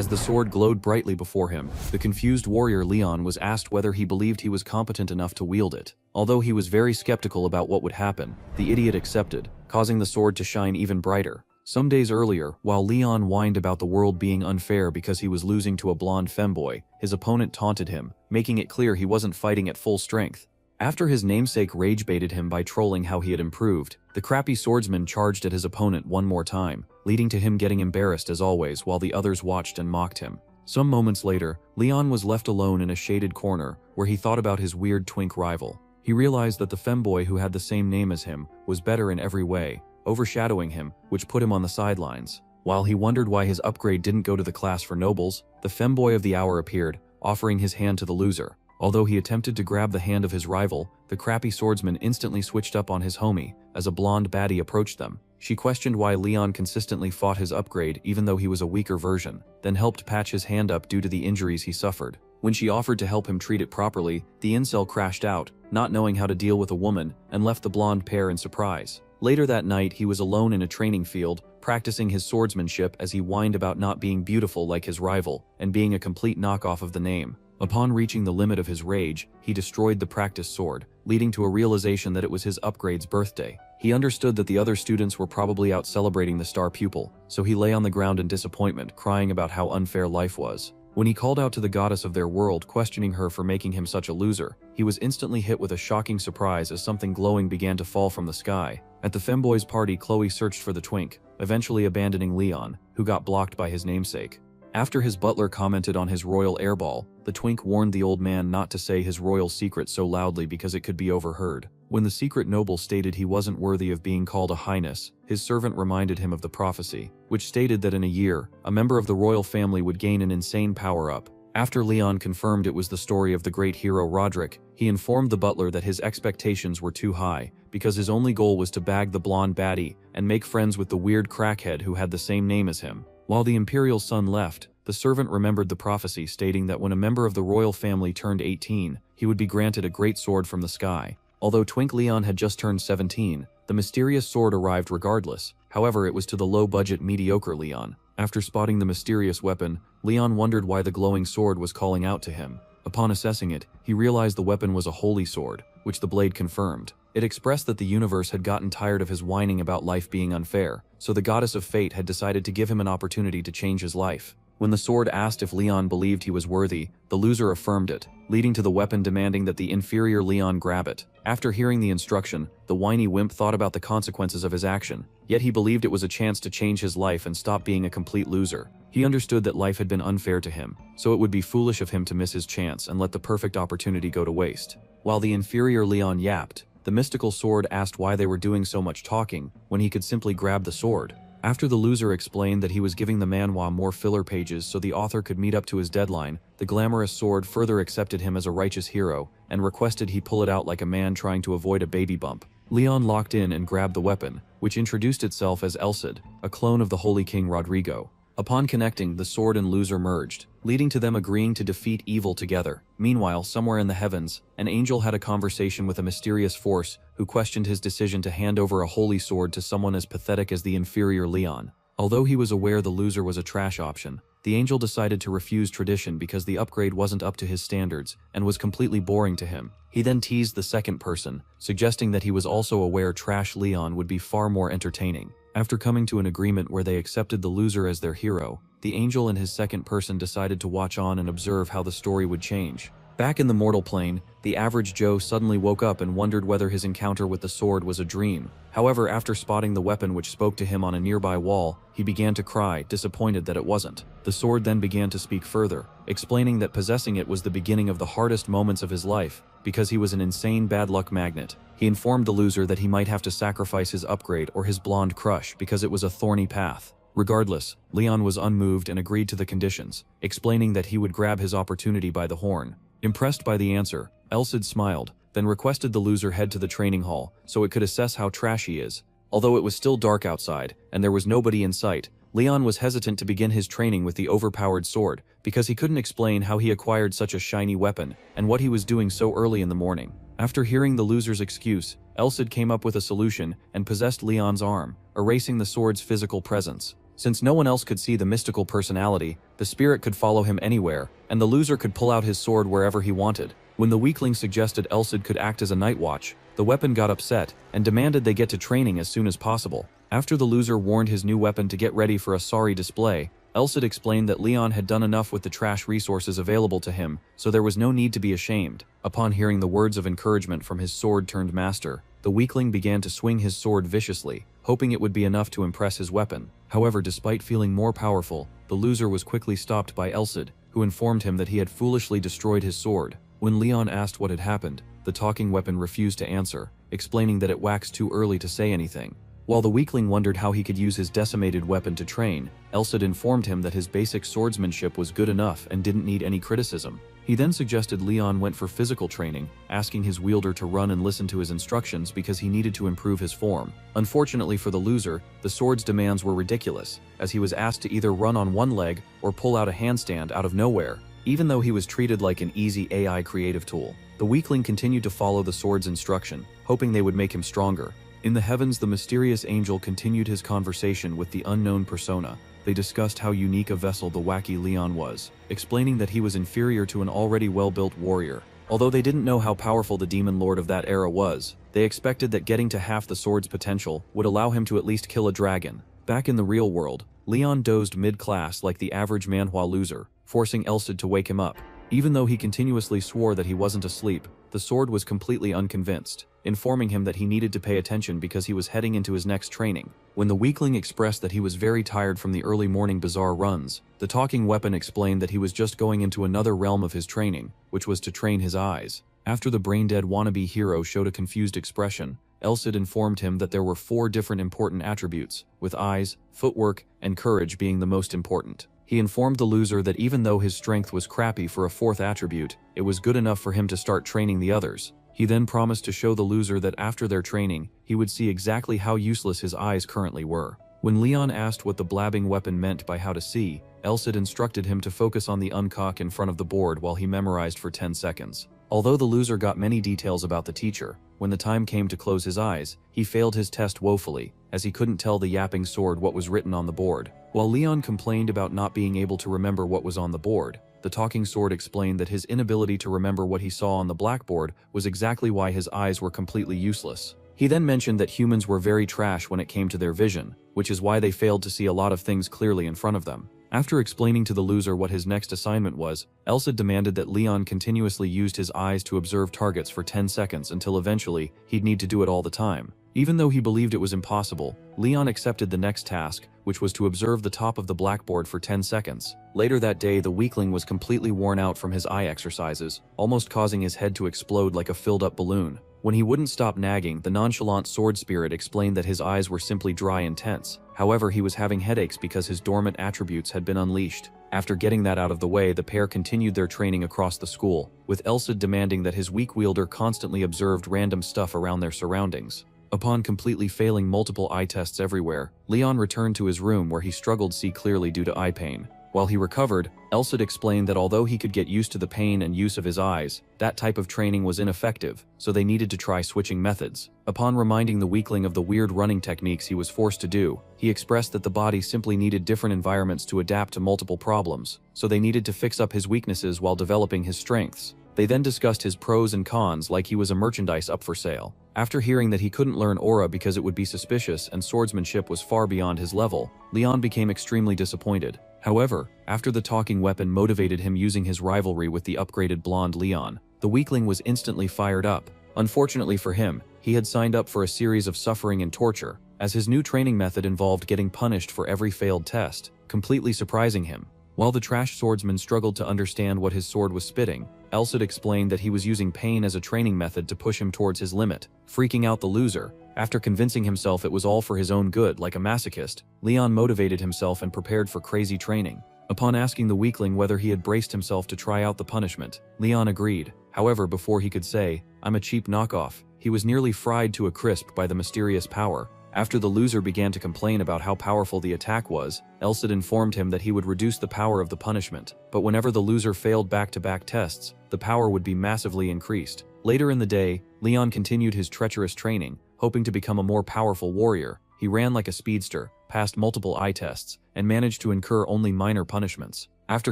as the sword glowed brightly before him. The confused warrior Leon was asked whether he believed he was competent enough to wield it. Although he was very skeptical about what would happen, the idiot accepted, causing the sword to shine even brighter. Some days earlier, while Leon whined about the world being unfair because he was losing to a blonde femboy, his opponent taunted him, making it clear he wasn't fighting at full strength. After his namesake rage-baited him by trolling how he had improved, the crappy swordsman charged at his opponent one more time, leading to him getting embarrassed as always while the others watched and mocked him. Some moments later, Leon was left alone in a shaded corner where he thought about his weird twink rival. He realized that the femboy who had the same name as him was better in every way, overshadowing him, which put him on the sidelines. While he wondered why his upgrade didn't go to the class for nobles, the femboy of the hour appeared, offering his hand to the loser. Although he attempted to grab the hand of his rival, the crappy swordsman instantly switched up on his homie as a blonde baddie approached them. She questioned why Leon consistently fought his upgrade even though he was a weaker version, then helped patch his hand up due to the injuries he suffered. When she offered to help him treat it properly, the incel crashed out, not knowing how to deal with a woman, and left the blonde pair in surprise. Later that night, he was alone in a training field, practicing his swordsmanship as he whined about not being beautiful like his rival, and being a complete knockoff of the name. Upon reaching the limit of his rage, he destroyed the practice sword, leading to a realization that it was his upgrade's birthday. He understood that the other students were probably out celebrating the star pupil, so he lay on the ground in disappointment, crying about how unfair life was. When he called out to the goddess of their world, questioning her for making him such a loser, he was instantly hit with a shocking surprise as something glowing began to fall from the sky. At the femboy's party, Chloe searched for the twink, eventually abandoning Leon, who got blocked by his namesake. After his butler commented on his royal airball, the twink warned the old man not to say his royal secret so loudly because it could be overheard. When the secret noble stated he wasn't worthy of being called a highness, his servant reminded him of the prophecy, which stated that in a year, a member of the royal family would gain an insane power-up. After Leon confirmed it was the story of the great hero Roderick, he informed the butler that his expectations were too high, because his only goal was to bag the blonde baddie and make friends with the weird crackhead who had the same name as him. While the imperial son left, the servant remembered the prophecy stating that when a member of the royal family turned 18, he would be granted a great sword from the sky. Although Twink Leon had just turned 17, the mysterious sword arrived regardless. However, it was to the low-budget mediocre Leon. After spotting the mysterious weapon, Leon wondered why the glowing sword was calling out to him. Upon assessing it, he realized the weapon was a holy sword, which the blade confirmed. It expressed that the universe had gotten tired of his whining about life being unfair, so the goddess of fate had decided to give him an opportunity to change his life. When the sword asked if Leon believed he was worthy, the loser affirmed it, leading to the weapon demanding that the inferior Leon grab it. After hearing the instruction, the whiny wimp thought about the consequences of his action, yet he believed it was a chance to change his life and stop being a complete loser. He understood that life had been unfair to him, so it would be foolish of him to miss his chance and let the perfect opportunity go to waste. While the inferior Leon yapped, the mystical sword asked why they were doing so much talking when he could simply grab the sword. After the loser explained that he was giving the manhwa more filler pages so the author could meet up to his deadline, the glamorous sword further accepted him as a righteous hero and requested he pull it out like a man trying to avoid a baby bump. Leon locked in and grabbed the weapon, which introduced itself as Elcid, a clone of the Holy King Rodrigo. Upon connecting, the sword and loser merged, leading to them agreeing to defeat evil together. Meanwhile, somewhere in the heavens, an angel had a conversation with a mysterious force who questioned his decision to hand over a holy sword to someone as pathetic as the inferior Leon. Although he was aware the loser was a trash option, the angel decided to refuse tradition because the upgrade wasn't up to his standards and was completely boring to him. He then teased the second person, suggesting that he was also aware trash Leon would be far more entertaining. After coming to an agreement where they accepted the loser as their hero, the angel and his second person decided to watch on and observe how the story would change. Back in the mortal plane, the average Joe suddenly woke up and wondered whether his encounter with the sword was a dream. However, after spotting the weapon which spoke to him on a nearby wall, he began to cry, disappointed that it wasn't. The sword then began to speak further, explaining that possessing it was the beginning of the hardest moments of his life, because he was an insane bad luck magnet. He informed the loser that he might have to sacrifice his upgrade or his blonde crush because it was a thorny path. Regardless, Leon was unmoved and agreed to the conditions, explaining that he would grab his opportunity by the horn. Impressed by the answer, Elcid smiled, then requested the loser head to the training hall so it could assess how trash he is. Although it was still dark outside and there was nobody in sight, Leon was hesitant to begin his training with the overpowered sword because he couldn't explain how he acquired such a shiny weapon and what he was doing so early in the morning. After hearing the loser's excuse, Elcid came up with a solution and possessed Leon's arm, erasing the sword's physical presence. Since no one else could see the mystical personality, the spirit could follow him anywhere, and the loser could pull out his sword wherever he wanted. When the weakling suggested Elsid could act as a night watch, the weapon got upset and demanded they get to training as soon as possible. After the loser warned his new weapon to get ready for a sorry display, Elsid explained that Leon had done enough with the trash resources available to him, so there was no need to be ashamed. Upon hearing the words of encouragement from his sword-turned master, the weakling began to swing his sword viciously, hoping it would be enough to impress his weapon. However, despite feeling more powerful, the loser was quickly stopped by Elsid, who informed him that he had foolishly destroyed his sword. When Leon asked what had happened, the talking weapon refused to answer, explaining that it waxed too early to say anything. While the weakling wondered how he could use his decimated weapon to train, Elsid informed him that his basic swordsmanship was good enough and didn't need any criticism. He then suggested Leon went for physical training, asking his wielder to run and listen to his instructions because he needed to improve his form. Unfortunately for the loser, the sword's demands were ridiculous, as he was asked to either run on one leg or pull out a handstand out of nowhere, even though he was treated like an easy AI creative tool. The weakling continued to follow the sword's instruction, hoping they would make him stronger. In the heavens, the mysterious angel continued his conversation with the unknown persona. They discussed how unique a vessel the wacky Leon was, explaining that he was inferior to an already well-built warrior. Although they didn't know how powerful the demon lord of that era was, they expected that getting to half the sword's potential would allow him to at least kill a dragon. Back in the real world, Leon dozed mid-class like the average Manhwa loser, forcing Elsid to wake him up. Even though he continuously swore that he wasn't asleep, the sword was completely unconvinced, informing him that he needed to pay attention because he was heading into his next training. When the weakling expressed that he was very tired from the early morning bazaar runs, the talking weapon explained that he was just going into another realm of his training, which was to train his eyes. After the brain-dead wannabe hero showed a confused expression, Elsid informed him that there were 4 different important attributes, with eyes, footwork, and courage being the most important. He informed the loser that even though his strength was crappy for a 4th attribute, it was good enough for him to start training the others. He then promised to show the loser that after their training, he would see exactly how useless his eyes currently were. When Leon asked what the blabbing weapon meant by how to see, Elsid instructed him to focus on the uncock in front of the board while he memorized for 10 seconds. Although the loser got many details about the teacher, when the time came to close his eyes, he failed his test woefully, as he couldn't tell the yapping sword what was written on the board. While Leon complained about not being able to remember what was on the board, the talking sword explained that his inability to remember what he saw on the blackboard was exactly why his eyes were completely useless. He then mentioned that humans were very trash when it came to their vision, which is why they failed to see a lot of things clearly in front of them. After explaining to the loser what his next assignment was, Elsid demanded that Leon continuously used his eyes to observe targets for 10 seconds until eventually he'd need to do it all the time. Even though he believed it was impossible, Leon accepted the next task, which was to observe the top of the blackboard for 10 seconds. Later that day, the weakling was completely worn out from his eye exercises, almost causing his head to explode like a filled-up balloon. When he wouldn't stop nagging, the nonchalant sword spirit explained that his eyes were simply dry and tense. However, he was having headaches because his dormant attributes had been unleashed. After getting that out of the way, the pair continued their training across the school, with Elsid demanding that his weak wielder constantly observed random stuff around their surroundings. Upon completely failing multiple eye tests everywhere, Leon returned to his room where he struggled to see clearly due to eye pain. While he recovered, Elsid explained that although he could get used to the pain and use of his eyes, that type of training was ineffective, so they needed to try switching methods. Upon reminding the weakling of the weird running techniques he was forced to do, he expressed that the body simply needed different environments to adapt to multiple problems, so they needed to fix up his weaknesses while developing his strengths. They then discussed his pros and cons like he was a merchandise up for sale. After hearing that he couldn't learn aura because it would be suspicious and swordsmanship was far beyond his level, Leon became extremely disappointed. However, after the talking weapon motivated him using his rivalry with the upgraded blonde Leon, the weakling was instantly fired up. Unfortunately for him, he had signed up for a series of suffering and torture, as his new training method involved getting punished for every failed test, completely surprising him. While the trash swordsman struggled to understand what his sword was spitting, Elsid explained that he was using pain as a training method to push him towards his limit, freaking out the loser. After convincing himself it was all for his own good like a masochist, Leon motivated himself and prepared for crazy training. Upon asking the weakling whether he had braced himself to try out the punishment, Leon agreed. However, before he could say, "I'm a cheap knockoff," he was nearly fried to a crisp by the mysterious power. After the loser began to complain about how powerful the attack was, Elsid informed him that he would reduce the power of the punishment, but whenever the loser failed back-to-back tests, the power would be massively increased. Later in the day, Leon continued his treacherous training, hoping to become a more powerful warrior. He ran like a speedster, passed multiple eye tests, and managed to incur only minor punishments. After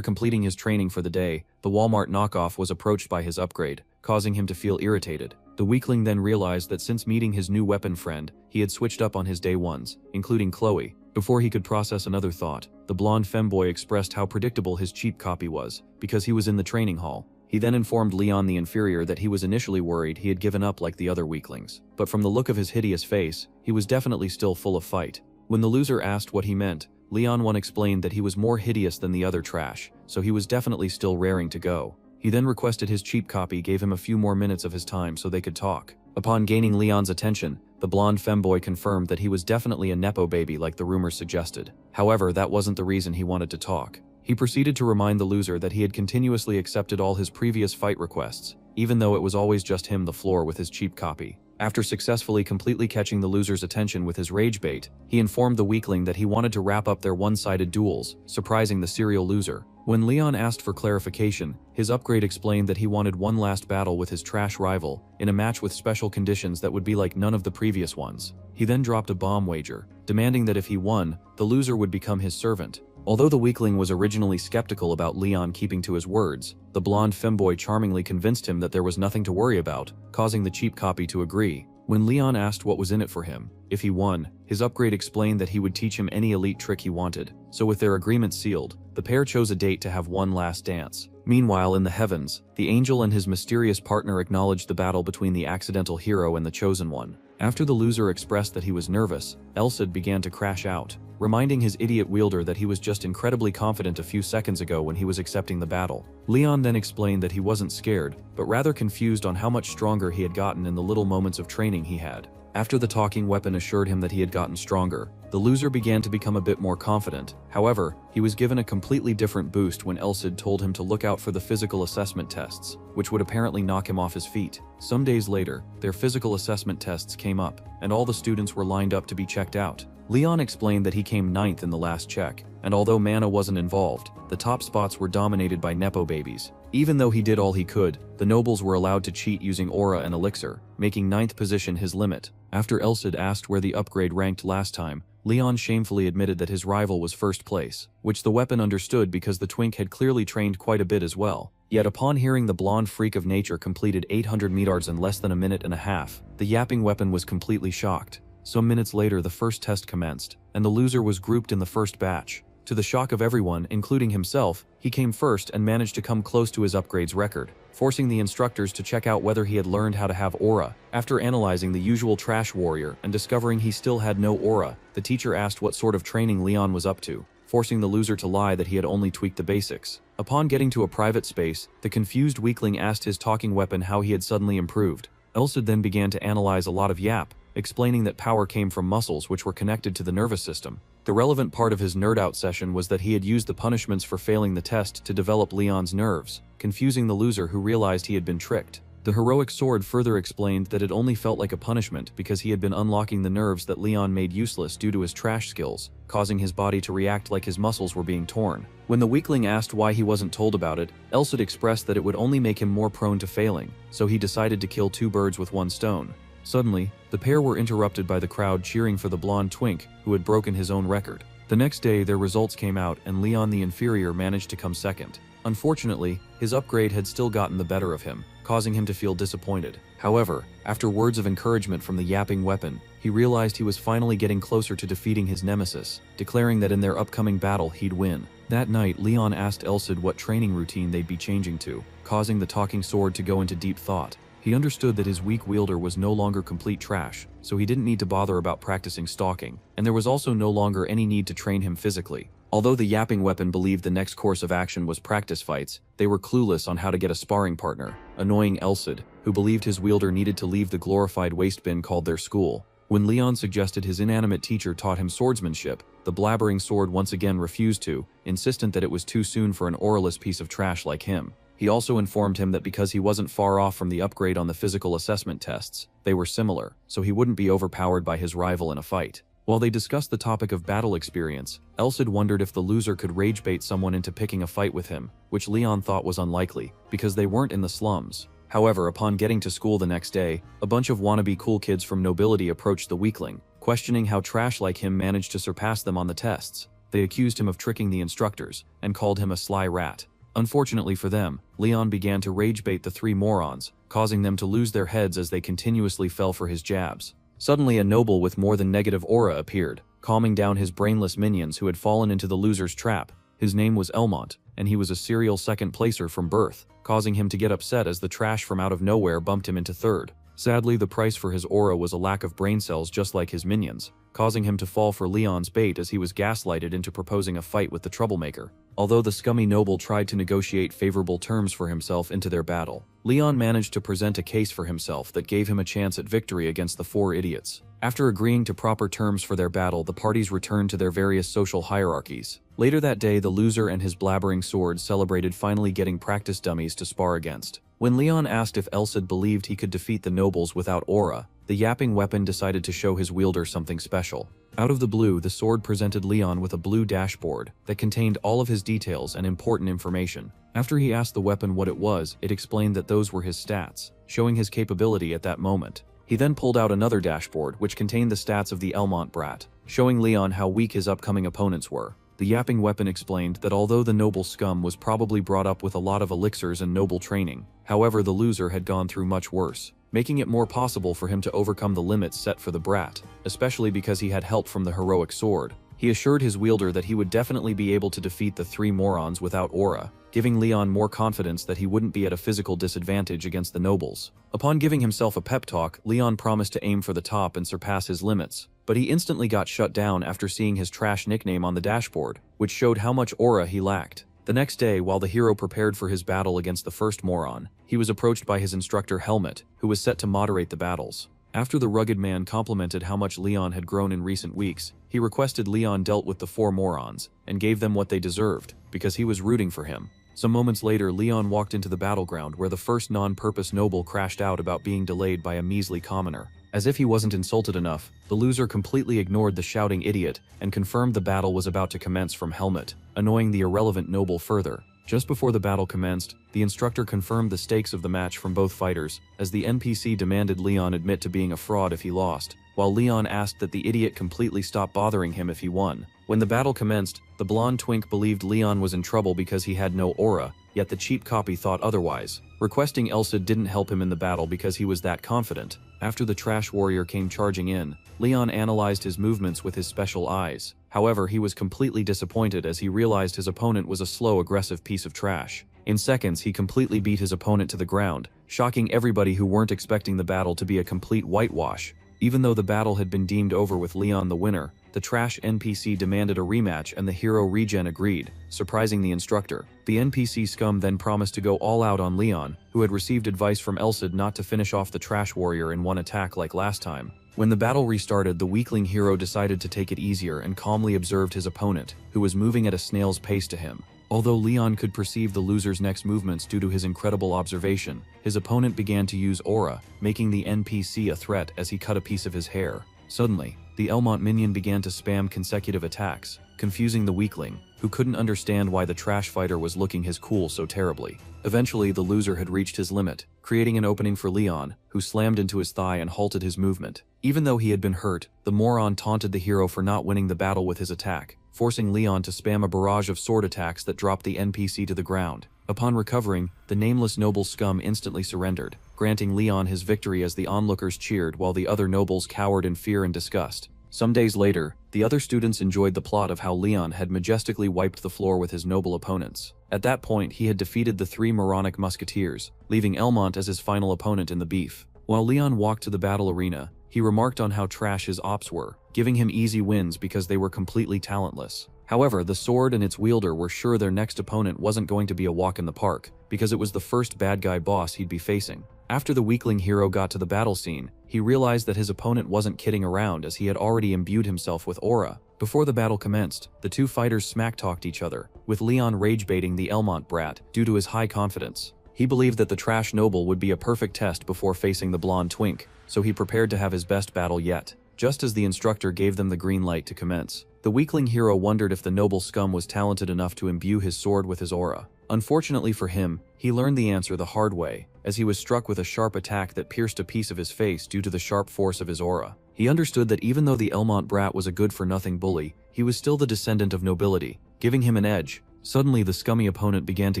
completing his training for the day, the Walmart knockoff was approached by his upgrade, causing him to feel irritated. The weakling then realized that since meeting his new weapon friend, he had switched up on his day ones, including Chloe. Before he could process another thought, the blonde femboy expressed how predictable his cheap copy was, because he was in the training hall. He then informed Leon the inferior that he was initially worried he had given up like the other weaklings. But from the look of his hideous face, he was definitely still full of fight. When the loser asked what he meant, Leon 1 explained that he was more hideous than the other trash, so he was definitely still raring to go. He then requested his cheap copy gave him a few more minutes of his time so they could talk. Upon gaining Leon's attention, the blonde femboy confirmed that he was definitely a nepo baby like the rumors suggested. However, that wasn't the reason he wanted to talk. He proceeded to remind the loser that he had continuously accepted all his previous fight requests, even though it was always just him the floor with his cheap copy. After successfully completely catching the loser's attention with his rage bait, he informed the weakling that he wanted to wrap up their one-sided duels, surprising the serial loser. When Leon asked for clarification, his upgrade explained that he wanted one last battle with his trash rival, in a match with special conditions that would be like none of the previous ones. He then dropped a bomb wager, demanding that if he won, the loser would become his servant. Although the weakling was originally skeptical about Leon keeping to his words, the blonde femboy charmingly convinced him that there was nothing to worry about, causing the cheap copy to agree. When Leon asked what was in it for him, if he won, his upgrade explained that he would teach him any elite trick he wanted. So with their agreement sealed, the pair chose a date to have one last dance. Meanwhile, in the heavens, the angel and his mysterious partner acknowledged the battle between the accidental hero and the chosen one. After the loser expressed that he was nervous, Elsid began to crash out, reminding his idiot wielder that he was just incredibly confident a few seconds ago when he was accepting the battle. Leon then explained that he wasn't scared, but rather confused on how much stronger he had gotten in the little moments of training he had. After the talking weapon assured him that he had gotten stronger, the loser began to become a bit more confident. However, he was given a completely different boost when Elsid told him to look out for the physical assessment tests, which would apparently knock him off his feet. Some days later, their physical assessment tests came up, and all the students were lined up to be checked out. Leon explained that he came 9th in the last check, and although Manhwa wasn't involved, the top spots were dominated by nepo babies. Even though he did all he could, the nobles were allowed to cheat using aura and elixir, making 9th position his limit. After Elsid asked where the upgrade ranked last time, Leon shamefully admitted that his rival was first place, which the weapon understood because the twink had clearly trained quite a bit as well. Yet upon hearing the blonde freak of nature completed 800 meters in less than a minute and a half, the yapping weapon was completely shocked. Some minutes later, the first test commenced, and the loser was grouped in the first batch. To the shock of everyone, including himself, he came first and managed to come close to his upgrade's record, forcing the instructors to check out whether he had learned how to have aura. After analyzing the usual trash warrior and discovering he still had no aura, the teacher asked what sort of training Leon was up to, forcing the loser to lie that he had only tweaked the basics. Upon getting to a private space, the confused weakling asked his talking weapon how he had suddenly improved. Elsid then began to analyze a lot of yap, explaining that power came from muscles which were connected to the nervous system. The relevant part of his nerd-out session was that he had used the punishments for failing the test to develop Leon's nerves, confusing the loser who realized he had been tricked. The heroic sword further explained that it only felt like a punishment because he had been unlocking the nerves that Leon made useless due to his trash skills, causing his body to react like his muscles were being torn. When the weakling asked why he wasn't told about it, Elsid expressed that it would only make him more prone to failing, so he decided to kill 2 birds with 1 stone. Suddenly, the pair were interrupted by the crowd cheering for the blonde twink who had broken his own record. The next day, their results came out and Leon the inferior managed to come second. Unfortunately, his upgrade had still gotten the better of him, causing him to feel disappointed. However, after words of encouragement from the yapping weapon, he realized he was finally getting closer to defeating his nemesis, declaring that in their upcoming battle he'd win. That night, Leon asked Elsid what training routine they'd be changing to, causing the talking sword to go into deep thought. He understood that his weak wielder was no longer complete trash, so he didn't need to bother about practicing stalking, and there was also no longer any need to train him physically. Although the yapping weapon believed the next course of action was practice fights, they were clueless on how to get a sparring partner, annoying Elsid, who believed his wielder needed to leave the glorified waste bin called their school. When Leon suggested his inanimate teacher taught him swordsmanship, the blabbering sword once again refused to, insistent that it was too soon for an auraless piece of trash like him. He also informed him that because he wasn't far off from the upgrade on the physical assessment tests, they were similar, so he wouldn't be overpowered by his rival in a fight. While they discussed the topic of battle experience, Elsid wondered if the loser could rage bait someone into picking a fight with him, which Leon thought was unlikely, because they weren't in the slums. However, upon getting to school the next day, a bunch of wannabe cool kids from nobility approached the weakling, questioning how trash like him managed to surpass them on the tests. They accused him of tricking the instructors, and called him a sly rat. Unfortunately for them, Leon began to rage bait the three morons, causing them to lose their heads as they continuously fell for his jabs. Suddenly a noble with more than negative aura appeared, calming down his brainless minions who had fallen into the loser's trap. His name was Elmont, and he was a serial second placer from birth, causing him to get upset as the trash from out of nowhere bumped him into third. Sadly, the price for his aura was a lack of brain cells just like his minions, causing him to fall for Leon's bait as he was gaslighted into proposing a fight with the troublemaker. Although the scummy noble tried to negotiate favorable terms for himself into their battle, Leon managed to present a case for himself that gave him a chance at victory against the four idiots. After agreeing to proper terms for their battle, the parties returned to their various social hierarchies. Later that day, the loser and his blabbering sword celebrated finally getting practice dummies to spar against. When Leon asked if Elsid believed he could defeat the nobles without aura, the yapping weapon decided to show his wielder something special. Out of the blue, the sword presented Leon with a blue dashboard that contained all of his details and important information. After he asked the weapon what it was, it explained that those were his stats, showing his capability at that moment. He then pulled out another dashboard which contained the stats of the Elmont brat, showing Leon how weak his upcoming opponents were. The yapping weapon explained that although the noble scum was probably brought up with a lot of elixirs and noble training, however the loser had gone through much worse, making it more possible for him to overcome the limits set for the brat, especially because he had help from the heroic sword. He assured his wielder that he would definitely be able to defeat the three morons without aura, giving Leon more confidence that he wouldn't be at a physical disadvantage against the nobles. Upon giving himself a pep talk, Leon promised to aim for the top and surpass his limits, but he instantly got shut down after seeing his trash nickname on the dashboard, which showed how much aura he lacked. The next day, while the hero prepared for his battle against the first moron, he was approached by his instructor Helmet, who was set to moderate the battles. After the rugged man complimented how much Leon had grown in recent weeks, he requested Leon dealt with the four morons, and gave them what they deserved, because he was rooting for him. Some moments later, Leon walked into the battleground where the first non-purpose noble crashed out about being delayed by a measly commoner. As if he wasn't insulted enough, the loser completely ignored the shouting idiot and confirmed the battle was about to commence from Helmet, annoying the irrelevant noble further. Just before the battle commenced, the instructor confirmed the stakes of the match from both fighters, as the NPC demanded Leon admit to being a fraud if he lost, while Leon asked that the idiot completely stop bothering him if he won. When the battle commenced, the blonde twink believed Leon was in trouble because he had no aura, yet the cheap copy thought otherwise. Requesting Elsid didn't help him in the battle because he was that confident. After the trash warrior came charging in, Leon analyzed his movements with his special eyes. However, he was completely disappointed as he realized his opponent was a slow, aggressive piece of trash. In seconds, he completely beat his opponent to the ground, shocking everybody who weren't expecting the battle to be a complete whitewash. Even though the battle had been deemed over with Leon the winner, the trash NPC demanded a rematch and the hero Regen agreed, surprising the instructor. The NPC scum then promised to go all out on Leon, who had received advice from Elsid not to finish off the trash warrior in one attack like last time. When the battle restarted, the weakling hero decided to take it easier and calmly observed his opponent, who was moving at a snail's pace to him. Although Leon could perceive the loser's next movements due to his incredible observation, his opponent began to use aura, making the NPC a threat as he cut a piece of his hair. Suddenly, the Elmont minion began to spam consecutive attacks, confusing the weakling, who couldn't understand why the trash fighter was looking his cool so terribly. Eventually, the loser had reached his limit, creating an opening for Leon, who slammed into his thigh and halted his movement. Even though he had been hurt, the moron taunted the hero for not winning the battle with his attack, forcing Leon to spam a barrage of sword attacks that dropped the NPC to the ground. Upon recovering, the nameless noble scum instantly surrendered, granting Leon his victory as the onlookers cheered while the other nobles cowered in fear and disgust. Some days later, the other students enjoyed the plot of how Leon had majestically wiped the floor with his noble opponents. At that point, he had defeated the three moronic musketeers, leaving Elmont as his final opponent in the beef. While Leon walked to the battle arena, he remarked on how trash his ops were, giving him easy wins because they were completely talentless. However, the sword and its wielder were sure their next opponent wasn't going to be a walk in the park, because it was the first bad guy boss he'd be facing. After the weakling hero got to the battle scene, he realized that his opponent wasn't kidding around as he had already imbued himself with aura. Before the battle commenced, the two fighters smack-talked each other, with Leon rage-baiting the Elmont brat due to his high confidence. He believed that the trash noble would be a perfect test before facing the blonde twink, so he prepared to have his best battle yet. Just as the instructor gave them the green light to commence, the weakling hero wondered if the noble scum was talented enough to imbue his sword with his aura. Unfortunately for him, he learned the answer the hard way, as he was struck with a sharp attack that pierced a piece of his face due to the sharp force of his aura. He understood that even though the Elmont brat was a good-for-nothing bully, he was still the descendant of nobility, giving him an edge. Suddenly, the scummy opponent began to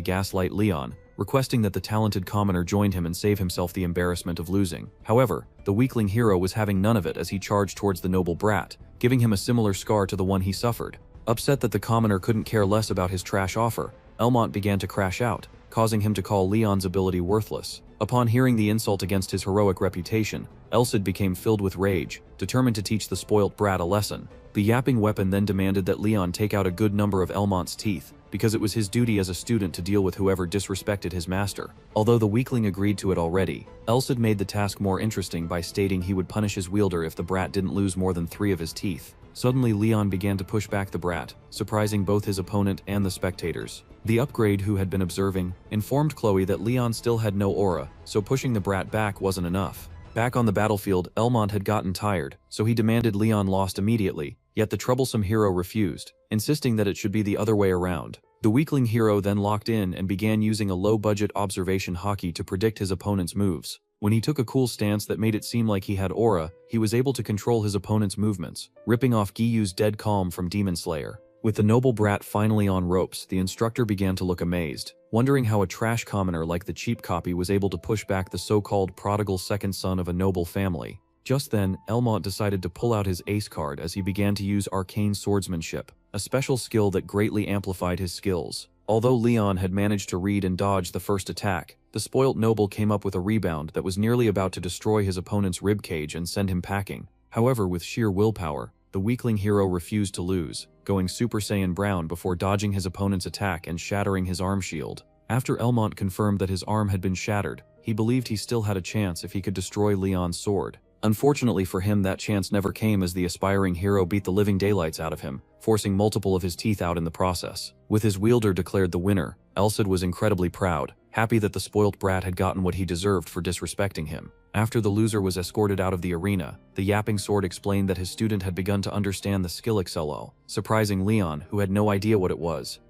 gaslight Leon, requesting that the talented commoner join him and save himself the embarrassment of losing. However, the weakling hero was having none of it as he charged towards the noble brat, giving him a similar scar to the one he suffered. Upset that the commoner couldn't care less about his trash offer, Elmont began to crash out, causing him to call Leon's ability worthless. Upon hearing the insult against his heroic reputation, Elsid became filled with rage, determined to teach the spoilt brat a lesson. The yapping weapon then demanded that Leon take out a good number of Elmont's teeth, because it was his duty as a student to deal with whoever disrespected his master. Although the weakling agreed to it already, Elsid made the task more interesting by stating he would punish his wielder if the brat didn't lose more than 3 of his teeth. Suddenly, Leon began to push back the brat, surprising both his opponent and the spectators. The upgrade, who had been observing, informed Chloe that Leon still had no aura, so pushing the brat back wasn't enough. Back on the battlefield, Elmont had gotten tired, so he demanded Leon lost immediately, yet the troublesome hero refused, insisting that it should be the other way around. The weakling hero then locked in and began using a low-budget observation hockey to predict his opponent's moves. When he took a cool stance that made it seem like he had aura, he was able to control his opponent's movements, ripping off Giyu's dead calm from Demon Slayer. With the noble brat finally on ropes, the instructor began to look amazed, wondering how a trash commoner like the cheap copy was able to push back the so-called prodigal second son of a noble family. Just then, Elmont decided to pull out his ace card as he began to use arcane swordsmanship, a special skill that greatly amplified his skills. Although Leon had managed to read and dodge the first attack, the spoilt noble came up with a rebound that was nearly about to destroy his opponent's ribcage and send him packing. However, with sheer willpower, the weakling hero refused to lose, going Super Saiyan Brown before dodging his opponent's attack and shattering his arm shield. After Elmont confirmed that his arm had been shattered, he believed he still had a chance if he could destroy Leon's sword. Unfortunately for him, that chance never came as the aspiring hero beat the living daylights out of him, forcing multiple of his teeth out in the process. With his wielder declared the winner, Elsid was incredibly proud, happy that the spoilt brat had gotten what he deserved for disrespecting him. After the loser was escorted out of the arena, the yapping sword explained that his student had begun to understand the skill Excello, surprising Leon, who had no idea what it was.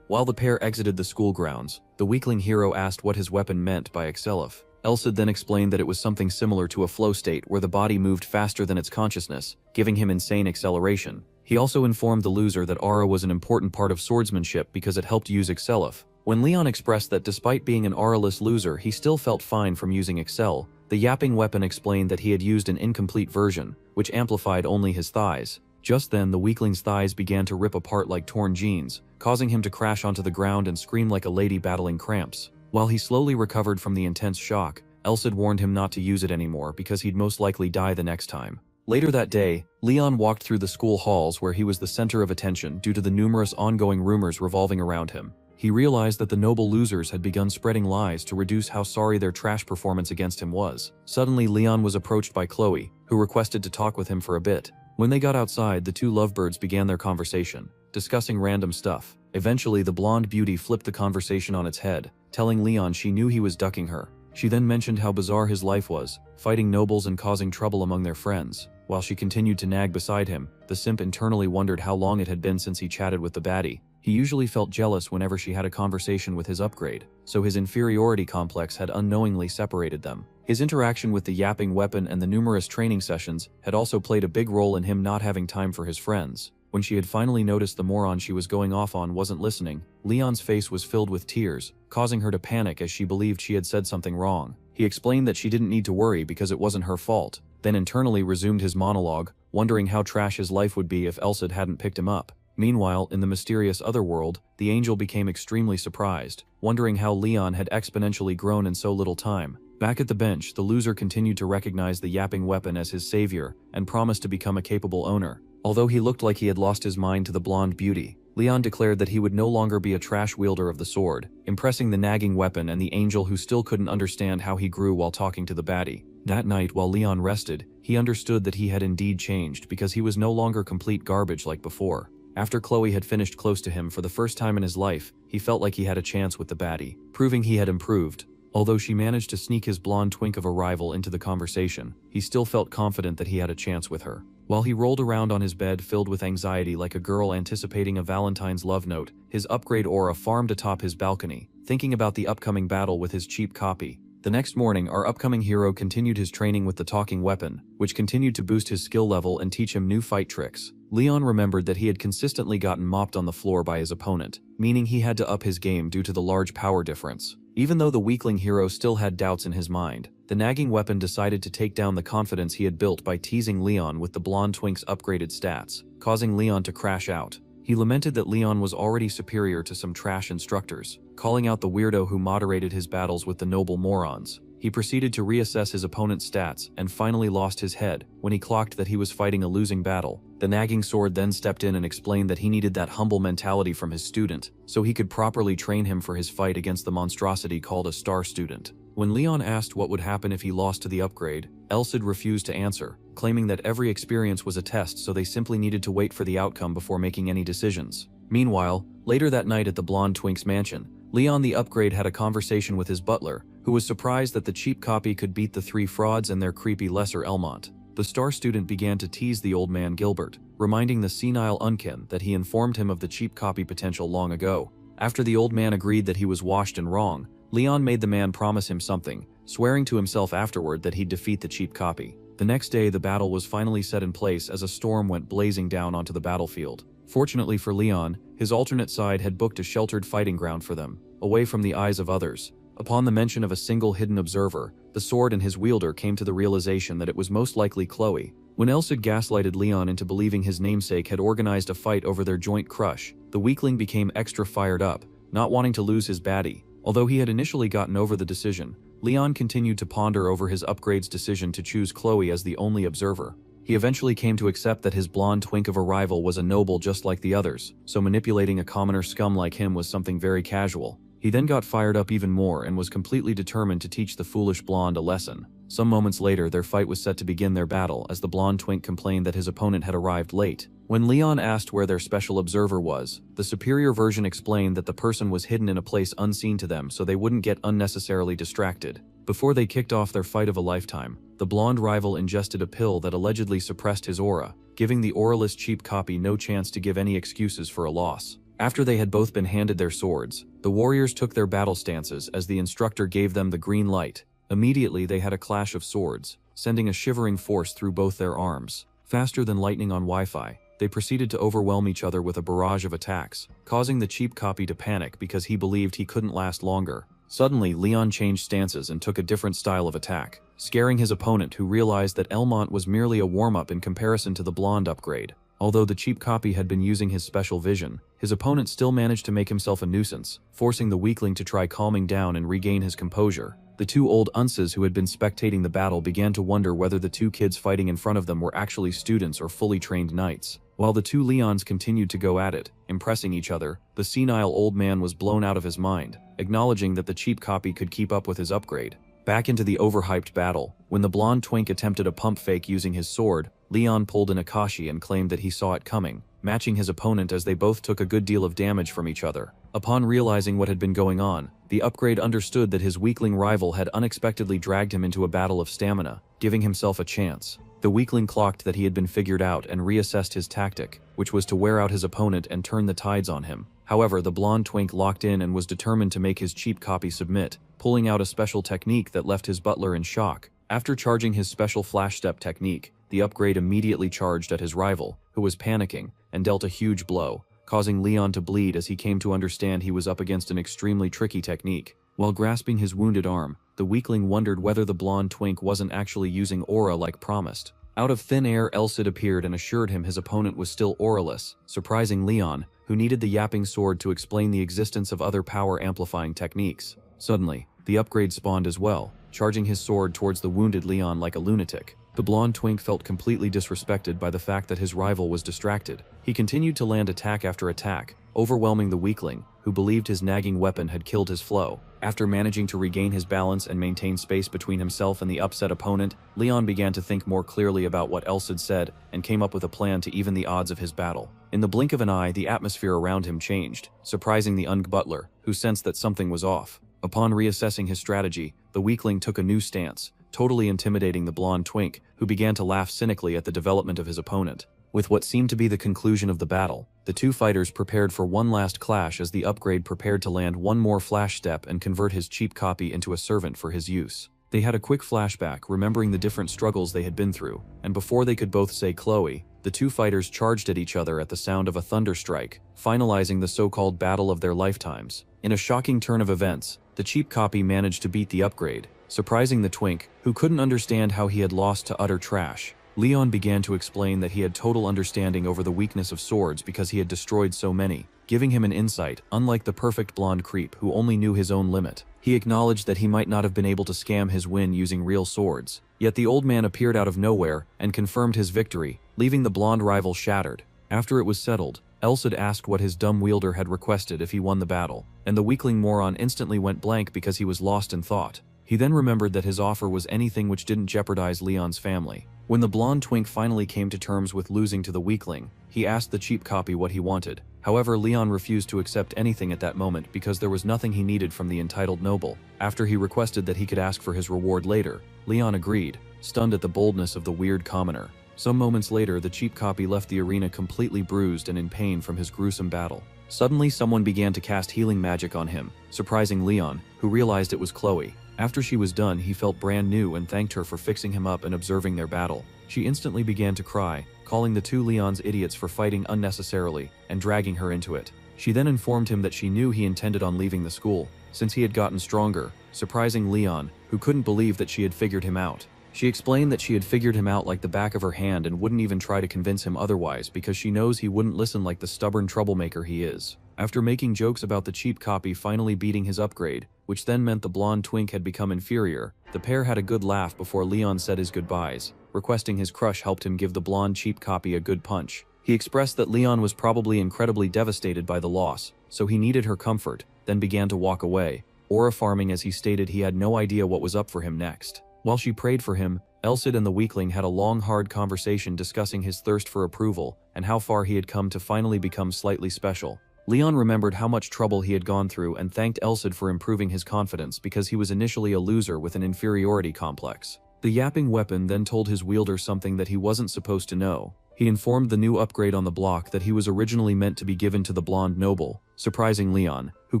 While the pair exited the school grounds, the weakling hero asked what his weapon meant by Excelif. Elsid then explained that it was something similar to a flow state where the body moved faster than its consciousness, giving him insane acceleration. He also informed the loser that aura was an important part of swordsmanship because it helped use Excelif. When Leon expressed that despite being an auraless loser he still felt fine from using Excel, the yapping weapon explained that he had used an incomplete version, which amplified only his thighs. Just then, the weakling's thighs began to rip apart like torn jeans, causing him to crash onto the ground and scream like a lady battling cramps. While he slowly recovered from the intense shock, Elsid warned him not to use it anymore because he'd most likely die the next time. Later that day, Leon walked through the school halls where he was the center of attention due to the numerous ongoing rumors revolving around him. He realized that the noble losers had begun spreading lies to reduce how sorry their trash performance against him was. Suddenly, Leon was approached by Chloe, who requested to talk with him for a bit. When they got outside, the two lovebirds began their conversation, discussing random stuff. Eventually, the blonde beauty flipped the conversation on its head, telling Leon she knew he was ducking her. She then mentioned how bizarre his life was, fighting nobles and causing trouble among their friends. While she continued to nag beside him, the simp internally wondered how long it had been since he chatted with the baddie. He usually felt jealous whenever she had a conversation with his upgrade, so his inferiority complex had unknowingly separated them. His interaction with the yapping weapon and the numerous training sessions had also played a big role in him not having time for his friends. When she had finally noticed the moron she was going off on wasn't listening, Leon's face was filled with tears, causing her to panic as she believed she had said something wrong. He explained that she didn't need to worry because it wasn't her fault, then internally resumed his monologue, wondering how trash his life would be if Elsid hadn't picked him up. Meanwhile, in the mysterious otherworld, the angel became extremely surprised, wondering how Leon had exponentially grown in so little time. Back at the bench, the loser continued to recognize the yapping weapon as his savior and promised to become a capable owner. Although he looked like he had lost his mind to the blonde beauty, Leon declared that he would no longer be a trash wielder of the sword, impressing the nagging weapon and the angel, who still couldn't understand how he grew while talking to the baddie. That night, while Leon rested, he understood that he had indeed changed because he was no longer complete garbage like before. After Chloe had finished close to him for the first time in his life, he felt like he had a chance with the baddie, proving he had improved. Although she managed to sneak his blonde twink of a rival into the conversation, he still felt confident that he had a chance with her. While he rolled around on his bed filled with anxiety like a girl anticipating a Valentine's love note, his upgrade aura farmed atop his balcony, thinking about the upcoming battle with his cheap copy. The next morning, our upcoming hero continued his training with the talking weapon, which continued to boost his skill level and teach him new fight tricks. Leon remembered that he had consistently gotten mopped on the floor by his opponent, meaning he had to up his game due to the large power difference. Even though the weakling hero still had doubts in his mind, the nagging weapon decided to take down the confidence he had built by teasing Leon with the blonde twink's upgraded stats, causing Leon to crash out. He lamented that Leon was already superior to some trash instructors, calling out the weirdo who moderated his battles with the noble morons. He proceeded to reassess his opponent's stats and finally lost his head when he clocked that he was fighting a losing battle. The nagging sword then stepped in and explained that he needed that humble mentality from his student so he could properly train him for his fight against the monstrosity called a star student. When Leon asked what would happen if he lost to the upgrade, Elsid refused to answer, claiming that every experience was a test, so they simply needed to wait for the outcome before making any decisions. Meanwhile, later that night at the blonde twink's mansion, Leon the upgrade had a conversation with his butler, who was surprised that the cheap copy could beat the three frauds and their creepy lesser Elmont. The star student began to tease the old man Gilbert, reminding the senile Unkin that he informed him of the cheap copy potential long ago. After the old man agreed that he was washed and wrong, Leon made the man promise him something, swearing to himself afterward that he'd defeat the cheap copy. The next day, the battle was finally set in place as a storm went blazing down onto the battlefield. Fortunately for Leon, his alternate side had booked a sheltered fighting ground for them, away from the eyes of others. Upon the mention of a single hidden observer, the sword and his wielder came to the realization that it was most likely Chloe. When Elsid gaslighted Leon into believing his namesake had organized a fight over their joint crush, the weakling became extra fired up, not wanting to lose his baddie. Although he had initially gotten over the decision, Leon continued to ponder over his upgrade's decision to choose Chloe as the only observer. He eventually came to accept that his blonde twink of a rival was a noble just like the others, so manipulating a commoner scum like him was something very casual. He then got fired up even more and was completely determined to teach the foolish blonde a lesson. Some moments later, their fight was set to begin their battle as the blonde twink complained that his opponent had arrived late. When Leon asked where their special observer was, the superior version explained that the person was hidden in a place unseen to them so they wouldn't get unnecessarily distracted. Before they kicked off their fight of a lifetime, the blonde rival ingested a pill that allegedly suppressed his aura, giving the auraless cheap copy no chance to give any excuses for a loss. After they had both been handed their swords, the warriors took their battle stances as the instructor gave them the green light. Immediately they had a clash of swords, sending a shivering force through both their arms. Faster than lightning on Wi-Fi, they proceeded to overwhelm each other with a barrage of attacks, causing the cheap copy to panic because he believed he couldn't last longer. Suddenly, Leon changed stances and took a different style of attack, scaring his opponent, who realized that Elmont was merely a warm-up in comparison to the blonde upgrade. Although the cheap copy had been using his special vision, his opponent still managed to make himself a nuisance, forcing the weakling to try calming down and regain his composure. The two old unces who had been spectating the battle began to wonder whether the two kids fighting in front of them were actually students or fully trained knights. While the two Leons continued to go at it, impressing each other, the senile old man was blown out of his mind, acknowledging that the cheap copy could keep up with his upgrade. Back into the overhyped battle, when the blonde twink attempted a pump fake using his sword, Leon pulled an Akashi and claimed that he saw it coming, matching his opponent as they both took a good deal of damage from each other. Upon realizing what had been going on, the upgrade understood that his weakling rival had unexpectedly dragged him into a battle of stamina, giving himself a chance. The weakling clocked that he had been figured out and reassessed his tactic, which was to wear out his opponent and turn the tides on him. However, the blonde twink locked in and was determined to make his cheap copy submit, pulling out a special technique that left his butler in shock. After charging his special flash step technique, the upgrade immediately charged at his rival, who was panicking, and dealt a huge blow, causing Leon to bleed as he came to understand he was up against an extremely tricky technique. While grasping his wounded arm, the weakling wondered whether the blonde twink wasn't actually using aura like promised. Out of thin air, Elsid appeared and assured him his opponent was still auraless, surprising Leon, who needed the yapping sword to explain the existence of other power-amplifying techniques. Suddenly, the upgrade spawned as well, charging his sword towards the wounded Leon like a lunatic. The blonde twink felt completely disrespected by the fact that his rival was distracted. He continued to land attack after attack, overwhelming the weakling, who believed his nagging weapon had killed his flow. After managing to regain his balance and maintain space between himself and the upset opponent, Leon began to think more clearly about what Elsid said and came up with a plan to even the odds of his battle. In the blink of an eye, the atmosphere around him changed, surprising the Ung butler, who sensed that something was off. Upon reassessing his strategy, the weakling took a new stance, totally intimidating the blonde twink, who began to laugh cynically at the development of his opponent. With what seemed to be the conclusion of the battle, the two fighters prepared for one last clash as the upgrade prepared to land one more flash step and convert his cheap copy into a servant for his use. They had a quick flashback, remembering the different struggles they had been through, and before they could both say Chloe, the two fighters charged at each other at the sound of a thunder strike, finalizing the so-called battle of their lifetimes. In a shocking turn of events, the cheap copy managed to beat the upgrade, surprising the twink, who couldn't understand how he had lost to utter trash. Leon began to explain that he had total understanding over the weakness of swords because he had destroyed so many, giving him an insight, unlike the perfect blonde creep who only knew his own limit. He acknowledged that he might not have been able to scam his win using real swords, yet the old man appeared out of nowhere and confirmed his victory, leaving the blonde rival shattered. After it was settled, Elsid asked what his dumb wielder had requested if he won the battle, and the weakling moron instantly went blank because he was lost in thought. He then remembered that his offer was anything which didn't jeopardize Leon's family. When the blonde twink finally came to terms with losing to the weakling, he asked the cheap copy what he wanted. However, Leon refused to accept anything at that moment because there was nothing he needed from the entitled noble. After he requested that he could ask for his reward later, Leon agreed, stunned at the boldness of the weird commoner. Some moments later, the cheap copy left the arena completely bruised and in pain from his gruesome battle. Suddenly, someone began to cast healing magic on him, surprising Leon, who realized it was Chloe. After she was done, he felt brand new and thanked her for fixing him up and observing their battle. She instantly began to cry, calling the two Leons idiots for fighting unnecessarily and dragging her into it. She then informed him that she knew he intended on leaving the school, since he had gotten stronger, surprising Leon, who couldn't believe that she had figured him out. She explained that she had figured him out like the back of her hand and wouldn't even try to convince him otherwise because she knows he wouldn't listen like the stubborn troublemaker he is. After making jokes about the cheap copy finally beating his upgrade, which then meant the blonde twink had become inferior, the pair had a good laugh before Leon said his goodbyes, requesting his crush helped him give the blonde cheap copy a good punch. He expressed that Leon was probably incredibly devastated by the loss, so he needed her comfort, then began to walk away, aura farming as he stated he had no idea what was up for him next. While she prayed for him, Elsid and the weakling had a long hard conversation discussing his thirst for approval and how far he had come to finally become slightly special. Leon remembered how much trouble he had gone through and thanked Elsid for improving his confidence because he was initially a loser with an inferiority complex. The yapping weapon then told his wielder something that he wasn't supposed to know. He informed the new upgrade on the block that he was originally meant to be given to the blonde noble, surprising Leon, who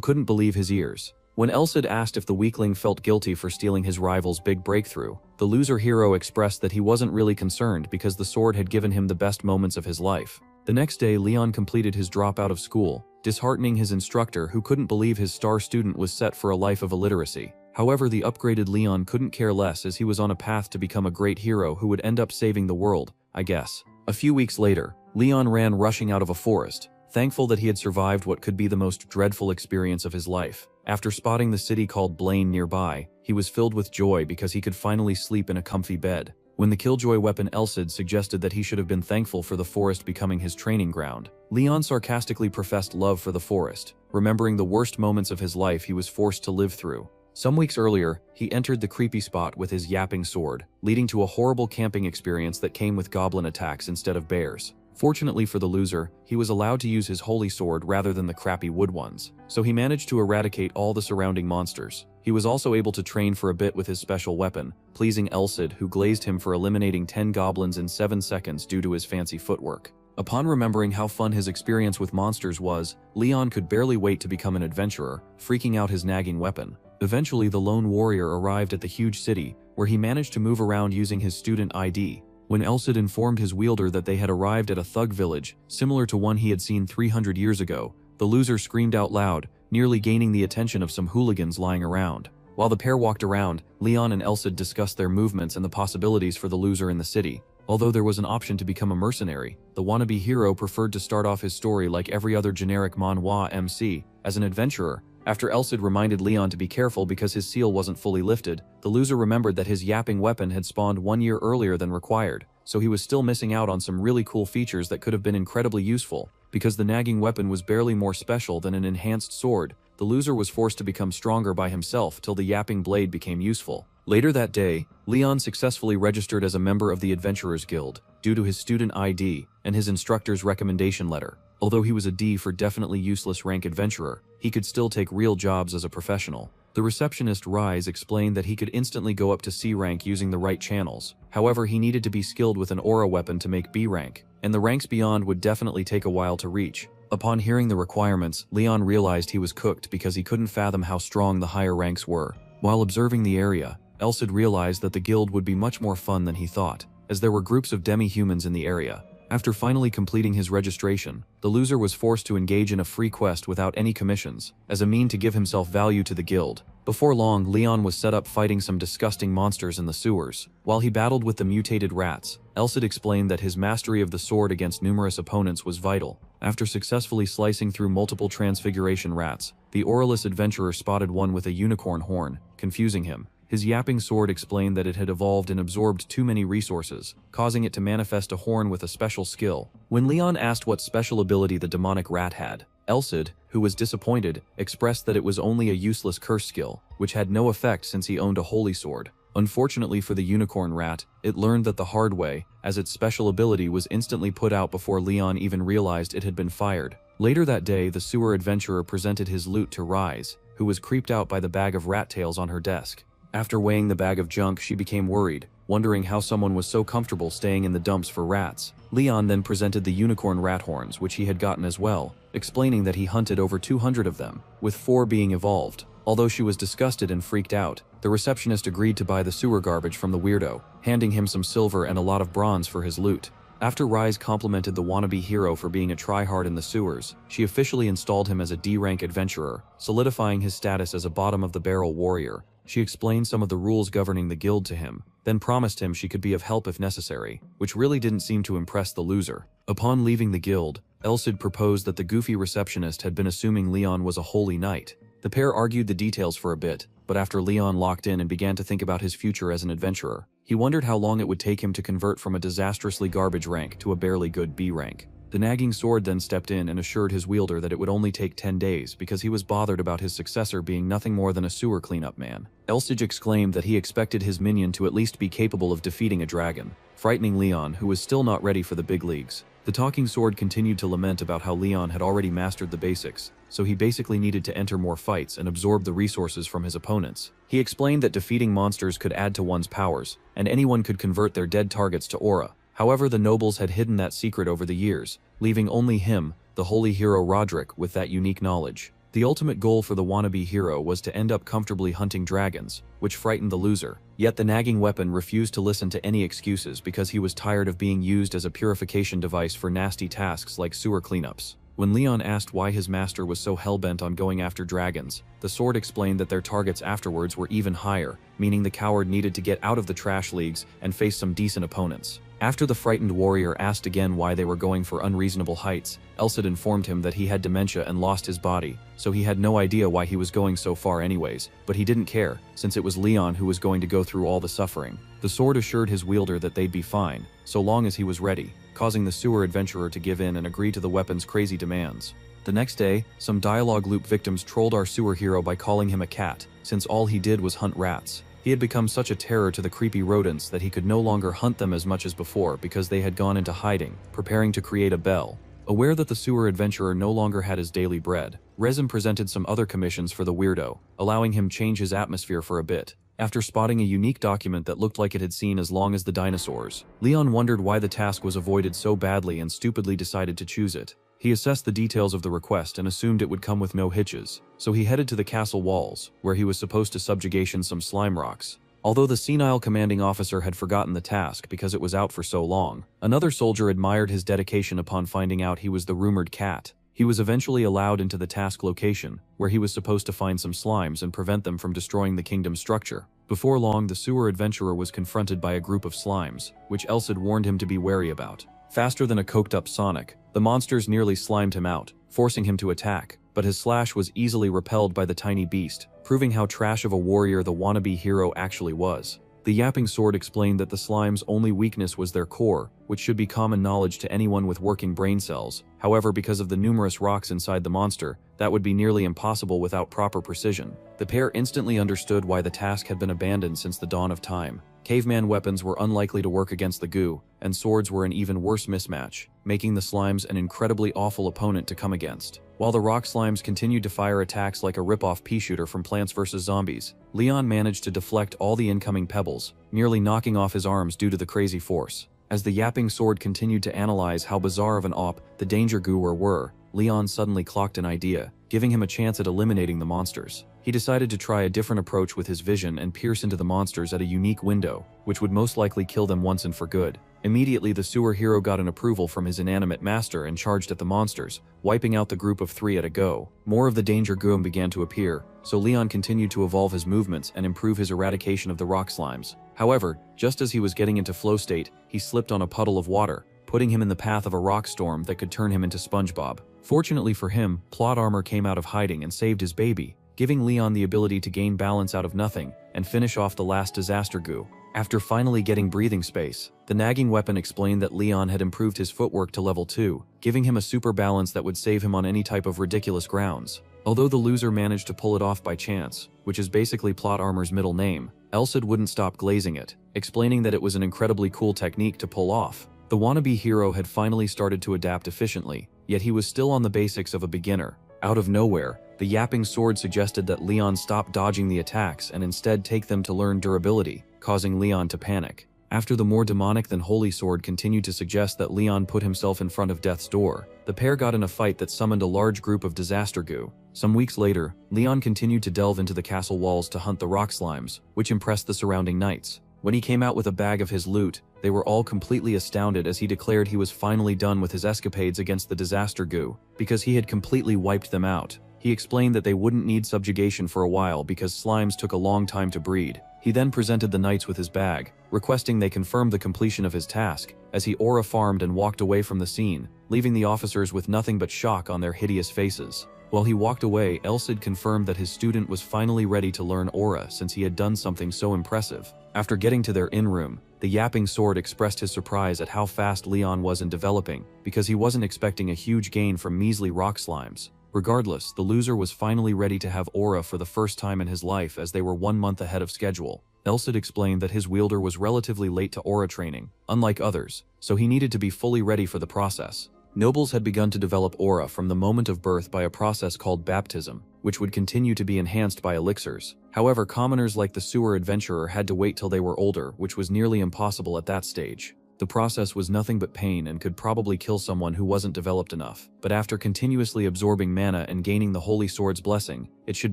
couldn't believe his ears. When Elsid asked if the weakling felt guilty for stealing his rival's big breakthrough, the loser hero expressed that he wasn't really concerned because the sword had given him the best moments of his life. The next day, Leon completed his dropout of school, disheartening his instructor who couldn't believe his star student was set for a life of illiteracy. However, the upgraded Leon couldn't care less as he was on a path to become a great hero who would end up saving the world, I guess. A few weeks later, Leon ran rushing out of a forest, thankful that he had survived what could be the most dreadful experience of his life. After spotting the city called Blaine nearby, he was filled with joy because he could finally sleep in a comfy bed. When the killjoy weapon Elsid suggested that he should have been thankful for the forest becoming his training ground, Leon sarcastically professed love for the forest, remembering the worst moments of his life he was forced to live through. Some weeks earlier, he entered the creepy spot with his yapping sword, leading to a horrible camping experience that came with goblin attacks instead of bears. Fortunately for the loser, he was allowed to use his holy sword rather than the crappy wood ones, so he managed to eradicate all the surrounding monsters. He was also able to train for a bit with his special weapon, pleasing Elsid, who glazed him for eliminating 10 goblins in 7 seconds due to his fancy footwork. Upon remembering how fun his experience with monsters was, Leon could barely wait to become an adventurer, freaking out his nagging weapon. Eventually, the lone warrior arrived at the huge city, where he managed to move around using his student ID. When Elsid informed his wielder that they had arrived at a thug village, similar to one he had seen 300 years ago, the loser screamed out loud, nearly gaining the attention of some hooligans lying around. While the pair walked around, Leon and Elsid discussed their movements and the possibilities for the loser in the city. Although there was an option to become a mercenary, the wannabe hero preferred to start off his story like every other generic manhwa MC, as an adventurer. After Elsid reminded Leon to be careful because his seal wasn't fully lifted, the loser remembered that his yapping weapon had spawned 1 year earlier than required, so he was still missing out on some really cool features that could have been incredibly useful. Because the nagging weapon was barely more special than an enhanced sword, the loser was forced to become stronger by himself till the yapping blade became useful. Later that day, Leon successfully registered as a member of the Adventurers Guild, due to his student ID and his instructor's recommendation letter. Although he was a D for definitely useless rank adventurer, he could still take real jobs as a professional. The receptionist Rise explained that he could instantly go up to C rank using the right channels. However, he needed to be skilled with an aura weapon to make B rank, and the ranks beyond would definitely take a while to reach. Upon hearing the requirements, Leon realized he was cooked because he couldn't fathom how strong the higher ranks were. While observing the area, Elsid realized that the guild would be much more fun than he thought, as there were groups of demi-humans in the area. After finally completing his registration, the loser was forced to engage in a free quest without any commissions, as a mean to give himself value to the guild. Before long, Leon was set up fighting some disgusting monsters in the sewers. While he battled with the mutated rats, Elsid explained that his mastery of the sword against numerous opponents was vital. After successfully slicing through multiple transfiguration rats, the Aurelus adventurer spotted one with a unicorn horn, confusing him. His yapping sword explained that it had evolved and absorbed too many resources, causing it to manifest a horn with a special skill. When Leon asked what special ability the demonic rat had, Elsid, who was disappointed, expressed that it was only a useless curse skill, which had no effect since he owned a holy sword. Unfortunately for the unicorn rat, it learned that the hard way, as its special ability was instantly put out before Leon even realized it had been fired. Later that day, the sewer adventurer presented his loot to Rise, who was creeped out by the bag of rat tails on her desk. After weighing the bag of junk, she became worried, wondering how someone was so comfortable staying in the dumps for rats. Leon then presented the unicorn rat horns, which he had gotten as well, explaining that he hunted over 200 of them, with 4 being evolved. Although she was disgusted and freaked out, the receptionist agreed to buy the sewer garbage from the weirdo, handing him some silver and a lot of bronze for his loot. After Rise complimented the wannabe hero for being a tryhard in the sewers, she officially installed him as a D-rank adventurer, solidifying his status as a bottom-of-the-barrel warrior. She explained some of the rules governing the guild to him, then promised him she could be of help if necessary, which really didn't seem to impress the loser. Upon leaving the guild, Elsid proposed that the goofy receptionist had been assuming Leon was a holy knight. The pair argued the details for a bit, but after Leon locked in and began to think about his future as an adventurer, he wondered how long it would take him to convert from a disastrously garbage rank to a barely good B rank. The nagging sword then stepped in and assured his wielder that it would only take 10 days because he was bothered about his successor being nothing more than a sewer cleanup man. Elsid exclaimed that he expected his minion to at least be capable of defeating a dragon, frightening Leon, who was still not ready for the big leagues. The talking sword continued to lament about how Leon had already mastered the basics, so he basically needed to enter more fights and absorb the resources from his opponents. He explained that defeating monsters could add to one's powers, and anyone could convert their dead targets to aura. However, the nobles had hidden that secret over the years, leaving only him, the holy hero Roderick, with that unique knowledge. The ultimate goal for the wannabe hero was to end up comfortably hunting dragons, which frightened the loser. Yet the nagging weapon refused to listen to any excuses because he was tired of being used as a purification device for nasty tasks like sewer cleanups. When Leon asked why his master was so hell-bent on going after dragons, the sword explained that their targets afterwards were even higher, meaning the coward needed to get out of the trash leagues and face some decent opponents. After the frightened warrior asked again why they were going for unreasonable heights, Elsid informed him that he had dementia and lost his body, so he had no idea why he was going so far anyways, but he didn't care, since it was Leon who was going to go through all the suffering. The sword assured his wielder that they'd be fine, so long as he was ready, causing the sewer adventurer to give in and agree to the weapon's crazy demands. The next day, some dialogue loop victims trolled our sewer hero by calling him a cat, since all he did was hunt rats. He had become such a terror to the creepy rodents that he could no longer hunt them as much as before because they had gone into hiding, preparing to create a bell. Aware that the sewer adventurer no longer had his daily bread, Rezim presented some other commissions for the weirdo, allowing him change his atmosphere for a bit. After spotting a unique document that looked like it had seen as long as the dinosaurs, Leon wondered why the task was avoided so badly and stupidly decided to choose it. He assessed the details of the request and assumed it would come with no hitches, so he headed to the castle walls, where he was supposed to subjugation some slime rocks. Although the senile commanding officer had forgotten the task because it was out for so long, another soldier admired his dedication upon finding out he was the rumored cat. He was eventually allowed into the task location, where he was supposed to find some slimes and prevent them from destroying the kingdom's structure. Before long, the sewer adventurer was confronted by a group of slimes, which Elsid warned him to be wary about. Faster than a coked-up Sonic, the monsters nearly slimed him out, forcing him to attack, but his slash was easily repelled by the tiny beast, proving how trash of a warrior the wannabe hero actually was. The yapping sword explained that the slime's only weakness was their core, which should be common knowledge to anyone with working brain cells. However, because of the numerous rocks inside the monster, that would be nearly impossible without proper precision. The pair instantly understood why the task had been abandoned since the dawn of time. Caveman weapons were unlikely to work against the goo, and swords were an even worse mismatch, making the slimes an incredibly awful opponent to come against. While the rock slimes continued to fire attacks like a rip-off pea shooter from Plants vs. Zombies, Leon managed to deflect all the incoming pebbles, nearly knocking off his arms due to the crazy force. As the yapping sword continued to analyze how bizarre of an op the danger gooer were, Leon suddenly clocked an idea, giving him a chance at eliminating the monsters. He decided to try a different approach with his vision and pierce into the monsters at a unique window, which would most likely kill them once and for good. Immediately, the sewer hero got an approval from his inanimate master and charged at the monsters, wiping out the group of 3 at a go. More of the danger goom began to appear, so Leon continued to evolve his movements and improve his eradication of the rock slimes. However, just as he was getting into flow state, he slipped on a puddle of water, putting him in the path of a rock storm that could turn him into SpongeBob. Fortunately for him, plot armor came out of hiding and saved his baby, giving Leon the ability to gain balance out of nothing and finish off the last disaster goo. After finally getting breathing space, the nagging weapon explained that Leon had improved his footwork to level 2, giving him a super balance that would save him on any type of ridiculous grounds. Although the loser managed to pull it off by chance, which is basically plot armor's middle name, Elsid wouldn't stop glazing it, explaining that it was an incredibly cool technique to pull off. The wannabe hero had finally started to adapt efficiently, yet he was still on the basics of a beginner. Out of nowhere, the yapping sword suggested that Leon stop dodging the attacks and instead take them to learn durability, causing Leon to panic. After the more demonic than holy sword continued to suggest that Leon put himself in front of death's door, the pair got in a fight that summoned a large group of disaster goo. Some weeks later, Leon continued to delve into the castle walls to hunt the rock slimes, which impressed the surrounding knights. When he came out with a bag of his loot, they were all completely astounded as he declared he was finally done with his escapades against the disaster goo, because he had completely wiped them out. He explained that they wouldn't need subjugation for a while because slimes took a long time to breed. He then presented the knights with his bag, requesting they confirm the completion of his task, as he aura farmed and walked away from the scene, leaving the officers with nothing but shock on their hideous faces. While he walked away, Elsid confirmed that his student was finally ready to learn aura since he had done something so impressive. After getting to their in-room, the yapping sword expressed his surprise at how fast Leon was in developing, because he wasn't expecting a huge gain from measly rock slimes. Regardless, the loser was finally ready to have aura for the first time in his life as they were 1 month ahead of schedule. Elsid explained that his wielder was relatively late to aura training, unlike others, so he needed to be fully ready for the process. Nobles had begun to develop aura from the moment of birth by a process called baptism, which would continue to be enhanced by elixirs. However, commoners like the sewer adventurer had to wait till they were older, which was nearly impossible at that stage. The process was nothing but pain and could probably kill someone who wasn't developed enough, but after continuously absorbing mana and gaining the Holy Sword's blessing, it should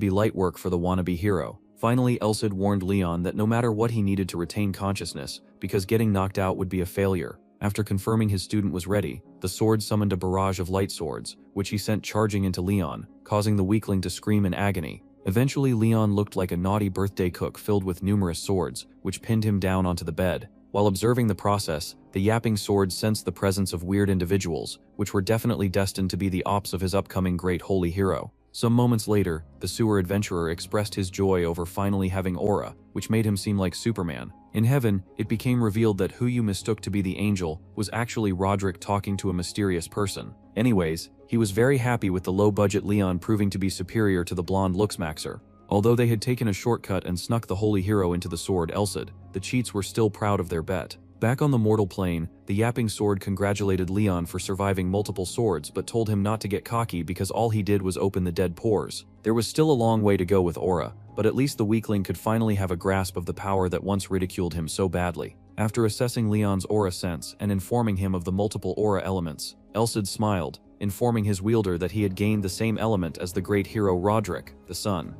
be light work for the wannabe hero. Finally, Elsid warned Leon that no matter what he needed to retain consciousness, because getting knocked out would be a failure. After confirming his student was ready, the sword summoned a barrage of light swords, which he sent charging into Leon, causing the weakling to scream in agony. Eventually, Leon looked like a naughty birthday cook filled with numerous swords, which pinned him down onto the bed. While observing the process, the yapping sword sensed the presence of weird individuals, which were definitely destined to be the ops of his upcoming great holy hero. Some moments later, the sewer adventurer expressed his joy over finally having aura, which made him seem like Superman. In heaven, it became revealed that who you mistook to be the angel was actually Roderick talking to a mysterious person. Anyways, he was very happy with the low-budget Leon proving to be superior to the blonde Luxmaxer. Although they had taken a shortcut and snuck the holy hero into the sword Elsid, the cheats were still proud of their bet. Back on the mortal plane, the yapping sword congratulated Leon for surviving multiple swords but told him not to get cocky because all he did was open the dead pores. There was still a long way to go with aura, but at least the weakling could finally have a grasp of the power that once ridiculed him so badly. After assessing Leon's aura sense and informing him of the multiple aura elements, Elsid smiled, informing his wielder that he had gained the same element as the great hero Roderick, the sun.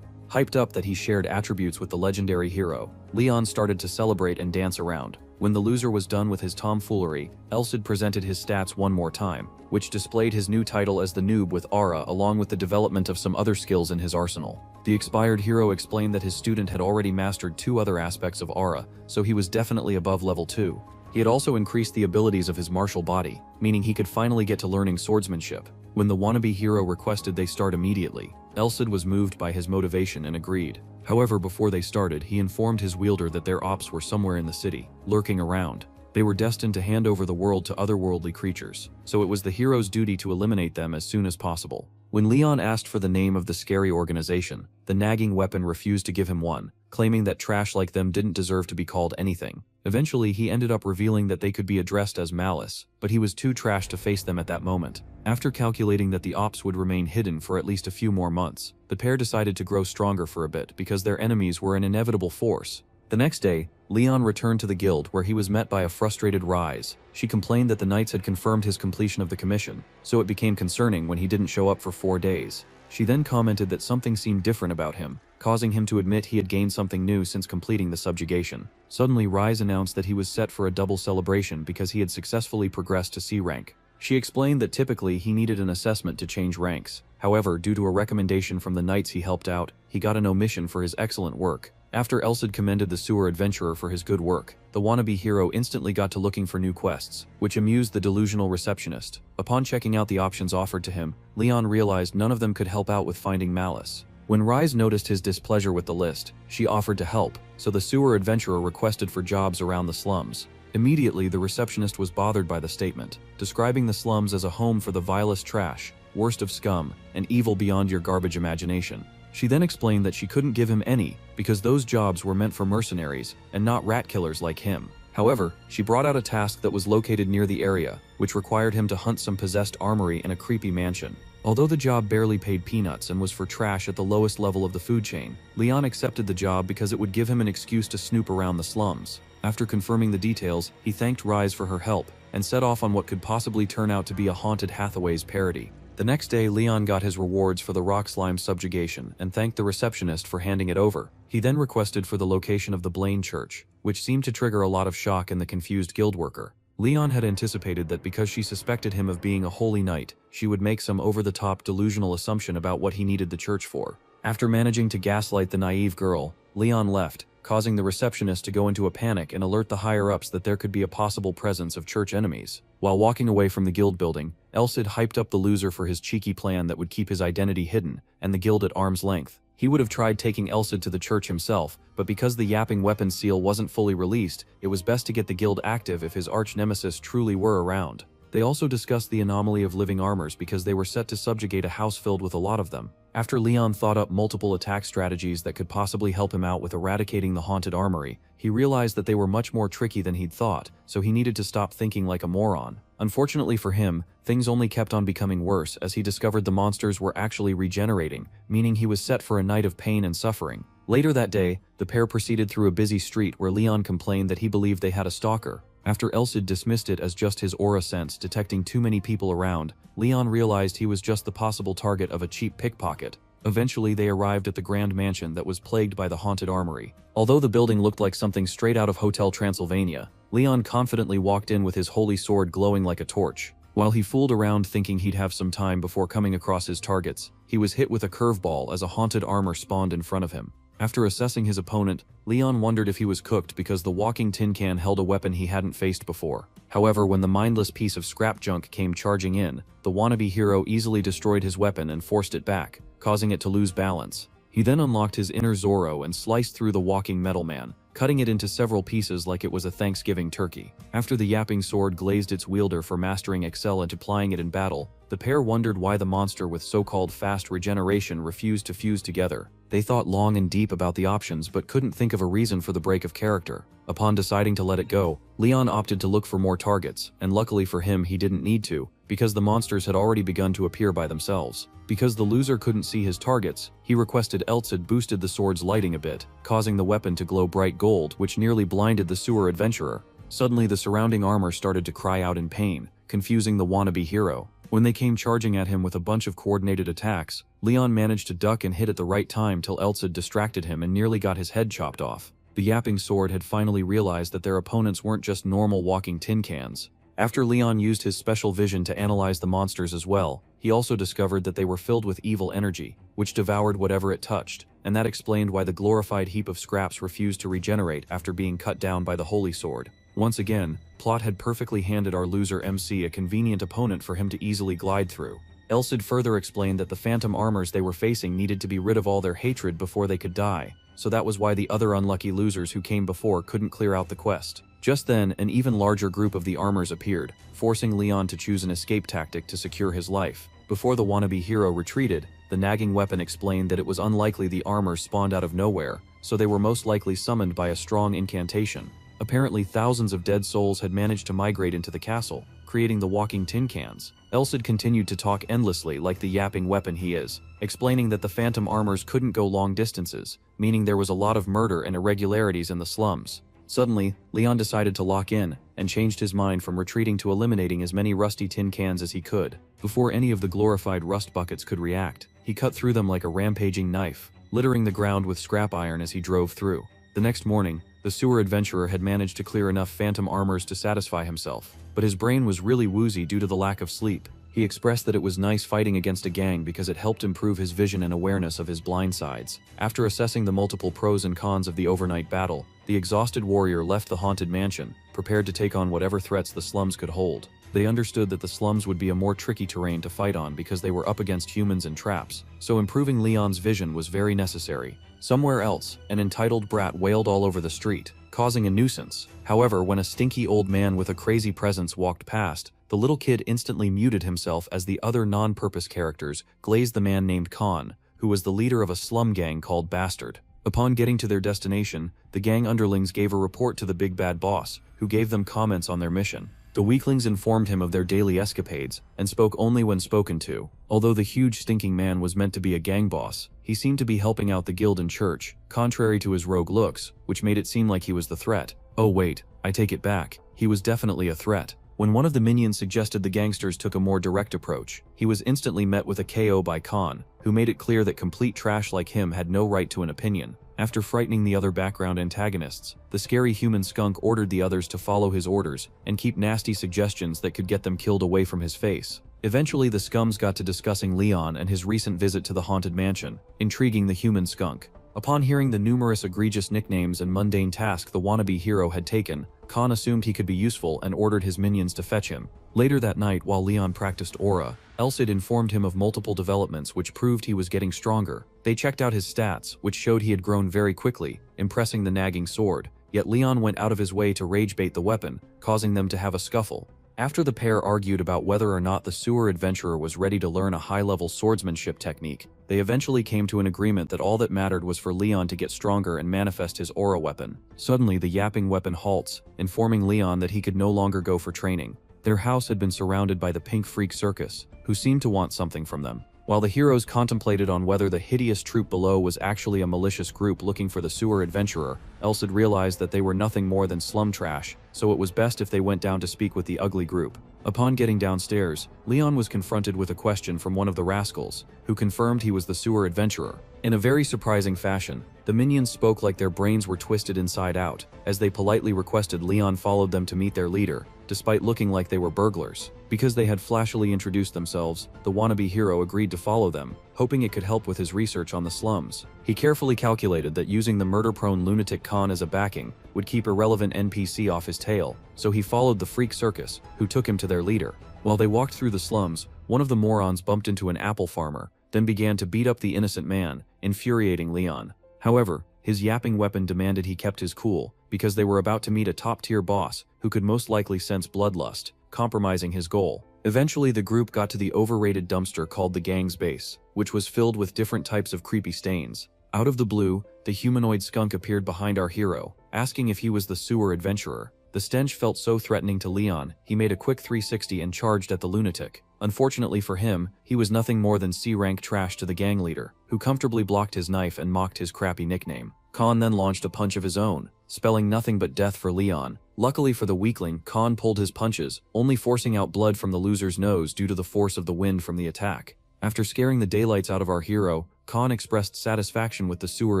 Hyped up that he shared attributes with the legendary hero, Leon started to celebrate and dance around. When the loser was done with his tomfoolery, Elsid presented his stats one more time, which displayed his new title as the noob with aura along with the development of some other skills in his arsenal. The expired hero explained that his student had already mastered 2 other aspects of aura, so he was definitely above level 2. He had also increased the abilities of his martial body, meaning he could finally get to learning swordsmanship. When the wannabe hero requested they start immediately, Elsid was moved by his motivation and agreed. However, before they started, he informed his wielder that their ops were somewhere in the city, lurking around. They were destined to hand over the world to otherworldly creatures, so it was the hero's duty to eliminate them as soon as possible. When Leon asked for the name of the scary organization, the nagging weapon refused to give him one, claiming that trash like them didn't deserve to be called anything. Eventually, he ended up revealing that they could be addressed as malice, but he was too trash to face them at that moment. After calculating that the ops would remain hidden for at least a few more months, the pair decided to grow stronger for a bit because their enemies were an inevitable force. The next day, Leon returned to the guild where he was met by a frustrated Rise. She complained that the knights had confirmed his completion of the commission, so it became concerning when he didn't show up for 4 days. She then commented that something seemed different about him, causing him to admit he had gained something new since completing the subjugation. Suddenly, Rise announced that he was set for a double celebration because he had successfully progressed to C rank. She explained that typically he needed an assessment to change ranks. However, due to a recommendation from the knights he helped out, he got an omission for his excellent work. After Elsid commended the sewer adventurer for his good work, the wannabe hero instantly got to looking for new quests, which amused the delusional receptionist. Upon checking out the options offered to him, Leon realized none of them could help out with finding Malice. When Rise noticed his displeasure with the list, she offered to help, so the sewer adventurer requested for jobs around the slums. Immediately, the receptionist was bothered by the statement, describing the slums as a home for the vilest trash, worst of scum, and evil beyond your garbage imagination. She then explained that she couldn't give him any, because those jobs were meant for mercenaries, and not rat killers like him. However, she brought out a task that was located near the area, which required him to hunt some possessed armory in a creepy mansion. Although the job barely paid peanuts and was for trash at the lowest level of the food chain, Leon accepted the job because it would give him an excuse to snoop around the slums. After confirming the details, he thanked Rise for her help, and set off on what could possibly turn out to be a Haunted Hathaway's parody. The next day, Leon got his rewards for the rock slime subjugation and thanked the receptionist for handing it over. He then requested for the location of the Blaine Church, which seemed to trigger a lot of shock in the confused guild worker. Leon had anticipated that because she suspected him of being a holy knight, she would make some over-the-top delusional assumption about what he needed the church for. After managing to gaslight the naive girl, Leon left, causing the receptionist to go into a panic and alert the higher-ups that there could be a possible presence of church enemies. While walking away from the guild building, Elsid hyped up the loser for his cheeky plan that would keep his identity hidden, and the guild at arm's length. He would have tried taking Elsid to the church himself, but because the yapping weapon seal wasn't fully released, it was best to get the guild active if his arch-nemesis truly were around. They also discussed the anomaly of living armors because they were set to subjugate a house filled with a lot of them. After Leon thought up multiple attack strategies that could possibly help him out with eradicating the haunted armory, he realized that they were much more tricky than he'd thought, so he needed to stop thinking like a moron. Unfortunately for him, things only kept on becoming worse as he discovered the monsters were actually regenerating, meaning he was set for a night of pain and suffering. Later that day, the pair proceeded through a busy street where Leon complained that he believed they had a stalker. After Elsid dismissed it as just his aura sense detecting too many people around, Leon realized he was just the possible target of a cheap pickpocket. Eventually, they arrived at the grand mansion that was plagued by the haunted armory. Although the building looked like something straight out of Hotel Transylvania, Leon confidently walked in with his holy sword glowing like a torch. While he fooled around thinking he'd have some time before coming across his targets, he was hit with a curveball as a haunted armor spawned in front of him. After assessing his opponent, Leon wondered if he was cooked because the walking tin can held a weapon he hadn't faced before. However, when the mindless piece of scrap junk came charging in, the wannabe hero easily destroyed his weapon and forced it back, causing it to lose balance. He then unlocked his inner Zorro and sliced through the walking metal man, cutting it into several pieces like it was a Thanksgiving turkey. After the yapping sword glazed its wielder for mastering Excel and applying it in battle, the pair wondered why the monster with so-called fast regeneration refused to fuse together. They thought long and deep about the options but couldn't think of a reason for the break of character. Upon deciding to let it go, Leon opted to look for more targets, and luckily for him he didn't need to, because the monsters had already begun to appear by themselves. Because the loser couldn't see his targets, he requested Elsid boosted the sword's lighting a bit, causing the weapon to glow bright gold, which nearly blinded the sewer adventurer. Suddenly the surrounding armor started to cry out in pain, confusing the wannabe hero. When they came charging at him with a bunch of coordinated attacks, Leon managed to duck and hit at the right time till Elsid distracted him and nearly got his head chopped off. The yapping sword had finally realized that their opponents weren't just normal walking tin cans. After Leon used his special vision to analyze the monsters as well, he also discovered that they were filled with evil energy, which devoured whatever it touched, and that explained why the glorified heap of scraps refused to regenerate after being cut down by the holy sword. Once again, Plot had perfectly handed our loser MC a convenient opponent for him to easily glide through. Elsid further explained that the phantom armors they were facing needed to be rid of all their hatred before they could die, so that was why the other unlucky losers who came before couldn't clear out the quest. Just then, an even larger group of the armors appeared, forcing Leon to choose an escape tactic to secure his life. Before the wannabe hero retreated, the nagging weapon explained that it was unlikely the armors spawned out of nowhere, so they were most likely summoned by a strong incantation. Apparently thousands of dead souls had managed to migrate into the castle, creating the walking tin cans. Elsid continued to talk endlessly like the yapping weapon he is, explaining that the phantom armors couldn't go long distances, meaning there was a lot of murder and irregularities in the slums. Suddenly, Leon decided to lock in, and changed his mind from retreating to eliminating as many rusty tin cans as he could. Before any of the glorified rust buckets could react, he cut through them like a rampaging knife, littering the ground with scrap iron as he drove through. The next morning, the sewer adventurer had managed to clear enough phantom armors to satisfy himself, but his brain was really woozy due to the lack of sleep. He expressed that it was nice fighting against a gang because it helped improve his vision and awareness of his blind sides. After assessing the multiple pros and cons of the overnight battle, the exhausted warrior left the haunted mansion, prepared to take on whatever threats the slums could hold. They understood that the slums would be a more tricky terrain to fight on because they were up against humans and traps, so improving Leon's vision was very necessary. Somewhere else, an entitled brat wailed all over the street, causing a nuisance. However, when a stinky old man with a crazy presence walked past, the little kid instantly muted himself as the other non-purpose characters glazed the man named Khan, who was the leader of a slum gang called Bastard. Upon getting to their destination, the gang underlings gave a report to the big bad boss, who gave them comments on their mission. The weaklings informed him of their daily escapades, and spoke only when spoken to. Although the huge stinking man was meant to be a gang boss, he seemed to be helping out the guild and church, contrary to his rogue looks, which made it seem like he was the threat. Oh wait, I take it back, he was definitely a threat. When one of the minions suggested the gangsters took a more direct approach, he was instantly met with a KO by Khan, who made it clear that complete trash like him had no right to an opinion. After frightening the other background antagonists, the scary human skunk ordered the others to follow his orders and keep nasty suggestions that could get them killed away from his face. Eventually the scums got to discussing Leon and his recent visit to the haunted mansion, intriguing the human skunk. Upon hearing the numerous egregious nicknames and mundane tasks the wannabe hero had taken, Khan assumed he could be useful and ordered his minions to fetch him. Later that night, while Leon practiced aura, Elsid informed him of multiple developments which proved he was getting stronger. They checked out his stats, which showed he had grown very quickly, impressing the nagging sword, yet Leon went out of his way to rage bait the weapon, causing them to have a scuffle. After the pair argued about whether or not the sewer adventurer was ready to learn a high-level swordsmanship technique, they eventually came to an agreement that all that mattered was for Leon to get stronger and manifest his aura weapon. Suddenly, the yapping weapon halts, informing Leon that he could no longer go for training. Their house had been surrounded by the Pink Freak Circus, who seemed to want something from them. While the heroes contemplated on whether the hideous troop below was actually a malicious group looking for the sewer adventurer, Elsid realized that they were nothing more than slum trash, so it was best if they went down to speak with the ugly group. Upon getting downstairs, Leon was confronted with a question from one of the rascals, who confirmed he was the sewer adventurer. In a very surprising fashion, the minions spoke like their brains were twisted inside out, as they politely requested Leon followed them to meet their leader, despite looking like they were burglars. Because they had flashily introduced themselves, the wannabe hero agreed to follow them, hoping it could help with his research on the slums. He carefully calculated that using the murder-prone lunatic Khan as a backing would keep irrelevant NPC off his tail, so he followed the Freak Circus, who took him to their leader. While they walked through the slums, one of the morons bumped into an apple farmer, then began to beat up the innocent man, infuriating Leon. However, his yapping weapon demanded he kept his cool, because they were about to meet a top-tier boss who could most likely sense bloodlust, compromising his goal. Eventually, the group got to the overrated dumpster called the gang's base, which was filled with different types of creepy stains. Out of the blue, the humanoid skunk appeared behind our hero, asking if he was the sewer adventurer. The stench felt so threatening to Leon, he made a quick 360 and charged at the lunatic. Unfortunately for him, he was nothing more than C-rank trash to the gang leader, who comfortably blocked his knife and mocked his crappy nickname. Khan then launched a punch of his own, spelling nothing but death for Leon. Luckily for the weakling, Khan pulled his punches, only forcing out blood from the loser's nose due to the force of the wind from the attack. After scaring the daylights out of our hero, Khan expressed satisfaction with the sewer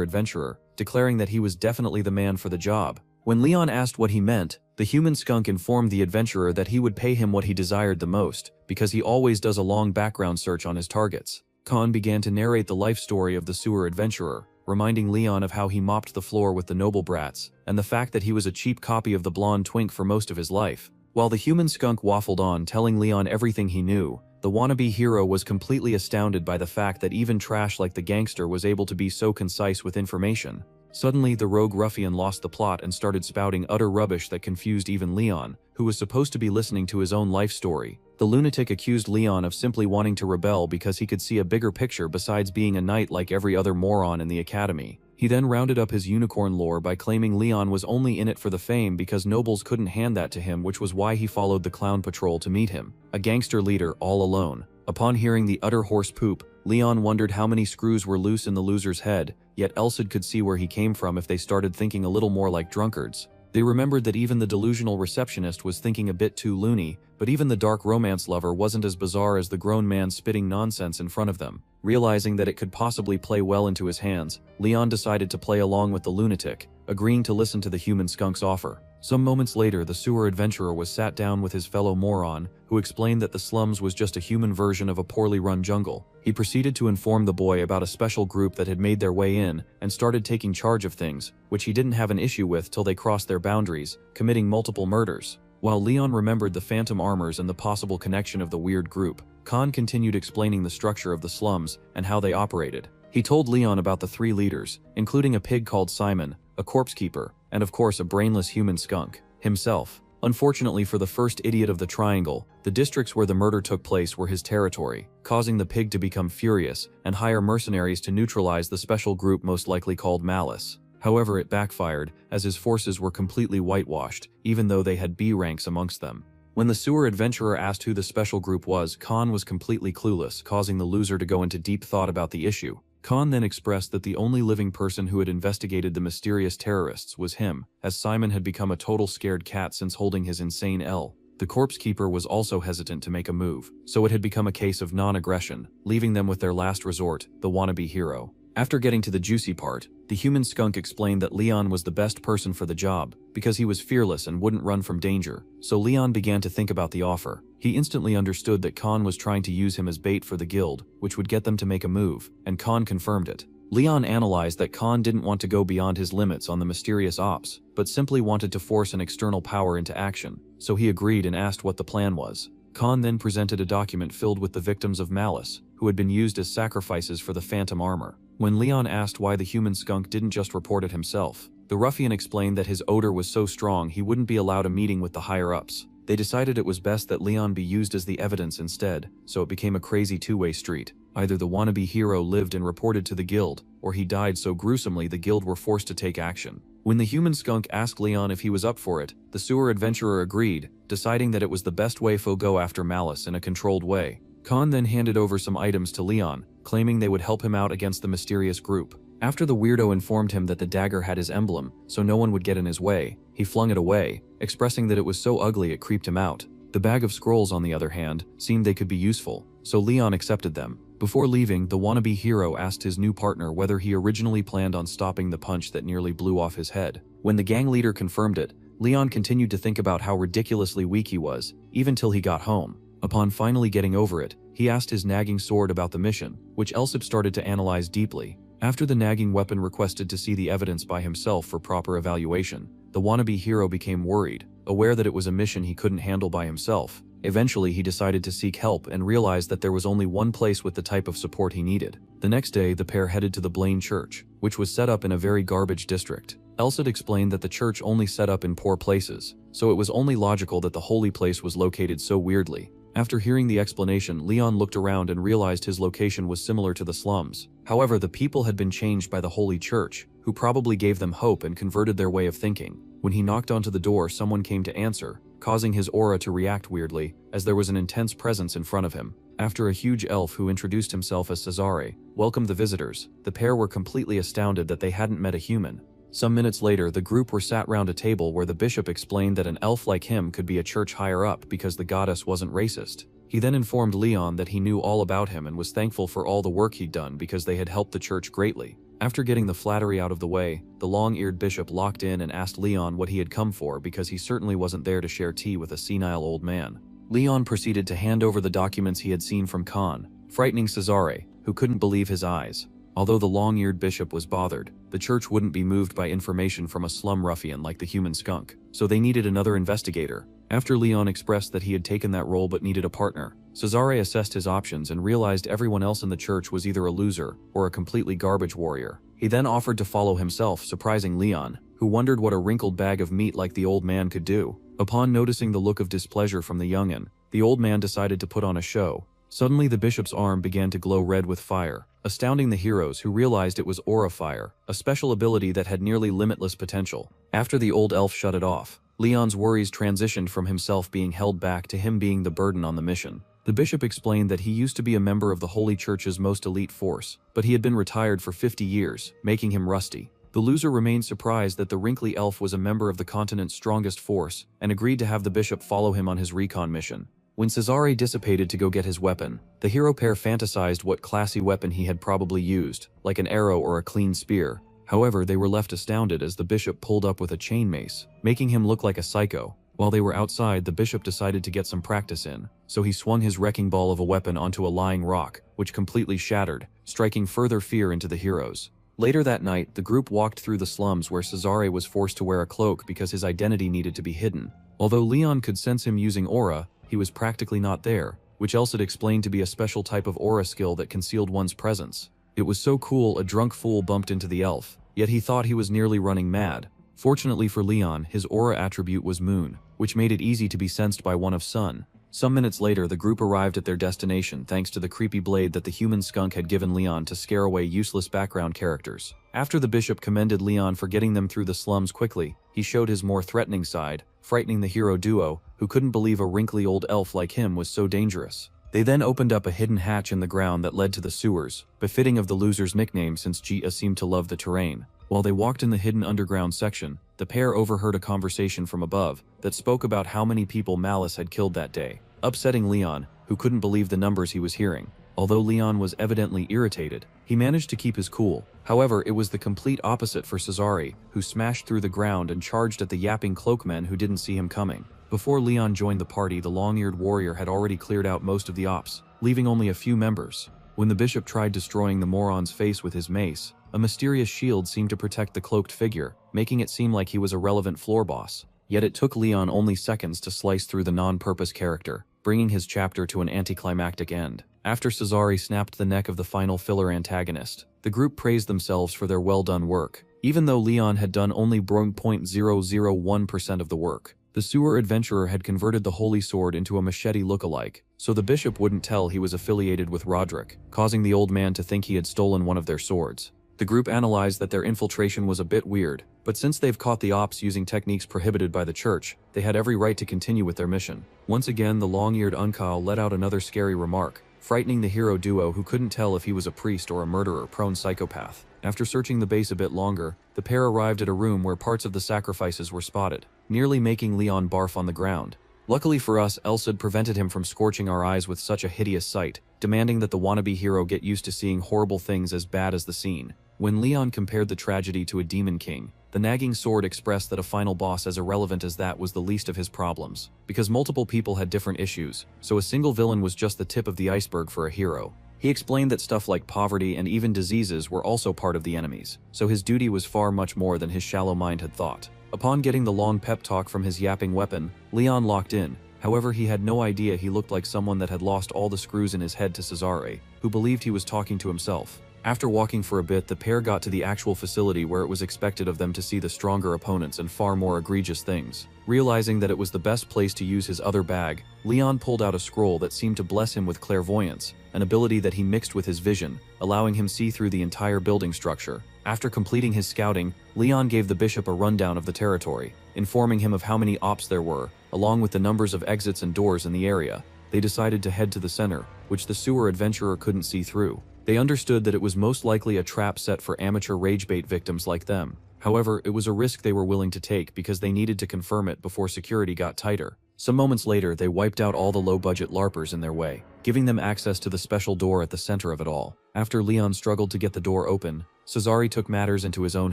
adventurer, declaring that he was definitely the man for the job. When Leon asked what he meant, the human skunk informed the adventurer that he would pay him what he desired the most, because he always does a long background search on his targets. Khan began to narrate the life story of the sewer adventurer, reminding Leon of how he mopped the floor with the noble brats, and the fact that he was a cheap copy of the blonde twink for most of his life. While the human skunk waffled on, telling Leon everything he knew, the wannabe hero was completely astounded by the fact that even trash like the gangster was able to be so concise with information. Suddenly, the rogue ruffian lost the plot and started spouting utter rubbish that confused even Leon, who was supposed to be listening to his own life story. The lunatic accused Leon of simply wanting to rebel because he could see a bigger picture besides being a knight like every other moron in the academy. He then rounded up his unicorn lore by claiming Leon was only in it for the fame because nobles couldn't hand that to him, which was why he followed the clown patrol to meet him, a gangster leader all alone. Upon hearing the utter horse poop, Leon wondered how many screws were loose in the loser's head, yet Elsid could see where he came from if they started thinking a little more like drunkards. They remembered that even the delusional receptionist was thinking a bit too loony, but even the dark romance lover wasn't as bizarre as the grown man spitting nonsense in front of them. Realizing that it could possibly play well into his hands, Leon decided to play along with the lunatic, agreeing to listen to the human skunk's offer. Some moments later, the sewer adventurer was sat down with his fellow moron, who explained that the slums was just a human version of a poorly run jungle. He proceeded to inform the boy about a special group that had made their way in and started taking charge of things, which he didn't have an issue with till they crossed their boundaries, committing multiple murders. While Leon remembered the phantom armors and the possible connection of the weird group, Khan continued explaining the structure of the slums and how they operated. He told Leon about the 3 leaders, including a pig called Simon, a corpse keeper, and of course a brainless human skunk, himself. Unfortunately for the first idiot of the triangle, the districts where the murder took place were his territory, causing the pig to become furious and hire mercenaries to neutralize the special group most likely called Malice. However, it backfired, as his forces were completely whitewashed, even though they had B ranks amongst them. When the sewer adventurer asked who the special group was, Khan was completely clueless, causing the loser to go into deep thought about the issue. Khan then expressed that the only living person who had investigated the mysterious terrorists was him, as Simon had become a total scared cat since holding his insane L. The corpse keeper was also hesitant to make a move, so it had become a case of non-aggression, leaving them with their last resort, the wannabe hero. After getting to the juicy part, the human skunk explained that Leon was the best person for the job, because he was fearless and wouldn't run from danger, so Leon began to think about the offer. He instantly understood that Khan was trying to use him as bait for the guild, which would get them to make a move, and Khan confirmed it. Leon analyzed that Khan didn't want to go beyond his limits on the mysterious ops, but simply wanted to force an external power into action, so he agreed and asked what the plan was. Khan then presented a document filled with the victims of Malice, who had been used as sacrifices for the phantom armor. When Leon asked why the human skunk didn't just report it himself, the ruffian explained that his odor was so strong he wouldn't be allowed a meeting with the higher-ups. They decided it was best that Leon be used as the evidence instead, so it became a crazy two-way street. Either the wannabe hero lived and reported to the guild, or he died so gruesomely the guild were forced to take action. When the human skunk asked Leon if he was up for it, the sewer adventurer agreed, deciding that it was the best way to go after Malice in a controlled way. Khan then handed over some items to Leon, claiming they would help him out against the mysterious group. After the weirdo informed him that the dagger had his emblem, so no one would get in his way, he flung it away, expressing that it was so ugly it creeped him out. The bag of scrolls, on the other hand, seemed they could be useful, so Leon accepted them. Before leaving, the wannabe hero asked his new partner whether he originally planned on stopping the punch that nearly blew off his head. When the gang leader confirmed it, Leon continued to think about how ridiculously weak he was, even till he got home. Upon finally getting over it, he asked his nagging sword about the mission, which Elsip started to analyze deeply. After the nagging weapon requested to see the evidence by himself for proper evaluation, the wannabe hero became worried, aware that it was a mission he couldn't handle by himself. Eventually, he decided to seek help and realized that there was only one place with the type of support he needed. The next day, the pair headed to the Blaine Church, which was set up in a very garbage district. Elsid explained that the church only set up in poor places, so it was only logical that the holy place was located so weirdly. After hearing the explanation, Leon looked around and realized his location was similar to the slums. However, the people had been changed by the Holy Church, who probably gave them hope and converted their way of thinking. When he knocked onto the door, someone came to answer, causing his aura to react weirdly, as there was an intense presence in front of him. After a huge elf who introduced himself as Cesare welcomed the visitors, the pair were completely astounded that they hadn't met a human. Some minutes later, the group were sat round a table where the bishop explained that an elf like him could be a church higher up because the goddess wasn't racist. He then informed Leon that he knew all about him and was thankful for all the work he'd done because they had helped the church greatly. After getting the flattery out of the way, the long-eared bishop locked in and asked Leon what he had come for because he certainly wasn't there to share tea with a senile old man. Leon proceeded to hand over the documents he had seen from Khan, frightening Cesare, who couldn't believe his eyes. Although the long-eared bishop was bothered, the church wouldn't be moved by information from a slum ruffian like the human skunk, so they needed another investigator. After Leon expressed that he had taken that role but needed a partner, Cesare assessed his options and realized everyone else in the church was either a loser or a completely garbage warrior. He then offered to follow himself, surprising Leon, who wondered what a wrinkled bag of meat like the old man could do. Upon noticing the look of displeasure from the youngin', the old man decided to put on a show. Suddenly the bishop's arm began to glow red with fire, astounding the heroes who realized it was aura fire, a special ability that had nearly limitless potential. After the old elf shut it off, Leon's worries transitioned from himself being held back to him being the burden on the mission. The bishop explained that he used to be a member of the Holy Church's most elite force, but he had been retired for 50 years, making him rusty. The loser remained surprised that the wrinkly elf was a member of the continent's strongest force, and agreed to have the bishop follow him on his recon mission. When Cesare dissipated to go get his weapon, the hero pair fantasized what classy weapon he had probably used, like an arrow or a clean spear. However, they were left astounded as the bishop pulled up with a chain mace, making him look like a psycho. While they were outside, the bishop decided to get some practice in, so he swung his wrecking ball of a weapon onto a lying rock, which completely shattered, striking further fear into the heroes. Later that night, the group walked through the slums where Cesare was forced to wear a cloak because his identity needed to be hidden. Although Leon could sense him using aura, he was practically not there, which Elsa explained to be a special type of aura skill that concealed one's presence. It was so cool a drunk fool bumped into the elf, yet he thought he was nearly running mad. Fortunately for Leon, his aura attribute was moon, which made it easy to be sensed by one of sun. Some minutes later, the group arrived at their destination thanks to the creepy blade that the human skunk had given Leon to scare away useless background characters. After the bishop commended Leon for getting them through the slums quickly, he showed his more threatening side, frightening the hero duo, who couldn't believe a wrinkly old elf like him was so dangerous. They then opened up a hidden hatch in the ground that led to the sewers, befitting of the loser's nickname since Gia seemed to love the terrain. While they walked in the hidden underground section, the pair overheard a conversation from above that spoke about how many people Malice had killed that day, upsetting Leon, who couldn't believe the numbers he was hearing. Although Leon was evidently irritated, he managed to keep his cool. However, it was the complete opposite for Cesare, who smashed through the ground and charged at the yapping cloakmen who didn't see him coming. Before Leon joined the party, the long-eared warrior had already cleared out most of the ops, leaving only a few members. When the bishop tried destroying the moron's face with his mace, a mysterious shield seemed to protect the cloaked figure, making it seem like he was a relevant floor boss. Yet it took Leon only seconds to slice through the non-purpose character, bringing his chapter to an anticlimactic end. After Cesare snapped the neck of the final filler antagonist, the group praised themselves for their well-done work, even though Leon had done only 0.001% of the work. The sewer adventurer had converted the holy sword into a machete look-alike, so the bishop wouldn't tell he was affiliated with Roderick, causing the old man to think he had stolen one of their swords. The group analyzed that their infiltration was a bit weird, but since they've caught the ops using techniques prohibited by the church, they had every right to continue with their mission. Once again, the long-eared Unkal let out another scary remark, frightening the hero duo who couldn't tell if he was a priest or a murderer-prone psychopath. After searching the base a bit longer, the pair arrived at a room where parts of the sacrifices were spotted, nearly making Leon barf on the ground. Luckily for us, Elsa prevented him from scorching our eyes with such a hideous sight, demanding that the wannabe hero get used to seeing horrible things as bad as the scene. When Leon compared the tragedy to a demon king, the nagging sword expressed that a final boss as irrelevant as that was the least of his problems, because multiple people had different issues, so a single villain was just the tip of the iceberg for a hero. He explained that stuff like poverty and even diseases were also part of the enemies, so his duty was far much more than his shallow mind had thought. Upon getting the long pep talk from his yapping weapon, Leon locked in. However, he had no idea he looked like someone that had lost all the screws in his head to Cesare, who believed he was talking to himself. After walking for a bit, the pair got to the actual facility where it was expected of them to see the stronger opponents and far more egregious things. Realizing that it was the best place to use his other bag, Leon pulled out a scroll that seemed to bless him with clairvoyance, an ability that he mixed with his vision, allowing him see through the entire building structure. After completing his scouting, Leon gave the bishop a rundown of the territory, informing him of how many ops there were, along with the numbers of exits and doors in the area. They decided to head to the center, which the sewer adventurer couldn't see through. They understood that it was most likely a trap set for amateur rage-bait victims like them. However, it was a risk they were willing to take because they needed to confirm it before security got tighter. Some moments later, they wiped out all the low-budget LARPers in their way, giving them access to the special door at the center of it all. After Leon struggled to get the door open, Cesare took matters into his own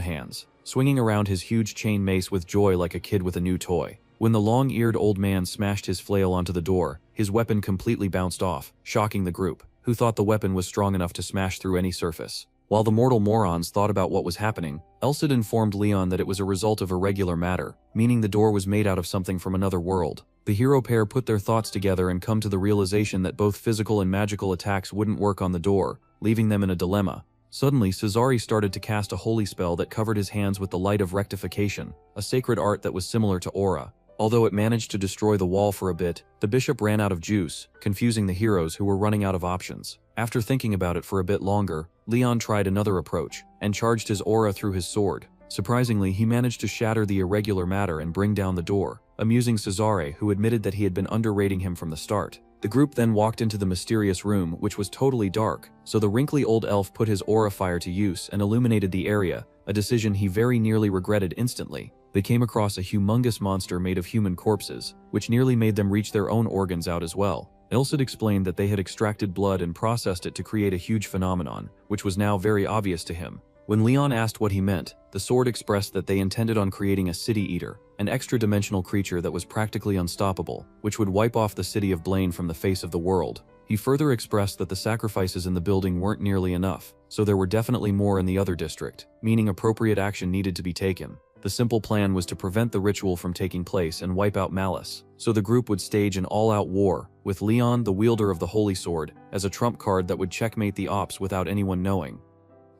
hands, swinging around his huge chain mace with joy like a kid with a new toy. When the long-eared old man smashed his flail onto the door, his weapon completely bounced off, shocking the group, who thought the weapon was strong enough to smash through any surface. While the mortal morons thought about what was happening, Elsa informed Leon that it was a result of irregular matter, meaning the door was made out of something from another world. The hero pair put their thoughts together and come to the realization that both physical and magical attacks wouldn't work on the door, leaving them in a dilemma. Suddenly, Cesare started to cast a holy spell that covered his hands with the light of rectification, a sacred art that was similar to aura. Although it managed to destroy the wall for a bit, the bishop ran out of juice, confusing the heroes who were running out of options. After thinking about it for a bit longer, Leon tried another approach and charged his aura through his sword. Surprisingly, he managed to shatter the irregular matter and bring down the door, amusing Cesare, who admitted that he had been underrating him from the start. The group then walked into the mysterious room, which was totally dark, so the wrinkly old elf put his aura fire to use and illuminated the area, a decision he very nearly regretted instantly. They came across a humongous monster made of human corpses, which nearly made them reach their own organs out as well. Ilcid explained that they had extracted blood and processed it to create a huge phenomenon, which was now very obvious to him. When Leon asked what he meant, the sword expressed that they intended on creating a city eater, an extra-dimensional creature that was practically unstoppable, which would wipe off the city of Blaine from the face of the world. He further expressed that the sacrifices in the building weren't nearly enough, so there were definitely more in the other district, meaning appropriate action needed to be taken. The simple plan was to prevent the ritual from taking place and wipe out malice, so the group would stage an all-out war, with Leon, the wielder of the Holy Sword, as a trump card that would checkmate the ops without anyone knowing.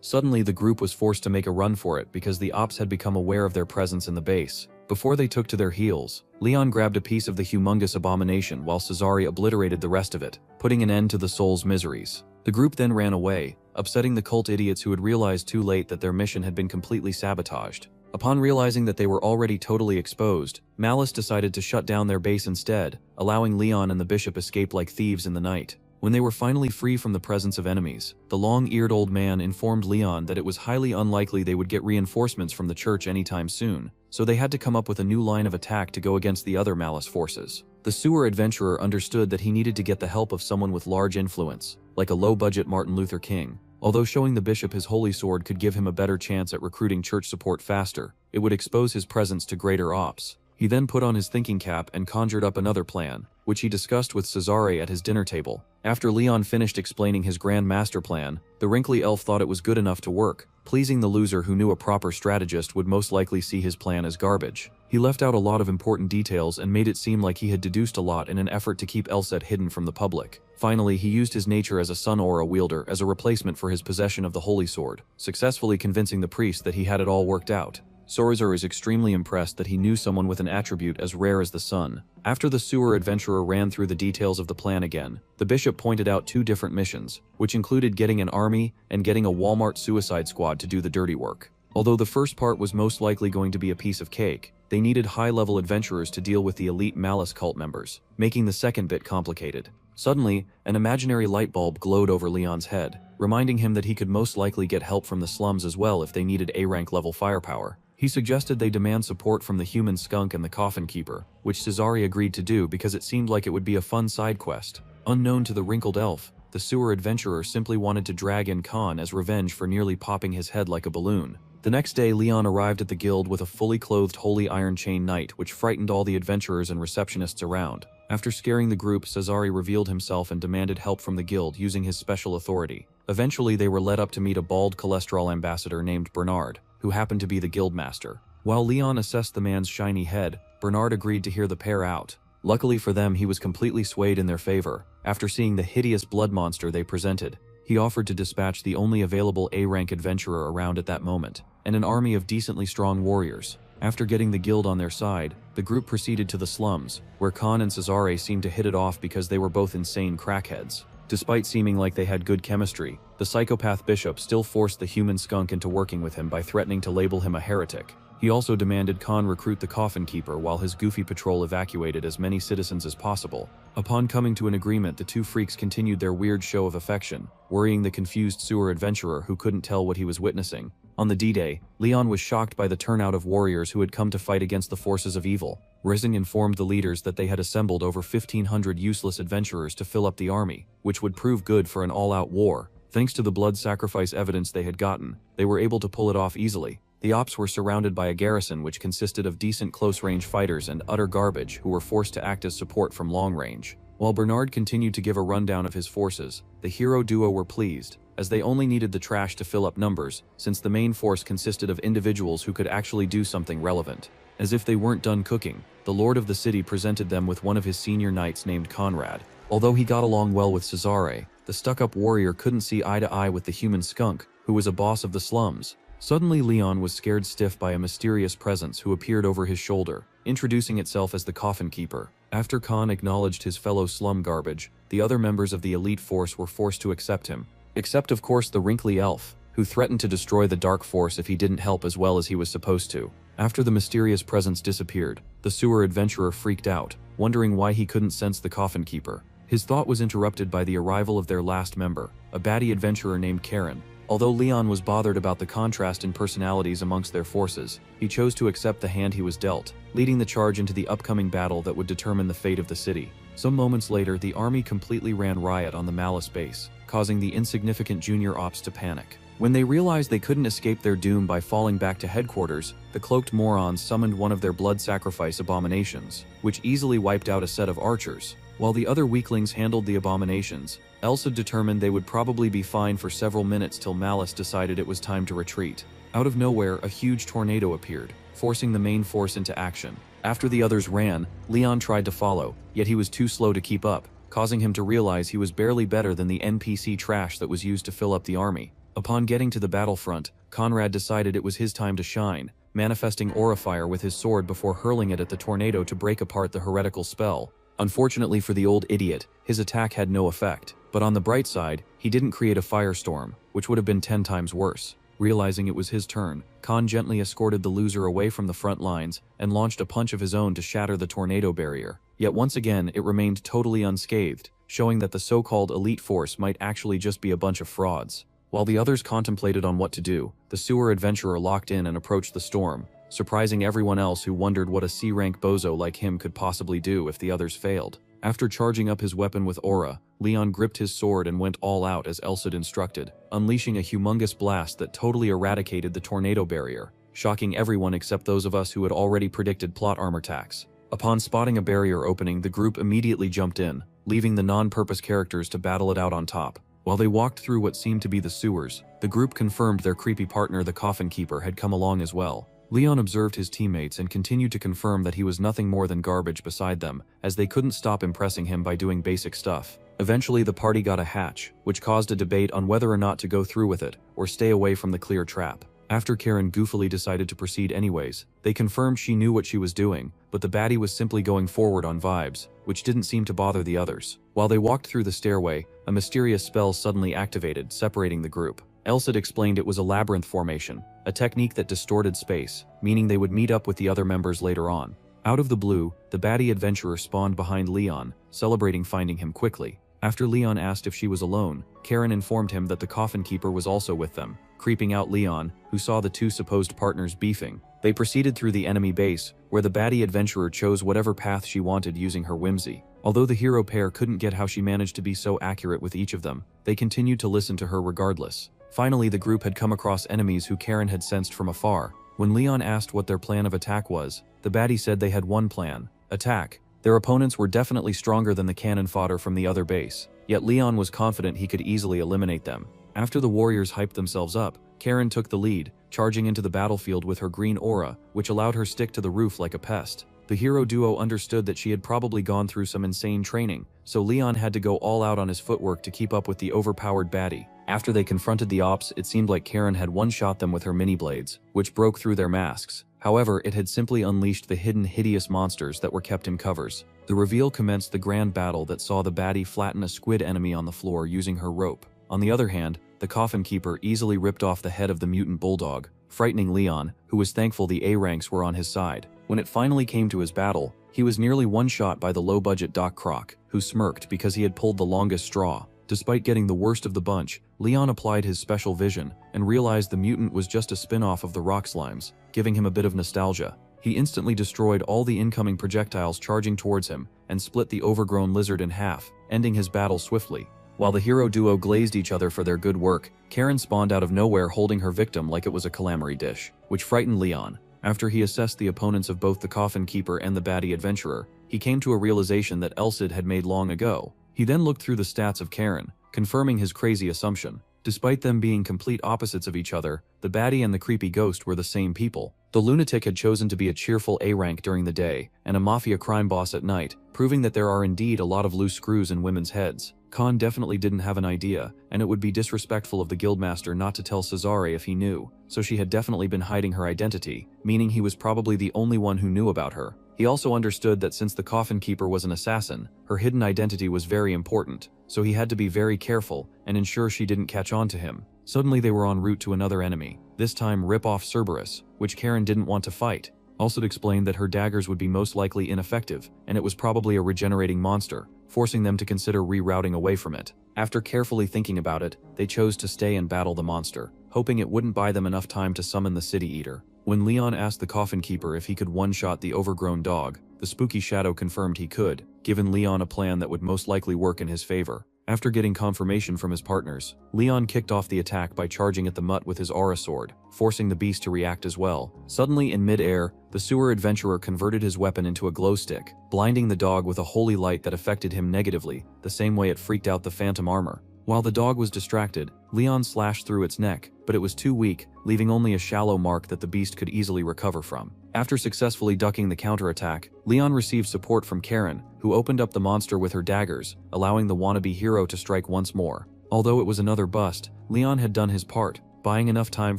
Suddenly, the group was forced to make a run for it because the ops had become aware of their presence in the base. Before they took to their heels, Leon grabbed a piece of the humongous abomination while Cesare obliterated the rest of it, putting an end to the soul's miseries. The group then ran away, upsetting the cult idiots who had realized too late that their mission had been completely sabotaged. Upon realizing that they were already totally exposed, Malice decided to shut down their base instead, allowing Leon and the bishop escape like thieves in the night. When they were finally free from the presence of enemies, the long-eared old man informed Leon that it was highly unlikely they would get reinforcements from the church anytime soon, so they had to come up with a new line of attack to go against the other Malice forces. The sewer adventurer understood that he needed to get the help of someone with large influence, like a low-budget Martin Luther King. Although showing the bishop his holy sword could give him a better chance at recruiting church support faster, it would expose his presence to greater ops. He then put on his thinking cap and conjured up another plan, which he discussed with Cesare at his dinner table. After Leon finished explaining his grand master plan, the wrinkly elf thought it was good enough to work, pleasing the loser who knew a proper strategist would most likely see his plan as garbage. He left out a lot of important details and made it seem like he had deduced a lot in an effort to keep Elset hidden from the public. Finally, he used his nature as a sun aura wielder as a replacement for his possession of the holy sword, successfully convincing the priest that he had it all worked out. Sorizar is extremely impressed that he knew someone with an attribute as rare as the sun. After the sewer adventurer ran through the details of the plan again, the bishop pointed out 2 different missions, which included getting an army and getting a Walmart suicide squad to do the dirty work. Although the first part was most likely going to be a piece of cake, they needed high-level adventurers to deal with the elite Malice cult members, making the second bit complicated. Suddenly, an imaginary light bulb glowed over Leon's head, reminding him that he could most likely get help from the slums as well if they needed A-rank level firepower. He suggested they demand support from the human skunk and the coffin keeper, which Cesare agreed to do because it seemed like it would be a fun side quest. Unknown to the wrinkled elf, the sewer adventurer simply wanted to drag in Khan as revenge for nearly popping his head like a balloon. The next day, Leon arrived at the guild with a fully clothed holy iron chain knight, which frightened all the adventurers and receptionists around. After scaring the group, Cesare revealed himself and demanded help from the guild using his special authority. Eventually, they were led up to meet a bald cholesterol ambassador named Bernard, who happened to be the guildmaster. While Leon assessed the man's shiny head, Bernard agreed to hear the pair out. Luckily for them, he was completely swayed in their favor. After seeing the hideous blood monster they presented, he offered to dispatch the only available A-rank adventurer around at that moment, and an army of decently strong warriors. After getting the guild on their side, the group proceeded to the slums, where Khan and Cesare seemed to hit it off because they were both insane crackheads. Despite seeming like they had good chemistry, the psychopath bishop still forced the human skunk into working with him by threatening to label him a heretic. He also demanded Khan recruit the coffin keeper while his goofy patrol evacuated as many citizens as possible. Upon coming to an agreement, the 2 freaks continued their weird show of affection, worrying the confused sewer adventurer who couldn't tell what he was witnessing. On the D-Day, Leon was shocked by the turnout of warriors who had come to fight against the forces of evil. Rising informed the leaders that they had assembled over 1,500 useless adventurers to fill up the army, which would prove good for an all-out war. Thanks to the blood sacrifice evidence they had gotten, they were able to pull it off easily. The ops were surrounded by a garrison which consisted of decent close-range fighters and utter garbage who were forced to act as support from long range. While Bernard continued to give a rundown of his forces, the hero duo were pleased, as they only needed the trash to fill up numbers, since the main force consisted of individuals who could actually do something relevant. As if they weren't done cooking, the lord of the city presented them with one of his senior knights named Conrad. Although he got along well with Cesare, the stuck-up warrior couldn't see eye to eye with the human skunk, who was a boss of the slums. Suddenly, Leon was scared stiff by a mysterious presence who appeared over his shoulder, introducing itself as the coffin keeper. After Khan acknowledged his fellow slum garbage, the other members of the elite force were forced to accept him. Except of course the wrinkly elf, who threatened to destroy the dark force if he didn't help as well as he was supposed to. After the mysterious presence disappeared, the sewer adventurer freaked out, wondering why he couldn't sense the coffin keeper. His thought was interrupted by the arrival of their last member, a baddie adventurer named Karen. Although Leon was bothered about the contrast in personalities amongst their forces, he chose to accept the hand he was dealt, leading the charge into the upcoming battle that would determine the fate of the city. Some moments later, the army completely ran riot on the Malice base, causing the insignificant junior ops to panic. When they realized they couldn't escape their doom by falling back to headquarters, the cloaked morons summoned one of their blood sacrifice abominations, which easily wiped out a set of archers. While the other weaklings handled the abominations, Elsa determined they would probably be fine for several minutes till Malice decided it was time to retreat. Out of nowhere, a huge tornado appeared, forcing the main force into action. After the others ran, Leon tried to follow, yet he was too slow to keep up, causing him to realize he was barely better than the NPC trash that was used to fill up the army. Upon getting to the battlefront, Conrad decided it was his time to shine, manifesting aura fire with his sword before hurling it at the tornado to break apart the heretical spell. Unfortunately for the old idiot, his attack had no effect, but on the bright side, he didn't create a firestorm, which would have been 10 times worse. Realizing it was his turn, Khan gently escorted the loser away from the front lines and launched a punch of his own to shatter the tornado barrier. Yet once again, it remained totally unscathed, showing that the so-called elite force might actually just be a bunch of frauds. While the others contemplated on what to do, the sewer adventurer locked in and approached the storm, surprising everyone else who wondered what a C-rank bozo like him could possibly do if the others failed. After charging up his weapon with aura, Leon gripped his sword and went all out as Elsa instructed, unleashing a humongous blast that totally eradicated the tornado barrier, shocking everyone except those of us who had already predicted plot armor attacks. Upon spotting a barrier opening, the group immediately jumped in, leaving the non-purpose characters to battle it out on top. While they walked through what seemed to be the sewers, the group confirmed their creepy partner, the coffin keeper, had come along as well. Leon observed his teammates and continued to confirm that he was nothing more than garbage beside them, as they couldn't stop impressing him by doing basic stuff. Eventually, the party got a hatch, which caused a debate on whether or not to go through with it, or stay away from the clear trap. After Karen goofily decided to proceed anyways, they confirmed she knew what she was doing, but the baddie was simply going forward on vibes, which didn't seem to bother the others. While they walked through the stairway, a mysterious spell suddenly activated, separating the group. Elsa explained it was a labyrinth formation, a technique that distorted space, meaning they would meet up with the other members later on. Out of the blue, the baddie adventurer spawned behind Leon, celebrating finding him quickly. After Leon asked if she was alone, Karen informed him that the coffin keeper was also with them, creeping out Leon, who saw the two supposed partners beefing. They proceeded through the enemy base, where the baddie adventurer chose whatever path she wanted using her whimsy. Although the hero pair couldn't get how she managed to be so accurate with each of them, they continued to listen to her regardless. Finally, the group had come across enemies who Karen had sensed from afar. When Leon asked what their plan of attack was, the baddie said they had one plan: attack. Their opponents were definitely stronger than the cannon fodder from the other base, yet Leon was confident he could easily eliminate them. After the warriors hyped themselves up, Karen took the lead, charging into the battlefield with her green aura, which allowed her stick to the roof like a pest. The hero duo understood that she had probably gone through some insane training, so Leon had to go all out on his footwork to keep up with the overpowered baddie. After they confronted the ops, it seemed like Karen had one-shot them with her mini-blades, which broke through their masks. However, it had simply unleashed the hidden hideous monsters that were kept in covers. The reveal commenced the grand battle that saw the baddie flatten a squid enemy on the floor using her rope. On the other hand, the coffin keeper easily ripped off the head of the mutant bulldog, frightening Leon, who was thankful the A-ranks were on his side. When it finally came to his battle, he was nearly one-shot by the low-budget Doc Croc, who smirked because he had pulled the longest straw. Despite getting the worst of the bunch, Leon applied his special vision and realized the mutant was just a spin-off of the rock slimes, giving him a bit of nostalgia. He instantly destroyed all the incoming projectiles charging towards him and split the overgrown lizard in half, ending his battle swiftly. While the hero duo glazed each other for their good work, Karen spawned out of nowhere holding her victim like it was a calamari dish, which frightened Leon. After he assessed the opponents of both the coffin keeper and the baddie adventurer, he came to a realization that Elsid had made long ago. He then looked through the stats of Karen, confirming his crazy assumption. Despite them being complete opposites of each other, the baddie and the creepy ghost were the same people. The lunatic had chosen to be a cheerful A-rank during the day and a mafia crime boss at night, proving that there are indeed a lot of loose screws in women's heads. Khan definitely didn't have an idea, and it would be disrespectful of the guildmaster not to tell Cesare if he knew, so she had definitely been hiding her identity, meaning he was probably the only one who knew about her. He also understood that since the coffin keeper was an assassin, her hidden identity was very important, so he had to be very careful and ensure she didn't catch on to him. Suddenly they were en route to another enemy, this time rip-off Cerberus, which Karen didn't want to fight. Also explained that her daggers would be most likely ineffective, and it was probably a regenerating monster, forcing them to consider rerouting away from it. After carefully thinking about it, they chose to stay and battle the monster, hoping it wouldn't buy them enough time to summon the City Eater. When Leon asked the coffin keeper if he could one-shot the overgrown dog, the spooky shadow confirmed he could, giving Leon a plan that would most likely work in his favor. After getting confirmation from his partners, Leon kicked off the attack by charging at the mutt with his aura sword, forcing the beast to react as well. Suddenly, in mid-air, the sewer adventurer converted his weapon into a glow stick, blinding the dog with a holy light that affected him negatively, the same way it freaked out the phantom armor. While the dog was distracted, Leon slashed through its neck, but it was too weak, leaving only a shallow mark that the beast could easily recover from. After successfully ducking the counterattack, Leon received support from Karen, who opened up the monster with her daggers, allowing the wannabe hero to strike once more. Although it was another bust, Leon had done his part, buying enough time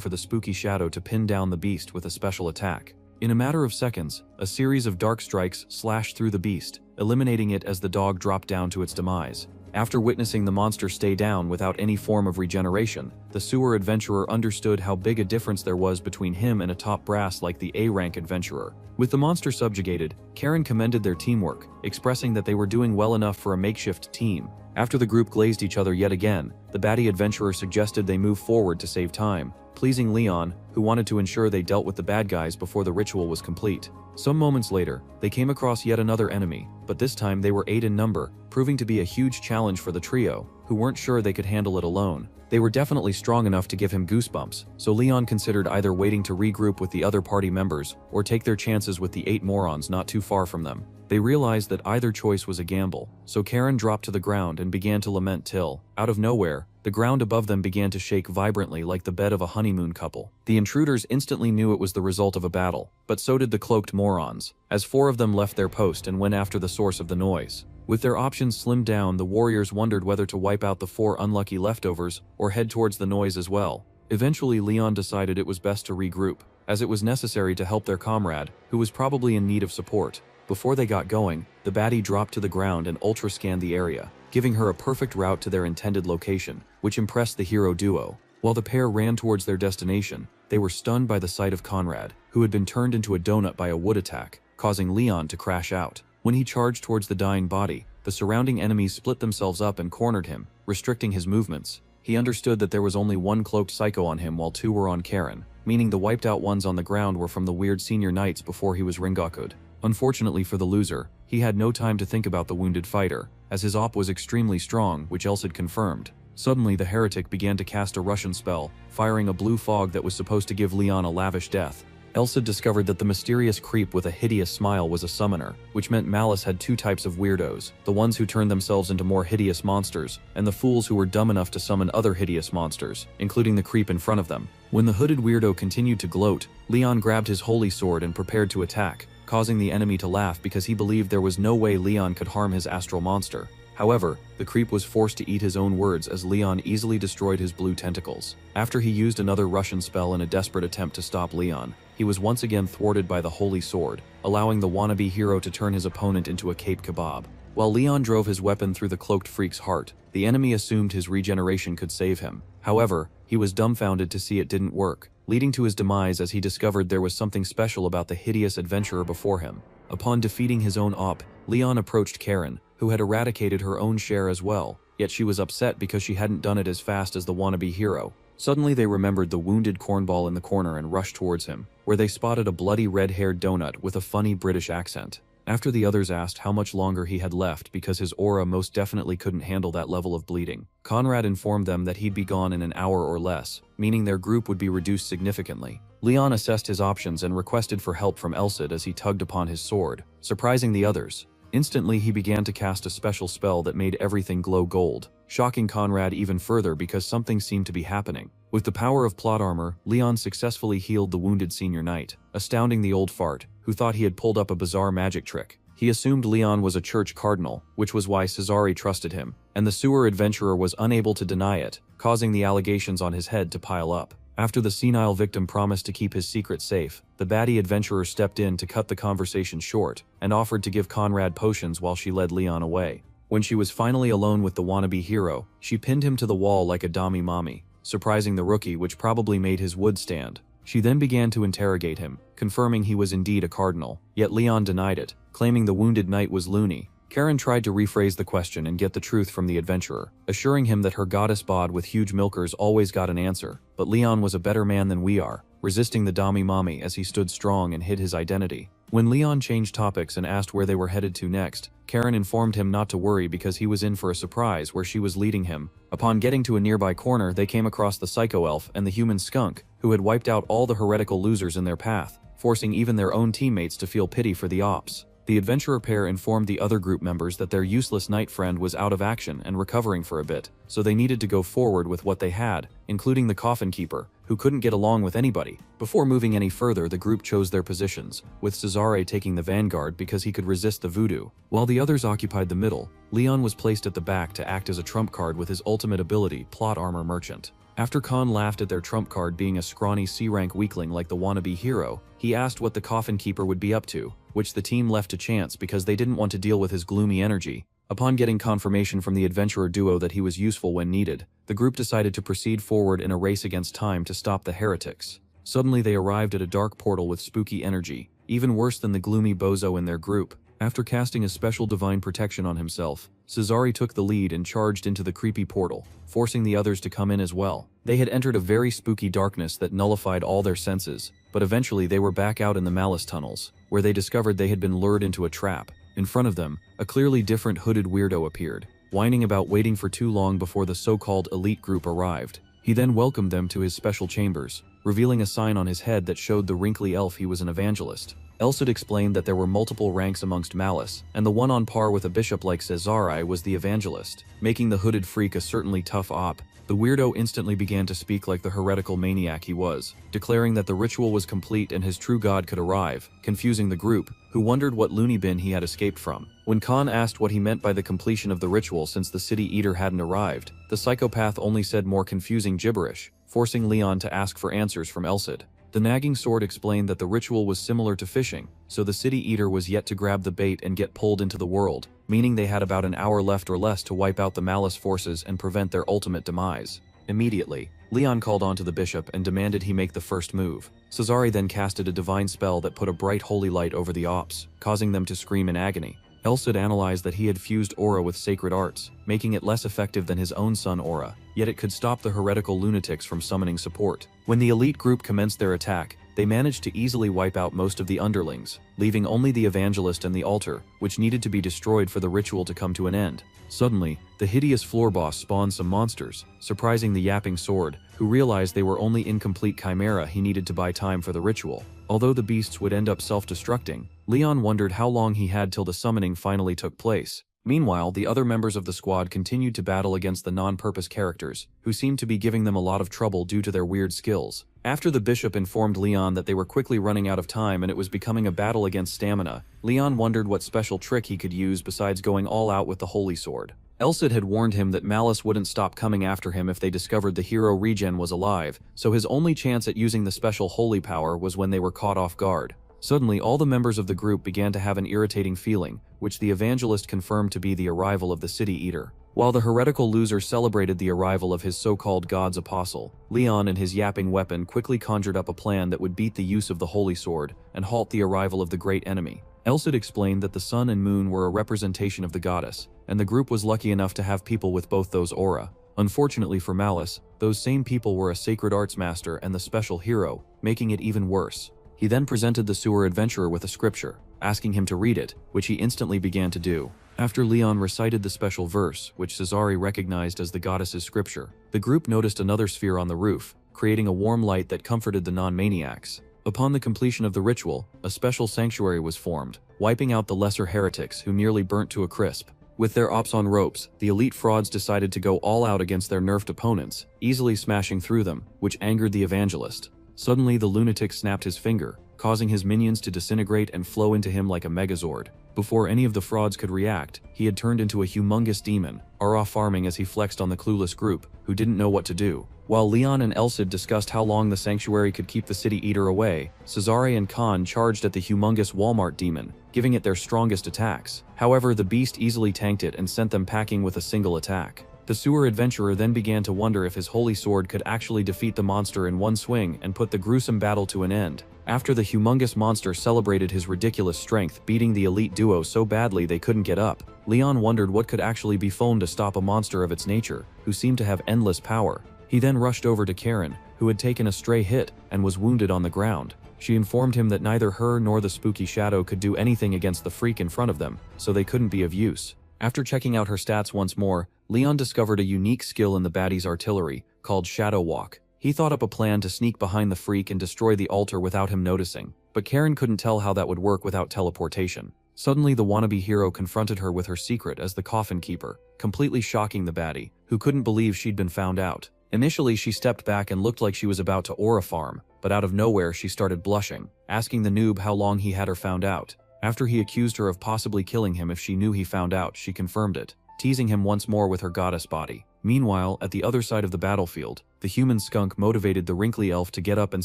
for the spooky shadow to pin down the beast with a special attack. In a matter of seconds, a series of dark strikes slashed through the beast, eliminating it as the dog dropped down to its demise. After witnessing the monster stay down without any form of regeneration, the sewer adventurer understood how big a difference there was between him and a top brass like the A-rank adventurer. With the monster subjugated, Karen commended their teamwork, expressing that they were doing well enough for a makeshift team. After the group glazed each other yet again, the baddie adventurer suggested they move forward to save time, pleasing Leon, who wanted to ensure they dealt with the bad guys before the ritual was complete. Some moments later, they came across yet another enemy, but this time they were 8 in number, proving to be a huge challenge for the trio, who weren't sure they could handle it alone. They were definitely strong enough to give him goosebumps, so Leon considered either waiting to regroup with the other party members or take their chances with the 8 morons not too far from them. They realized that either choice was a gamble, so Karen dropped to the ground and began to lament till, out of nowhere, the ground above them began to shake vibrantly like the bed of a honeymoon couple. The intruders instantly knew it was the result of a battle, but so did the cloaked morons, as 4 of them left their post and went after the source of the noise. With their options slimmed down, the warriors wondered whether to wipe out the 4 unlucky leftovers or head towards the noise as well. Eventually, Leon decided it was best to regroup, as it was necessary to help their comrade, who was probably in need of support. Before they got going, the baddie dropped to the ground and ultra-scanned the area, giving her a perfect route to their intended location, which impressed the hero duo. While the pair ran towards their destination, they were stunned by the sight of Conrad, who had been turned into a donut by a wood attack, causing Leon to crash out. When he charged towards the dying body, the surrounding enemies split themselves up and cornered him, restricting his movements. He understood that there was only 1 cloaked psycho on him while 2 were on Karen, meaning the wiped out ones on the ground were from the weird senior knights before he was Ringakud. Unfortunately for the loser, he had no time to think about the wounded fighter, as his op was extremely strong, which Else had confirmed. Suddenly the heretic began to cast a Russian spell, firing a blue fog that was supposed to give Leon a lavish death. Elsa discovered that the mysterious creep with a hideous smile was a summoner, which meant Malice had 2 types of weirdos, the ones who turned themselves into more hideous monsters, and the fools who were dumb enough to summon other hideous monsters, including the creep in front of them. When the hooded weirdo continued to gloat, Leon grabbed his holy sword and prepared to attack, causing the enemy to laugh because he believed there was no way Leon could harm his astral monster. However, the creep was forced to eat his own words as Leon easily destroyed his blue tentacles. After he used another Russian spell in a desperate attempt to stop Leon, he was once again thwarted by the holy sword, allowing the wannabe hero to turn his opponent into a Cape Kebab. While Leon drove his weapon through the cloaked freak's heart, the enemy assumed his regeneration could save him. However, he was dumbfounded to see it didn't work, leading to his demise as he discovered there was something special about the hideous adventurer before him. Upon defeating his own op, Leon approached Karen, who had eradicated her own share as well, yet she was upset because she hadn't done it as fast as the wannabe hero. Suddenly they remembered the wounded cornball in the corner and rushed towards him, where they spotted a bloody red-haired donut with a funny British accent. After the others asked how much longer he had left because his aura most definitely couldn't handle that level of bleeding, Conrad informed them that he'd be gone in an hour or less, meaning their group would be reduced significantly. Leon assessed his options and requested for help from Elsid as he tugged upon his sword, surprising the others. Instantly he began to cast a special spell that made everything glow gold, shocking Conrad even further because something seemed to be happening. With the power of plot armor, Leon successfully healed the wounded senior knight, astounding the old fart, who thought he had pulled up a bizarre magic trick. He assumed Leon was a church cardinal, which was why Cesare trusted him, and the sewer adventurer was unable to deny it, causing the allegations on his head to pile up. After the senile victim promised to keep his secret safe, the baddie adventurer stepped in to cut the conversation short and offered to give Conrad potions while she led Leon away. When she was finally alone with the wannabe hero, she pinned him to the wall like a dummy mommy, surprising the rookie, which probably made his wood stand. She then began to interrogate him, confirming he was indeed a cardinal, yet Leon denied it, claiming the wounded knight was loony. Karen tried to rephrase the question and get the truth from the adventurer, assuring him that her goddess bod with huge milkers always got an answer, but Leon was a better man than we are, resisting the dummy mommy as he stood strong and hid his identity. When Leon changed topics and asked where they were headed to next, Karen informed him not to worry because he was in for a surprise where she was leading him. Upon getting to a nearby corner, they came across the psycho-elf and the human skunk, who had wiped out all the heretical losers in their path, forcing even their own teammates to feel pity for the ops. The adventurer pair informed the other group members that their useless knight friend was out of action and recovering for a bit, so they needed to go forward with what they had, including the coffin keeper, who couldn't get along with anybody. Before moving any further, the group chose their positions, with Cesare taking the vanguard because he could resist the voodoo. While the others occupied the middle, Leon was placed at the back to act as a trump card with his ultimate ability, Plot Armor Merchant. After Khan laughed at their trump card being a scrawny C-rank weakling like the wannabe hero, he asked what the coffin keeper would be up to, which the team left to chance because they didn't want to deal with his gloomy energy. Upon getting confirmation from the adventurer duo that he was useful when needed, the group decided to proceed forward in a race against time to stop the heretics. Suddenly they arrived at a dark portal with spooky energy, even worse than the gloomy bozo in their group. After casting a special divine protection on himself, Cesare took the lead and charged into the creepy portal, forcing the others to come in as well. They had entered a very spooky darkness that nullified all their senses, but eventually they were back out in the malice tunnels, where they discovered they had been lured into a trap. In front of them, a clearly different hooded weirdo appeared, whining about waiting for too long before the so-called elite group arrived. He then welcomed them to his special chambers, revealing a sign on his head that showed the wrinkly elf he was an evangelist. Elsid explained that there were multiple ranks amongst malice, and the one on par with a bishop like Cesare was the evangelist, making the hooded freak a certainly tough op. The weirdo instantly began to speak like the heretical maniac he was, declaring that the ritual was complete and his true god could arrive, confusing the group, who wondered what loony bin he had escaped from. When Khan asked what he meant by the completion of the ritual since the city eater hadn't arrived, the psychopath only said more confusing gibberish, forcing Leon to ask for answers from Elsid. The nagging sword explained that the ritual was similar to fishing, so the city eater was yet to grab the bait and get pulled into the world, meaning they had about an hour left or less to wipe out the malice forces and prevent their ultimate demise. Immediately, Leon called onto the bishop and demanded he make the first move. Cesare then casted a divine spell that put a bright holy light over the ops, causing them to scream in agony. Elsid analyzed that he had fused aura with sacred arts, making it less effective than his own sun aura, yet it could stop the heretical lunatics from summoning support. When the elite group commenced their attack, they managed to easily wipe out most of the underlings, leaving only the evangelist and the altar, which needed to be destroyed for the ritual to come to an end. Suddenly, the hideous floor boss spawned some monsters, surprising the yapping sword, who realized they were only incomplete chimera he needed to buy time for the ritual. Although the beasts would end up self-destructing, Leon wondered how long he had till the summoning finally took place. Meanwhile, the other members of the squad continued to battle against the non-purpose characters, who seemed to be giving them a lot of trouble due to their weird skills. After the bishop informed Leon that they were quickly running out of time and it was becoming a battle against stamina, Leon wondered what special trick he could use besides going all out with the holy sword. Elsid had warned him that malice wouldn't stop coming after him if they discovered the hero Regen was alive, so his only chance at using the special holy power was when they were caught off guard. Suddenly, all the members of the group began to have an irritating feeling, which the evangelist confirmed to be the arrival of the city eater. While the heretical loser celebrated the arrival of his so-called god's apostle, Leon and his yapping weapon quickly conjured up a plan that would beat the use of the holy sword and halt the arrival of the great enemy. Elsid explained that the sun and moon were a representation of the goddess, and the group was lucky enough to have people with both those aura. Unfortunately for Malice, those same people were a sacred arts master and the special hero, making it even worse. He then presented the sewer adventurer with a scripture, asking him to read it, which he instantly began to do. After Leon recited the special verse, which Cesare recognized as the goddess's scripture, the group noticed another sphere on the roof, creating a warm light that comforted the non-maniacs. Upon the completion of the ritual, a special sanctuary was formed, wiping out the lesser heretics who nearly burnt to a crisp. With their ops on ropes, the elite frauds decided to go all out against their nerfed opponents, easily smashing through them, which angered the evangelist. Suddenly, the lunatic snapped his finger, causing his minions to disintegrate and flow into him like a megazord. Before any of the frauds could react, he had turned into a humongous demon, aura farming as he flexed on the clueless group, who didn't know what to do. While Leon and Elsid discussed how long the sanctuary could keep the city eater away, Cesare and Khan charged at the humongous Walmart demon, giving it their strongest attacks. However, the beast easily tanked it and sent them packing with a single attack. The sewer adventurer then began to wonder if his holy sword could actually defeat the monster in one swing and put the gruesome battle to an end. After the humongous monster celebrated his ridiculous strength, beating the elite duo so badly they couldn't get up, Leon wondered what could actually be phoned to stop a monster of its nature, who seemed to have endless power. He then rushed over to Karen, who had taken a stray hit and was wounded on the ground. She informed him that neither her nor the spooky shadow could do anything against the freak in front of them, so they couldn't be of use. After checking out her stats once more, Leon discovered a unique skill in the baddie's artillery, called Shadow Walk. He thought up a plan to sneak behind the freak and destroy the altar without him noticing, but Karen couldn't tell how that would work without teleportation. Suddenly, the wannabe hero confronted her with her secret as the coffin keeper, completely shocking the baddie, who couldn't believe she'd been found out. Initially, she stepped back and looked like she was about to aura farm, but out of nowhere she started blushing, asking the noob how long he had her found out. After he accused her of possibly killing him if she knew he found out, she confirmed it, teasing him once more with her goddess body. Meanwhile, at the other side of the battlefield, the human skunk motivated the wrinkly elf to get up and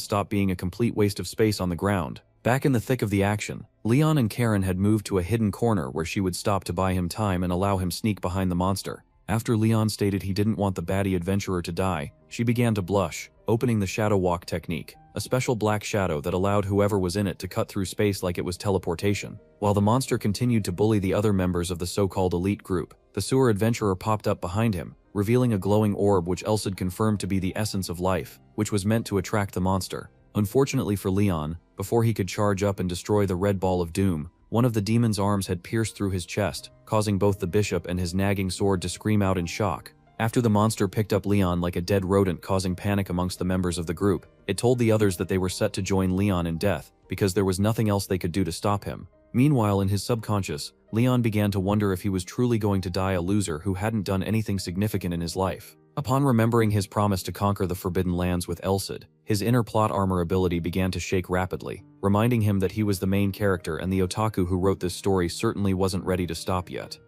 stop being a complete waste of space on the ground. Back in the thick of the action, Leon and Karen had moved to a hidden corner where she would stop to buy him time and allow him sneak behind the monster. After Leon stated he didn't want the baddie adventurer to die, she began to blush, opening the Shadow Walk technique, a special black shadow that allowed whoever was in it to cut through space like it was teleportation. While the monster continued to bully the other members of the so-called elite group, the sewer adventurer popped up behind him, revealing a glowing orb which Elsid confirmed to be the essence of life, which was meant to attract the monster. Unfortunately for Leon, before he could charge up and destroy the red ball of doom, one of the demon's arms had pierced through his chest, causing both the bishop and his nagging sword to scream out in shock. After the monster picked up Leon like a dead rodent, causing panic amongst the members of the group, it told the others that they were set to join Leon in death, because there was nothing else they could do to stop him. Meanwhile, in his subconscious, Leon began to wonder if he was truly going to die a loser who hadn't done anything significant in his life. Upon remembering his promise to conquer the Forbidden Lands with Elsid, his inner plot armor ability began to shake rapidly, reminding him that he was the main character and the otaku who wrote this story certainly wasn't ready to stop yet.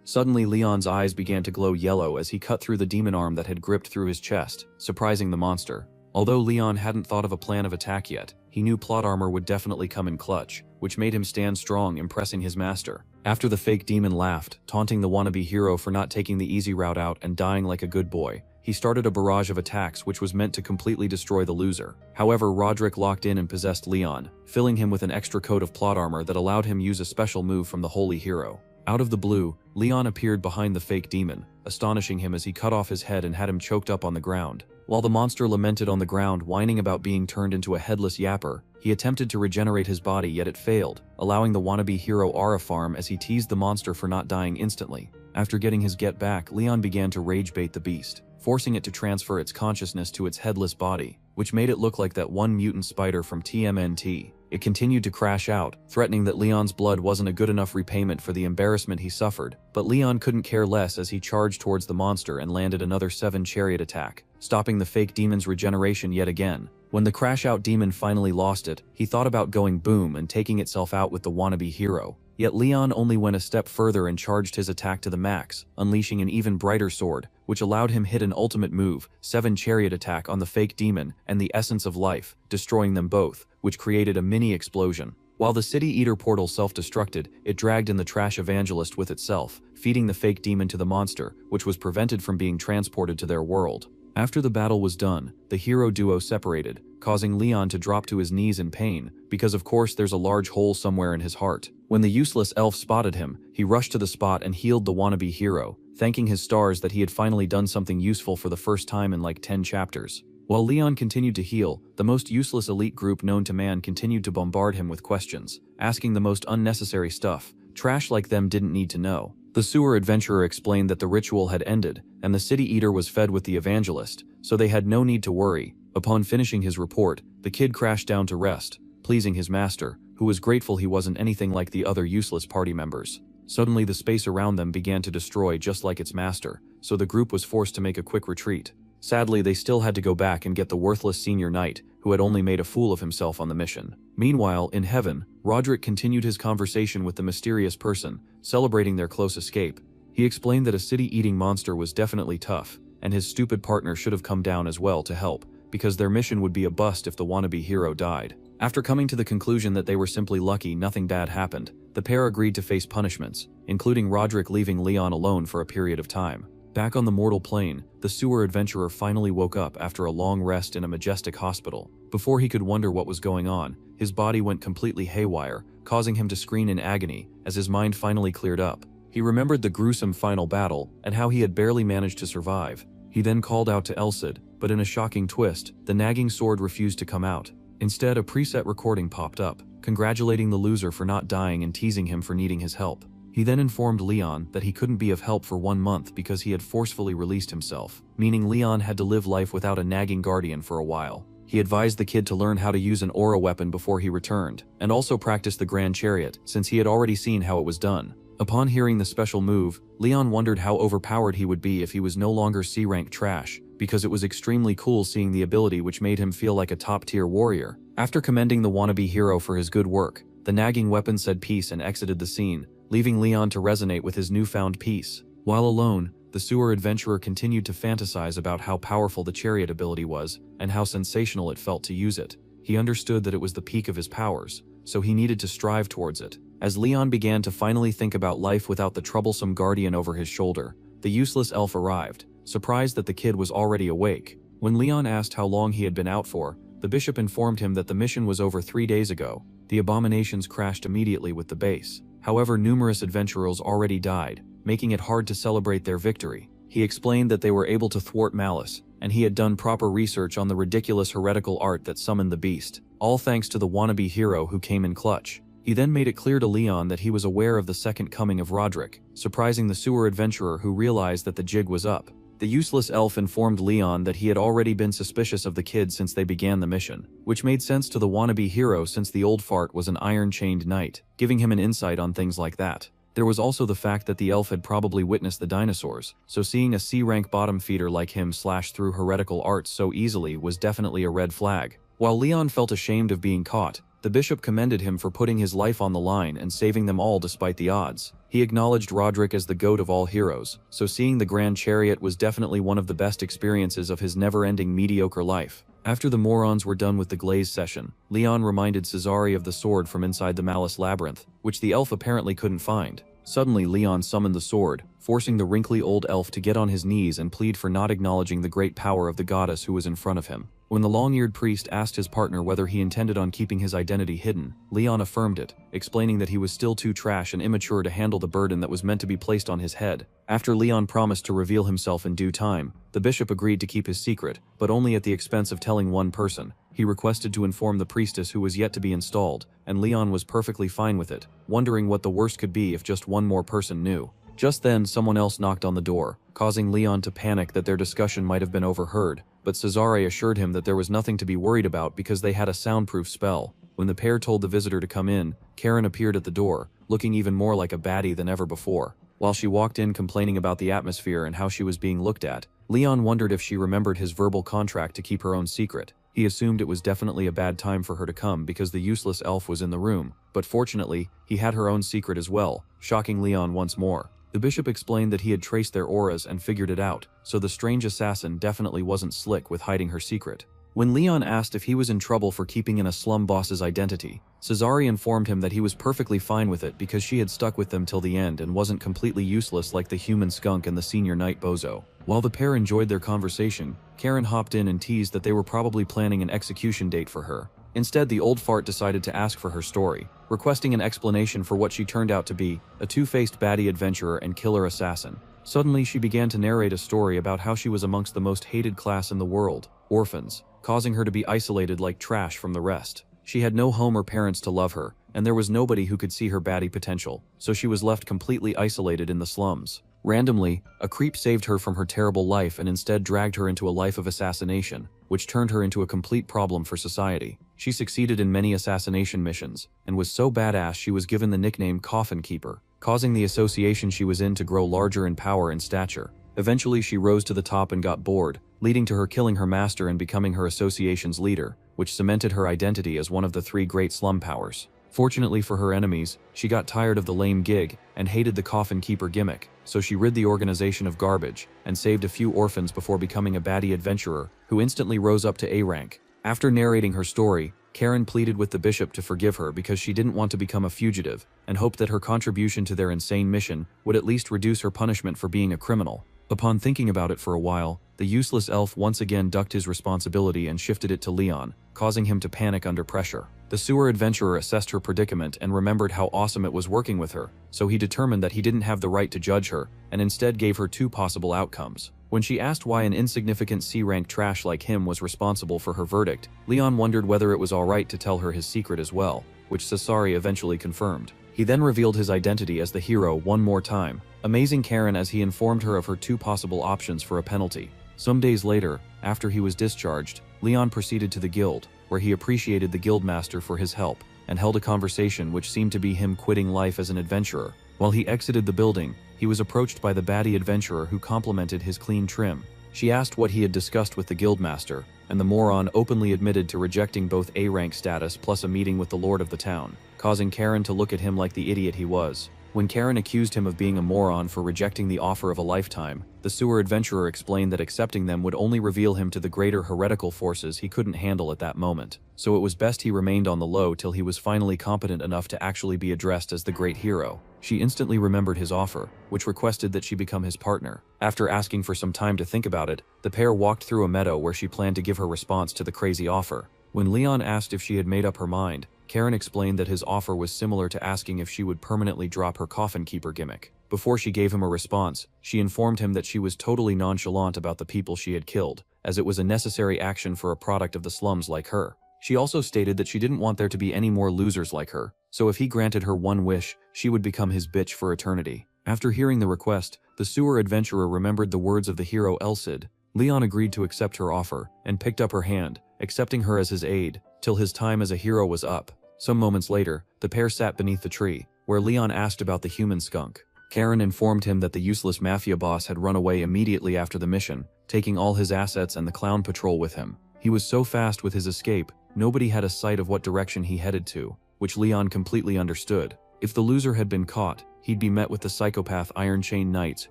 Suddenly, Leon's eyes began to glow yellow as he cut through the demon arm that had gripped through his chest, surprising the monster. Although Leon hadn't thought of a plan of attack yet, he knew plot armor would definitely come in clutch, which made him stand strong, impressing his master. After the fake demon laughed, taunting the wannabe hero for not taking the easy route out and dying like a good boy, he started a barrage of attacks which was meant to completely destroy the loser. However, Roderick locked in and possessed Leon, filling him with an extra coat of plot armor that allowed him use a special move from the holy hero. Out of the blue, Leon appeared behind the fake demon, astonishing him as he cut off his head and had him choked up on the ground. While the monster lamented on the ground, whining about being turned into a headless yapper, he attempted to regenerate his body, yet it failed, allowing the wannabe hero aura farm as he teased the monster for not dying instantly. After getting his get back, Leon began to rage bait the beast, forcing it to transfer its consciousness to its headless body, which made it look like that one mutant spider from TMNT. It continued to crash out, threatening that Leon's blood wasn't a good enough repayment for the embarrassment he suffered, but Leon couldn't care less as he charged towards the monster and landed another 7 chariot attack, stopping the fake demon's regeneration yet again. When the crash-out demon finally lost it, he thought about going boom and taking itself out with the wannabe hero. Yet Leon only went a step further and charged his attack to the max, unleashing an even brighter sword, which allowed him hit an ultimate move, 7 chariot attack on the fake demon and the essence of life, destroying them both, which created a mini explosion. While the City Eater portal self-destructed, it dragged in the trash evangelist with itself, feeding the fake demon to the monster, which was prevented from being transported to their world. After the battle was done, the hero duo separated, causing Leon to drop to his knees in pain, because of course there's a large hole somewhere in his heart. When the useless elf spotted him, he rushed to the spot and healed the wannabe hero, thanking his stars that he had finally done something useful for the first time in like 10 chapters. While Leon continued to heal, the most useless elite group known to man continued to bombard him with questions, asking the most unnecessary stuff. Trash like them didn't need to know. The sewer adventurer explained that the ritual had ended, and the City Eater was fed with the evangelist, so they had no need to worry. Upon finishing his report, the kid crashed down to rest, pleasing his master, who was grateful he wasn't anything like the other useless party members. Suddenly the space around them began to destroy just like its master, so the group was forced to make a quick retreat. Sadly, they still had to go back and get the worthless senior knight, who had only made a fool of himself on the mission. Meanwhile, in heaven, Roderick continued his conversation with the mysterious person, celebrating their close escape. He explained that a city-eating monster was definitely tough, and his stupid partner should have come down as well to help, because their mission would be a bust if the wannabe hero died. After coming to the conclusion that they were simply lucky nothing bad happened, the pair agreed to face punishments, including Roderick leaving Leon alone for a period of time. Back on the mortal plane, the sewer adventurer finally woke up after a long rest in a majestic hospital. Before he could wonder what was going on, his body went completely haywire, causing him to scream in agony as his mind finally cleared up. He remembered the gruesome final battle and how he had barely managed to survive. He then called out to Elsid, but in a shocking twist, the nagging sword refused to come out. Instead, a preset recording popped up, congratulating the loser for not dying and teasing him for needing his help. He then informed Leon that he couldn't be of help for 1 month because he had forcefully released himself, meaning Leon had to live life without a nagging guardian for a while. He advised the kid to learn how to use an aura weapon before he returned, and also practice the Grand Chariot, since he had already seen how it was done. Upon hearing the special move, Leon wondered how overpowered he would be if he was no longer C-rank trash, because it was extremely cool seeing the ability which made him feel like a top-tier warrior. After commending the wannabe hero for his good work, the nagging weapon said peace and exited the scene, leaving Leon to resonate with his newfound peace. While alone, the sewer adventurer continued to fantasize about how powerful the chariot ability was and how sensational it felt to use it. He understood that it was the peak of his powers, so he needed to strive towards it. As Leon began to finally think about life without the troublesome guardian over his shoulder, the useless elf arrived, surprised that the kid was already awake. When Leon asked how long he had been out for, the bishop informed him that the mission was over 3 days ago. The abominations crashed immediately with the base. However, numerous adventurers already died, making it hard to celebrate their victory. He explained that they were able to thwart malice, and he had done proper research on the ridiculous heretical art that summoned the beast, all thanks to the wannabe hero who came in clutch. He then made it clear to Leon that he was aware of the second coming of Roderick, surprising the sewer adventurer who realized that the jig was up. The useless elf informed Leon that he had already been suspicious of the kid since they began the mission, which made sense to the wannabe hero since the old fart was an iron-chained knight, giving him an insight on things like that. There was also the fact that the elf had probably witnessed the dinosaurs, so seeing a C-rank bottom feeder like him slash through heretical arts so easily was definitely a red flag. While Leon felt ashamed of being caught, the bishop commended him for putting his life on the line and saving them all despite the odds. He acknowledged Roderick as the goat of all heroes, so seeing the Grand Chariot was definitely one of the best experiences of his never-ending mediocre life. After the morons were done with the glaze session, Leon reminded Cesare of the sword from inside the Malice Labyrinth, which the elf apparently couldn't find. Suddenly, Leon summoned the sword, forcing the wrinkly old elf to get on his knees and plead for not acknowledging the great power of the goddess who was in front of him. When the long-eared priest asked his partner whether he intended on keeping his identity hidden, Leon affirmed it, explaining that he was still too trash and immature to handle the burden that was meant to be placed on his head. After Leon promised to reveal himself in due time, the bishop agreed to keep his secret, but only at the expense of telling one person. He requested to inform the priestess who was yet to be installed, and Leon was perfectly fine with it, wondering what the worst could be if just one more person knew. Just then, someone else knocked on the door, causing Leon to panic that their discussion might have been overheard, but Cesare assured him that there was nothing to be worried about because they had a soundproof spell. When the pair told the visitor to come in, Karen appeared at the door, looking even more like a baddie than ever before. While she walked in complaining about the atmosphere and how she was being looked at, Leon wondered if she remembered his verbal contract to keep her own secret. He assumed it was definitely a bad time for her to come because the useless elf was in the room, but fortunately, he had her own secret as well, shocking Leon once more. The bishop explained that he had traced their auras and figured it out, so the strange assassin definitely wasn't slick with hiding her secret. When Leon asked if he was in trouble for keeping in a slum boss's identity, Cesare informed him that he was perfectly fine with it because she had stuck with them till the end and wasn't completely useless like the human skunk and the senior knight bozo. While the pair enjoyed their conversation, Karen hopped in and teased that they were probably planning an execution date for her. Instead, the old fart decided to ask for her story, requesting an explanation for what she turned out to be, a two-faced baddie adventurer and killer assassin. Suddenly, she began to narrate a story about how she was amongst the most hated class in the world, orphans, causing her to be isolated like trash from the rest. She had no home or parents to love her, and there was nobody who could see her baddie potential, so she was left completely isolated in the slums. Randomly, a creep saved her from her terrible life and instead dragged her into a life of assassination, which turned her into a complete problem for society. She succeeded in many assassination missions, and was so badass she was given the nickname Coffin Keeper, causing the association she was in to grow larger in power and stature. Eventually she rose to the top and got bored, leading to her killing her master and becoming her association's leader, which cemented her identity as one of the 3 great slum powers. Fortunately for her enemies, she got tired of the lame gig and hated the coffin keeper gimmick, so she rid the organization of garbage and saved a few orphans before becoming a baddie adventurer who instantly rose up to A rank. After narrating her story, Karen pleaded with the bishop to forgive her because she didn't want to become a fugitive and hoped that her contribution to their insane mission would at least reduce her punishment for being a criminal. Upon thinking about it for a while, the useless elf once again ducked his responsibility and shifted it to Leon, causing him to panic under pressure. The sewer adventurer assessed her predicament and remembered how awesome it was working with her, so he determined that he didn't have the right to judge her, and instead gave her 2 possible outcomes. When she asked why an insignificant C-rank trash like him was responsible for her verdict, Leon wondered whether it was alright to tell her his secret as well, which Sasori eventually confirmed. He then revealed his identity as the hero one more time, amazing Karen as he informed her of her 2 possible options for a penalty. Some days later, after he was discharged, Leon proceeded to the guild, where he appreciated the guildmaster for his help, and held a conversation which seemed to be him quitting life as an adventurer. While he exited the building, he was approached by the baddie adventurer who complimented his clean trim. She asked what he had discussed with the guildmaster, and the moron openly admitted to rejecting both A-rank status plus a meeting with the lord of the town, causing Karen to look at him like the idiot he was. When Karen accused him of being a moron for rejecting the offer of a lifetime, the sewer adventurer explained that accepting them would only reveal him to the greater heretical forces he couldn't handle at that moment, so it was best he remained on the low till he was finally competent enough to actually be addressed as the great hero. She instantly remembered his offer, which requested that she become his partner. After asking for some time to think about it, the pair walked through a meadow where she planned to give her response to the crazy offer. When Leon asked if she had made up her mind, Karen explained that his offer was similar to asking if she would permanently drop her coffin keeper gimmick. Before she gave him a response, she informed him that she was totally nonchalant about the people she had killed, as it was a necessary action for a product of the slums like her. She also stated that she didn't want there to be any more losers like her, so if he granted her one wish, she would become his bitch for eternity. After hearing the request, the sewer adventurer remembered the words of the hero Elcid. Leon agreed to accept her offer, and picked up her hand, accepting her as his aide, till his time as a hero was up. Some moments later, the pair sat beneath the tree, where Leon asked about the human skunk. Karen informed him that the useless mafia boss had run away immediately after the mission, taking all his assets and the clown patrol with him. He was so fast with his escape, nobody had a sight of what direction he headed to, which Leon completely understood. If the loser had been caught, he'd be met with the psychopath Iron Chain Knights,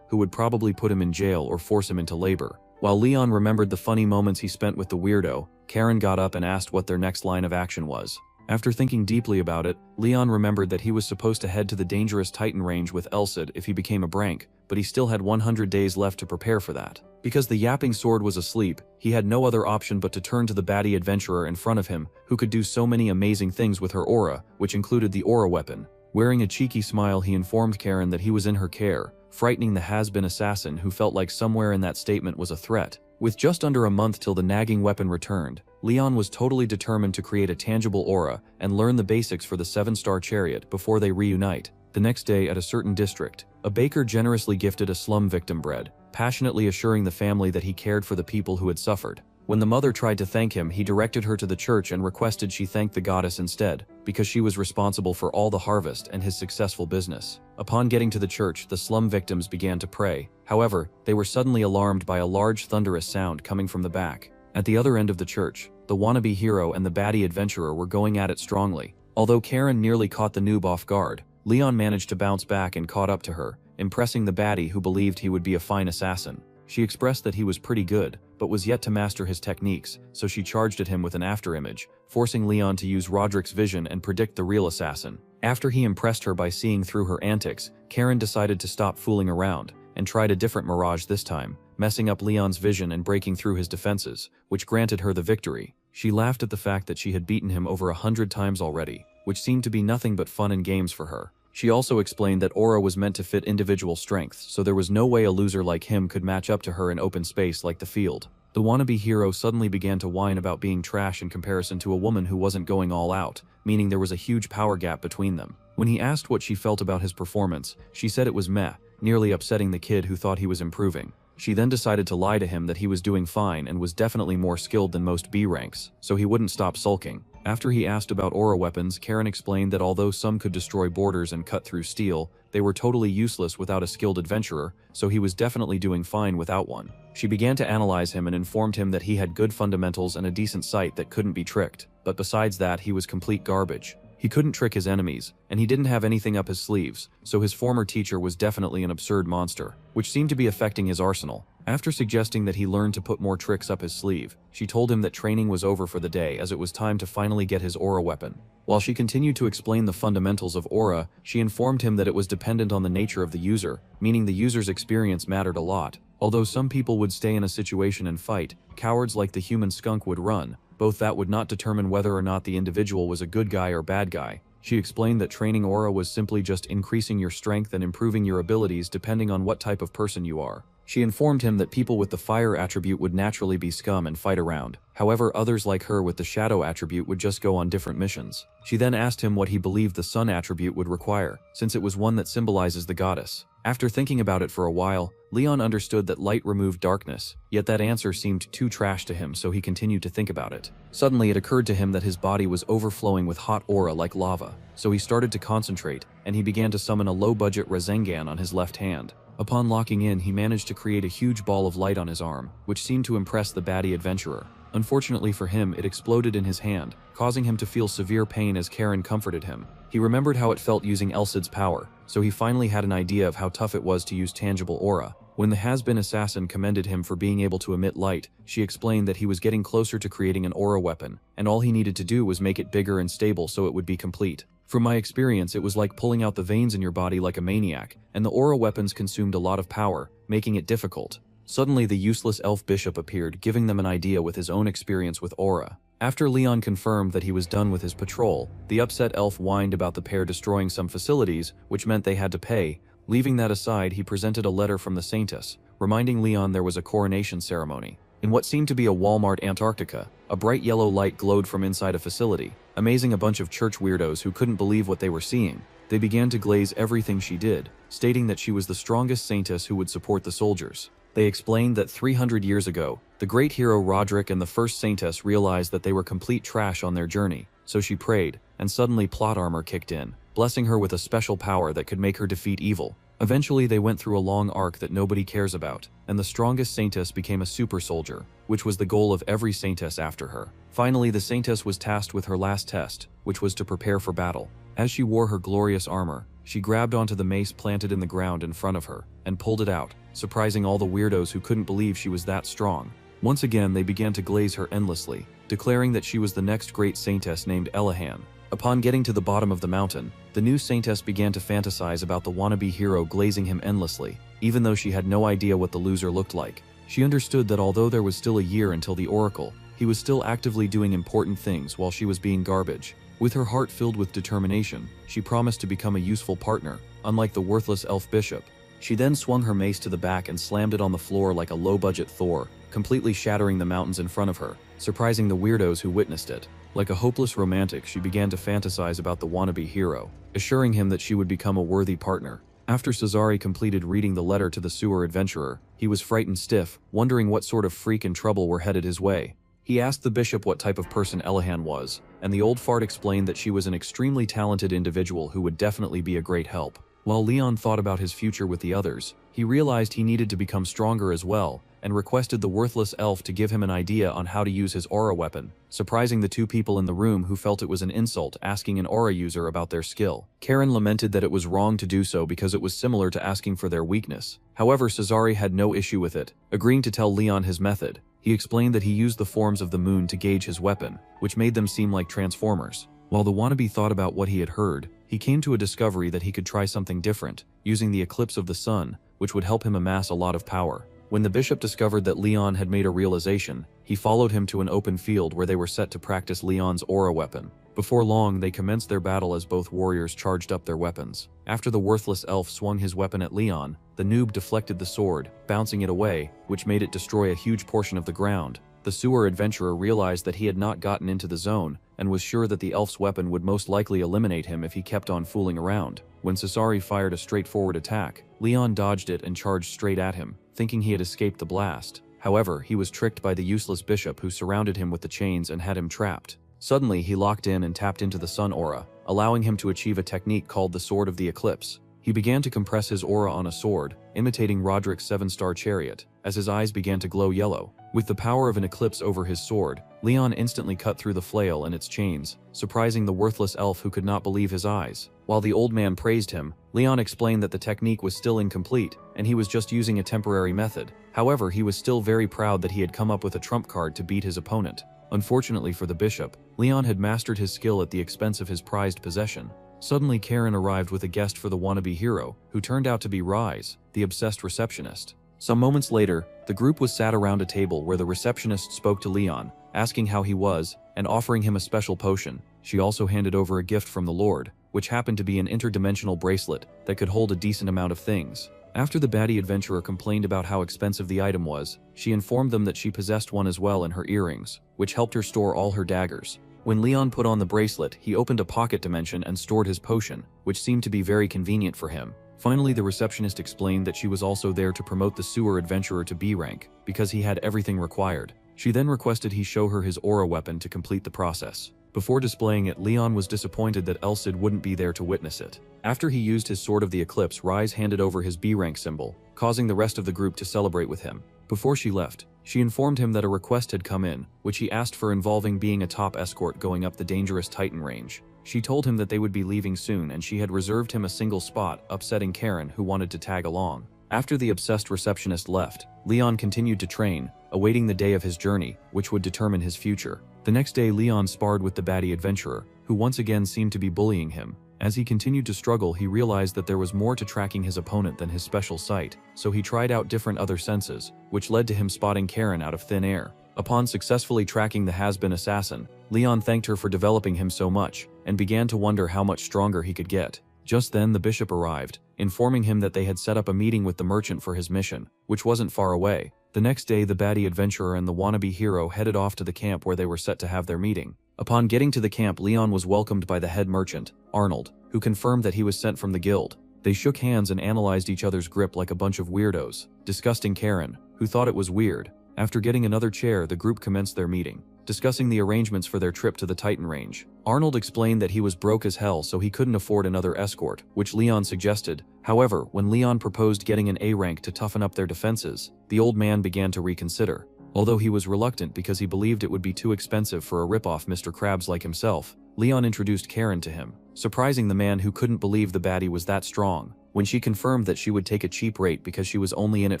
who would probably put him in jail or force him into labor. While Leon remembered the funny moments he spent with the weirdo, Karen got up and asked what their next line of action was. After thinking deeply about it, Leon remembered that he was supposed to head to the dangerous Titan range with Elcid if he became a Brank, but he still had 100 days left to prepare for that. Because the yapping sword was asleep, he had no other option but to turn to the baddie adventurer in front of him, who could do so many amazing things with her aura, which included the aura weapon. Wearing a cheeky smile, he informed Karen that he was in her care, frightening the has-been assassin who felt like somewhere in that statement was a threat. With just under a month till the nagging weapon returned, Leon was totally determined to create a tangible aura and learn the basics for the 7-star chariot before they reunite. The next day at a certain district, a baker generously gifted a slum victim bread, passionately assuring the family that he cared for the people who had suffered. When the mother tried to thank him, he directed her to the church and requested she thank the goddess instead, because she was responsible for all the harvest and his successful business. Upon getting to the church, the slum victims began to pray. However, they were suddenly alarmed by a large thunderous sound coming from the back. At the other end of the church, the wannabe hero and the baddie adventurer were going at it strongly. Although Karen nearly caught the noob off guard, Leon managed to bounce back and caught up to her, impressing the baddie who believed he would be a fine assassin. She expressed that he was pretty good, but was yet to master his techniques, so she charged at him with an afterimage, forcing Leon to use Roderick's vision and predict the real assassin. After he impressed her by seeing through her antics, Karen decided to stop fooling around, and tried a different mirage this time, messing up Leon's vision and breaking through his defenses, which granted her the victory. She laughed at the fact that she had beaten him over 100 times already, which seemed to be nothing but fun and games for her. She also explained that aura was meant to fit individual strengths, so there was no way a loser like him could match up to her in open space like the field. The wannabe hero suddenly began to whine about being trash in comparison to a woman who wasn't going all out, meaning there was a huge power gap between them. When he asked what she felt about his performance, she said it was meh, nearly upsetting the kid who thought he was improving. She then decided to lie to him that he was doing fine and was definitely more skilled than most B ranks, so he wouldn't stop sulking. After he asked about aura weapons, Karen explained that although some could destroy borders and cut through steel, they were totally useless without a skilled adventurer, so he was definitely doing fine without one. She began to analyze him and informed him that he had good fundamentals and a decent sight that couldn't be tricked, but besides that he was complete garbage. He couldn't trick his enemies, and he didn't have anything up his sleeves, so his former teacher was definitely an absurd monster, which seemed to be affecting his arsenal. After suggesting that he learn to put more tricks up his sleeve, she told him that training was over for the day as it was time to finally get his aura weapon. While she continued to explain the fundamentals of aura, she informed him that it was dependent on the nature of the user, meaning the user's experience mattered a lot. Although some people would stay in a situation and fight, cowards like the human skunk would run. Both that would not determine whether or not the individual was a good guy or bad guy. She explained that training aura was simply just increasing your strength and improving your abilities depending on what type of person you are. She informed him that people with the fire attribute would naturally be scum and fight around. However, others like her with the shadow attribute would just go on different missions. She then asked him what he believed the sun attribute would require, since it was one that symbolizes the goddess. After thinking about it for a while, Leon understood that light removed darkness, yet that answer seemed too trash to him, so he continued to think about it. Suddenly it occurred to him that his body was overflowing with hot aura like lava, so he started to concentrate, and he began to summon a low-budget Rasengan on his left hand. Upon locking in, he managed to create a huge ball of light on his arm, which seemed to impress the baddie adventurer. Unfortunately for him, it exploded in his hand, causing him to feel severe pain as Karen comforted him. He remembered how it felt using Elcid's power, so he finally had an idea of how tough it was to use tangible aura. When the has-been assassin commended him for being able to emit light, she explained that he was getting closer to creating an aura weapon, and all he needed to do was make it bigger and stable so it would be complete. From my experience, it was like pulling out the veins in your body like a maniac, and the aura weapons consumed a lot of power, making it difficult. Suddenly, the useless elf bishop appeared, giving them an idea with his own experience with aura. After Leon confirmed that he was done with his patrol, the upset elf whined about the pair destroying some facilities, which meant they had to pay. Leaving that aside, he presented a letter from the Saintess, reminding Leon there was a coronation ceremony. In what seemed to be a Walmart Antarctica, a bright yellow light glowed from inside a facility, amazing a bunch of church weirdos who couldn't believe what they were seeing. They began to glaze everything she did, stating that she was the strongest saintess who would support the soldiers. They explained that 300 years ago, the great hero Roderick and the first saintess realized that they were complete trash on their journey, so she prayed, and suddenly plot armor kicked in, blessing her with a special power that could make her defeat evil. Eventually, they went through a long arc that nobody cares about, and the strongest saintess became a super soldier, which was the goal of every saintess after her. Finally, the saintess was tasked with her last test, which was to prepare for battle. As she wore her glorious armor, she grabbed onto the mace planted in the ground in front of her, and pulled it out, surprising all the weirdos who couldn't believe she was that strong. Once again, they began to glaze her endlessly, declaring that she was the next great saintess named Elahan. Upon getting to the bottom of the mountain, the new saintess began to fantasize about the wannabe hero glazing him endlessly, even though she had no idea what the loser looked like. She understood that although there was still a year until the oracle, he was still actively doing important things while she was being garbage. With her heart filled with determination, she promised to become a useful partner, unlike the worthless elf bishop. She then swung her mace to the back and slammed it on the floor like a low-budget Thor, completely shattering the mountains in front of her, surprising the weirdos who witnessed it. Like a hopeless romantic, she began to fantasize about the wannabe hero, assuring him that she would become a worthy partner. After Cesare completed reading the letter to the sewer adventurer, he was frightened stiff, wondering what sort of freak and trouble were headed his way. He asked the bishop what type of person Elahan was, and the old fart explained that she was an extremely talented individual who would definitely be a great help. While Leon thought about his future with the others, he realized he needed to become stronger as well, and requested the worthless elf to give him an idea on how to use his aura weapon, surprising the two people in the room who felt it was an insult asking an aura user about their skill. Karen lamented that it was wrong to do so because it was similar to asking for their weakness. However, Cesare had no issue with it, agreeing to tell Leon his method. He explained that he used the forms of the moon to gauge his weapon, which made them seem like transformers. While the wannabe thought about what he had heard, he came to a discovery that he could try something different, using the eclipse of the sun, which would help him amass a lot of power. When the bishop discovered that Leon had made a realization, he followed him to an open field where they were set to practice Leon's aura weapon. Before long, they commenced their battle as both warriors charged up their weapons. After the worthless elf swung his weapon at Leon, the noob deflected the sword, bouncing it away, which made it destroy a huge portion of the ground. The sewer adventurer realized that he had not gotten into the zone, and was sure that the elf's weapon would most likely eliminate him if he kept on fooling around. When Cesare fired a straightforward attack, Leon dodged it and charged straight at him, thinking he had escaped the blast. However, he was tricked by the useless bishop who surrounded him with the chains and had him trapped. Suddenly, he locked in and tapped into the sun aura, allowing him to achieve a technique called the Sword of the Eclipse. He began to compress his aura on a sword, imitating Roderick's 7-star chariot, as his eyes began to glow yellow. With the power of an eclipse over his sword, Leon instantly cut through the flail and its chains, surprising the worthless elf who could not believe his eyes. While the old man praised him, Leon explained that the technique was still incomplete, and he was just using a temporary method. However, he was still very proud that he had come up with a trump card to beat his opponent. Unfortunately for the bishop, Leon had mastered his skill at the expense of his prized possession. Suddenly, Karen arrived with a guest for the wannabe hero, who turned out to be Rise, the obsessed receptionist. Some moments later, the group was sat around a table where the receptionist spoke to Leon, asking how he was, and offering him a special potion. She also handed over a gift from the Lord, which happened to be an interdimensional bracelet that could hold a decent amount of things. After the baddie adventurer complained about how expensive the item was, she informed them that she possessed one as well in her earrings, which helped her store all her daggers. When Leon put on the bracelet, he opened a pocket dimension and stored his potion, which seemed to be very convenient for him. Finally, the receptionist explained that she was also there to promote the sewer adventurer to B rank, because he had everything required. She then requested he show her his aura weapon to complete the process. Before displaying it, Leon was disappointed that Elcid wouldn't be there to witness it. After he used his Sword of the Eclipse, Rise handed over his B rank symbol, causing the rest of the group to celebrate with him. Before she left, she informed him that a request had come in, which he asked for, involving being a top escort going up the dangerous Titan range. She told him that they would be leaving soon and she had reserved him a single spot, upsetting Karen, who wanted to tag along. After the obsessed receptionist left, Leon continued to train, awaiting the day of his journey, which would determine his future. The next day, Leon sparred with the baddie adventurer, who once again seemed to be bullying him. As he continued to struggle, he realized that there was more to tracking his opponent than his special sight, so he tried out different other senses, which led to him spotting Karen out of thin air. Upon successfully tracking the has-been assassin, Leon thanked her for developing him so much, and began to wonder how much stronger he could get. Just then, the bishop arrived, informing him that they had set up a meeting with the merchant for his mission, which wasn't far away. The next day, the baddie adventurer and the wannabe hero headed off to the camp where they were set to have their meeting. Upon getting to the camp, Leon was welcomed by the head merchant, Arnold, who confirmed that he was sent from the guild. They shook hands and analyzed each other's grip like a bunch of weirdos, disgusting Karen, who thought it was weird. After getting another chair, the group commenced their meeting, discussing the arrangements for their trip to the Titan range. Arnold explained that he was broke as hell, so he couldn't afford another escort, which Leon suggested. However, when Leon proposed getting an A rank to toughen up their defenses, the old man began to reconsider. Although he was reluctant because he believed it would be too expensive for a rip-off Mr. Krabs like himself, Leon introduced Karen to him, surprising the man who couldn't believe the baddie was that strong. When she confirmed that she would take a cheap rate because she was only in it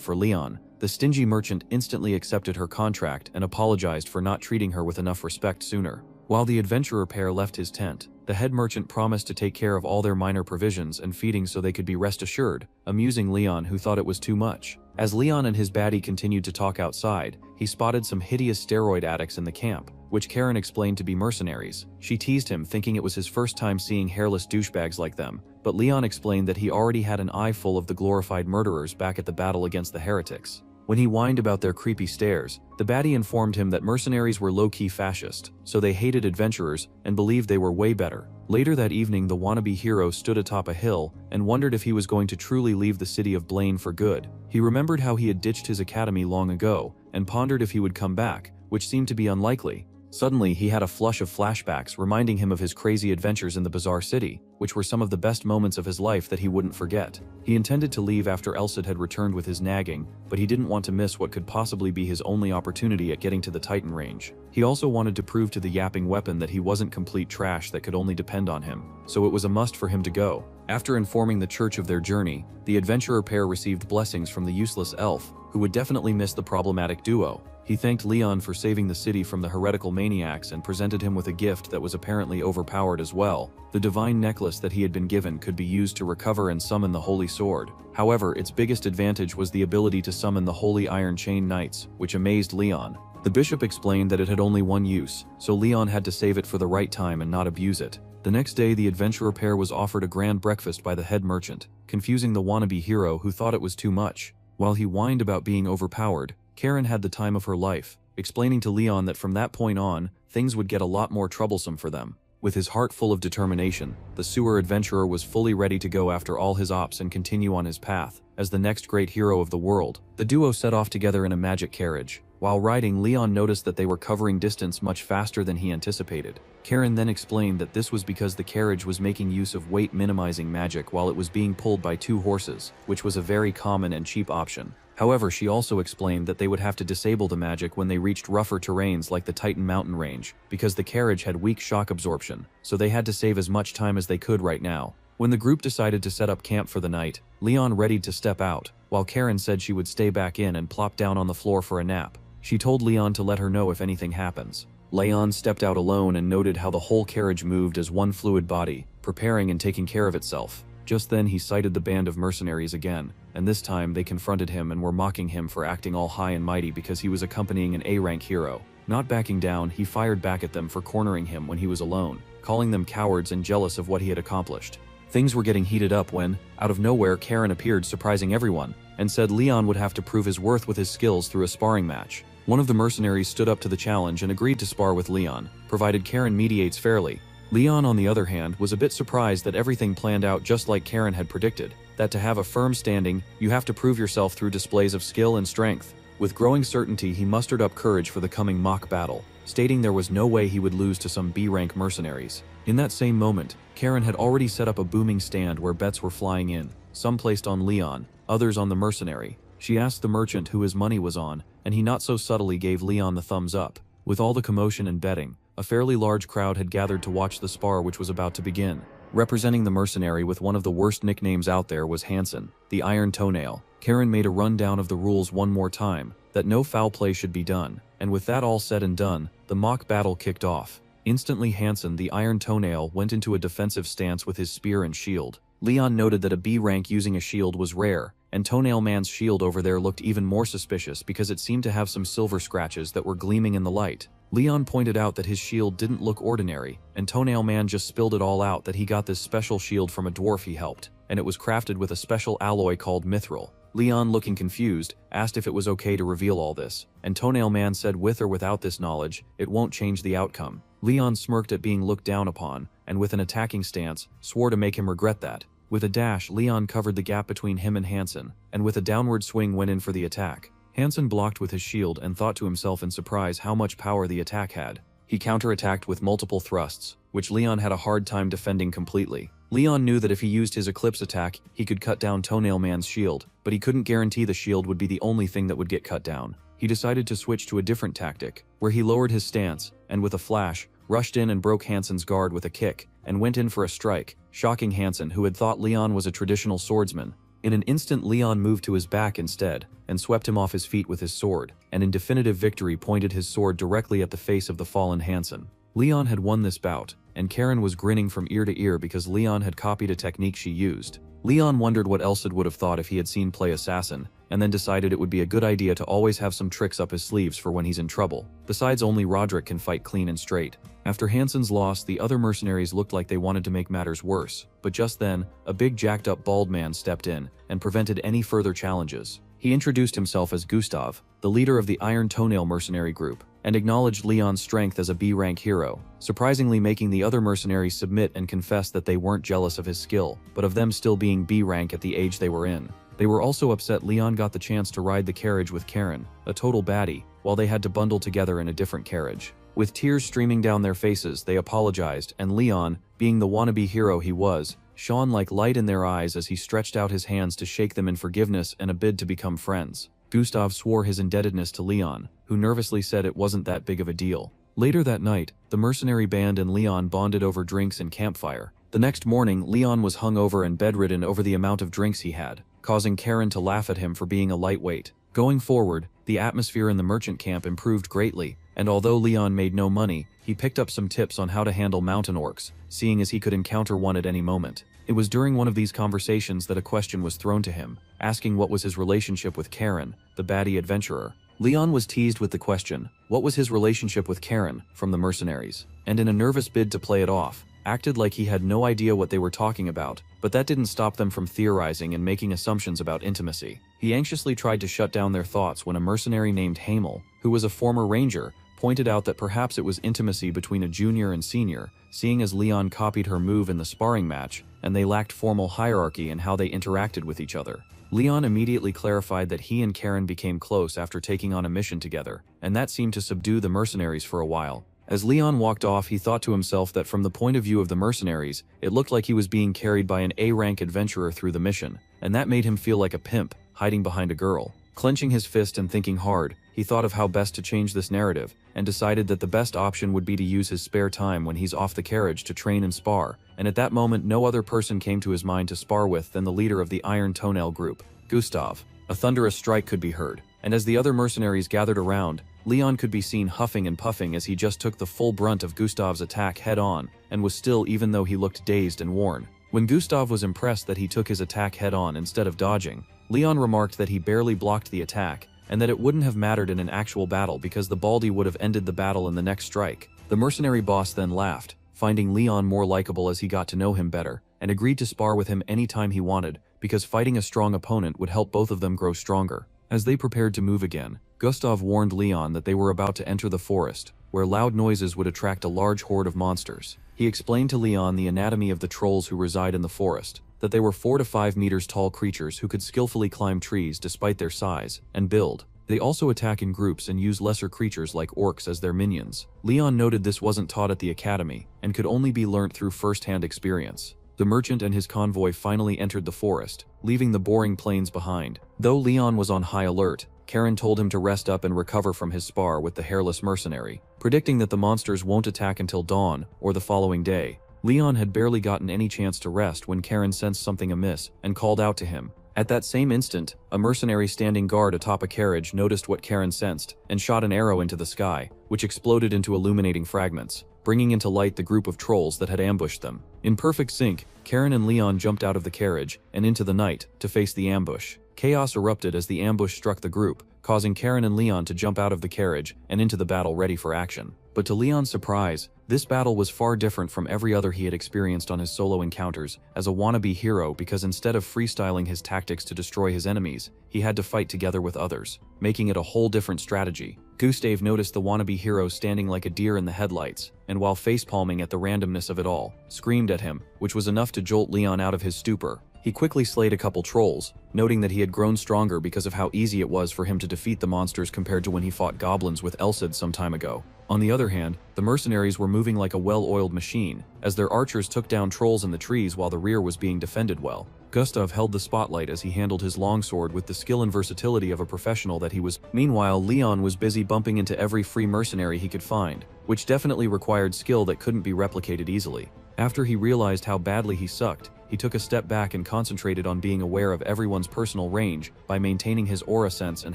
for Leon, the stingy merchant instantly accepted her contract and apologized for not treating her with enough respect sooner. While the adventurer pair left his tent, the head merchant promised to take care of all their minor provisions and feeding so they could be rest assured, amusing Leon, who thought it was too much. As Leon and his baddie continued to talk outside, he spotted some hideous steroid addicts in the camp, which Karen explained to be mercenaries. She teased him, thinking it was his first time seeing hairless douchebags like them, but Leon explained that he already had an eye full of the glorified murderers back at the battle against the heretics. When he whined about their creepy stares, the baddie informed him that mercenaries were low-key fascist, so they hated adventurers and believed they were way better. Later that evening, the wannabe hero stood atop a hill and wondered if he was going to truly leave the city of Blaine for good. He remembered how he had ditched his academy long ago and pondered if he would come back, which seemed to be unlikely. Suddenly, he had a flush of flashbacks reminding him of his crazy adventures in the bizarre city, which were some of the best moments of his life that he wouldn't forget. He intended to leave after Elcid had returned with his nagging, but he didn't want to miss what could possibly be his only opportunity at getting to the Titan range. He also wanted to prove to the yapping weapon that he wasn't complete trash that could only depend on him, so it was a must for him to go. After informing the church of their journey, the adventurer pair received blessings from the useless elf, who would definitely miss the problematic duo. He thanked Leon for saving the city from the heretical maniacs and presented him with a gift that was apparently overpowered as well. The divine necklace that he had been given could be used to recover and summon the holy sword. However, its biggest advantage was the ability to summon the holy iron chain knights, which amazed Leon. The bishop explained that it had only one use, so Leon had to save it for the right time and not abuse it. The next day, the adventurer pair was offered a grand breakfast by the head merchant, confusing the wannabe hero who thought it was too much. While he whined about being overpowered, Karen had the time of her life, explaining to Leon that from that point on, things would get a lot more troublesome for them. With his heart full of determination, the sewer adventurer was fully ready to go after all his ops and continue on his path as the next great hero of the world. The duo set off together in a magic carriage, While riding, Leon noticed that they were covering distance much faster than he anticipated. Karen then explained that this was because the carriage was making use of weight-minimizing magic while it was being pulled by 2 horses, which was a very common and cheap option. However, she also explained that they would have to disable the magic when they reached rougher terrains like the Titan mountain range, because the carriage had weak shock absorption, so they had to save as much time as they could right now. When the group decided to set up camp for the night, Leon readied to step out, while Karen said she would stay back in and plop down on the floor for a nap. She told Leon to let her know if anything happens. Leon stepped out alone and noted how the whole carriage moved as one fluid body, preparing and taking care of itself. Just then he sighted the band of mercenaries again, and this time they confronted him and were mocking him for acting all high and mighty because he was accompanying an A-rank hero. Not backing down, he fired back at them for cornering him when he was alone, calling them cowards and jealous of what he had accomplished. Things were getting heated up when, out of nowhere, Karen appeared, surprising everyone, and said Leon would have to prove his worth with his skills through a sparring match. One of the mercenaries stood up to the challenge and agreed to spar with Leon, provided Karen mediates fairly. Leon, on the other hand, was a bit surprised that everything planned out just like Karen had predicted, that to have a firm standing, you have to prove yourself through displays of skill and strength. With growing certainty, he mustered up courage for the coming mock battle, stating there was no way he would lose to some B-rank mercenaries. In that same moment, Karen had already set up a booming stand where bets were flying in, some placed on Leon, others on the mercenary. She asked the merchant who his money was on, and he not so subtly gave Leon the thumbs up. With all the commotion and betting, a fairly large crowd had gathered to watch the spar which was about to begin. Representing the mercenary with one of the worst nicknames out there was Hansen, the Iron Toenail. Karen made a rundown of the rules one more time, that no foul play should be done, and with that all said and done, the mock battle kicked off. Instantly Hansen, the Iron Toenail, went into a defensive stance with his spear and shield. Leon noted that a B rank using a shield was rare, and Toenail Man's shield over there looked even more suspicious because it seemed to have some silver scratches that were gleaming in the light. Leon pointed out that his shield didn't look ordinary, and Toenail Man just spilled it all out that he got this special shield from a dwarf he helped, and it was crafted with a special alloy called mithril. Leon, looking confused, asked if it was okay to reveal all this, and Toenail Man said with or without this knowledge, it won't change the outcome. Leon smirked at being looked down upon, and with an attacking stance, swore to make him regret that. With a dash, Leon covered the gap between him and Hansen, and with a downward swing went in for the attack. Hansen blocked with his shield and thought to himself in surprise how much power the attack had. He counterattacked with multiple thrusts, which Leon had a hard time defending completely. Leon knew that if he used his Eclipse attack, he could cut down Toenail Man's shield, but he couldn't guarantee the shield would be the only thing that would get cut down. He decided to switch to a different tactic, where he lowered his stance, and with a flash, rushed in and broke Hansen's guard with a kick, and went in for a strike, shocking Hansen, who had thought Leon was a traditional swordsman. In an instant, Leon moved to his back instead, and swept him off his feet with his sword, and in definitive victory pointed his sword directly at the face of the fallen Hansen. Leon had won this bout, and Karen was grinning from ear to ear because Leon had copied a technique she used. Leon wondered what Elsad would have thought if he had seen play assassin, and then decided it would be a good idea to always have some tricks up his sleeves for when he's in trouble. Besides, only Roderick can fight clean and straight. After Hansen's loss, the other mercenaries looked like they wanted to make matters worse, but just then, a big jacked-up bald man stepped in and prevented any further challenges. He introduced himself as Gustav, the leader of the Iron Toenail mercenary group, and acknowledged Leon's strength as a B-rank hero, surprisingly making the other mercenaries submit and confess that they weren't jealous of his skill, but of them still being B-rank at the age they were in. They were also upset Leon got the chance to ride the carriage with Karen, a total baddie, while they had to bundle together in a different carriage. With tears streaming down their faces, they apologized, and Leon, being the wannabe hero he was, shone like light in their eyes as he stretched out his hands to shake them in forgiveness and a bid to become friends. Gustav swore his indebtedness to Leon, who nervously said it wasn't that big of a deal. Later that night, the mercenary band and Leon bonded over drinks and campfire. The next morning, Leon was hungover and bedridden over the amount of drinks he had, causing Karen to laugh at him for being a lightweight. Going forward, the atmosphere in the merchant camp improved greatly, and although Leon made no money, he picked up some tips on how to handle mountain orcs, seeing as he could encounter one at any moment. It was during one of these conversations that a question was thrown to him, asking what was his relationship with Karen, the baddie adventurer. Leon was teased with the question, what was his relationship with Karen, from the mercenaries, and in a nervous bid to play it off, acted like he had no idea what they were talking about, but that didn't stop them from theorizing and making assumptions about intimacy. He anxiously tried to shut down their thoughts when a mercenary named Hamel, who was a former ranger, pointed out that perhaps it was intimacy between a junior and senior, seeing as Leon copied her move in the sparring match, and they lacked formal hierarchy in how they interacted with each other. Leon immediately clarified that he and Karen became close after taking on a mission together, and that seemed to subdue the mercenaries for a while. As Leon walked off, he thought to himself that from the point of view of the mercenaries, it looked like he was being carried by an A-rank adventurer through the mission, and that made him feel like a pimp, hiding behind a girl. Clenching his fist and thinking hard, he thought of how best to change this narrative, and decided that the best option would be to use his spare time when he's off the carriage to train and spar, and at that moment no other person came to his mind to spar with than the leader of the Iron Toenail group, Gustav. A thunderous strike could be heard, and as the other mercenaries gathered around, Leon could be seen huffing and puffing as he just took the full brunt of Gustav's attack head-on, and was still even though he looked dazed and worn. When Gustav was impressed that he took his attack head-on instead of dodging, Leon remarked that he barely blocked the attack, and that it wouldn't have mattered in an actual battle because the Baldy would have ended the battle in the next strike. The mercenary boss then laughed, finding Leon more likable as he got to know him better, and agreed to spar with him anytime he wanted, because fighting a strong opponent would help both of them grow stronger. As they prepared to move again, Gustav warned Leon that they were about to enter the forest, where loud noises would attract a large horde of monsters. He explained to Leon the anatomy of the trolls who reside in the forest, that they were 4 to 5 meters tall creatures who could skillfully climb trees despite their size and build. They also attack in groups and use lesser creatures like orcs as their minions. Leon noted this wasn't taught at the academy, and could only be learnt through first-hand experience. The merchant and his convoy finally entered the forest, leaving the boring plains behind. Though Leon was on high alert, Karen told him to rest up and recover from his spar with the hairless mercenary, predicting that the monsters won't attack until dawn or the following day. Leon had barely gotten any chance to rest when Karen sensed something amiss and called out to him. At that same instant, a mercenary standing guard atop a carriage noticed what Karen sensed and shot an arrow into the sky, which exploded into illuminating fragments, bringing into light the group of trolls that had ambushed them. In perfect sync, Karen and Leon jumped out of the carriage and into the night to face the ambush. Chaos erupted as the ambush struck the group, causing Karen and Leon to jump out of the carriage and into the battle ready for action. But to Leon's surprise, this battle was far different from every other he had experienced on his solo encounters as a wannabe hero, because instead of freestyling his tactics to destroy his enemies, he had to fight together with others, making it a whole different strategy. Gustav noticed the wannabe hero standing like a deer in the headlights, and while facepalming at the randomness of it all, screamed at him, which was enough to jolt Leon out of his stupor. He quickly slayed a couple trolls, noting that he had grown stronger because of how easy it was for him to defeat the monsters compared to when he fought goblins with Elcid some time ago. On the other hand, the mercenaries were moving like a well-oiled machine, as their archers took down trolls in the trees while the rear was being defended well. Gustav held the spotlight as he handled his longsword with the skill and versatility of a professional that he was. Meanwhile, Leon was busy bumping into every free mercenary he could find, which definitely required skill that couldn't be replicated easily. After he realized how badly he sucked, he took a step back and concentrated on being aware of everyone's personal range by maintaining his aura sense and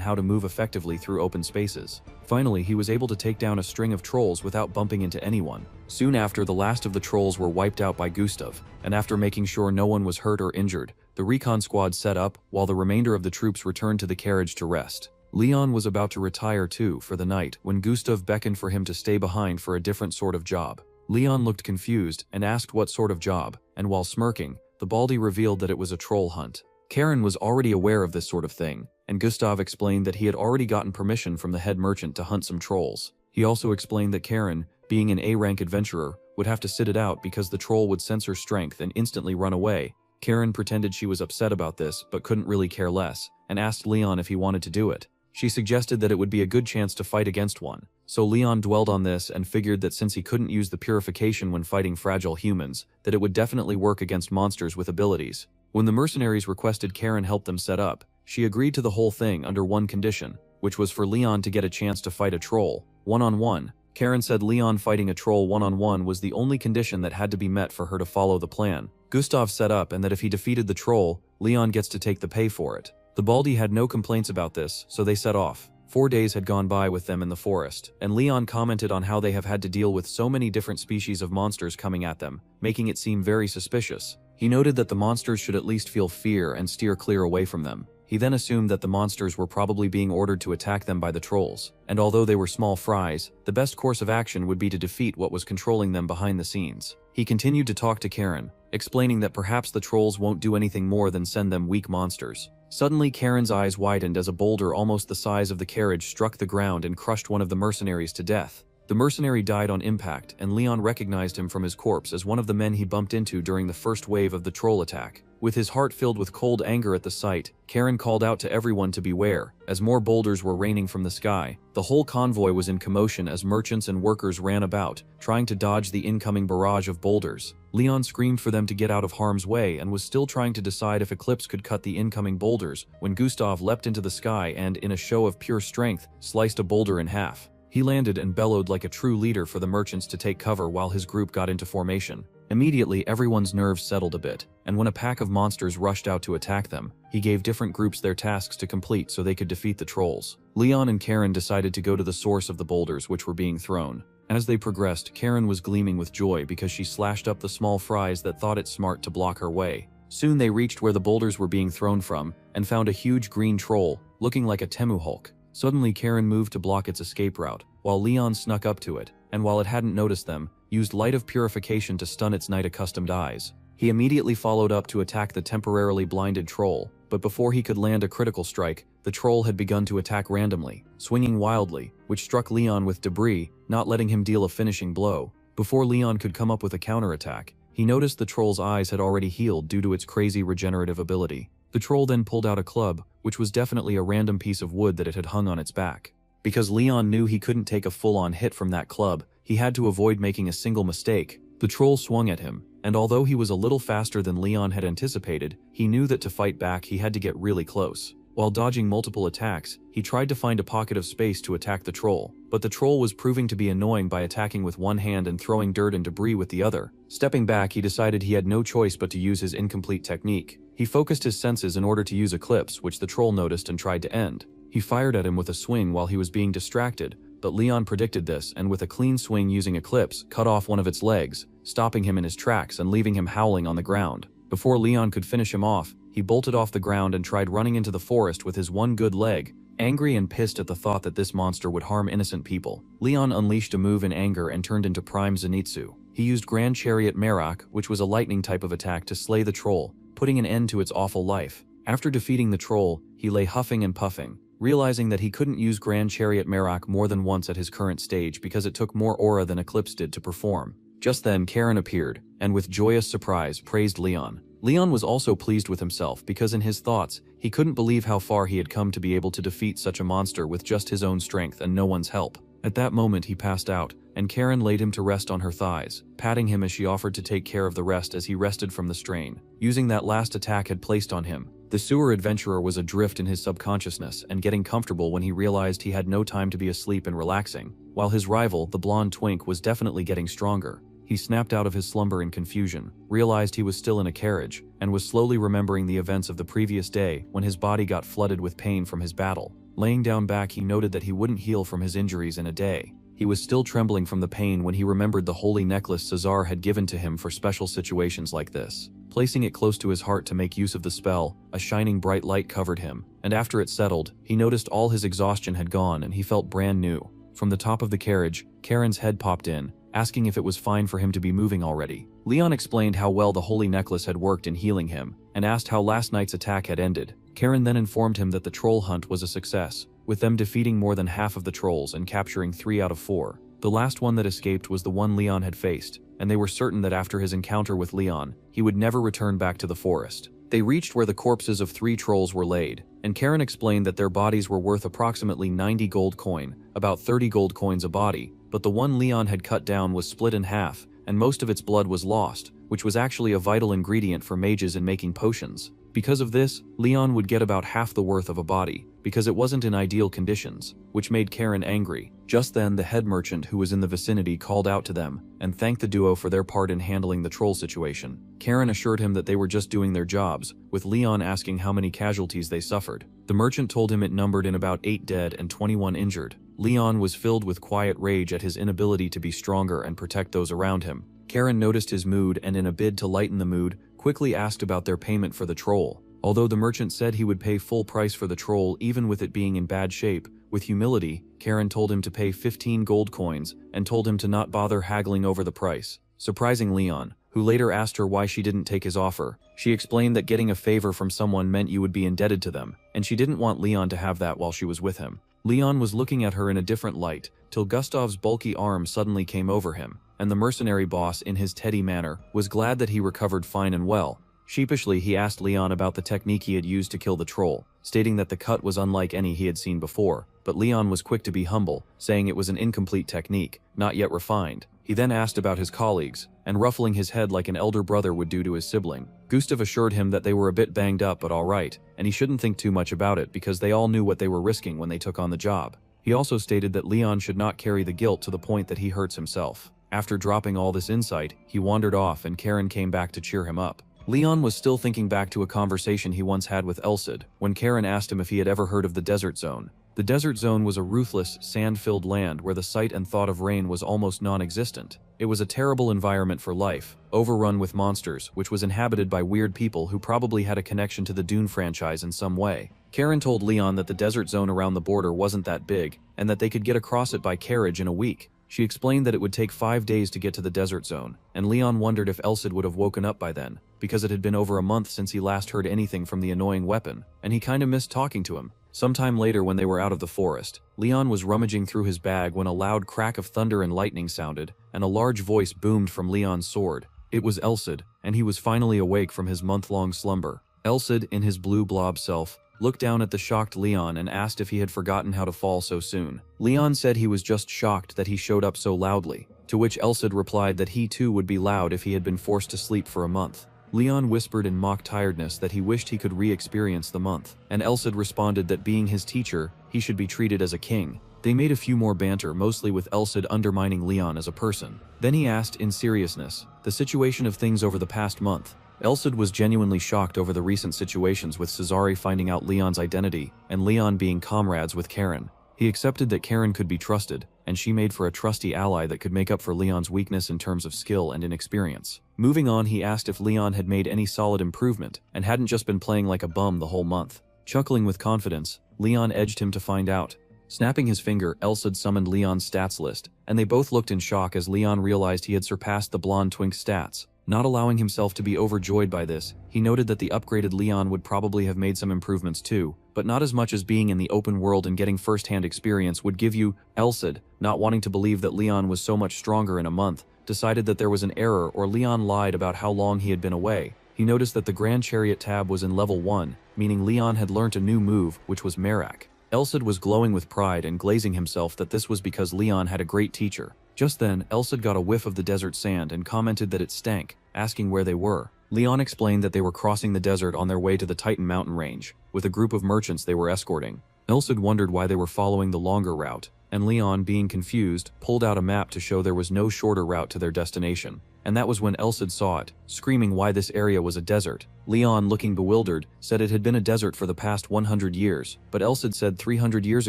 how to move effectively through open spaces. Finally, he was able to take down a string of trolls without bumping into anyone. Soon after, the last of the trolls were wiped out by Gustav, and after making sure no one was hurt or injured, the recon squad set up while the remainder of the troops returned to the carriage to rest. Leon was about to retire too for the night when Gustav beckoned for him to stay behind for a different sort of job. Leon looked confused and asked what sort of job, and while smirking, the Baldy revealed that it was a troll hunt. Karen was already aware of this sort of thing, and Gustav explained that he had already gotten permission from the head merchant to hunt some trolls. He also explained that Karen, being an A-rank adventurer, would have to sit it out because the troll would sense her strength and instantly run away. Karen pretended she was upset about this but couldn't really care less, and asked Leon if he wanted to do it. She suggested that it would be a good chance to fight against one, so Leon dwelled on this and figured that since he couldn't use the purification when fighting fragile humans, that it would definitely work against monsters with abilities. When the mercenaries requested Karen help them set up, she agreed to the whole thing under one condition, which was for Leon to get a chance to fight a troll, one-on-one. Karen said Leon fighting a troll one-on-one was the only condition that had to be met for her to follow the plan. Gustav set up, and that if he defeated the troll, Leon gets to take the pay for it. The Baldy had no complaints about this, so they set off. 4 days had gone by with them in the forest, and Leon commented on how they have had to deal with so many different species of monsters coming at them, making it seem very suspicious. He noted that the monsters should at least feel fear and steer clear away from them. He then assumed that the monsters were probably being ordered to attack them by the trolls, and although they were small fries, the best course of action would be to defeat what was controlling them behind the scenes. He continued to talk to Karen, explaining that perhaps the trolls won't do anything more than send them weak monsters. Suddenly, Karen's eyes widened as a boulder almost the size of the carriage struck the ground and crushed one of the mercenaries to death. The mercenary died on impact, and Leon recognized him from his corpse as one of the men he bumped into during the first wave of the troll attack. With his heart filled with cold anger at the sight, Karen called out to everyone to beware, as more boulders were raining from the sky. The whole convoy was in commotion as merchants and workers ran about, trying to dodge the incoming barrage of boulders. Leon screamed for them to get out of harm's way and was still trying to decide if Eclipse could cut the incoming boulders when Gustav leapt into the sky and, in a show of pure strength, sliced a boulder in half. He landed and bellowed like a true leader for the merchants to take cover while his group got into formation. Immediately, everyone's nerves settled a bit, and when a pack of monsters rushed out to attack them, he gave different groups their tasks to complete so they could defeat the trolls. Leon and Karen decided to go to the source of the boulders which were being thrown. As they progressed, Karen was gleaming with joy because she slashed up the small fries that thought it smart to block her way. Soon they reached where the boulders were being thrown from, and found a huge green troll, looking like a Temu Hulk. Suddenly Karen moved to block its escape route, while Leon snuck up to it, and while it hadn't noticed them, used Light of Purification to stun its night-accustomed eyes. He immediately followed up to attack the temporarily blinded troll, but before he could land a critical strike, the troll had begun to attack randomly, swinging wildly, which struck Leon with debris, not letting him deal a finishing blow. Before Leon could come up with a counterattack, he noticed the troll's eyes had already healed due to its crazy regenerative ability. The troll then pulled out a club, which was definitely a random piece of wood that it had hung on its back. Because Leon knew he couldn't take a full-on hit from that club, he had to avoid making a single mistake. The troll swung at him, and although he was a little faster than Leon had anticipated, he knew that to fight back he had to get really close. While dodging multiple attacks, he tried to find a pocket of space to attack the troll, but the troll was proving to be annoying by attacking with one hand and throwing dirt and debris with the other. Stepping back, he decided he had no choice but to use his incomplete technique. He focused his senses in order to use Eclipse, which the troll noticed and tried to end. He fired at him with a swing while he was being distracted, but Leon predicted this and with a clean swing using Eclipse, cut off one of its legs, stopping him in his tracks and leaving him howling on the ground. Before Leon could finish him off, he bolted off the ground and tried running into the forest with his one good leg, angry and pissed at the thought that this monster would harm innocent people. Leon unleashed a move in anger and turned into Prime Zenitsu. He used Grand Chariot Merak, which was a lightning type of attack, to slay the troll, putting an end to its awful life. After defeating the troll, he lay huffing and puffing, realizing that he couldn't use Grand Chariot Merak more than once at his current stage because it took more aura than Eclipse did to perform. Just then Karen appeared, and with joyous surprise praised Leon. Leon was also pleased with himself because in his thoughts, he couldn't believe how far he had come to be able to defeat such a monster with just his own strength and no one's help. At that moment he passed out, and Karen laid him to rest on her thighs, patting him as she offered to take care of the rest as he rested from the strain, using that last attack had placed on him. The sewer adventurer was adrift in his subconsciousness and getting comfortable when he realized he had no time to be asleep and relaxing, while his rival, the blonde twink, was definitely getting stronger. He snapped out of his slumber in confusion, realized he was still in a carriage, and was slowly remembering the events of the previous day when his body got flooded with pain from his battle. Laying down back, he noted that he wouldn't heal from his injuries in a day. He was still trembling from the pain when he remembered the holy necklace Cesar had given to him for special situations like this. Placing it close to his heart to make use of the spell, a shining bright light covered him, and after it settled, he noticed all his exhaustion had gone and he felt brand new. From the top of the carriage, Karen's head popped in, asking if it was fine for him to be moving already. Leon explained how well the holy necklace had worked in healing him, and asked how last night's attack had ended. Karen then informed him that the troll hunt was a success, with them defeating more than half of the trolls and capturing 3 out of 4. The last one that escaped was the one Leon had faced, and they were certain that after his encounter with Leon, he would never return back to the forest. They reached where the corpses of 3 trolls were laid, and Karen explained that their bodies were worth approximately 90 gold coin, about 30 gold coins a body, but the one Leon had cut down was split in half, and most of its blood was lost, which was actually a vital ingredient for mages in making potions. Because of this, Leon would get about half the worth of a body, because it wasn't in ideal conditions, which made Karen angry. Just then, the head merchant who was in the vicinity called out to them, and thanked the duo for their part in handling the troll situation. Karen assured him that they were just doing their jobs, with Leon asking how many casualties they suffered. The merchant told him it numbered in about 8 dead and 21 injured. Leon was filled with quiet rage at his inability to be stronger and protect those around him. Karen noticed his mood and in a bid to lighten the mood, quickly asked about their payment for the troll. Although the merchant said he would pay full price for the troll even with it being in bad shape, with humility, Karen told him to pay 15 gold coins and told him to not bother haggling over the price. Surprising Leon, who later asked her why she didn't take his offer. She explained that getting a favor from someone meant you would be indebted to them, and she didn't want Leon to have that while she was with him. Leon was looking at her in a different light, till Gustav's bulky arm suddenly came over him, and the mercenary boss, in his Teddy manner, was glad that he recovered fine and well. Sheepishly, he asked Leon about the technique he had used to kill the troll, stating that the cut was unlike any he had seen before, but Leon was quick to be humble, saying it was an incomplete technique, not yet refined. He then asked about his colleagues, and ruffling his head like an elder brother would do to his sibling, Gustav assured him that they were a bit banged up but alright, and he shouldn't think too much about it because they all knew what they were risking when they took on the job. He also stated that Leon should not carry the guilt to the point that he hurts himself. After dropping all this insight, he wandered off and Karen came back to cheer him up. Leon was still thinking back to a conversation he once had with Elsid, when Karen asked him if he had ever heard of the Desert Zone. The Desert Zone was a ruthless, sand-filled land where the sight and thought of rain was almost non-existent. It was a terrible environment for life, overrun with monsters, which was inhabited by weird people who probably had a connection to the Dune franchise in some way. Karen told Leon that the Desert Zone around the border wasn't that big, and that they could get across it by carriage in a week. She explained that it would take 5 days to get to the Desert Zone, and Leon wondered if Elsid would have woken up by then, because it had been over a month since he last heard anything from the annoying weapon, and he kinda missed talking to him. Sometime later, when they were out of the forest, Leon was rummaging through his bag when a loud crack of thunder and lightning sounded, and a large voice boomed from Leon's sword. It was Elsid, and he was finally awake from his month-long slumber. Elsid, in his blue blob self, looked down at the shocked Leon and asked if he had forgotten how to fall so soon. Leon said he was just shocked that he showed up so loudly, to which Elsid replied that he too would be loud if he had been forced to sleep for a month. Leon whispered in mock tiredness that he wished he could re-experience the month, and Elsid responded that being his teacher, he should be treated as a king. They made a few more banter, mostly with Elsid undermining Leon as a person. Then he asked, in seriousness, the situation of things over the past month. Elsid was genuinely shocked over the recent situations with Cesare finding out Leon's identity, and Leon being comrades with Karen. He accepted that Karen could be trusted, and she made for a trusty ally that could make up for Leon's weakness in terms of skill and inexperience. Moving on, he asked if Leon had made any solid improvement, and hadn't just been playing like a bum the whole month. Chuckling with confidence, Leon edged him to find out. Snapping his finger, Elsid summoned Leon's stats list, and they both looked in shock as Leon realized he had surpassed the blonde twink's stats. Not allowing himself to be overjoyed by this, he noted that the upgraded Leon would probably have made some improvements too, but not as much as being in the open world and getting first-hand experience would give you. Elsid, not wanting to believe that Leon was so much stronger in a month, decided that there was an error or Leon lied about how long he had been away. He noticed that the Grand Chariot tab was in level 1, meaning Leon had learnt a new move, which was Merak. Elsid was glowing with pride and glazing himself that this was because Leon had a great teacher. Just then, Elsid got a whiff of the desert sand and commented that it stank, asking where they were. Leon explained that they were crossing the desert on their way to the Titan mountain range, with a group of merchants they were escorting. Elsid wondered why they were following the longer route, and Leon, being confused, pulled out a map to show there was no shorter route to their destination. And that was when Elsid saw it, screaming why this area was a desert. Leon, looking bewildered, said it had been a desert for the past 100 years, but Elsid said 300 years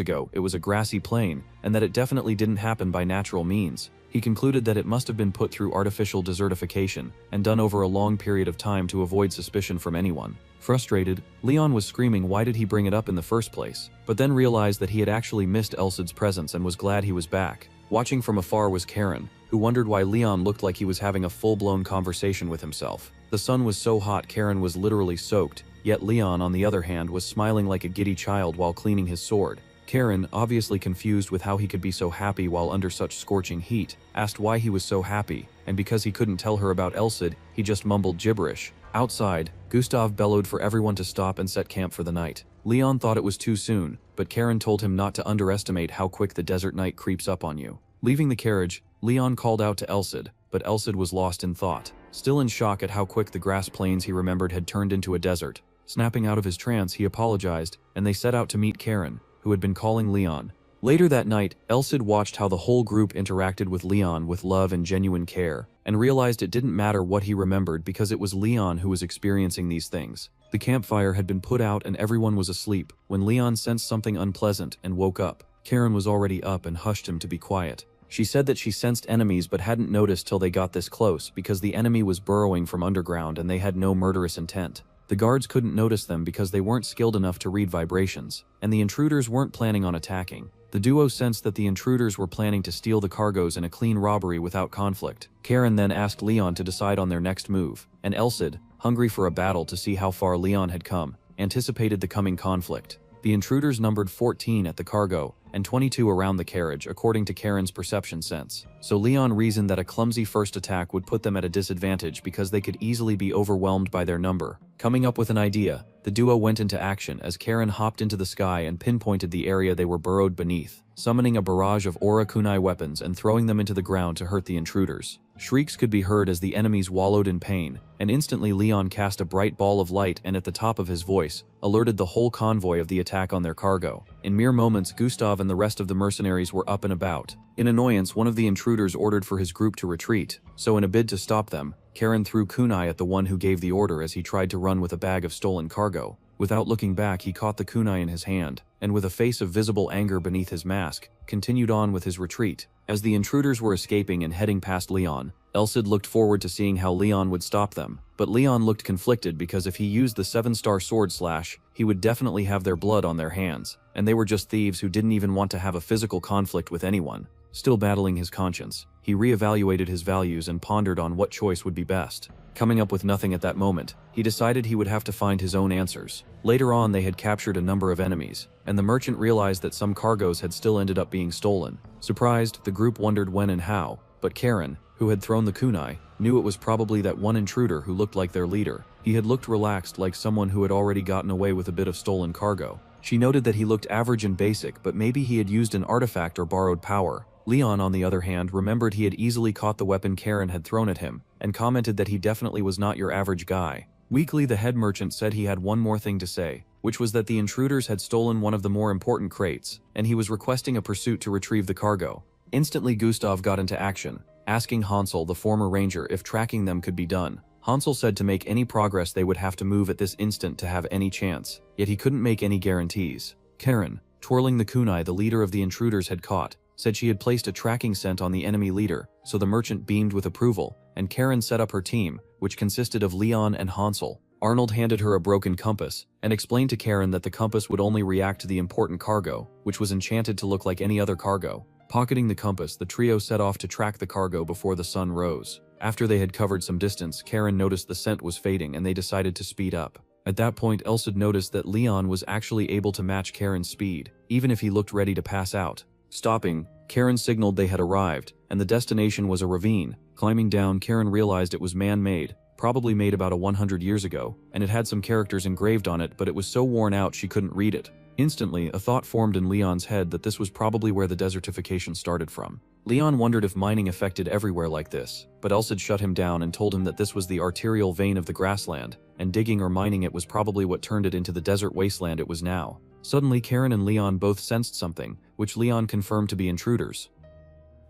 ago it was a grassy plain, and that it definitely didn't happen by natural means. He concluded that it must have been put through artificial desertification, and done over a long period of time to avoid suspicion from anyone. Frustrated, Leon was screaming why did he bring it up in the first place, but then realized that he had actually missed Elsid's presence and was glad he was back. Watching from afar was Karen, who wondered why Leon looked like he was having a full-blown conversation with himself. The sun was so hot Karen was literally soaked, yet Leon, on the other hand, was smiling like a giddy child while cleaning his sword. Karen, obviously confused with how he could be so happy while under such scorching heat, asked why he was so happy, and because he couldn't tell her about Elsid, he just mumbled gibberish. Outside, Gustav bellowed for everyone to stop and set camp for the night. Leon thought it was too soon, but Karen told him not to underestimate how quick the desert night creeps up on you. Leaving the carriage, Leon called out to Elsid, but Elsid was lost in thought, still in shock at how quick the grass plains he remembered had turned into a desert. Snapping out of his trance, he apologized, and they set out to meet Karen, who had been calling Leon. Later that night, Elsid watched how the whole group interacted with Leon with love and genuine care, and realized it didn't matter what he remembered because it was Leon who was experiencing these things. The campfire had been put out and everyone was asleep when Leon sensed something unpleasant and woke up. Karen was already up and hushed him to be quiet. She said that she sensed enemies but hadn't noticed till they got this close because the enemy was burrowing from underground and they had no murderous intent. The guards couldn't notice them because they weren't skilled enough to read vibrations, and the intruders weren't planning on attacking. The duo sensed that the intruders were planning to steal the cargoes in a clean robbery without conflict. Karen then asked Leon to decide on their next move, and Elsid, hungry for a battle to see how far Leon had come, anticipated the coming conflict. The intruders numbered 14 at the cargo, and 22 around the carriage according to Karen's perception sense. So Leon reasoned that a clumsy first attack would put them at a disadvantage because they could easily be overwhelmed by their number. Coming up with an idea, the duo went into action as Karen hopped into the sky and pinpointed the area they were burrowed beneath, summoning a barrage of aura kunai weapons and throwing them into the ground to hurt the intruders. Shrieks could be heard as the enemies wallowed in pain, and instantly Leon cast a bright ball of light and at the top of his voice, alerted the whole convoy of the attack on their cargo. In mere moments, Gustav and the rest of the mercenaries were up and about. In annoyance, one of the intruders ordered for his group to retreat, so in a bid to stop them, Karen threw kunai at the one who gave the order as he tried to run with a bag of stolen cargo. Without looking back, he caught the kunai in his hand, and with a face of visible anger beneath his mask, continued on with his retreat. As the intruders were escaping and heading past Leon, Elsid looked forward to seeing how Leon would stop them, but Leon looked conflicted because if he used the 7-star sword slash, he would definitely have their blood on their hands, and they were just thieves who didn't even want to have a physical conflict with anyone. Still battling his conscience, he re-evaluated his values and pondered on what choice would be best. Coming up with nothing at that moment, he decided he would have to find his own answers. Later on, they had captured a number of enemies, and the merchant realized that some cargoes had still ended up being stolen. Surprised, the group wondered when and how, but Karen, who had thrown the kunai, knew it was probably that one intruder who looked like their leader. He had looked relaxed, like someone who had already gotten away with a bit of stolen cargo. She noted that he looked average and basic, but maybe he had used an artifact or borrowed power. Leon, on the other hand, remembered he had easily caught the weapon Karen had thrown at him, and commented that he definitely was not your average guy. Weakly, the head merchant said he had one more thing to say, which was that the intruders had stolen one of the more important crates, and he was requesting a pursuit to retrieve the cargo. Instantly, Gustav got into action, asking Hansel, the former ranger, if tracking them could be done. Hansel said to make any progress they would have to move at this instant to have any chance, yet he couldn't make any guarantees. Karen, twirling the kunai the leader of the intruders had caught, said she had placed a tracking scent on the enemy leader, so the merchant beamed with approval, and Karen set up her team, which consisted of Leon and Hansel. Arnold handed her a broken compass, and explained to Karen that the compass would only react to the important cargo, which was enchanted to look like any other cargo. Pocketing the compass, the trio set off to track the cargo before the sun rose. After they had covered some distance, Karen noticed the scent was fading and they decided to speed up. At that point, Elsid noticed that Leon was actually able to match Karen's speed, even if he looked ready to pass out. Stopping, Karen signaled they had arrived, and the destination was a ravine. Climbing down, Karen realized it was man-made, probably made about 100 years ago, and it had some characters engraved on it, but it was so worn out she couldn't read it. Instantly, a thought formed in Leon's head that this was probably where the desertification started from. Leon wondered if mining affected everywhere like this, but Elsid shut him down and told him that this was the arterial vein of the grassland, and digging or mining it was probably what turned it into the desert wasteland it was now. Suddenly, Karen and Leon both sensed something, which Leon confirmed to be intruders.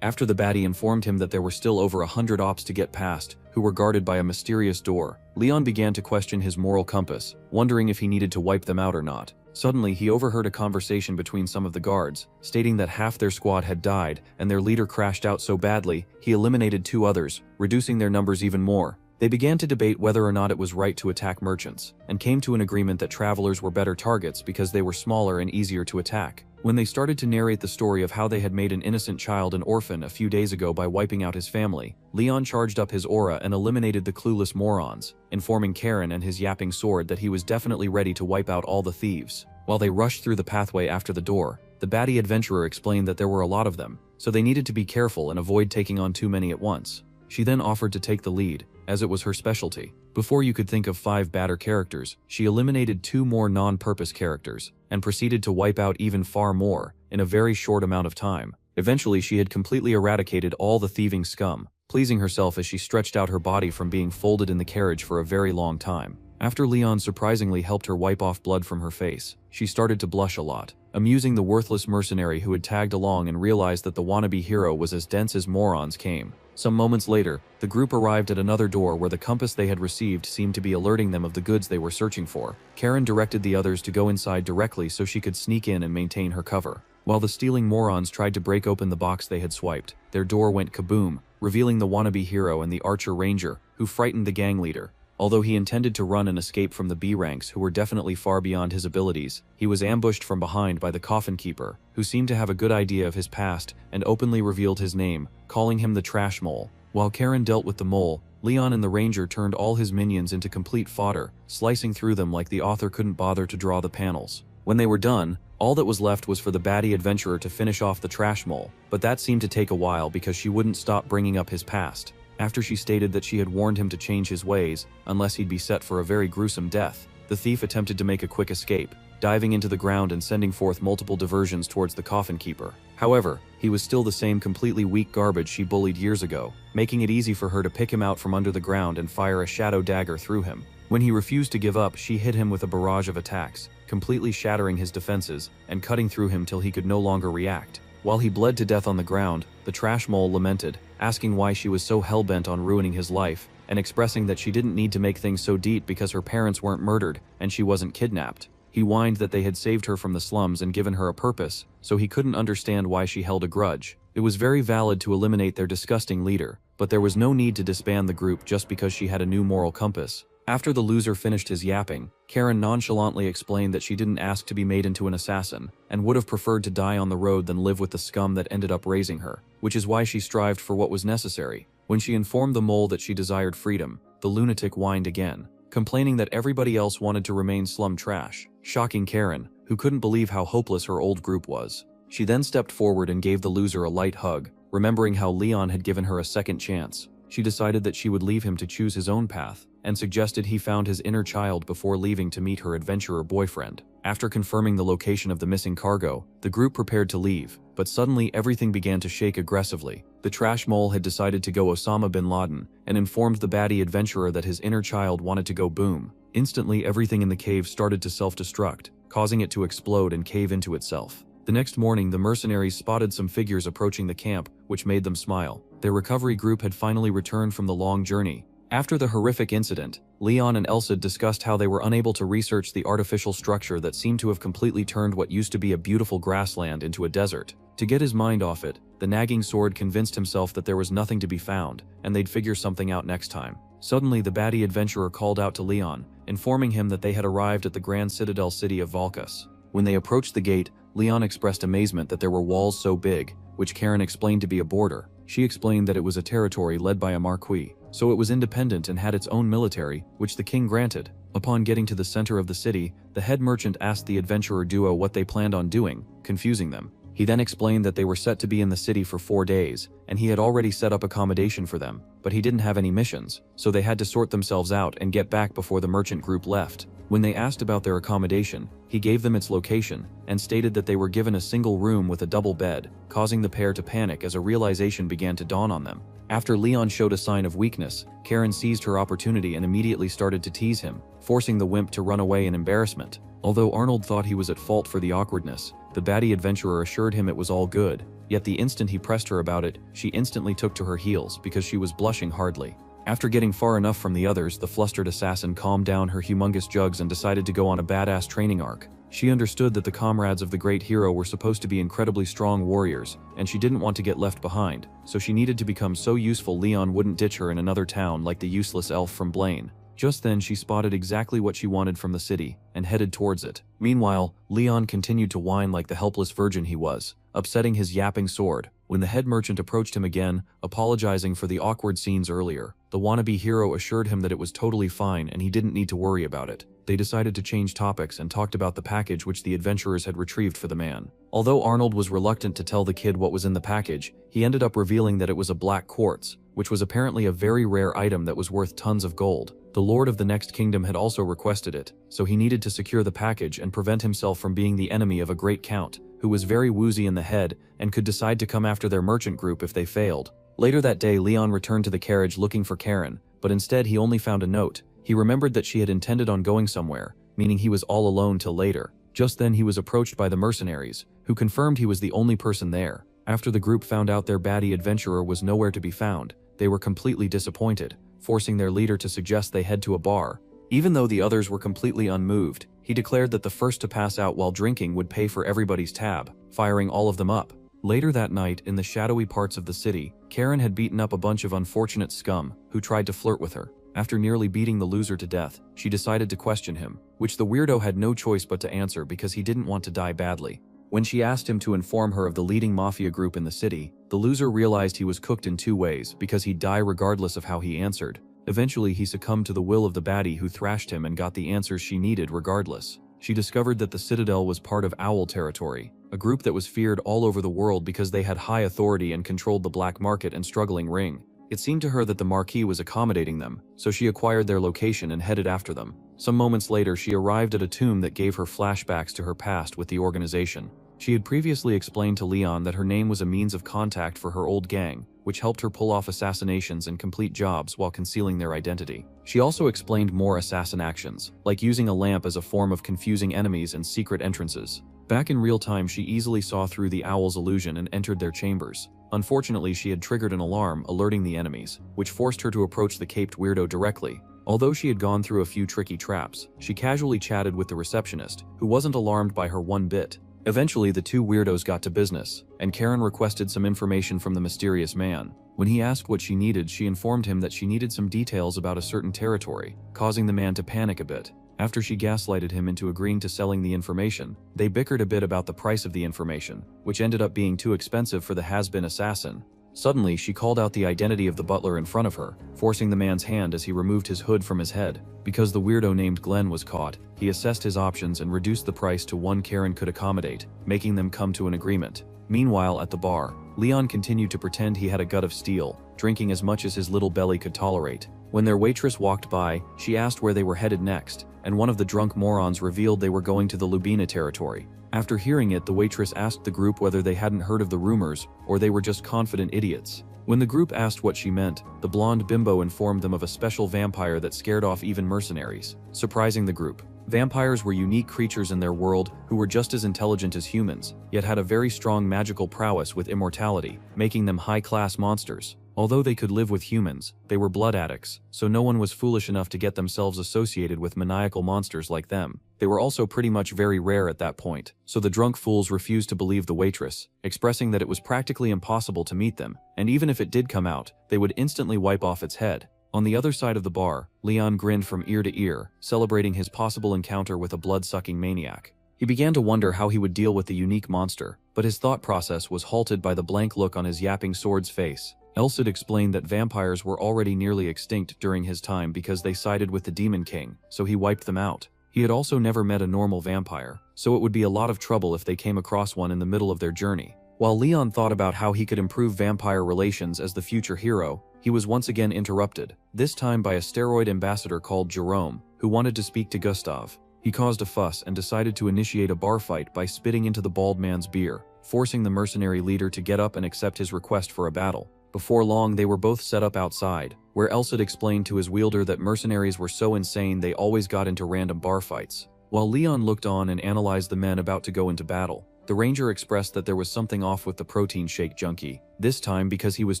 After the baddie informed him that there were still over 100 ops to get past, who were guarded by a mysterious door, Leon began to question his moral compass, wondering if he needed to wipe them out or not. Suddenly, he overheard a conversation between some of the guards, stating that half their squad had died, and their leader crashed out so badly, he eliminated 2 others, reducing their numbers even more. They began to debate whether or not it was right to attack merchants, and came to an agreement that travelers were better targets because they were smaller and easier to attack. When they started to narrate the story of how they had made an innocent child an orphan a few days ago by wiping out his family, Leon charged up his aura and eliminated the clueless morons, informing Karen and his yapping sword that he was definitely ready to wipe out all the thieves. While they rushed through the pathway after the door, the baddie adventurer explained that there were a lot of them, so they needed to be careful and avoid taking on too many at once. She then offered to take the lead, as it was her specialty. Before you could think of 5 badder characters, she eliminated 2 more non-purpose characters, and proceeded to wipe out even far more, in a very short amount of time. Eventually, she had completely eradicated all the thieving scum, pleasing herself as she stretched out her body from being folded in the carriage for a very long time. After Leon surprisingly helped her wipe off blood from her face, she started to blush a lot, amusing the worthless mercenary who had tagged along and realized that the wannabe hero was as dense as morons came. Some moments later, the group arrived at another door where the compass they had received seemed to be alerting them of the goods they were searching for. Karen directed the others to go inside directly so she could sneak in and maintain her cover. While the stealing morons tried to break open the box they had swiped, their door went kaboom, revealing the wannabe hero and the archer ranger, who frightened the gang leader. Although he intended to run and escape from the B ranks who were definitely far beyond his abilities, he was ambushed from behind by the coffin keeper, who seemed to have a good idea of his past and openly revealed his name, calling him the Trash Mole. While Karen dealt with the mole, Leon and the Ranger turned all his minions into complete fodder, slicing through them like the author couldn't bother to draw the panels. When they were done, all that was left was for the baddie adventurer to finish off the Trash Mole, but that seemed to take a while because she wouldn't stop bringing up his past. After she stated that she had warned him to change his ways, unless he'd be set for a very gruesome death, the thief attempted to make a quick escape, diving into the ground and sending forth multiple diversions towards the coffin keeper. However, he was still the same completely weak garbage she bullied years ago, making it easy for her to pick him out from under the ground and fire a shadow dagger through him. When he refused to give up, she hit him with a barrage of attacks, completely shattering his defenses and cutting through him till he could no longer react. While he bled to death on the ground, the Trash Mole lamented, asking why she was so hell-bent on ruining his life, and expressing that she didn't need to make things so deep because her parents weren't murdered and she wasn't kidnapped. He whined that they had saved her from the slums and given her a purpose, so he couldn't understand why she held a grudge. It was very valid to eliminate their disgusting leader, but there was no need to disband the group just because she had a new moral compass. After the loser finished his yapping, Karen nonchalantly explained that she didn't ask to be made into an assassin, and would have preferred to die on the road than live with the scum that ended up raising her, which is why she strived for what was necessary. When she informed the mole that she desired freedom, the lunatic whined again, complaining that everybody else wanted to remain slum trash, shocking Karen, who couldn't believe how hopeless her old group was. She then stepped forward and gave the loser a light hug, remembering how Leon had given her a second chance. She decided that she would leave him to choose his own path, and suggested he found his inner child before leaving to meet her adventurer boyfriend. After confirming the location of the missing cargo, the group prepared to leave, but suddenly everything began to shake aggressively. The Trash Mole had decided to go Osama bin Laden, and informed the baddie adventurer that his inner child wanted to go boom. Instantly, everything in the cave started to self-destruct, causing it to explode and cave into itself. The next morning, the mercenaries spotted some figures approaching the camp, which made them smile. Their recovery group had finally returned from the long journey. After the horrific incident, Leon and Elsa discussed how they were unable to research the artificial structure that seemed to have completely turned what used to be a beautiful grassland into a desert. To get his mind off it, the nagging sword convinced himself that there was nothing to be found, and they'd figure something out next time. Suddenly, the baddie adventurer called out to Leon, informing him that they had arrived at the grand citadel city of Valkas. When they approached the gate, Leon expressed amazement that there were walls so big, which Karen explained to be a border. She explained that it was a territory led by a marquis, so it was independent and had its own military, which the king granted. Upon getting to the center of the city, the head merchant asked the adventurer duo what they planned on doing, confusing them. He then explained that they were set to be in the city for 4 days, and he had already set up accommodation for them, but he didn't have any missions, so they had to sort themselves out and get back before the merchant group left. When they asked about their accommodation, he gave them its location, and stated that they were given a single room with a double bed, causing the pair to panic as a realization began to dawn on them. After Leon showed a sign of weakness, Karen seized her opportunity and immediately started to tease him, forcing the wimp to run away in embarrassment. Although Arnold thought he was at fault for the awkwardness, the baddie adventurer assured him it was all good, yet the instant he pressed her about it, she instantly took to her heels because she was blushing hardly. After getting far enough from the others, the flustered assassin calmed down her humongous jugs and decided to go on a badass training arc. She understood that the comrades of the great hero were supposed to be incredibly strong warriors, and she didn't want to get left behind, so she needed to become so useful Leon wouldn't ditch her in another town like the useless elf from Blaine. Just then she spotted exactly what she wanted from the city, and headed towards it. Meanwhile, Leon continued to whine like the helpless virgin he was, upsetting his yapping sword. When the head merchant approached him again, apologizing for the awkward scenes earlier, the wannabe hero assured him that it was totally fine and he didn't need to worry about it. They decided to change topics and talked about the package which the adventurers had retrieved for the man. Although Arnold was reluctant to tell the kid what was in the package, he ended up revealing that it was a black quartz, which was apparently a very rare item that was worth tons of gold. The Lord of the Next Kingdom had also requested it, so he needed to secure the package and prevent himself from being the enemy of a great count, who was very woozy in the head and could decide to come after their merchant group if they failed. Later that day, Leon returned to the carriage looking for Karen, but instead he only found a note. He remembered that she had intended on going somewhere, meaning he was all alone till later. Just then he was approached by the mercenaries, who confirmed he was the only person there. After the group found out their baddie adventurer was nowhere to be found, they were completely disappointed, forcing their leader to suggest they head to a bar. Even though the others were completely unmoved, he declared that the first to pass out while drinking would pay for everybody's tab, firing all of them up. Later that night, in the shadowy parts of the city, Karen had beaten up a bunch of unfortunate scum who tried to flirt with her. After nearly beating the loser to death, she decided to question him, which the weirdo had no choice but to answer because he didn't want to die badly. When she asked him to inform her of the leading mafia group in the city, the loser realized he was cooked in 2 ways because he'd die regardless of how he answered. Eventually, he succumbed to the will of the baddie who thrashed him and got the answers she needed regardless. She discovered that the Citadel was part of Owl territory, a group that was feared all over the world because they had high authority and controlled the black market and struggling ring. It seemed to her that the Marquis was accommodating them, so she acquired their location and headed after them. Some moments later, she arrived at a tomb that gave her flashbacks to her past with the organization. She had previously explained to Leon that her name was a means of contact for her old gang, which helped her pull off assassinations and complete jobs while concealing their identity. She also explained more assassin actions, like using a lamp as a form of confusing enemies and secret entrances. Back in real time, she easily saw through the owl's illusion and entered their chambers. Unfortunately, she had triggered an alarm alerting the enemies, which forced her to approach the caped weirdo directly. Although she had gone through a few tricky traps, she casually chatted with the receptionist, who wasn't alarmed by her one bit. Eventually, the 2 weirdos got to business, and Karen requested some information from the mysterious man. When he asked what she needed, she informed him that she needed some details about a certain territory, causing the man to panic a bit. After she gaslighted him into agreeing to selling the information, they bickered a bit about the price of the information, which ended up being too expensive for the has-been assassin. Suddenly, she called out the identity of the butler in front of her, forcing the man's hand as he removed his hood from his head. Because the weirdo named Glenn was caught, he assessed his options and reduced the price to one Karen could accommodate, making them come to an agreement. Meanwhile, at the bar, Leon continued to pretend he had a gut of steel, drinking as much as his little belly could tolerate. When their waitress walked by, she asked where they were headed next, and one of the drunk morons revealed they were going to the Lubina territory. After hearing it, the waitress asked the group whether they hadn't heard of the rumors, or they were just confident idiots. When the group asked what she meant, the blonde bimbo informed them of a special vampire that scared off even mercenaries, surprising the group. Vampires were unique creatures in their world who were just as intelligent as humans, yet had a very strong magical prowess with immortality, making them high-class monsters. Although they could live with humans, they were blood addicts, so no one was foolish enough to get themselves associated with maniacal monsters like them. They were also pretty much very rare at that point, so the drunk fools refused to believe the waitress, expressing that it was practically impossible to meet them, and even if it did come out, they would instantly wipe off its head. On the other side of the bar, Leon grinned from ear to ear, celebrating his possible encounter with a blood-sucking maniac. He began to wonder how he would deal with the unique monster, but his thought process was halted by the blank look on his yapping sword's face. Elsid explained that vampires were already nearly extinct during his time because they sided with the Demon King, so he wiped them out. He had also never met a normal vampire, so it would be a lot of trouble if they came across one in the middle of their journey. While Leon thought about how he could improve vampire relations as the future hero, he was once again interrupted, this time by a steroid ambassador called Jerome, who wanted to speak to Gustav. He caused a fuss and decided to initiate a bar fight by spitting into the bald man's beer, forcing the mercenary leader to get up and accept his request for a battle. Before long, they were both set up outside, where Elsid explained to his wielder that mercenaries were so insane they always got into random bar fights. While Leon looked on and analyzed the men about to go into battle, the ranger expressed that there was something off with the protein shake junkie, this time because he was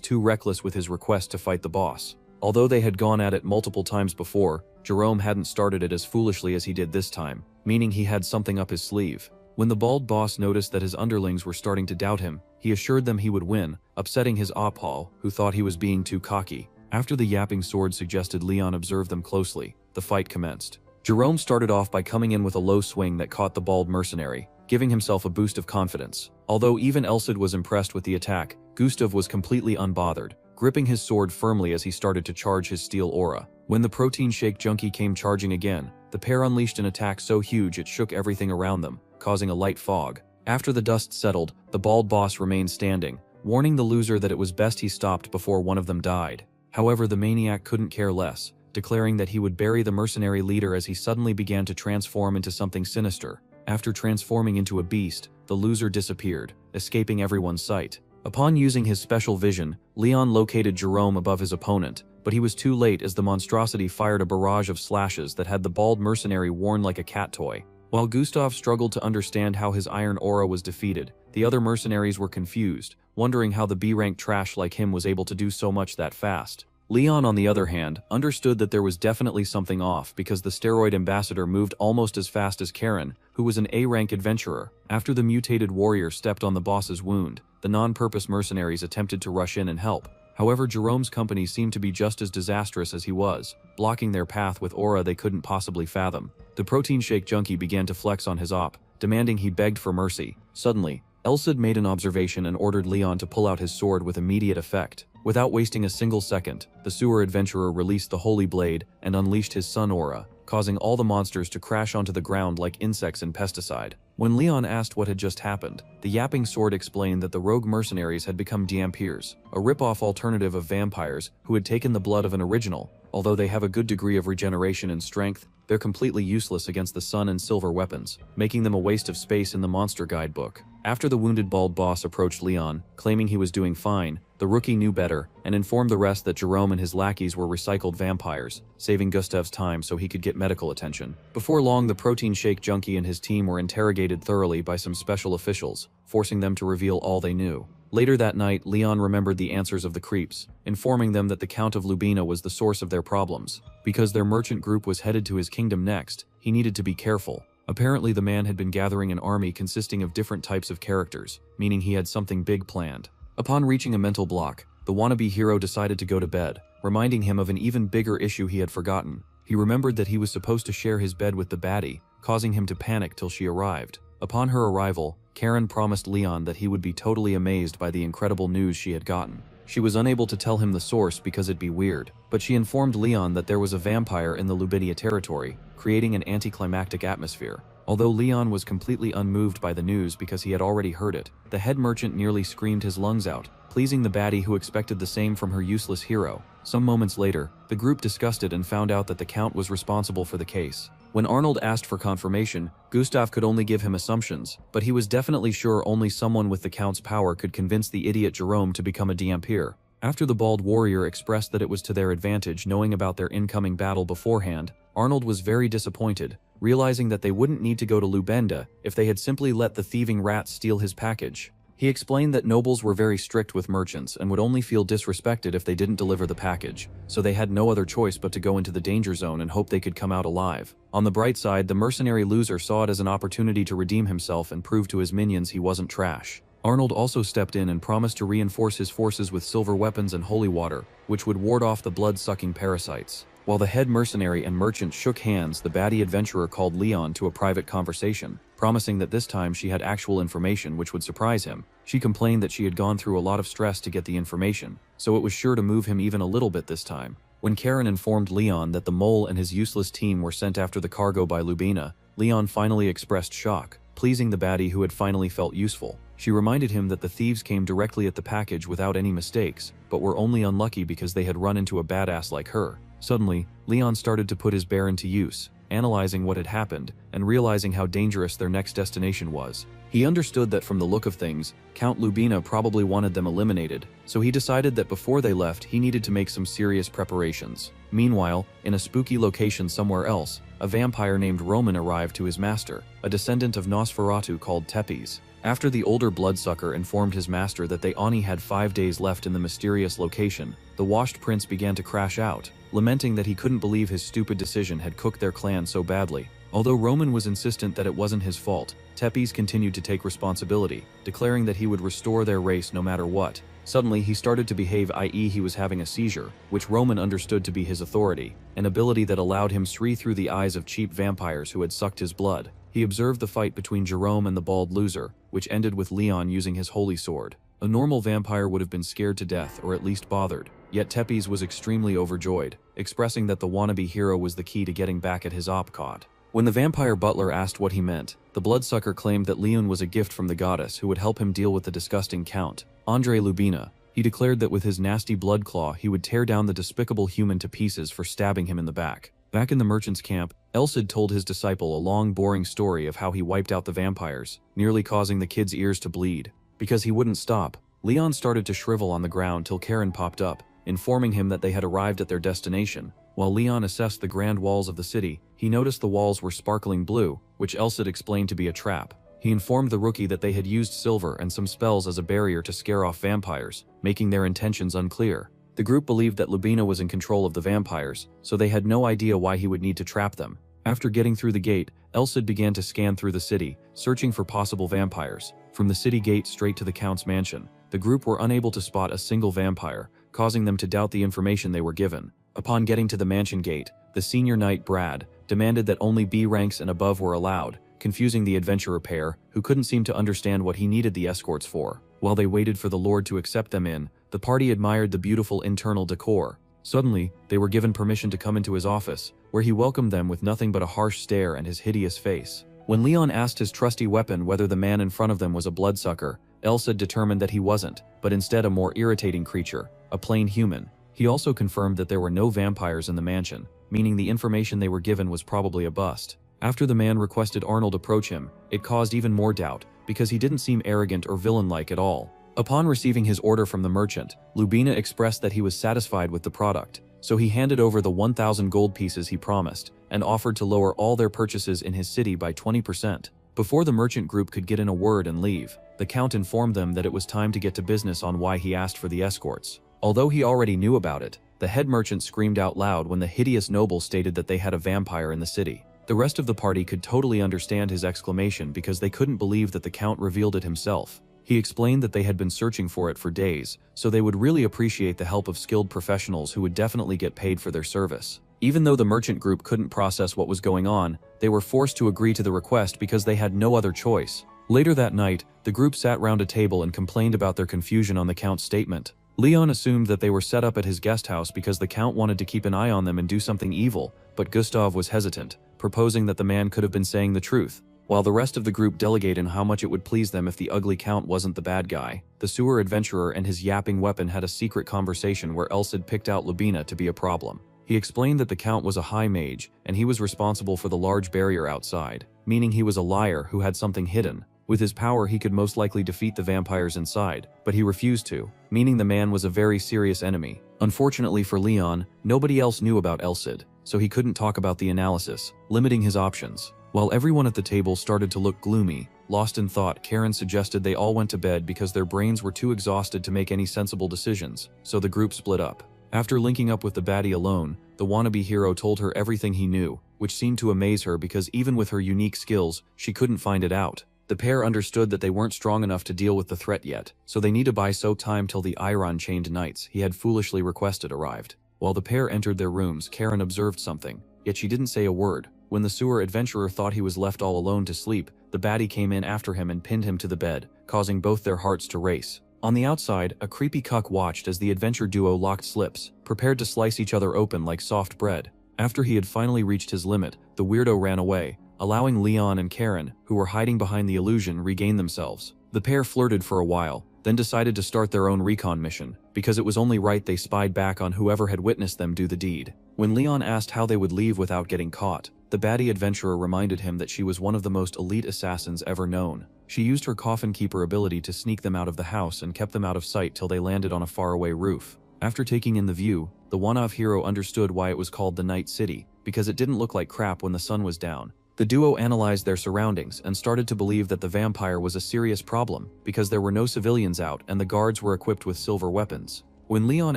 too reckless with his request to fight the boss. Although they had gone at it multiple times before, Jerome hadn't started it as foolishly as he did this time, meaning he had something up his sleeve. When the bald boss noticed that his underlings were starting to doubt him, he assured them he would win, upsetting his ophal, who thought he was being too cocky. After the yapping sword suggested Leon observe them closely, the fight commenced. Jerome started off by coming in with a low swing that caught the bald mercenary, giving himself a boost of confidence. Although even Elsid was impressed with the attack, Gustav was completely unbothered, gripping his sword firmly as he started to charge his steel aura. When the protein shake junkie came charging again, the pair unleashed an attack so huge it shook everything around them, causing a light fog. After the dust settled, the bald boss remained standing, warning the loser that it was best he stopped before one of them died. However, the maniac couldn't care less, declaring that he would bury the mercenary leader as he suddenly began to transform into something sinister. After transforming into a beast, the loser disappeared, escaping everyone's sight. Upon using his special vision, Leon located Jerome above his opponent, but he was too late as the monstrosity fired a barrage of slashes that had the bald mercenary worn like a cat toy. While Gustav struggled to understand how his iron aura was defeated, the other mercenaries were confused, wondering how the B-rank trash like him was able to do so much that fast. Leon, on the other hand, understood that there was definitely something off because the steroid ambassador moved almost as fast as Karen, who was an A-rank adventurer. After the mutated warrior stepped on the boss's wound, the non-purpose mercenaries attempted to rush in and help. However, Jerome's company seemed to be just as disastrous as he was, blocking their path with aura they couldn't possibly fathom. The protein shake junkie began to flex on his op, demanding he begged for mercy. Suddenly, Elsid made an observation and ordered Leon to pull out his sword with immediate effect. Without wasting a single second, the sewer adventurer released the holy blade and unleashed his sun aura, causing all the monsters to crash onto the ground like insects in pesticide. When Leon asked what had just happened, the yapping sword explained that the rogue mercenaries had become Dampirs, a rip-off alternative of vampires who had taken the blood of an original. Although they have a good degree of regeneration and strength, they're completely useless against the sun and silver weapons, making them a waste of space in the monster guidebook. After the wounded bald boss approached Leon, claiming he was doing fine, the rookie knew better and informed the rest that Jerome and his lackeys were recycled vampires, saving Gustav's time so he could get medical attention. Before long, the protein shake junkie and his team were interrogated thoroughly by some special officials, forcing them to reveal all they knew. Later that night, Leon remembered the answers of the creeps, informing them that the Count of Lubina was the source of their problems. Because their merchant group was headed to his kingdom next, he needed to be careful. Apparently, the man had been gathering an army consisting of different types of characters, meaning he had something big planned. Upon reaching a mental block, the wannabe hero decided to go to bed, reminding him of an even bigger issue he had forgotten. He remembered that he was supposed to share his bed with the baddie, causing him to panic till she arrived. Upon her arrival, Karen promised Leon that he would be totally amazed by the incredible news she had gotten. She was unable to tell him the source because it'd be weird, but she informed Leon that there was a vampire in the Lubinia territory, creating an anticlimactic atmosphere. Although Leon was completely unmoved by the news because he had already heard it, the head merchant nearly screamed his lungs out, pleasing the baddie who expected the same from her useless hero. Some moments later, the group discussed it and found out that the Count was responsible for the case. When Arnold asked for confirmation, Gustav could only give him assumptions, but he was definitely sure only someone with the Count's power could convince the idiot Jerome to become a Dampir. After the bald warrior expressed that it was to their advantage knowing about their incoming battle beforehand, Arnold was very disappointed, realizing that they wouldn't need to go to Lubenda if they had simply let the thieving rats steal his package. He explained that nobles were very strict with merchants and would only feel disrespected if they didn't deliver the package, so they had no other choice but to go into the danger zone and hope they could come out alive. On the bright side, the mercenary loser saw it as an opportunity to redeem himself and prove to his minions he wasn't trash. Arnold also stepped in and promised to reinforce his forces with silver weapons and holy water, which would ward off the blood-sucking parasites. While the head mercenary and merchant shook hands, the baddie adventurer called Leon to a private conversation, promising that this time she had actual information which would surprise him. She complained that she had gone through a lot of stress to get the information, so it was sure to move him even a little bit this time. When Karen informed Leon that the mole and his useless team were sent after the cargo by Lubina, Leon finally expressed shock, pleasing the baddie who had finally felt useful. She reminded him that the thieves came directly at the package without any mistakes, but were only unlucky because they had run into a badass like her. Suddenly, Leon started to put his Baron to use, analyzing what had happened and realizing how dangerous their next destination was. He understood that from the look of things, Count Lubina probably wanted them eliminated, so he decided that before they left he needed to make some serious preparations. Meanwhile, in a spooky location somewhere else, a vampire named Roman arrived to his master, a descendant of Nosferatu called Tepes. After the older bloodsucker informed his master that they only had 5 days left in the mysterious location, the washed prince began to crash out, lamenting that he couldn't believe his stupid decision had cooked their clan so badly. Although Roman was insistent that it wasn't his fault, Tepes continued to take responsibility, declaring that he would restore their race no matter what. Suddenly, he started to behave, i.e. he was having a seizure, which Roman understood to be his authority, an ability that allowed him to see through the eyes of cheap vampires who had sucked his blood. He observed the fight between Jerome and the bald loser, which ended with Leon using his holy sword. A normal vampire would have been scared to death or at least bothered, yet Tepes was extremely overjoyed, expressing that the wannabe hero was the key to getting back at his opcod. When the vampire butler asked what he meant, the bloodsucker claimed that Leon was a gift from the goddess who would help him deal with the disgusting Count, Andre Lubina. He declared that with his nasty blood claw he would tear down the despicable human to pieces for stabbing him in the back. Back in the merchant's camp, Elsid told his disciple a long boring story of how he wiped out the vampires, nearly causing the kid's ears to bleed. Because he wouldn't stop, Leon started to shrivel on the ground till Karen popped up, informing him that they had arrived at their destination. While Leon assessed the grand walls of the city, he noticed the walls were sparkling blue, which Elsid explained to be a trap. He informed the rookie that they had used silver and some spells as a barrier to scare off vampires, making their intentions unclear. The group believed that Lubina was in control of the vampires, so they had no idea why he would need to trap them. After getting through the gate, Elsid began to scan through the city, searching for possible vampires. From the city gate straight to the Count's mansion, the group were unable to spot a single vampire, causing them to doubt the information they were given. Upon getting to the mansion gate, the senior knight Brad demanded that only B ranks and above were allowed, confusing the adventurer pair, who couldn't seem to understand what he needed the escorts for. While they waited for the Lord to accept them in, the party admired the beautiful internal decor. Suddenly, they were given permission to come into his office, where he welcomed them with nothing but a harsh stare and his hideous face. When Leon asked his trusty weapon whether the man in front of them was a bloodsucker, Elsid determined that he wasn't, but instead a more irritating creature, a plain human. He also confirmed that there were no vampires in the mansion, meaning the information they were given was probably a bust. After the man requested Arnold approach him, it caused even more doubt, because he didn't seem arrogant or villain-like at all. Upon receiving his order from the merchant, Lubina expressed that he was satisfied with the product, so he handed over the 1,000 gold pieces he promised, and offered to lower all their purchases in his city by 20%. Before the merchant group could get in a word and leave, the Count informed them that it was time to get to business on why he asked for the escorts. Although he already knew about it, the head merchant screamed out loud when the hideous noble stated that they had a vampire in the city. The rest of the party could totally understand his exclamation because they couldn't believe that the Count revealed it himself. He explained that they had been searching for it for days, so they would really appreciate the help of skilled professionals who would definitely get paid for their service. Even though the merchant group couldn't process what was going on, they were forced to agree to the request because they had no other choice. Later that night, the group sat round a table and complained about their confusion on the Count's statement. Leon assumed that they were set up at his guest house because the Count wanted to keep an eye on them and do something evil, but Gustav was hesitant, proposing that the man could have been saying the truth. While the rest of the group delegated on how much it would please them if the ugly Count wasn't the bad guy, the sewer adventurer and his yapping weapon had a secret conversation where Elsid picked out Lubina to be a problem. He explained that the Count was a high mage, and he was responsible for the large barrier outside, meaning he was a liar who had something hidden. With his power he could most likely defeat the vampires inside, but he refused to, meaning the man was a very serious enemy. Unfortunately for Leon, nobody else knew about Elsid, so he couldn't talk about the analysis, limiting his options. While everyone at the table started to look gloomy, lost in thought, Karen suggested they all went to bed because their brains were too exhausted to make any sensible decisions, so the group split up. After linking up with the baddie alone, the wannabe hero told her everything he knew, which seemed to amaze her because even with her unique skills, she couldn't find it out. The pair understood that they weren't strong enough to deal with the threat yet, so they need to buy so time till the Iron-chained knights he had foolishly requested arrived. While the pair entered their rooms, Karen observed something, yet she didn't say a word. When the sewer adventurer thought he was left all alone to sleep, the baddie came in after him and pinned him to the bed, causing both their hearts to race. On the outside, a creepy cuck watched as the adventure duo locked lips, prepared to slice each other open like soft bread. After he had finally reached his limit, the weirdo ran away, allowing Leon and Karen, who were hiding behind the illusion, regain themselves. The pair flirted for a while, then decided to start their own recon mission, because it was only right they spied back on whoever had witnessed them do the deed. When Leon asked how they would leave without getting caught, the baddie adventurer reminded him that she was one of the most elite assassins ever known. She used her coffin keeper ability to sneak them out of the house and kept them out of sight till they landed on a faraway roof. After taking in the view, the one-off hero understood why it was called the Night City, because it didn't look like crap when the sun was down. The duo analyzed their surroundings and started to believe that the vampire was a serious problem, because there were no civilians out and the guards were equipped with silver weapons. When Leon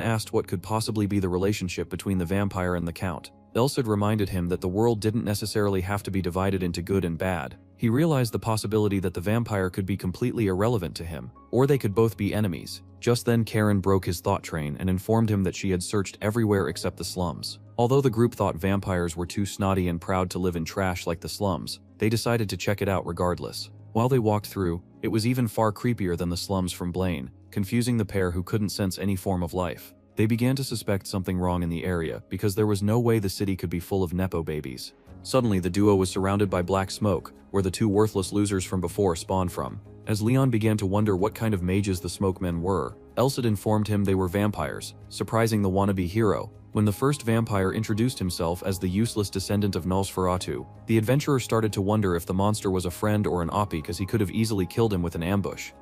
asked what could possibly be the relationship between the vampire and the Count, Elsid reminded him that the world didn't necessarily have to be divided into good and bad. He realized the possibility that the vampire could be completely irrelevant to him, or they could both be enemies. Just then Karen broke his thought train and informed him that she had searched everywhere except the slums. Although the group thought vampires were too snotty and proud to live in trash like the slums, they decided to check it out regardless. While they walked through, it was even far creepier than the slums from Blaine, confusing the pair who couldn't sense any form of life. They began to suspect something wrong in the area because there was no way the city could be full of nepo babies. Suddenly the duo was surrounded by black smoke, where the two worthless losers from before spawned from. As Leon began to wonder what kind of mages the smokemen were, Elsid informed him they were vampires, surprising the wannabe hero. When the first vampire introduced himself as the useless descendant of Nosferatu, the adventurer started to wonder if the monster was a friend or an oppie because he could have easily killed him with an ambush.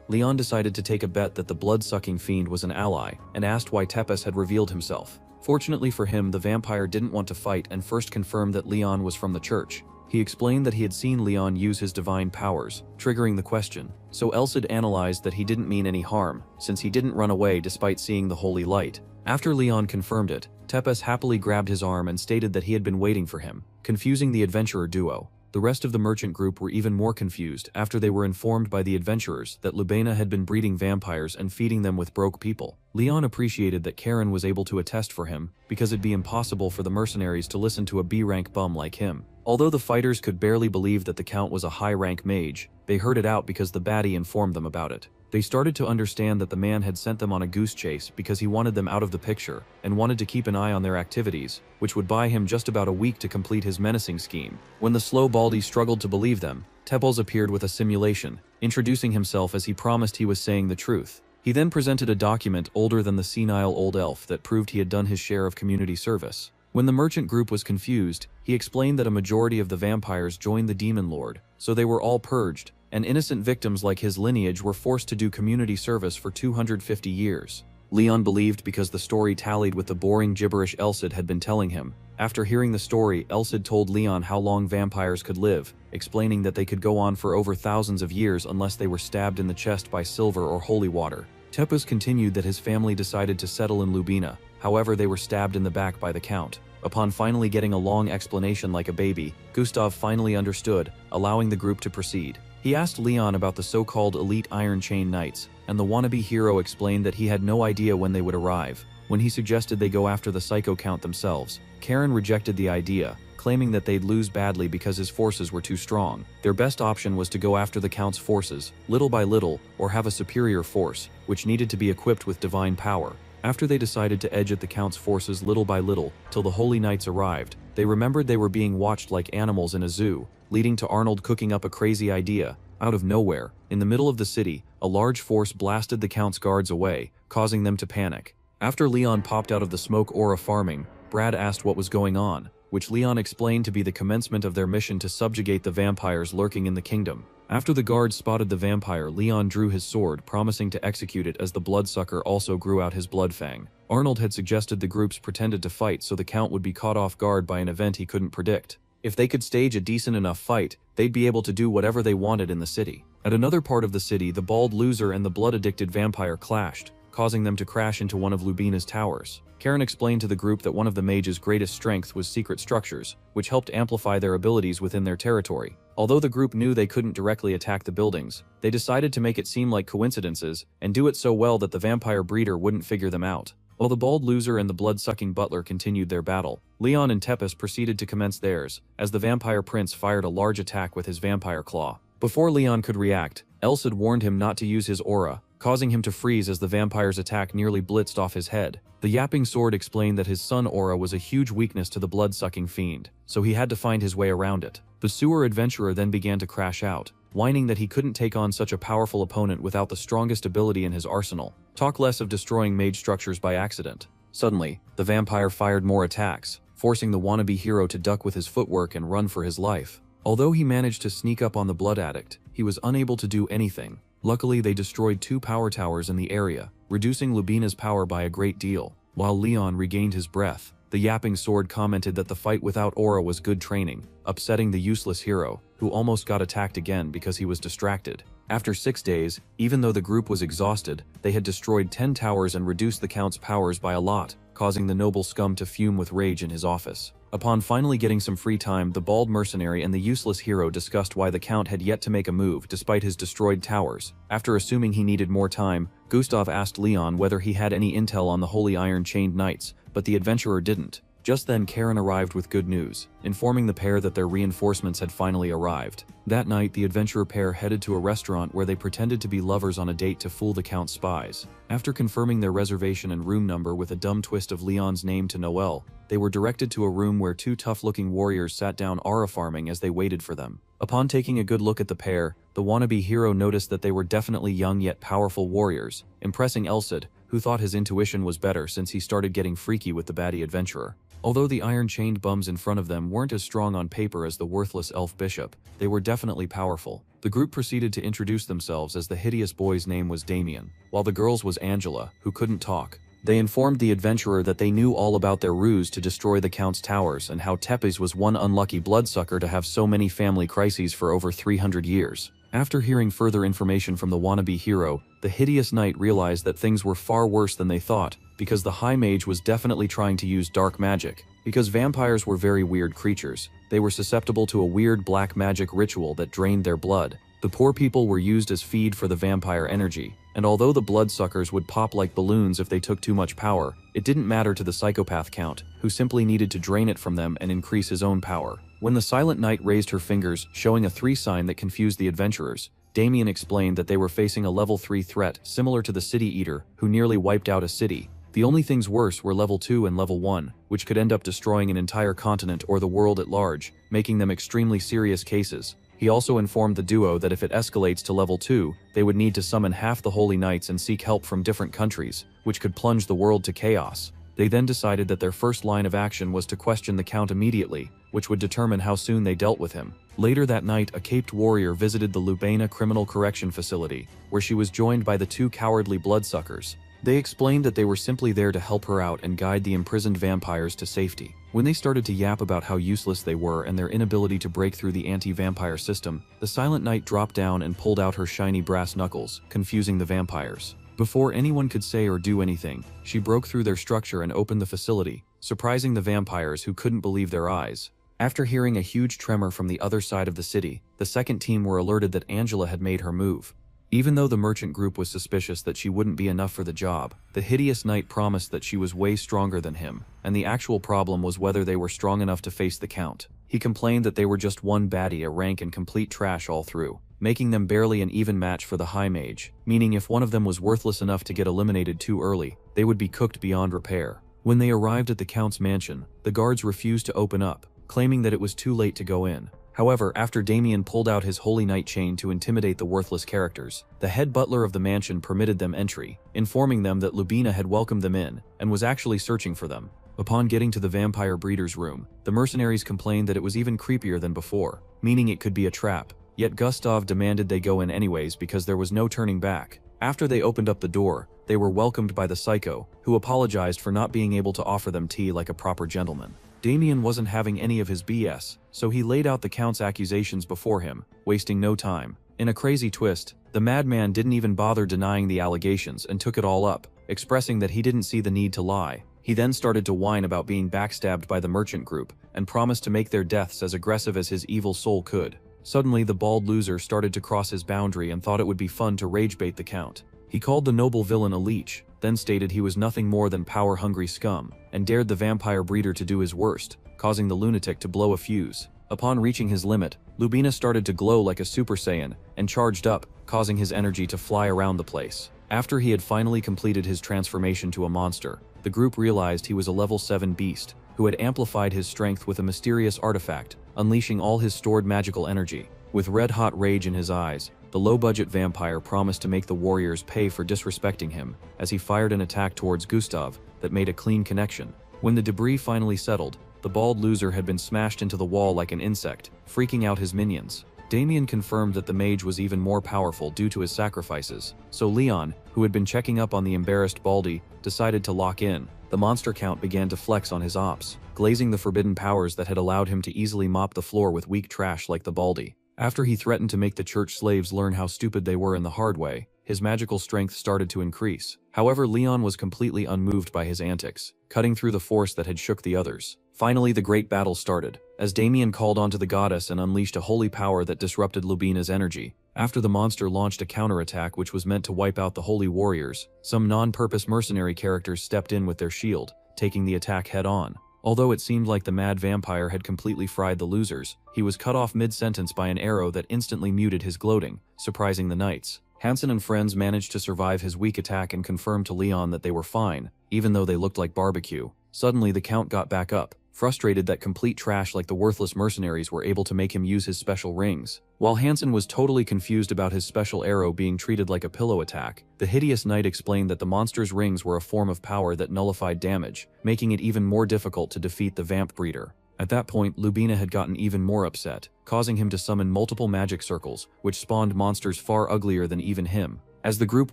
Leon decided to take a bet that the blood-sucking fiend was an ally, and asked why Tepes had revealed himself. Fortunately for him, the vampire didn't want to fight and first confirmed that Leon was from the church. He explained that he had seen Leon use his divine powers, triggering the question. So Elsid analyzed that he didn't mean any harm, since he didn't run away despite seeing the holy light. After Leon confirmed it, Tepes happily grabbed his arm and stated that he had been waiting for him, confusing the adventurer duo. The rest of the merchant group were even more confused after they were informed by the adventurers that Lubena had been breeding vampires and feeding them with broke people. Leon appreciated that Karen was able to attest for him, because it'd be impossible for the mercenaries to listen to a B-rank bum like him. Although the fighters could barely believe that the Count was a high-rank mage, they heard it out because the baddie informed them about it. They started to understand that the man had sent them on a goose chase because he wanted them out of the picture and wanted to keep an eye on their activities, which would buy him just about a week to complete his menacing scheme. When the slow baldy struggled to believe them, Tepos appeared with a simulation, introducing himself as he promised he was saying the truth. He then presented a document older than the senile old elf that proved he had done his share of community service. When the merchant group was confused, he explained that a majority of the vampires joined the Demon Lord, so they were all purged, and innocent victims like his lineage were forced to do community service for 250 years. Leon believed because the story tallied with the boring gibberish Elcid had been telling him. After hearing the story, Elcid told Leon how long vampires could live, explaining that they could go on for over thousands of years unless they were stabbed in the chest by silver or holy water. Tepos continued that his family decided to settle in Lubina, however they were stabbed in the back by the Count. Upon finally getting a long explanation like a baby, Gustav finally understood, allowing the group to proceed. He asked Leon about the so-called elite Iron Chain Knights, and the wannabe hero explained that he had no idea when they would arrive. When he suggested they go after the Psycho Count themselves, Karen rejected the idea, claiming that they'd lose badly because his forces were too strong. Their best option was to go after the Count's forces, little by little, or have a superior force, which needed to be equipped with divine power. After they decided to edge at the Count's forces little by little, till the Holy Knights arrived, they remembered they were being watched like animals in a zoo, leading to Arnold cooking up a crazy idea. Out of nowhere, in the middle of the city, a large force blasted the Count's guards away, causing them to panic. After Leon popped out of the smoke aura farming, Brad asked what was going on, which Leon explained to be the commencement of their mission to subjugate the vampires lurking in the kingdom. After the guards spotted the vampire, Leon drew his sword, promising to execute it as the bloodsucker also grew out his blood fang. Arnold had suggested the groups pretended to fight so the Count would be caught off guard by an event he couldn't predict. If they could stage a decent enough fight, they'd be able to do whatever they wanted in the city. At another part of the city, the bald loser and the blood-addicted vampire clashed, causing them to crash into one of Lubina's towers. Karen explained to the group that one of the mage's greatest strengths was secret structures, which helped amplify their abilities within their territory. Although the group knew they couldn't directly attack the buildings, they decided to make it seem like coincidences and do it so well that the vampire breeder wouldn't figure them out. While the bald loser and the blood-sucking butler continued their battle, Leon and Tepos proceeded to commence theirs, as the vampire prince fired a large attack with his vampire claw. Before Leon could react, Elcid warned him not to use his aura, causing him to freeze as the vampire's attack nearly blitzed off his head. The yapping sword explained that his sun aura was a huge weakness to the blood-sucking fiend, so he had to find his way around it. The sewer adventurer then began to crash out, whining that he couldn't take on such a powerful opponent without the strongest ability in his arsenal. Talk less of destroying mage structures by accident. Suddenly, the vampire fired more attacks, forcing the wannabe hero to duck with his footwork and run for his life. Although he managed to sneak up on the blood addict, he was unable to do anything. Luckily, they destroyed 2 power towers in the area, reducing Lubina's power by a great deal. While Leon regained his breath, the yapping sword commented that the fight without aura was good training, upsetting the useless hero, who almost got attacked again because he was distracted. After 6 days, even though the group was exhausted, they had destroyed 10 towers and reduced the Count's powers by a lot, causing the noble scum to fume with rage in his office. Upon finally getting some free time, the bald mercenary and the useless hero discussed why the Count had yet to make a move despite his destroyed towers. After assuming he needed more time, Gustav asked Leon whether he had any intel on the Holy Iron Chained Knights, but the adventurer didn't. Just then Karen arrived with good news, informing the pair that their reinforcements had finally arrived. That night, the adventurer pair headed to a restaurant where they pretended to be lovers on a date to fool the Count's spies. After confirming their reservation and room number with a dumb twist of Leon's name to Noel, they were directed to a room where 2 tough-looking warriors sat down aura farming as they waited for them. Upon taking a good look at the pair, the wannabe hero noticed that they were definitely young yet powerful warriors, impressing Elcid, who thought his intuition was better since he started getting freaky with the baddie adventurer. Although the iron-chained bums in front of them weren't as strong on paper as the worthless elf bishop, they were definitely powerful. The group proceeded to introduce themselves as the hideous boy's name was Damien, while the girl's was Angela, who couldn't talk. They informed the adventurer that they knew all about their ruse to destroy the Count's towers and how Tepes was one unlucky bloodsucker to have so many family crises for over 300 years. After hearing further information from the wannabe hero, the hideous knight realized that things were far worse than they thought, because the high mage was definitely trying to use dark magic. Because vampires were very weird creatures, they were susceptible to a weird black magic ritual that drained their blood. The poor people were used as feed for the vampire energy, and although the bloodsuckers would pop like balloons if they took too much power, it didn't matter to the psychopath count, who simply needed to drain it from them and increase his own power. When the Silent Knight raised her fingers, showing a 3 sign that confused the adventurers, Damien explained that they were facing a level 3 threat similar to the City Eater, who nearly wiped out a city. The only things worse were level 2 and level 1, which could end up destroying an entire continent or the world at large, making them extremely serious cases. He also informed the duo that if it escalates to level 2, they would need to summon half the Holy Knights and seek help from different countries, which could plunge the world to chaos. They then decided that their first line of action was to question the Count immediately, which would determine how soon they dealt with him. Later that night, a caped warrior visited the Lubena Criminal Correction Facility, where she was joined by the 2 cowardly bloodsuckers. They explained that they were simply there to help her out and guide the imprisoned vampires to safety. When they started to yap about how useless they were and their inability to break through the anti-vampire system, the Silent Knight dropped down and pulled out her shiny brass knuckles, confusing the vampires. Before anyone could say or do anything, she broke through their structure and opened the facility, surprising the vampires who couldn't believe their eyes. After hearing a huge tremor from the other side of the city, the second team were alerted that Angela had made her move. Even though the merchant group was suspicious that she wouldn't be enough for the job, the hideous knight promised that she was way stronger than him, and the actual problem was whether they were strong enough to face the Count. He complained that they were just one baddie, a rank and complete trash all through, making them barely an even match for the High Mage, meaning if one of them was worthless enough to get eliminated too early, they would be cooked beyond repair. When they arrived at the Count's mansion, the guards refused to open up, claiming that it was too late to go in. However, after Damien pulled out his Holy Knight chain to intimidate the worthless characters, the head butler of the mansion permitted them entry, informing them that Lubena had welcomed them in and was actually searching for them. Upon getting to the vampire breeder's room, the mercenaries complained that it was even creepier than before, meaning it could be a trap. Yet Gustav demanded they go in anyways because there was no turning back. After they opened up the door, they were welcomed by the psycho, who apologized for not being able to offer them tea like a proper gentleman. Damien wasn't having any of his BS, so he laid out the Count's accusations before him, wasting no time. In a crazy twist, the madman didn't even bother denying the allegations and took it all up, expressing that he didn't see the need to lie. He then started to whine about being backstabbed by the merchant group, and promised to make their deaths as aggressive as his evil soul could. Suddenly, the bald loser started to cross his boundary and thought it would be fun to rage bait the Count. He called the noble villain a leech, then stated he was nothing more than power-hungry scum, and dared the vampire breeder to do his worst, causing the lunatic to blow a fuse. Upon reaching his limit, Lubena started to glow like a Super Saiyan, and charged up, causing his energy to fly around the place. After he had finally completed his transformation to a monster, the group realized he was a level 7 beast, who had amplified his strength with a mysterious artifact, unleashing all his stored magical energy. With red-hot rage in his eyes, the low-budget vampire promised to make the warriors pay for disrespecting him, as he fired an attack towards Gustav that made a clean connection. When the debris finally settled, the bald loser had been smashed into the wall like an insect, freaking out his minions. Damien confirmed that the mage was even more powerful due to his sacrifices, so Leon, who had been checking up on the embarrassed Baldy, decided to lock in. The monster count began to flex on his ops, glazing the forbidden powers that had allowed him to easily mop the floor with weak trash like the Baldy. After he threatened to make the church slaves learn how stupid they were in the hard way, his magical strength started to increase. However, Leon was completely unmoved by his antics, cutting through the force that had shook the others. Finally, the great battle started, as Damien called onto the goddess and unleashed a holy power that disrupted Lubena's energy. After the monster launched a counterattack which was meant to wipe out the holy warriors, some non-purpose mercenary characters stepped in with their shield, taking the attack head-on. Although it seemed like the mad vampire had completely fried the losers, he was cut off mid-sentence by an arrow that instantly muted his gloating, surprising the knights. Hansen and friends managed to survive his weak attack and confirmed to Leon that they were fine, even though they looked like barbecue. Suddenly, the Count got back up, frustrated that complete trash like the worthless mercenaries were able to make him use his special rings. While Hansen was totally confused about his special arrow being treated like a pillow attack, the hideous knight explained that the monster's rings were a form of power that nullified damage, making it even more difficult to defeat the vamp breeder. At that point, Lubena had gotten even more upset, causing him to summon multiple magic circles, which spawned monsters far uglier than even him. As the group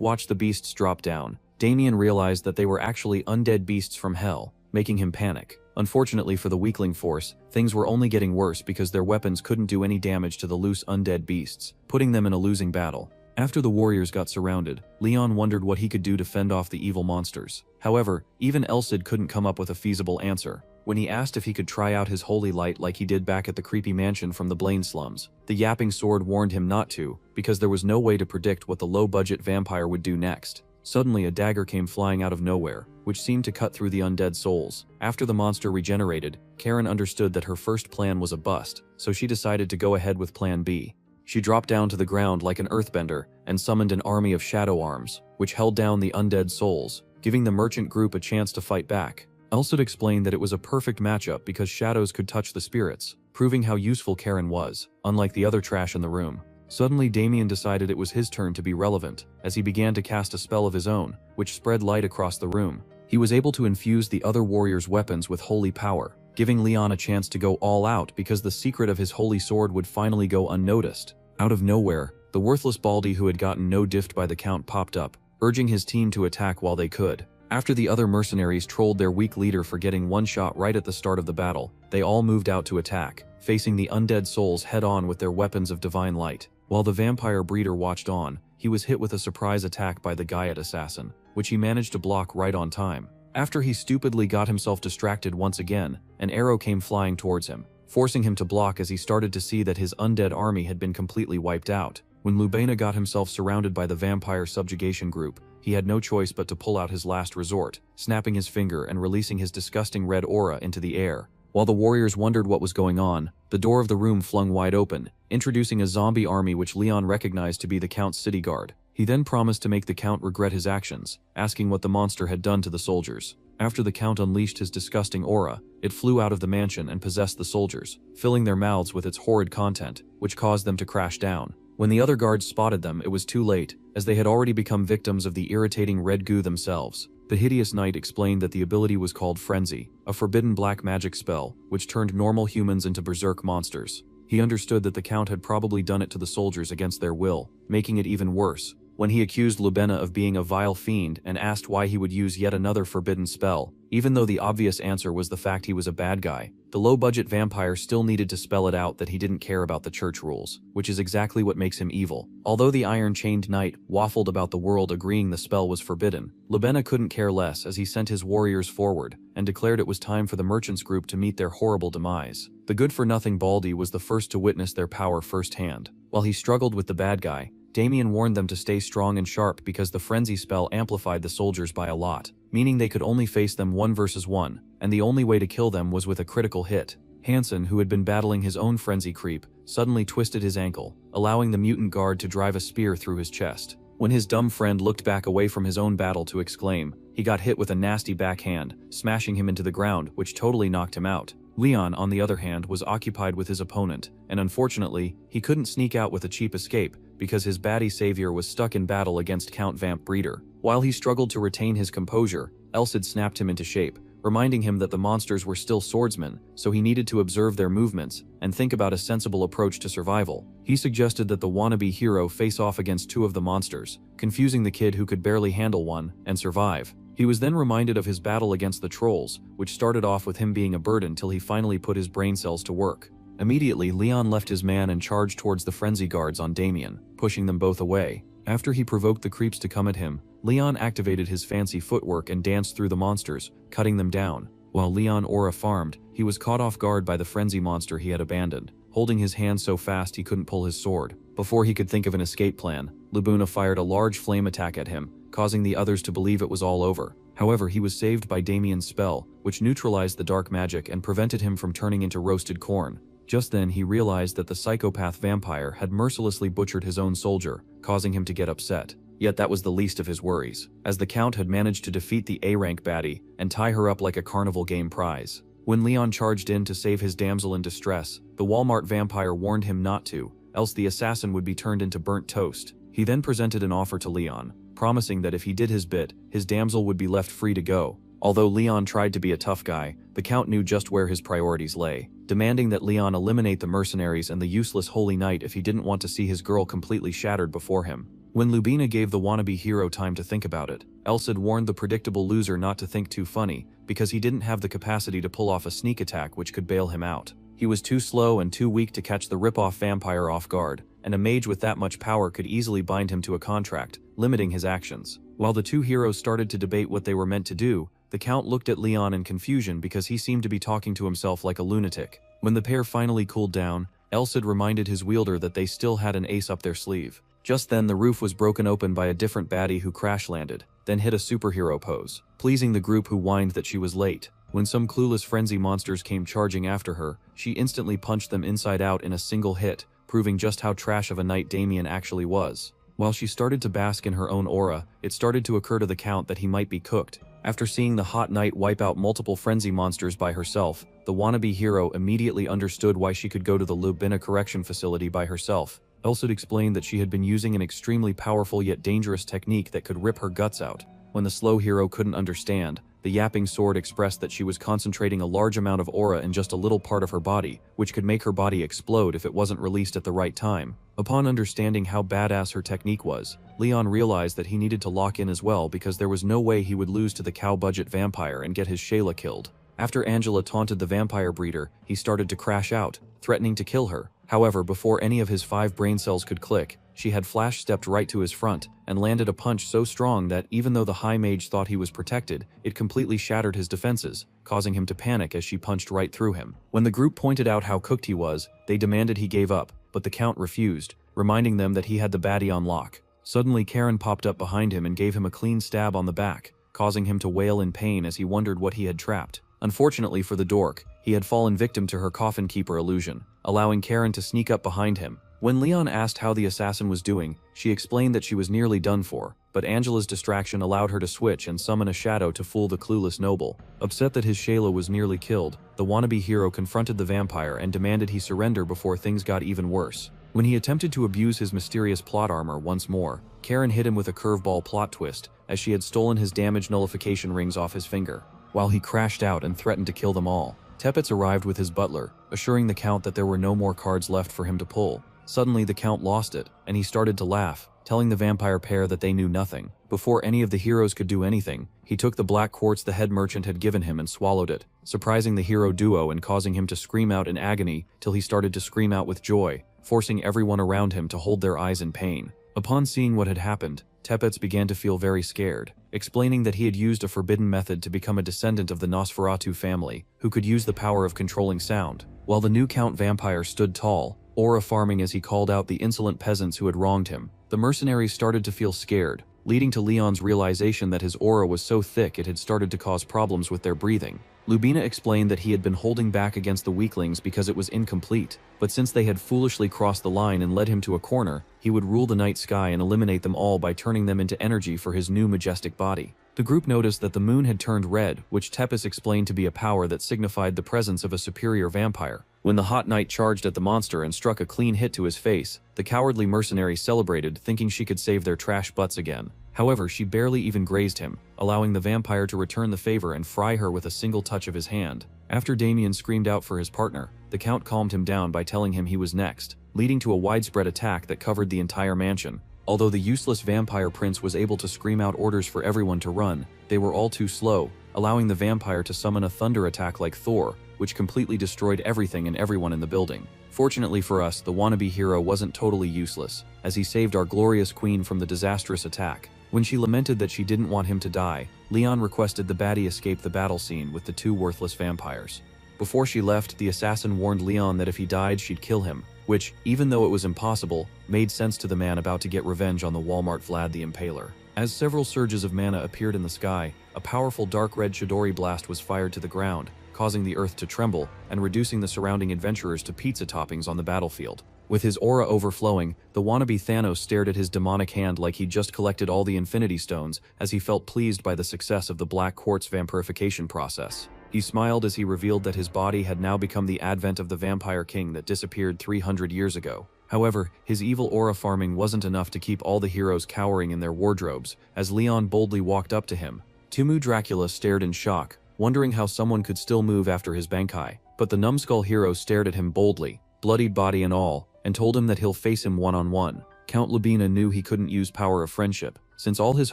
watched the beasts drop down, Damien realized that they were actually undead beasts from hell, making him panic. Unfortunately for the weakling force, things were only getting worse because their weapons couldn't do any damage to the loose undead beasts, putting them in a losing battle. After the warriors got surrounded, Leon wondered what he could do to fend off the evil monsters. However, even Elcid couldn't come up with a feasible answer. When he asked if he could try out his holy light like he did back at the creepy mansion from the Blaine slums, the yapping sword warned him not to, because there was no way to predict what the low-budget vampire would do next. Suddenly a dagger came flying out of nowhere, which seemed to cut through the undead souls. After the monster regenerated, Karen understood that her first plan was a bust, so she decided to go ahead with plan B. She dropped down to the ground like an earthbender and summoned an army of shadow arms, which held down the undead souls, giving the merchant group a chance to fight back. Elsid explained that it was a perfect matchup because shadows could touch the spirits, proving how useful Karen was, unlike the other trash in the room. Suddenly Damien decided it was his turn to be relevant, as he began to cast a spell of his own, which spread light across the room. He was able to infuse the other warriors' weapons with holy power, giving Leon a chance to go all out because the secret of his holy sword would finally go unnoticed. Out of nowhere, the worthless Baldy who had gotten no diffed by the Count popped up, urging his team to attack while they could. After the other mercenaries trolled their weak leader for getting one shot right at the start of the battle, they all moved out to attack, facing the undead souls head-on with their weapons of divine light. While the vampire breeder watched on, he was hit with a surprise attack by the Gaiet assassin, which he managed to block right on time. After he stupidly got himself distracted once again, an arrow came flying towards him, forcing him to block as he started to see that his undead army had been completely wiped out. When Lubena got himself surrounded by the vampire subjugation group, he had no choice but to pull out his last resort, snapping his finger and releasing his disgusting red aura into the air. While the warriors wondered what was going on, the door of the room flung wide open, introducing a zombie army which Leon recognized to be the Count's city guard. He then promised to make the Count regret his actions, asking what the monster had done to the soldiers. After the Count unleashed his disgusting aura, it flew out of the mansion and possessed the soldiers, filling their mouths with its horrid content, which caused them to crash down. When the other guards spotted them, it was too late, as they had already become victims of the irritating red goo themselves. The hideous knight explained that the ability was called Frenzy, a forbidden black magic spell, which turned normal humans into berserk monsters. He understood that the Count had probably done it to the soldiers against their will, making it even worse. When he accused Lubena of being a vile fiend and asked why he would use yet another forbidden spell, even though the obvious answer was the fact he was a bad guy, the low-budget vampire still needed to spell it out that he didn't care about the church rules, which is exactly what makes him evil. Although the iron-chained knight waffled about the world agreeing the spell was forbidden, Lubena couldn't care less as he sent his warriors forward and declared it was time for the merchants group to meet their horrible demise. The good-for-nothing Baldy was the first to witness their power firsthand. While he struggled with the bad guy, Damien warned them to stay strong and sharp because the frenzy spell amplified the soldiers by a lot, meaning they could only face them 1 versus 1, and the only way to kill them was with a critical hit. Hansen, who had been battling his own frenzy creep, suddenly twisted his ankle, allowing the mutant guard to drive a spear through his chest. When his dumb friend looked back away from his own battle to exclaim, he got hit with a nasty backhand, smashing him into the ground, which totally knocked him out. Leon, on the other hand, was occupied with his opponent, and unfortunately, he couldn't sneak out with a cheap escape because his baddie savior was stuck in battle against Count Vamp Breeder. While he struggled to retain his composure, Elsid snapped him into shape, reminding him that the monsters were still swordsmen, so he needed to observe their movements and think about a sensible approach to survival. He suggested that the wannabe hero face off against 2 of the monsters, confusing the kid who could barely handle one and survive. He was then reminded of his battle against the trolls, which started off with him being a burden till he finally put his brain cells to work. Immediately, Leon left his man and charged towards the frenzy guards on Damien, pushing them both away. After he provoked the creeps to come at him, Leon activated his fancy footwork and danced through the monsters, cutting them down. While Leon aura farmed, he was caught off guard by the frenzy monster he had abandoned, holding his hand so fast he couldn't pull his sword. Before he could think of an escape plan, Lubuna fired a large flame attack at him, causing the others to believe it was all over. However, he was saved by Damien's spell, which neutralized the dark magic and prevented him from turning into roasted corn. Just then, he realized that the psychopath vampire had mercilessly butchered his own soldier, causing him to get upset. Yet that was the least of his worries, as the Count had managed to defeat the A-rank baddie and tie her up like a carnival game prize. When Leon charged in to save his damsel in distress, the Walmart vampire warned him not to, else the assassin would be turned into burnt toast. He then presented an offer to Leon, promising that if he did his bit, his damsel would be left free to go. Although Leon tried to be a tough guy, the Count knew just where his priorities lay, demanding that Leon eliminate the mercenaries and the useless Holy Knight if he didn't want to see his girl completely shattered before him. When Lubina gave the wannabe hero time to think about it, Elsid warned the predictable loser not to think too funny, because he didn't have the capacity to pull off a sneak attack which could bail him out. He was too slow and too weak to catch the rip-off vampire off guard, and a mage with that much power could easily bind him to a contract, limiting his actions. While the two heroes started to debate what they were meant to do, The Count looked at Leon in confusion because he seemed to be talking to himself like a lunatic. When the pair finally cooled down, Elcid reminded his wielder that they still had an ace up their sleeve. Just then the roof was broken open by a different baddie who crash-landed, then hit a superhero pose, pleasing the group who whined that she was late. When some clueless frenzy monsters came charging after her, she instantly punched them inside out in a single hit, proving just how trash of a knight Damien actually was. While she started to bask in her own aura, it started to occur to the Count that he might be cooked. After seeing the hot knight wipe out multiple frenzy monsters by herself, the wannabe hero immediately understood why she could go to the Lubina correction facility by herself. Elcid explained that she had been using an extremely powerful yet dangerous technique that could rip her guts out. When the slow hero couldn't understand, the yapping sword expressed that she was concentrating a large amount of aura in just a little part of her body, which could make her body explode if it wasn't released at the right time. Upon understanding how badass her technique was, Leon realized that he needed to lock in as well because there was no way he would lose to the cow-budget vampire and get his Shayla killed. After Angela taunted the vampire breeder, he started to crash out, threatening to kill her. However, before any of his 5 brain cells could click, she had flash-stepped right to his front and landed a punch so strong that even though the High Mage thought he was protected, it completely shattered his defenses, causing him to panic as she punched right through him. When the group pointed out how cooked he was, they demanded he gave up, but the Count refused, reminding them that he had the baddie on lock. Suddenly Karen popped up behind him and gave him a clean stab on the back, causing him to wail in pain as he wondered what he had trapped. Unfortunately for the dork, he had fallen victim to her coffin keeper illusion, allowing Karen to sneak up behind him. When Leon asked how the assassin was doing, she explained that she was nearly done for, but Angela's distraction allowed her to switch and summon a shadow to fool the clueless noble. Upset that his Shayla was nearly killed, the wannabe hero confronted the vampire and demanded he surrender before things got even worse. When he attempted to abuse his mysterious plot armor once more, Karen hit him with a curveball plot twist, as she had stolen his damage nullification rings off his finger. While he crashed out and threatened to kill them all, Tepets arrived with his butler, assuring the Count that there were no more cards left for him to pull. Suddenly the Count lost it, and he started to laugh, telling the vampire pair that they knew nothing. Before any of the heroes could do anything, he took the black quartz the head merchant had given him and swallowed it, surprising the hero duo and causing him to scream out in agony till he started to scream out with joy, forcing everyone around him to hold their eyes in pain. Upon seeing what had happened, Tepets began to feel very scared, explaining that he had used a forbidden method to become a descendant of the Nosferatu family, who could use the power of controlling sound. While the new Count vampire stood tall, aura farming as he called out the insolent peasants who had wronged him, the mercenaries started to feel scared, leading to Leon's realization that his aura was so thick it had started to cause problems with their breathing. Lubina explained that he had been holding back against the weaklings because it was incomplete, but since they had foolishly crossed the line and led him to a corner, he would rule the night sky and eliminate them all by turning them into energy for his new majestic body. The group noticed that the moon had turned red, which Tepes explained to be a power that signified the presence of a superior vampire. When the hot knight charged at the monster and struck a clean hit to his face, the cowardly mercenary celebrated, thinking she could save their trash butts again. However, she barely even grazed him, allowing the vampire to return the favor and fry her with a single touch of his hand. After Damien screamed out for his partner, the Count calmed him down by telling him he was next, leading to a widespread attack that covered the entire mansion. Although the useless vampire prince was able to scream out orders for everyone to run, they were all too slow, allowing the vampire to summon a thunder attack like Thor, which completely destroyed everything and everyone in the building. Fortunately for us, the wannabe hero wasn't totally useless, as he saved our glorious queen from the disastrous attack. When she lamented that she didn't want him to die, Leon requested the baddie escape the battle scene with the 2 worthless vampires. Before she left, the assassin warned Leon that if he died, she'd kill him, which, even though it was impossible, made sense to the man about to get revenge on the Walmart Vlad the Impaler. As several surges of mana appeared in the sky, a powerful dark red Chidori blast was fired to the ground, causing the earth to tremble and reducing the surrounding adventurers to pizza toppings on the battlefield. With his aura overflowing, the wannabe Thanos stared at his demonic hand like he'd just collected all the Infinity Stones, as he felt pleased by the success of the black quartz vampirification process. He smiled as he revealed that his body had now become the advent of the vampire king that disappeared 300 years ago. However, his evil aura farming wasn't enough to keep all the heroes cowering in their wardrobes, as Leon boldly walked up to him. Tumu Dracula stared in shock, wondering how someone could still move after his Bankai, but the numbskull hero stared at him boldly, bloodied body and all, and told him that he'll face him one-on-one. Count Lubina knew he couldn't use power of friendship, since all his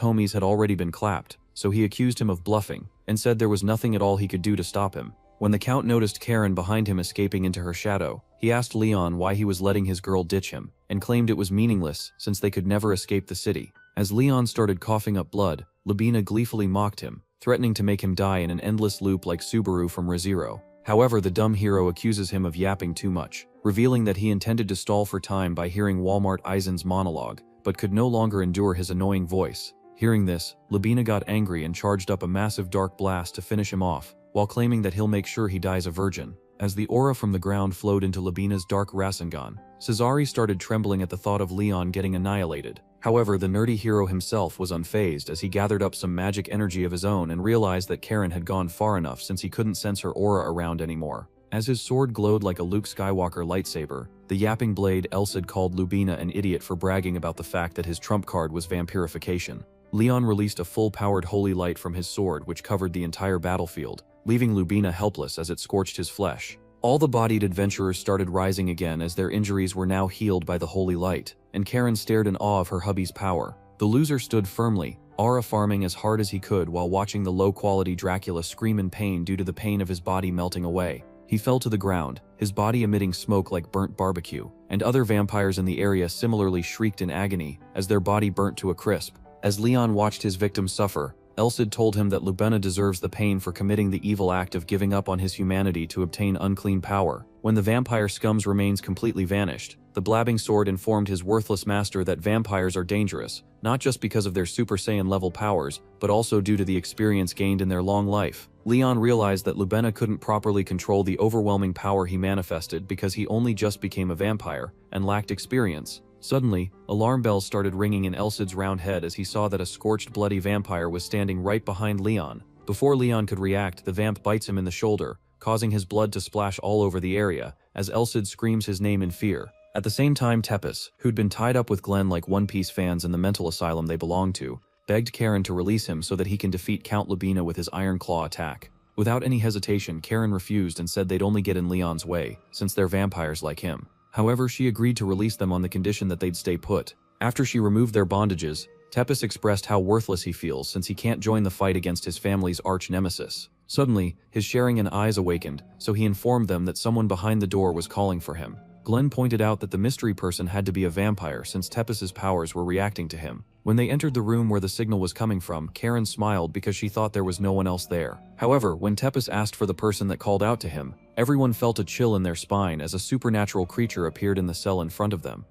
homies had already been clapped, so he accused him of bluffing, and said there was nothing at all he could do to stop him. When the Count noticed Karen behind him escaping into her shadow, he asked Leon why he was letting his girl ditch him, and claimed it was meaningless since they could never escape the city. As Leon started coughing up blood, Lubina gleefully mocked him, threatening to make him die in an endless loop like Subaru from ReZero. However, the dumb hero accuses him of yapping too much, revealing that he intended to stall for time by hearing Walmart Aizen's monologue, but could no longer endure his annoying voice. Hearing this, Lubina got angry and charged up a massive dark blast to finish him off, while claiming that he'll make sure he dies a virgin. As the aura from the ground flowed into Lubina's dark Rasengan, Cesari started trembling at the thought of Leon getting annihilated. However, the nerdy hero himself was unfazed as he gathered up some magic energy of his own and realized that Karen had gone far enough since he couldn't sense her aura around anymore. As his sword glowed like a Luke Skywalker lightsaber, the yapping blade Elcid called Lubina an idiot for bragging about the fact that his trump card was vampirification. Leon released a full-powered holy light from his sword which covered the entire battlefield, leaving Lubina helpless as it scorched his flesh. All the bodied adventurers started rising again as their injuries were now healed by the holy light, and Karen stared in awe of her hubby's power. The loser stood firmly, aura farming as hard as he could while watching the low-quality Dracula scream in pain due to the pain of his body melting away. He fell to the ground, his body emitting smoke like burnt barbecue, and other vampires in the area similarly shrieked in agony as their body burnt to a crisp. As Leon watched his victim suffer, Elcid told him that Lubina deserves the pain for committing the evil act of giving up on his humanity to obtain unclean power. When the vampire scum's remains completely vanished, the blabbing sword informed his worthless master that vampires are dangerous, not just because of their Super Saiyan level powers, but also due to the experience gained in their long life. Leon realized that Lubina couldn't properly control the overwhelming power he manifested because he only just became a vampire and lacked experience. Suddenly, alarm bells started ringing in Elcid's round head as he saw that a scorched bloody vampire was standing right behind Leon. Before Leon could react, the vamp bites him in the shoulder, causing his blood to splash all over the area, as Elcid screams his name in fear. At the same time, Tepes, who'd been tied up with Glenn like One Piece fans in the mental asylum they belonged to, begged Karen to release him so that he can defeat Count Lubina with his Iron Claw attack. Without any hesitation, Karen refused and said they'd only get in Leon's way, since they're vampires like him. However, she agreed to release them on the condition that they'd stay put. After she removed their bondages, Tepes expressed how worthless he feels since he can't join the fight against his family's arch-nemesis. Suddenly, his Sharingan eyes awakened, so he informed them that someone behind the door was calling for him. Glenn pointed out that the mystery person had to be a vampire since Tepes's powers were reacting to him. When they entered the room where the signal was coming from, Karen smiled because she thought there was no one else there. However, when Tepes asked for the person that called out to him, everyone felt a chill in their spine as a supernatural creature appeared in the cell in front of them.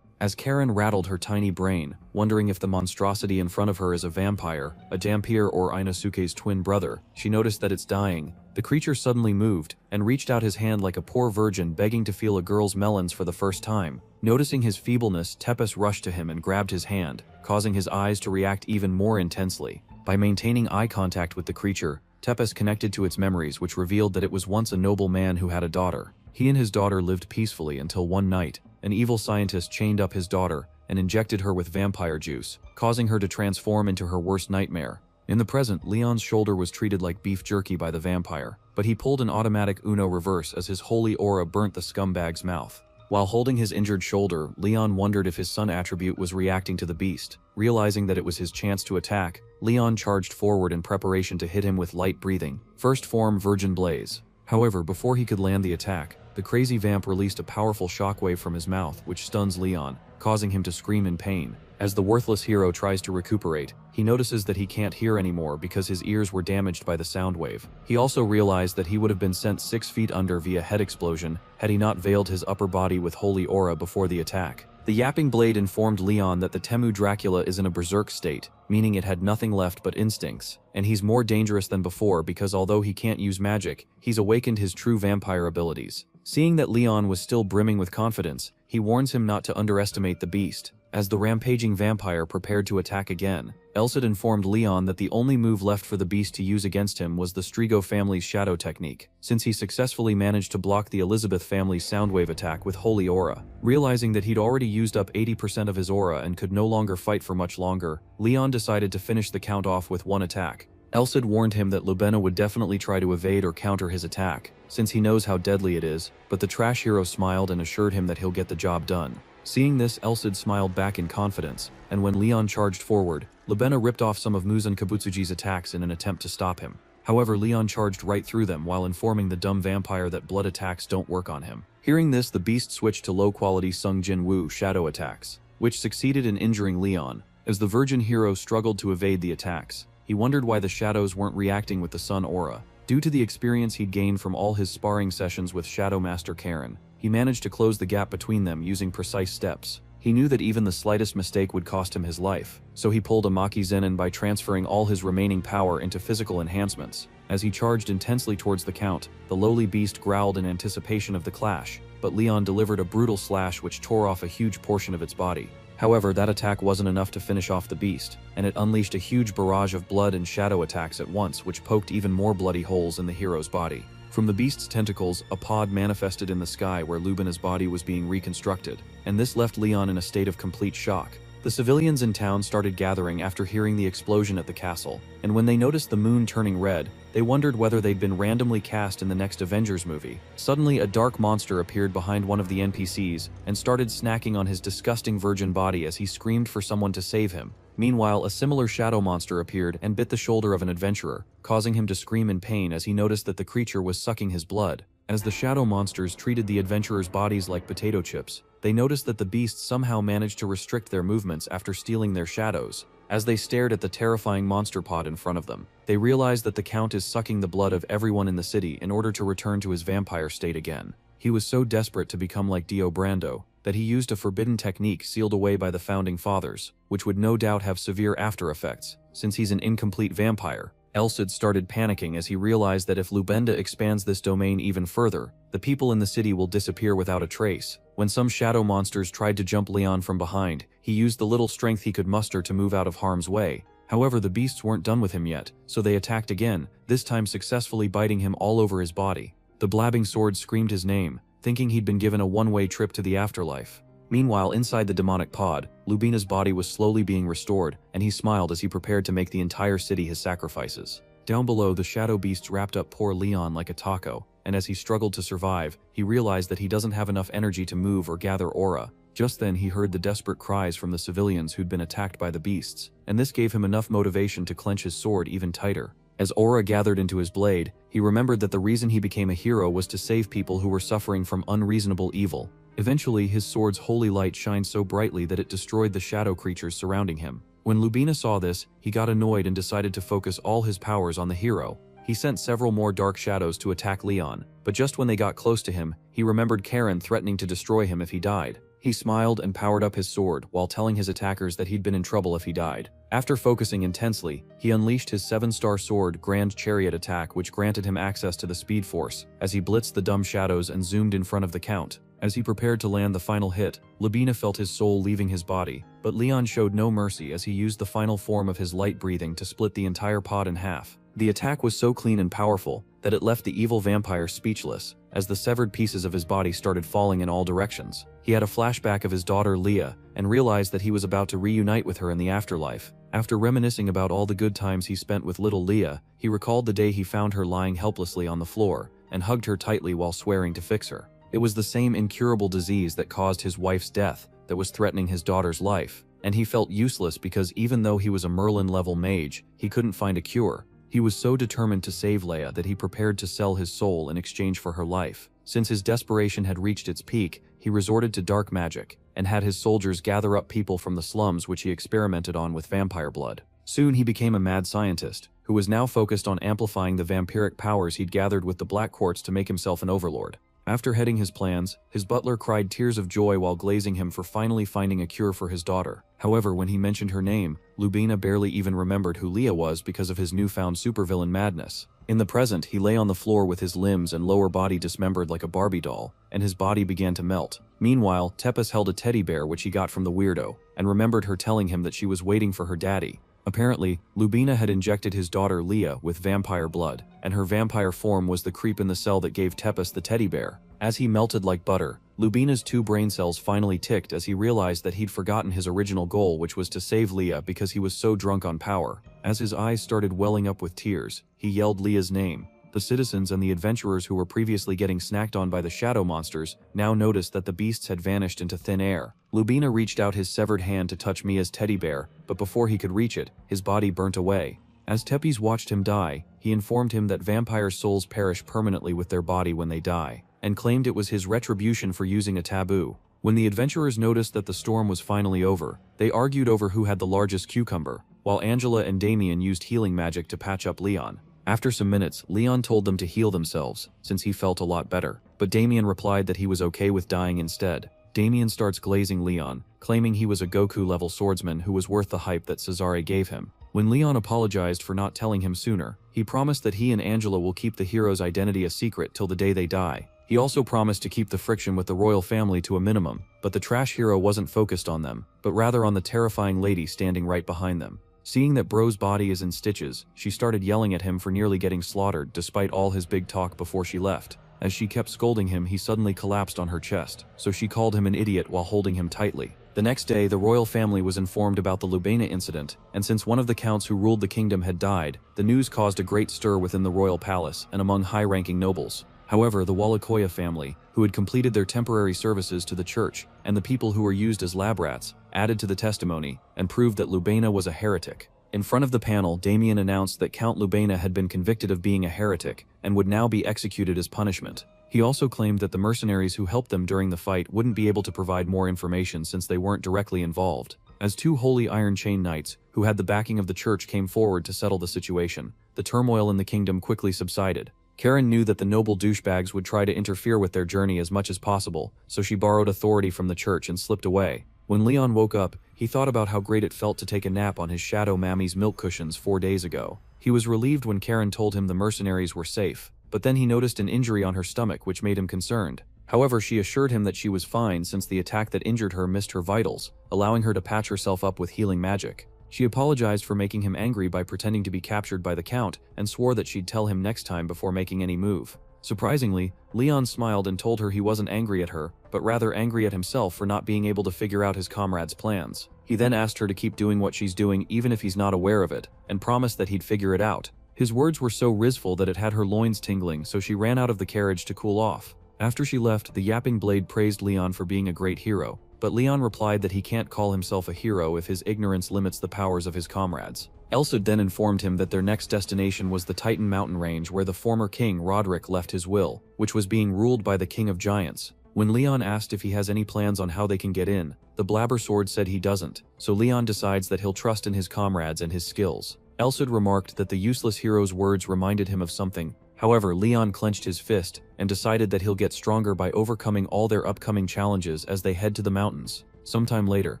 As Karen rattled her tiny brain, wondering if the monstrosity in front of her is a vampire, a Dampier or Inosuke's twin brother, she noticed that it's dying. The creature suddenly moved and reached out his hand like a poor virgin begging to feel a girl's melons for the first time. Noticing his feebleness, Tepes rushed to him and grabbed his hand, causing his eyes to react even more intensely. By maintaining eye contact with the creature, Tepes connected to its memories, which revealed that it was once a noble man who had a daughter. He and his daughter lived peacefully until one night, an evil scientist chained up his daughter and injected her with vampire juice, causing her to transform into her worst nightmare. In the present, Leon's shoulder was treated like beef jerky by the vampire, but he pulled an automatic Uno reverse as his holy aura burnt the scumbag's mouth. While holding his injured shoulder, Leon wondered if his sun attribute was reacting to the beast. Realizing that it was his chance to attack, Leon charged forward in preparation to hit him with light breathing. First form Virgin Blaze. However, before he could land the attack, the crazy vamp released a powerful shockwave from his mouth which stuns Leon, causing him to scream in pain. As the worthless hero tries to recuperate, he notices that he can't hear anymore because his ears were damaged by the sound wave. He also realized that he would have been sent 6 feet under via head explosion had he not veiled his upper body with holy aura before the attack. The yapping blade informed Leon that the Temu Dracula is in a berserk state, meaning it had nothing left but instincts, and he's more dangerous than before because although he can't use magic, he's awakened his true vampire abilities. Seeing that Leon was still brimming with confidence, he warns him not to underestimate the beast. As the rampaging vampire prepared to attack again, Elcid informed Leon that the only move left for the beast to use against him was the Strigo family's shadow technique, since he successfully managed to block the Elizabeth family's soundwave attack with holy aura. Realizing that he'd already used up 80% of his aura and could no longer fight for much longer, Leon decided to finish the count off with one attack. Elcid warned him that Lubina would definitely try to evade or counter his attack, since he knows how deadly it is, but the trash hero smiled and assured him that he'll get the job done. Seeing this, Elcid smiled back in confidence, and when Leon charged forward, Lubina ripped off some of Muzan Kabutsuji's attacks in an attempt to stop him. However, Leon charged right through them while informing the dumb vampire that blood attacks don't work on him. Hearing this, the beast switched to low-quality Sung Jin Woo shadow attacks, which succeeded in injuring Leon. As the virgin hero struggled to evade the attacks, he wondered why the shadows weren't reacting with the sun aura. Due to the experience he'd gained from all his sparring sessions with Shadow Master Karen, he managed to close the gap between them using precise steps. He knew that even the slightest mistake would cost him his life, so he pulled a Maki Zenin by transferring all his remaining power into physical enhancements. As he charged intensely towards the Count, the lowly beast growled in anticipation of the clash, but Leon delivered a brutal slash which tore off a huge portion of its body. However, that attack wasn't enough to finish off the beast, and it unleashed a huge barrage of blood and shadow attacks at once, which poked even more bloody holes in the hero's body. From the beast's tentacles, a pod manifested in the sky where Lubina's body was being reconstructed, and this left Leon in a state of complete shock. The civilians in town started gathering after hearing the explosion at the castle, and when they noticed the moon turning red, they wondered whether they'd been randomly cast in the next Avengers movie. Suddenly, a dark monster appeared behind one of the NPCs and started snacking on his disgusting virgin body as he screamed for someone to save him. Meanwhile, a similar shadow monster appeared and bit the shoulder of an adventurer, causing him to scream in pain as he noticed that the creature was sucking his blood. As the shadow monsters treated the adventurers' bodies like potato chips, they noticed that the beasts somehow managed to restrict their movements after stealing their shadows. As they stared at the terrifying monster pod in front of them, they realized that the Count is sucking the blood of everyone in the city in order to return to his vampire state again. He was so desperate to become like Dio Brando that he used a forbidden technique sealed away by the Founding Fathers, which would no doubt have severe after effects, since he's an incomplete vampire. Elcid started panicking as he realized that if Lubenda expands this domain even further, the people in the city will disappear without a trace. When some shadow monsters tried to jump Leon from behind, he used the little strength he could muster to move out of harm's way. However, the beasts weren't done with him yet, so they attacked again, this time successfully biting him all over his body. The blabbing sword screamed his name, thinking he'd been given a one-way trip to the afterlife. Meanwhile, inside the demonic pod, Lubina's body was slowly being restored, and he smiled as he prepared to make the entire city his sacrifices. Down below, the shadow beasts wrapped up poor Leon like a taco, and as he struggled to survive, he realized that he doesn't have enough energy to move or gather aura. Just then, he heard the desperate cries from the civilians who'd been attacked by the beasts, and this gave him enough motivation to clench his sword even tighter. As aura gathered into his blade, he remembered that the reason he became a hero was to save people who were suffering from unreasonable evil. Eventually, his sword's holy light shined so brightly that it destroyed the shadow creatures surrounding him. When Lubina saw this, he got annoyed and decided to focus all his powers on the hero. He sent several more dark shadows to attack Leon, but just when they got close to him, he remembered Karen threatening to destroy him if he died. He smiled and powered up his sword while telling his attackers that he'd been in trouble if he died. After focusing intensely, he unleashed his 7-star sword Grand Chariot attack, which granted him access to the Speed Force, as he blitzed the dumb shadows and zoomed in front of the Count. As he prepared to land the final hit, Lubina felt his soul leaving his body, but Leon showed no mercy as he used the final form of his light breathing to split the entire pod in half. The attack was so clean and powerful that it left the evil vampire speechless, as the severed pieces of his body started falling in all directions. He had a flashback of his daughter Leah, and realized that he was about to reunite with her in the afterlife. After reminiscing about all the good times he spent with little Leah, he recalled the day he found her lying helplessly on the floor, and hugged her tightly while swearing to fix her. It was the same incurable disease that caused his wife's death that was threatening his daughter's life, and he felt useless because even though he was a Merlin-level mage, he couldn't find a cure. He was so determined to save Leia that he prepared to sell his soul in exchange for her life. Since his desperation had reached its peak, he resorted to dark magic, and had his soldiers gather up people from the slums which he experimented on with vampire blood. Soon he became a mad scientist, who was now focused on amplifying the vampiric powers he'd gathered with the Black Quartz to make himself an overlord. After heading his plans, his butler cried tears of joy while glazing him for finally finding a cure for his daughter. However, when he mentioned her name, Lubina barely even remembered who Leah was because of his newfound supervillain madness. In the present, he lay on the floor with his limbs and lower body dismembered like a Barbie doll, and his body began to melt. Meanwhile, Tepes held a teddy bear which he got from the weirdo, and remembered her telling him that she was waiting for her daddy. Apparently, Lubina had injected his daughter Leah with vampire blood, and her vampire form was the creep in the cell that gave Tepes the teddy bear. As he melted like butter, Lubina's 2 brain cells finally ticked as he realized that he'd forgotten his original goal, which was to save Leah because he was so drunk on power. As his eyes started welling up with tears, he yelled Leah's name. The citizens and the adventurers who were previously getting snacked on by the shadow monsters now noticed that the beasts had vanished into thin air. Lubina reached out his severed hand to touch Mia's teddy bear, but before he could reach it, his body burnt away. As Tepes watched him die, he informed him that vampire souls perish permanently with their body when they die, and claimed it was his retribution for using a taboo. When the adventurers noticed that the storm was finally over, they argued over who had the largest cucumber. while Angela and Damien used healing magic to patch up Leon. After some minutes, Leon told them to heal themselves, since he felt a lot better, but Damien replied that he was okay with dying instead. Damien starts glazing Leon, claiming he was a Goku-level swordsman who was worth the hype that Cesare gave him. When Leon apologized for not telling him sooner, he promised that he and Angela will keep the hero's identity a secret till the day they die. He also promised to keep the friction with the royal family to a minimum, but the trash hero wasn't focused on them, but rather on the terrifying lady standing right behind them. Seeing that Bro's body is in stitches, she started yelling at him for nearly getting slaughtered despite all his big talk before she left. As she kept scolding him, he suddenly collapsed on her chest, so she called him an idiot while holding him tightly. The next day, the royal family was informed about the Lubena incident, and since one of the counts who ruled the kingdom had died, the news caused a great stir within the royal palace and among high-ranking nobles. However, the Walakoya family, who had completed their temporary services to the church, and the people who were used as lab rats, added to the testimony and proved that Lubena was a heretic. In front of the panel, Damien announced that Count Lubena had been convicted of being a heretic and would now be executed as punishment. He also claimed that the mercenaries who helped them during the fight wouldn't be able to provide more information since they weren't directly involved. As two holy Iron Chain Knights, who had the backing of the church, came forward to settle the situation, the turmoil in the kingdom quickly subsided. Karen knew that the noble douchebags would try to interfere with their journey as much as possible, so she borrowed authority from the church and slipped away. When Leon woke up, he thought about how great it felt to take a nap on his shadow mammy's milk cushions 4 days ago. He was relieved when Karen told him the mercenaries were safe, but then he noticed an injury on her stomach which made him concerned. However, she assured him that she was fine since the attack that injured her missed her vitals, allowing her to patch herself up with healing magic. She apologized for making him angry by pretending to be captured by the Count and swore that she'd tell him next time before making any move. Surprisingly, Leon smiled and told her he wasn't angry at her, but rather angry at himself for not being able to figure out his comrade's plans. He then asked her to keep doing what she's doing even if he's not aware of it, and promised that he'd figure it out. His words were so wrathful that it had her loins tingling, so she ran out of the carriage to cool off. After she left, the Yapping Blade praised Leon for being a great hero, but Leon replied that he can't call himself a hero if his ignorance limits the powers of his comrades. Elsud then informed him that their next destination was the Titan mountain range where the former king Roderick left his will, which was being ruled by the King of Giants. When Leon asked if he has any plans on how they can get in, the Blabber Sword said he doesn't, so Leon decides that he'll trust in his comrades and his skills. Elsud remarked that the useless hero's words reminded him of something. However, Leon clenched his fist and decided that he'll get stronger by overcoming all their upcoming challenges as they head to the mountains. Sometime later,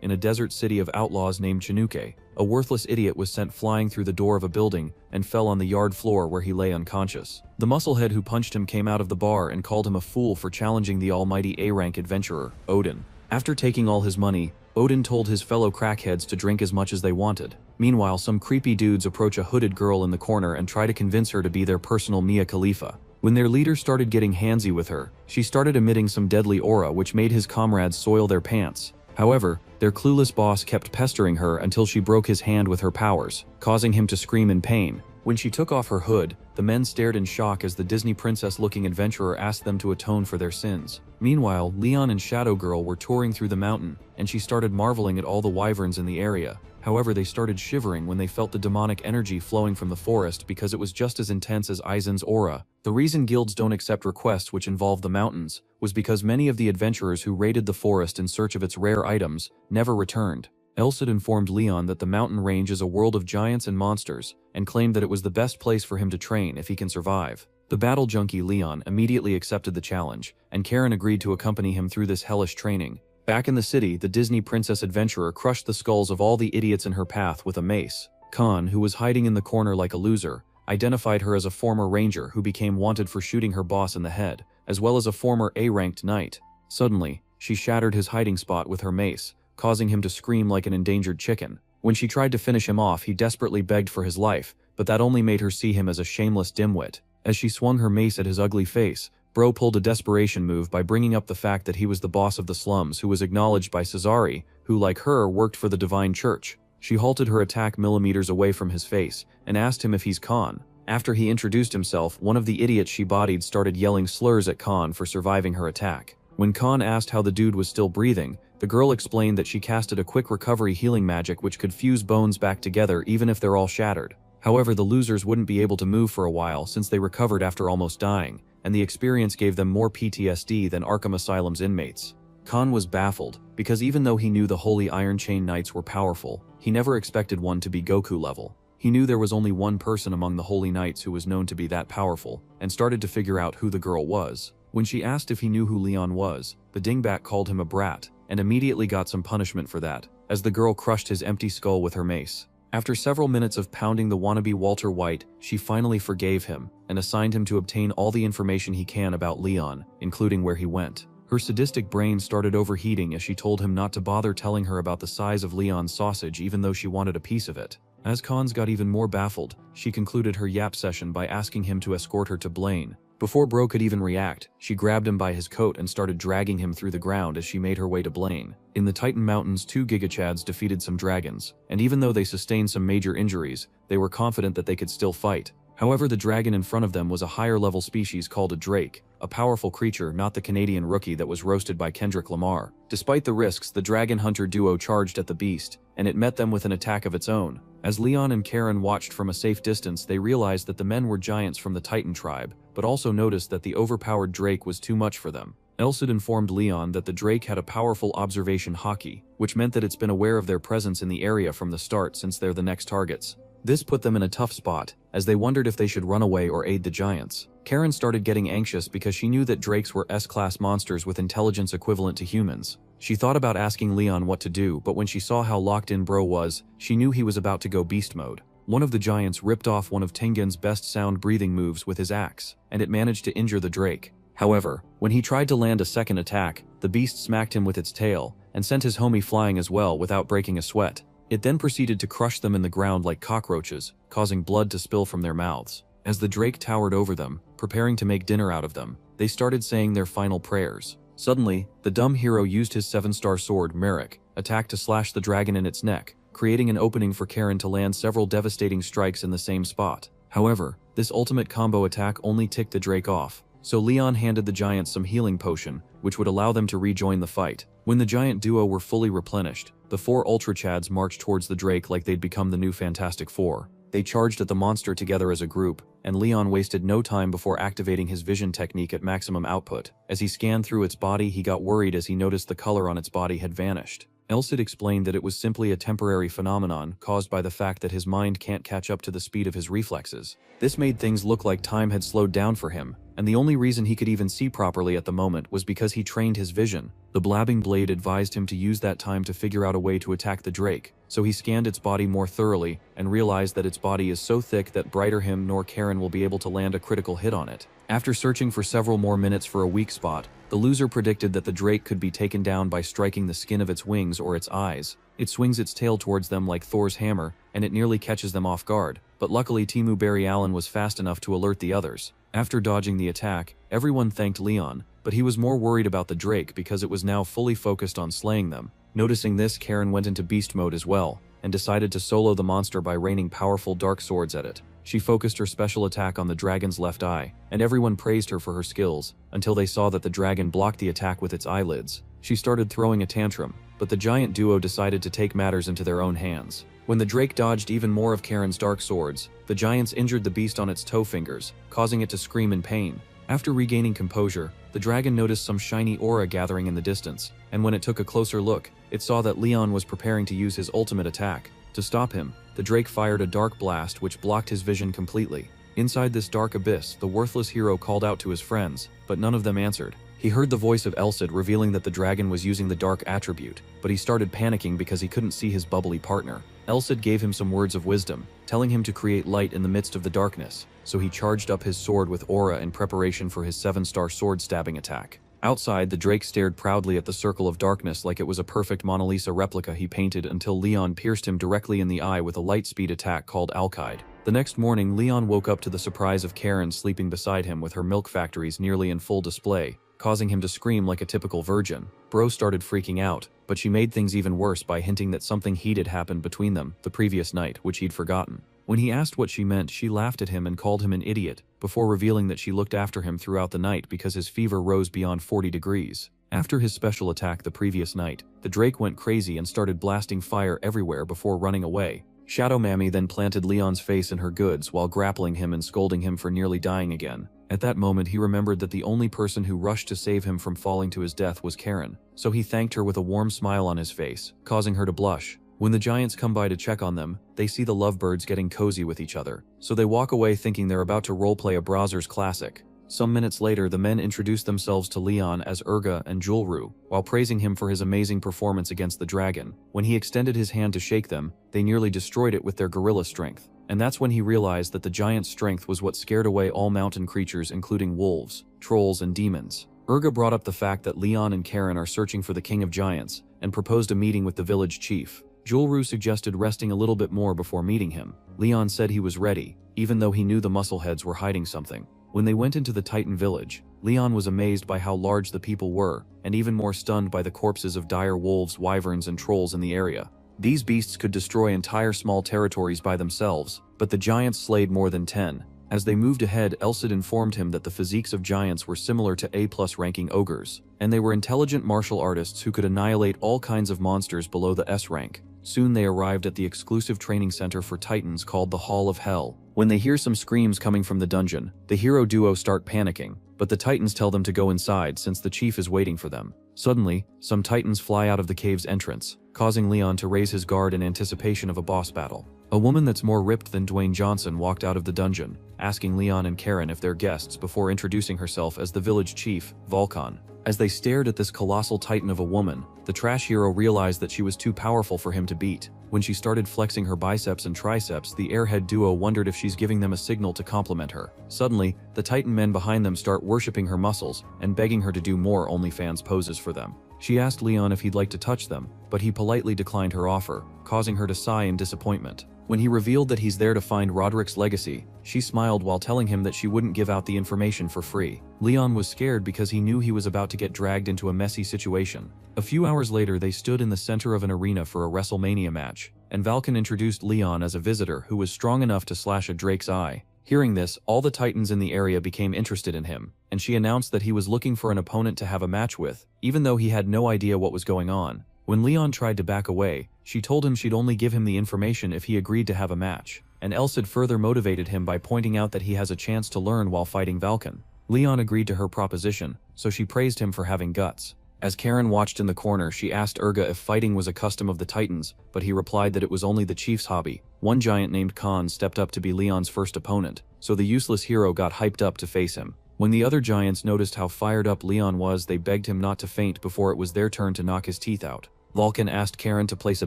in a desert city of outlaws named Chinuke, a worthless idiot was sent flying through the door of a building and fell on the yard floor where he lay unconscious. The musclehead who punched him came out of the bar and called him a fool for challenging the almighty A-rank adventurer, Odin. After taking all his money, Odin told his fellow crackheads to drink as much as they wanted. Meanwhile, some creepy dudes approach a hooded girl in the corner and try to convince her to be their personal Mia Khalifa. When their leader started getting handsy with her, she started emitting some deadly aura which made his comrades soil their pants. However, their clueless boss kept pestering her until she broke his hand with her powers, causing him to scream in pain. When she took off her hood, the men stared in shock as the Disney princess-looking adventurer asked them to atone for their sins. Meanwhile, Leon and Shadow Girl were touring through the mountain, and she started marveling at all the wyverns in the area. However, they started shivering when they felt the demonic energy flowing from the forest because it was just as intense as Aizen's aura. The reason guilds don't accept requests which involve the mountains was because many of the adventurers who raided the forest in search of its rare items never returned. Elsud informed Leon that the mountain range is a world of giants and monsters, and claimed that it was the best place for him to train if he can survive. The battle junkie Leon immediately accepted the challenge, and Karen agreed to accompany him through this hellish training. Back in the city, the Disney princess adventurer crushed the skulls of all the idiots in her path with a mace. Khan, who was hiding in the corner like a loser, identified her as a former ranger who became wanted for shooting her boss in the head, as well as a former A-ranked knight. Suddenly, she shattered his hiding spot with her mace, causing him to scream like an endangered chicken. When she tried to finish him off, he desperately begged for his life, but that only made her see him as a shameless dimwit. As she swung her mace at his ugly face, Bro pulled a desperation move by bringing up the fact that he was the boss of the slums who was acknowledged by Cesare, who like her worked for the Divine Church. She halted her attack millimeters away from his face and asked him if he's Khan. After he introduced himself, one of the idiots she bodied started yelling slurs at Khan for surviving her attack. When Khan asked how the dude was still breathing, the girl explained that she casted a quick recovery healing magic which could fuse bones back together even if they're all shattered. However, the losers wouldn't be able to move for a while since they recovered after almost dying, and the experience gave them more PTSD than Arkham Asylum's inmates. Khan was baffled, because even though he knew the Holy Iron Chain Knights were powerful, He never expected one to be Goku level. He knew there was only one person among the Holy Knights who was known to be that powerful, and started to figure out who the girl was. When she asked if he knew who Leon was, the dingbat called him a brat, and immediately got some punishment for that, as the girl crushed his empty skull with her mace. After several minutes of pounding the wannabe Walter White, she finally forgave him, and assigned him to obtain all the information he can about Leon, including where he went. Her sadistic brain started overheating as she told him not to bother telling her about the size of Leon's sausage even though she wanted a piece of it. As Cons got even more baffled, she concluded her yap session by asking him to escort her to Blaine. Before Bro could even react, she grabbed him by his coat and started dragging him through the ground as she made her way to Blaine. In the Titan Mountains, 2 Gigachads defeated some dragons, and even though they sustained some major injuries, they were confident that they could still fight. However, the dragon in front of them was a higher-level species called a Drake, a powerful creature, not the Canadian rookie that was roasted by Kendrick Lamar. Despite the risks, the dragon hunter duo charged at the beast, and it met them with an attack of its own. As Leon and Karen watched from a safe distance, they realized that the men were giants from the Titan tribe, but also noticed that the overpowered Drake was too much for them. Elsid informed Leon that the Drake had a powerful observation haki, which meant that it's been aware of their presence in the area from the start since they're the next targets. This put them in a tough spot, as they wondered if they should run away or aid the giants. Karen started getting anxious because she knew that Drakes were S-class monsters with intelligence equivalent to humans. She thought about asking Leon what to do, but when she saw how locked in Bro was, she knew he was about to go beast mode. One of the giants ripped off one of Tengen's best sound breathing moves with his axe, and it managed to injure the Drake. However, when he tried to land a second attack, the beast smacked him with its tail, and sent his homie flying as well without breaking a sweat. It then proceeded to crush them in the ground like cockroaches, causing blood to spill from their mouths. As the Drake towered over them, preparing to make dinner out of them, they started saying their final prayers. Suddenly, the dumb hero used his 7-star sword, Merrick, attack to slash the dragon in its neck, creating an opening for Karen to land several devastating strikes in the same spot. However, this ultimate combo attack only ticked the Drake off, so Leon handed the giants some healing potion, which would allow them to rejoin the fight. When the giant duo were fully replenished, the 4 Ultra Chads marched towards the Drake like they'd become the new Fantastic Four. They charged at the monster together as a group, and Leon wasted no time before activating his vision technique at maximum output. As he scanned through its body, he got worried as he noticed the color on its body had vanished. Elsid explained that it was simply a temporary phenomenon caused by the fact that his mind can't catch up to the speed of his reflexes. This made things look like time had slowed down for him, and the only reason he could even see properly at the moment was because he trained his vision. The blabbing blade advised him to use that time to figure out a way to attack the Drake, so he scanned its body more thoroughly and realized that its body is so thick that neither him nor Karen will be able to land a critical hit on it. After searching for several more minutes for a weak spot, the loser predicted that the Drake could be taken down by striking the skin of its wings or its eyes. It swings its tail towards them like Thor's hammer, and it nearly catches them off guard, but luckily Teemu Barry Allen was fast enough to alert the others. After dodging the attack, everyone thanked Leon, but he was more worried about the Drake because it was now fully focused on slaying them. Noticing this, Karen went into beast mode as well, and decided to solo the monster by raining powerful dark swords at it. She focused her special attack on the dragon's left eye, and everyone praised her for her skills, until they saw that the dragon blocked the attack with its eyelids. She started throwing a tantrum, but the giant duo decided to take matters into their own hands. When the Drake dodged even more of Karen's dark swords, the giants injured the beast on its toe fingers, causing it to scream in pain. After regaining composure, the dragon noticed some shiny aura gathering in the distance, and when it took a closer look, it saw that Leon was preparing to use his ultimate attack. To stop him, the Drake fired a dark blast which blocked his vision completely. Inside this dark abyss, the worthless hero called out to his friends, but none of them answered. He heard the voice of Elsid revealing that the dragon was using the dark attribute, but he started panicking because he couldn't see his bubbly partner. Elsid gave him some words of wisdom, telling him to create light in the midst of the darkness, so he charged up his sword with aura in preparation for his 7-star sword stabbing attack. Outside, the Drake stared proudly at the circle of darkness like it was a perfect Mona Lisa replica he painted until Leon pierced him directly in the eye with a light-speed attack called Alkide. The next morning, Leon woke up to the surprise of Karen sleeping beside him with her milk factories nearly in full display, causing him to scream like a typical virgin. Bro started freaking out, but she made things even worse by hinting that something heated happened between them the previous night, which he'd forgotten. When he asked what she meant, she laughed at him and called him an idiot, before revealing that she looked after him throughout the night because his fever rose beyond 40 degrees. After his special attack the previous night, the Drake went crazy and started blasting fire everywhere before running away. Shadow Mammy then planted Leon's face in her goods while grappling him and scolding him for nearly dying again. At that moment, he remembered that the only person who rushed to save him from falling to his death was Karen, so he thanked her with a warm smile on his face, causing her to blush. When the giants come by to check on them, they see the lovebirds getting cozy with each other, so they walk away thinking they're about to roleplay a Browser's classic. Some minutes later, the men introduce themselves to Leon as Urga and Julru, while praising him for his amazing performance against the dragon. When he extended his hand to shake them, they nearly destroyed it with their gorilla strength. And that's when he realized that the giant's strength was what scared away all mountain creatures, including wolves, trolls, and demons. Urga brought up the fact that Leon and Karen are searching for the king of giants, and proposed a meeting with the village chief. Julru suggested resting a little bit more before meeting him. Leon said he was ready, even though he knew the muscleheads were hiding something. When they went into the Titan village, Leon was amazed by how large the people were, and even more stunned by the corpses of dire wolves, wyverns, and trolls in the area. These beasts could destroy entire small territories by themselves, but the giants slayed more than 10. As they moved ahead, Elsid informed him that the physiques of giants were similar to A+ ranking ogres, and they were intelligent martial artists who could annihilate all kinds of monsters below the S rank. Soon they arrived at the exclusive training center for Titans called the Hall of Hell. When they hear some screams coming from the dungeon, the hero duo start panicking, but the Titans tell them to go inside since the chief is waiting for them. Suddenly, some Titans fly out of the cave's entrance, causing Leon to raise his guard in anticipation of a boss battle. A woman that's more ripped than Dwayne Johnson walked out of the dungeon, asking Leon and Karen if they're guests before introducing herself as the village chief, Vulcan. As they stared at this colossal titan of a woman, the trash hero realized that she was too powerful for him to beat. When she started flexing her biceps and triceps, the airhead duo wondered if she's giving them a signal to compliment her. Suddenly, the titan men behind them start worshipping her muscles and begging her to do more OnlyFans poses for them. She asked Leon if he'd like to touch them, but he politely declined her offer, causing her to sigh in disappointment. When he revealed that he's there to find Roderick's legacy, she smiled while telling him that she wouldn't give out the information for free. Leon was scared because he knew he was about to get dragged into a messy situation. A few hours later, they stood in the center of an arena for a WrestleMania match, and Vulcan introduced Leon as a visitor who was strong enough to slash a drake's eye. Hearing this, all the Titans in the area became interested in him, and she announced that he was looking for an opponent to have a match with, even though he had no idea what was going on. When Leon tried to back away, she told him she'd only give him the information if he agreed to have a match, and Elsid further motivated him by pointing out that he has a chance to learn while fighting Vulcan. Leon agreed to her proposition, so she praised him for having guts. As Karen watched in the corner, she asked Urga if fighting was a custom of the Titans, but he replied that it was only the chief's hobby. One giant named Khan stepped up to be Leon's first opponent, so the useless hero got hyped up to face him. When the other giants noticed how fired up Leon was, they begged him not to faint before it was their turn to knock his teeth out. Vulcan asked Karen to place a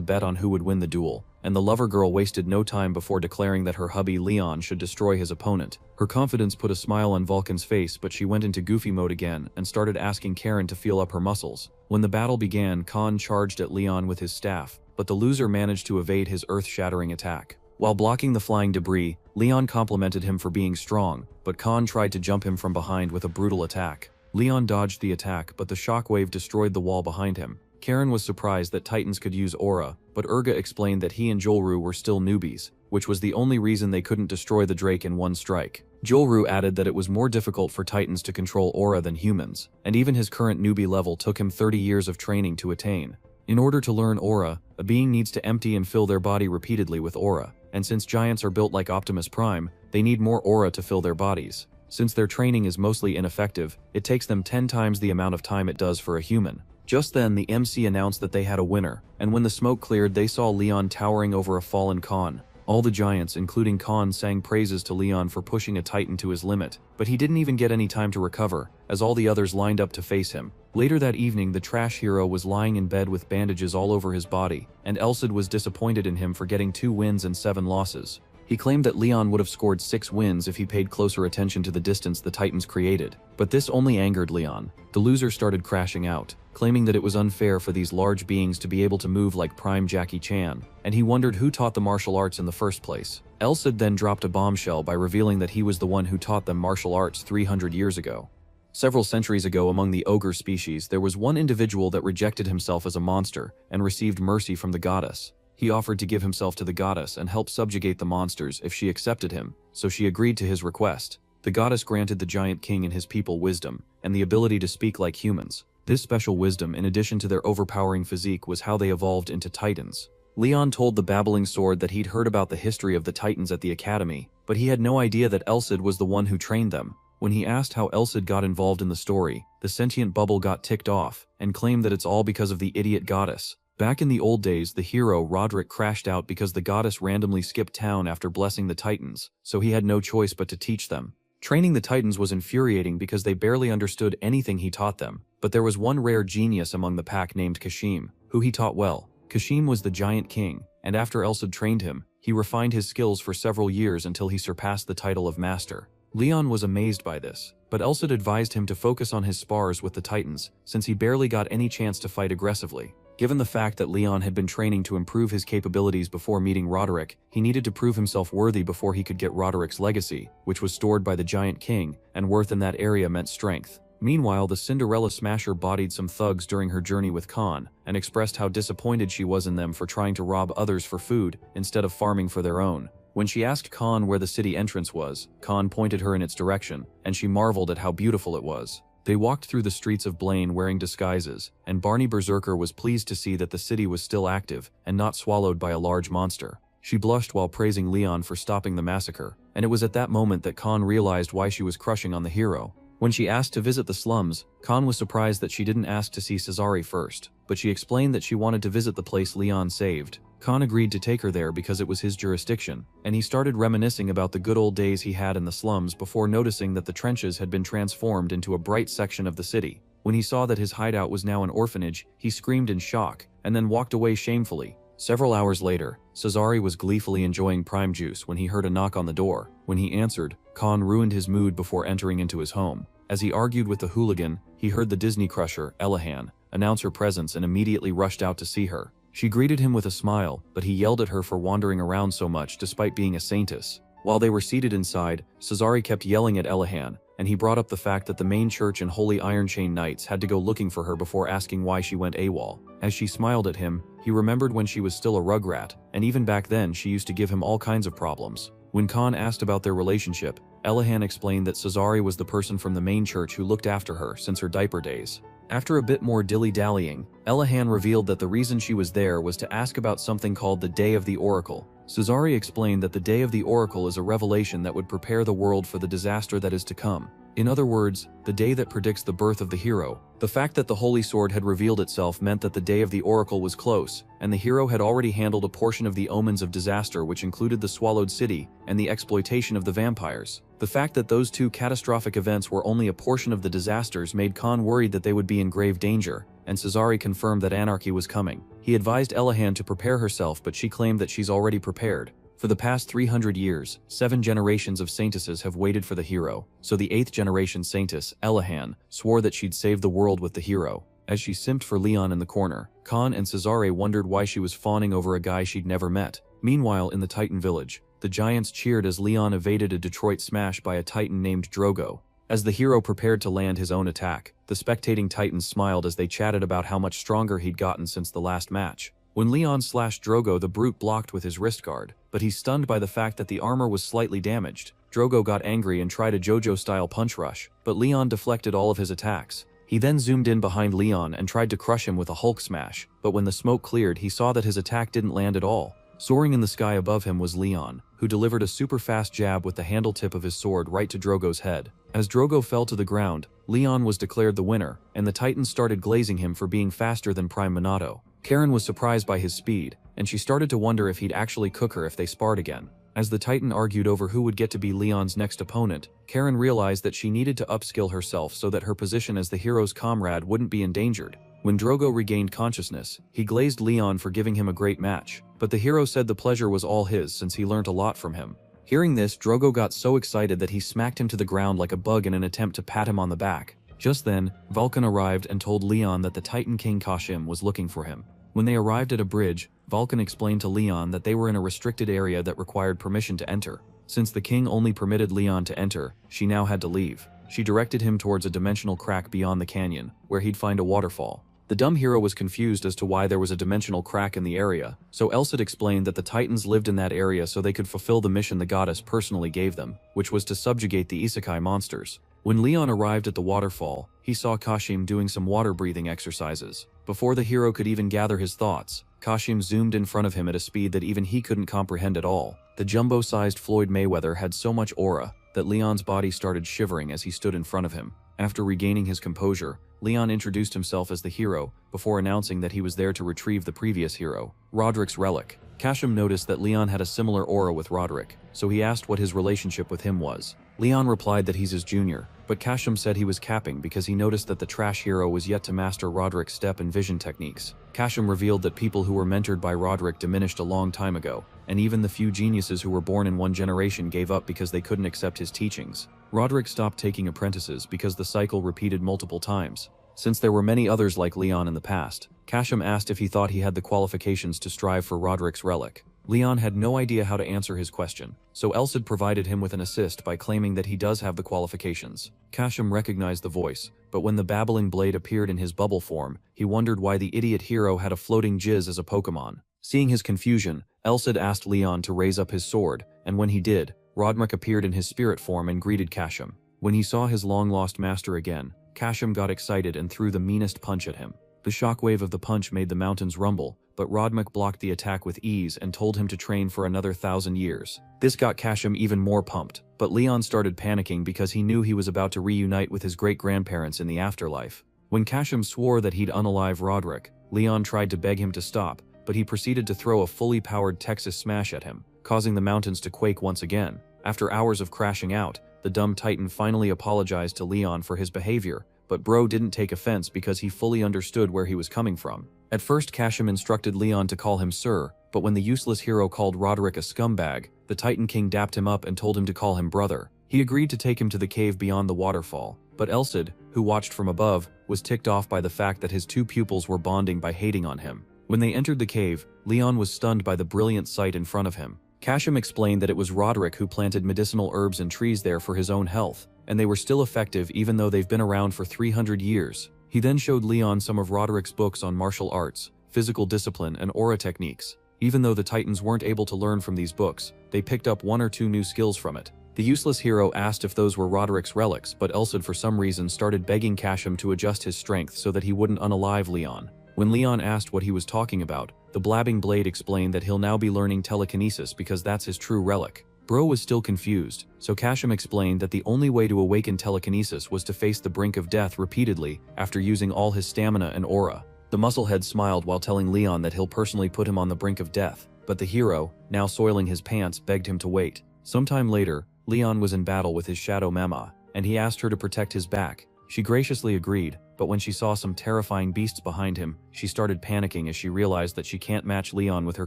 bet on who would win the duel, and the lover girl wasted no time before declaring that her hubby Leon should destroy his opponent. Her confidence put a smile on Vulcan's face, but she went into goofy mode again and started asking Karen to feel up her muscles. When the battle began, Khan charged at Leon with his staff, but the loser managed to evade his earth-shattering attack. While blocking the flying debris, Leon complimented him for being strong, but Khan tried to jump him from behind with a brutal attack. Leon dodged the attack, but the shockwave destroyed the wall behind him. Karen was surprised that Titans could use aura, but Urga explained that he and Julru were still newbies, which was the only reason they couldn't destroy the Drake in one strike. Julru added that it was more difficult for Titans to control aura than humans, and even his current newbie level took him 30 years of training to attain. In order to learn aura, a being needs to empty and fill their body repeatedly with aura, and since giants are built like Optimus Prime, they need more aura to fill their bodies. Since their training is mostly ineffective, it takes them 10 times the amount of time it does for a human. Just then, the MC announced that they had a winner, and when the smoke cleared, they saw Leon towering over a fallen Khan. All the giants, including Khan, sang praises to Leon for pushing a Titan to his limit, but he didn't even get any time to recover, as all the others lined up to face him. Later that evening, the trash hero was lying in bed with bandages all over his body, and Elsid was disappointed in him for getting 2 wins and 7 losses. He claimed that Leon would have scored 6 wins if he paid closer attention to the distance the Titans created, but this only angered Leon. The loser started crashing out, claiming that it was unfair for these large beings to be able to move like prime Jackie Chan, and he wondered who taught the martial arts in the first place. Elsid then dropped a bombshell by revealing that he was the one who taught them martial arts 300 years ago. Several centuries ago, among the ogre species, there was one individual that rejected himself as a monster and received mercy from the goddess. He offered to give himself to the goddess and help subjugate the monsters if she accepted him, so she agreed to his request. The goddess granted the giant king and his people wisdom, and the ability to speak like humans. This special wisdom, in addition to their overpowering physique, was how they evolved into Titans. Leon told the babbling sword that he'd heard about the history of the Titans at the academy, but he had no idea that Elsid was the one who trained them. When he asked how Elsid got involved in the story, the sentient bubble got ticked off and claimed that it's all because of the idiot goddess. Back in the old days, the hero Roderick crashed out because the goddess randomly skipped town after blessing the Titans, so he had no choice but to teach them. Training the Titans was infuriating because they barely understood anything he taught them, but there was one rare genius among the pack named Kashim, who he taught well. Kashim was the giant king, and after Elsad trained him, he refined his skills for several years until he surpassed the title of master. Leon was amazed by this, but Elsad advised him to focus on his spars with the Titans, since he barely got any chance to fight aggressively. Given the fact that Leon had been training to improve his capabilities before meeting Roderick, he needed to prove himself worthy before he could get Roderick's legacy, which was stored by the giant king, and worth in that area meant strength. Meanwhile, the Cinderella Smasher bodied some thugs during her journey with Khan, and expressed how disappointed she was in them for trying to rob others for food, instead of farming for their own. When she asked Khan where the city entrance was, Khan pointed her in its direction, and she marveled at how beautiful it was. They walked through the streets of Blaine wearing disguises, and Barney Berserker was pleased to see that the city was still active, and not swallowed by a large monster. She blushed while praising Leon for stopping the massacre, and it was at that moment that Khan realized why she was crushing on the hero. When she asked to visit the slums, Khan was surprised that she didn't ask to see Cesare first, but she explained that she wanted to visit the place Leon saved. Khan agreed to take her there because it was his jurisdiction, and he started reminiscing about the good old days he had in the slums before noticing that the trenches had been transformed into a bright section of the city. When he saw that his hideout was now an orphanage, he screamed in shock, and then walked away shamefully. Several hours later, Cesare was gleefully enjoying prime juice when he heard a knock on the door. When he answered, Khan ruined his mood before entering into his home. As he argued with the hooligan, he heard the Disney crusher, Elahan, announce her presence and immediately rushed out to see her. She greeted him with a smile, but he yelled at her for wandering around so much despite being a saintess. While they were seated inside, Cesare kept yelling at Elahan, and he brought up the fact that the main church and Holy Iron Chain Knights had to go looking for her before asking why she went AWOL. As she smiled at him, he remembered when she was still a rugrat, and even back then she used to give him all kinds of problems. When Khan asked about their relationship, Elahan explained that Cesare was the person from the main church who looked after her since her diaper days. After a bit more dilly-dallying, Elahan revealed that the reason she was there was to ask about something called the Day of the Oracle. Cesare explained that the Day of the Oracle is a revelation that would prepare the world for the disaster that is to come. In other words, the day that predicts the birth of the hero. The fact that the Holy Sword had revealed itself meant that the Day of the Oracle was close, and the hero had already handled a portion of the omens of disaster, which included the Swallowed City and the exploitation of the vampires. The fact that those two catastrophic events were only a portion of the disasters made Khan worried that they would be in grave danger, and Cesare confirmed that anarchy was coming. He advised Elahan to prepare herself, but she claimed that she's already prepared. For the past 300 years, 7 generations of saintesses have waited for the hero, so the 8th generation saintess, Elahan, swore that she'd save the world with the hero. As she simped for Leon in the corner, Khan and Cesare wondered why she was fawning over a guy she'd never met. Meanwhile, in the Titan village, the giants cheered as Leon evaded a Detroit smash by a Titan named Drogo. As the hero prepared to land his own attack, the spectating Titans smiled as they chatted about how much stronger he'd gotten since the last match. When Leon slashed Drogo, the brute blocked with his wrist guard, but he's stunned by the fact that the armor was slightly damaged. Drogo got angry and tried a JoJo-style punch rush, but Leon deflected all of his attacks. He then zoomed in behind Leon and tried to crush him with a Hulk smash, but when the smoke cleared, he saw that his attack didn't land at all. Soaring in the sky above him was Leon, who delivered a super fast jab with the handle tip of his sword right to Drogo's head. As Drogo fell to the ground, Leon was declared the winner, and the Titans started glazing him for being faster than Prime Minato. Karen was surprised by his speed, and she started to wonder if he'd actually cook her if they sparred again. As the Titan argued over who would get to be Leon's next opponent, Karen realized that she needed to upskill herself so that her position as the hero's comrade wouldn't be endangered. When Drogo regained consciousness, he glazed Leon for giving him a great match, but the hero said the pleasure was all his since he learned a lot from him. Hearing this, Drogo got so excited that he smacked him to the ground like a bug in an attempt to pat him on the back. Just then, Vulcan arrived and told Leon that the Titan King Kashim was looking for him. When they arrived at a bridge, Vulcan explained to Leon that they were in a restricted area that required permission to enter. Since the king only permitted Leon to enter, she now had to leave. She directed him towards a dimensional crack beyond the canyon, where he'd find a waterfall. The dumb hero was confused as to why there was a dimensional crack in the area, so Elsad explained that the Titans lived in that area so they could fulfill the mission the goddess personally gave them, which was to subjugate the isekai monsters. When Leon arrived at the waterfall, he saw Kashim doing some water-breathing exercises. Before the hero could even gather his thoughts, Kashim zoomed in front of him at a speed that even he couldn't comprehend at all. The jumbo-sized Floyd Mayweather had so much aura that Leon's body started shivering as he stood in front of him. After regaining his composure, Leon introduced himself as the hero, before announcing that he was there to retrieve the previous hero, Roderick's relic. Kashim noticed that Leon had a similar aura with Roderick, so he asked what his relationship with him was. Leon replied that he's his junior, but Kashim said he was capping because he noticed that the trash hero was yet to master Roderick's step and vision techniques. Kashim revealed that people who were mentored by Roderick diminished a long time ago, and even the few geniuses who were born in one generation gave up because they couldn't accept his teachings. Roderick stopped taking apprentices because the cycle repeated multiple times. Since there were many others like Leon in the past, Kashim asked if he thought he had the qualifications to strive for Roderick's relic. Leon had no idea how to answer his question, so Elsid provided him with an assist by claiming that he does have the qualifications. Kashim recognized the voice, but when the babbling blade appeared in his bubble form, he wondered why the idiot hero had a floating jizz as a Pokemon. Seeing his confusion, Elsid asked Leon to raise up his sword, and when he did, Roderick appeared in his spirit form and greeted Kashim. When he saw his long-lost master again, Kashim got excited and threw the meanest punch at him. The shockwave of the punch made the mountains rumble, but Roderick blocked the attack with ease and told him to train for another 1,000 years. This got Kashim even more pumped, but Leon started panicking because he knew he was about to reunite with his great-grandparents in the afterlife. When Kashim swore that he'd unalive Roderick, Leon tried to beg him to stop, but he proceeded to throw a fully powered Texas smash at him, causing the mountains to quake once again. After hours of crashing out, the dumb Titan finally apologized to Leon for his behavior, but Bro didn't take offense because he fully understood where he was coming from. At first, Kashim instructed Leon to call him Sir, but when the useless hero called Roderick a scumbag, the Titan King dapped him up and told him to call him brother. He agreed to take him to the cave beyond the waterfall, but Elsid, who watched from above, was ticked off by the fact that his two pupils were bonding by hating on him. When they entered the cave, Leon was stunned by the brilliant sight in front of him. Kashim explained that it was Roderick who planted medicinal herbs and trees there for his own health, and they were still effective even though they've been around for 300 years. He then showed Leon some of Roderick's books on martial arts, physical discipline, and aura techniques. Even though the Titans weren't able to learn from these books, they picked up 1 or 2 new skills from it. The useless hero asked if those were Roderick's relics, but Elsid for some reason started begging Kashim to adjust his strength so that he wouldn't unalive Leon. When Leon asked what he was talking about, the blabbing blade explained that he'll now be learning telekinesis because that's his true relic. Bro was still confused, so Kashim explained that the only way to awaken telekinesis was to face the brink of death repeatedly after using all his stamina and aura. The musclehead smiled while telling Leon that he'll personally put him on the brink of death, but the hero, now soiling his pants, begged him to wait. Sometime later, Leon was in battle with his shadow Mama, and he asked her to protect his back. She graciously agreed, but when she saw some terrifying beasts behind him, she started panicking as she realized that she can't match Leon with her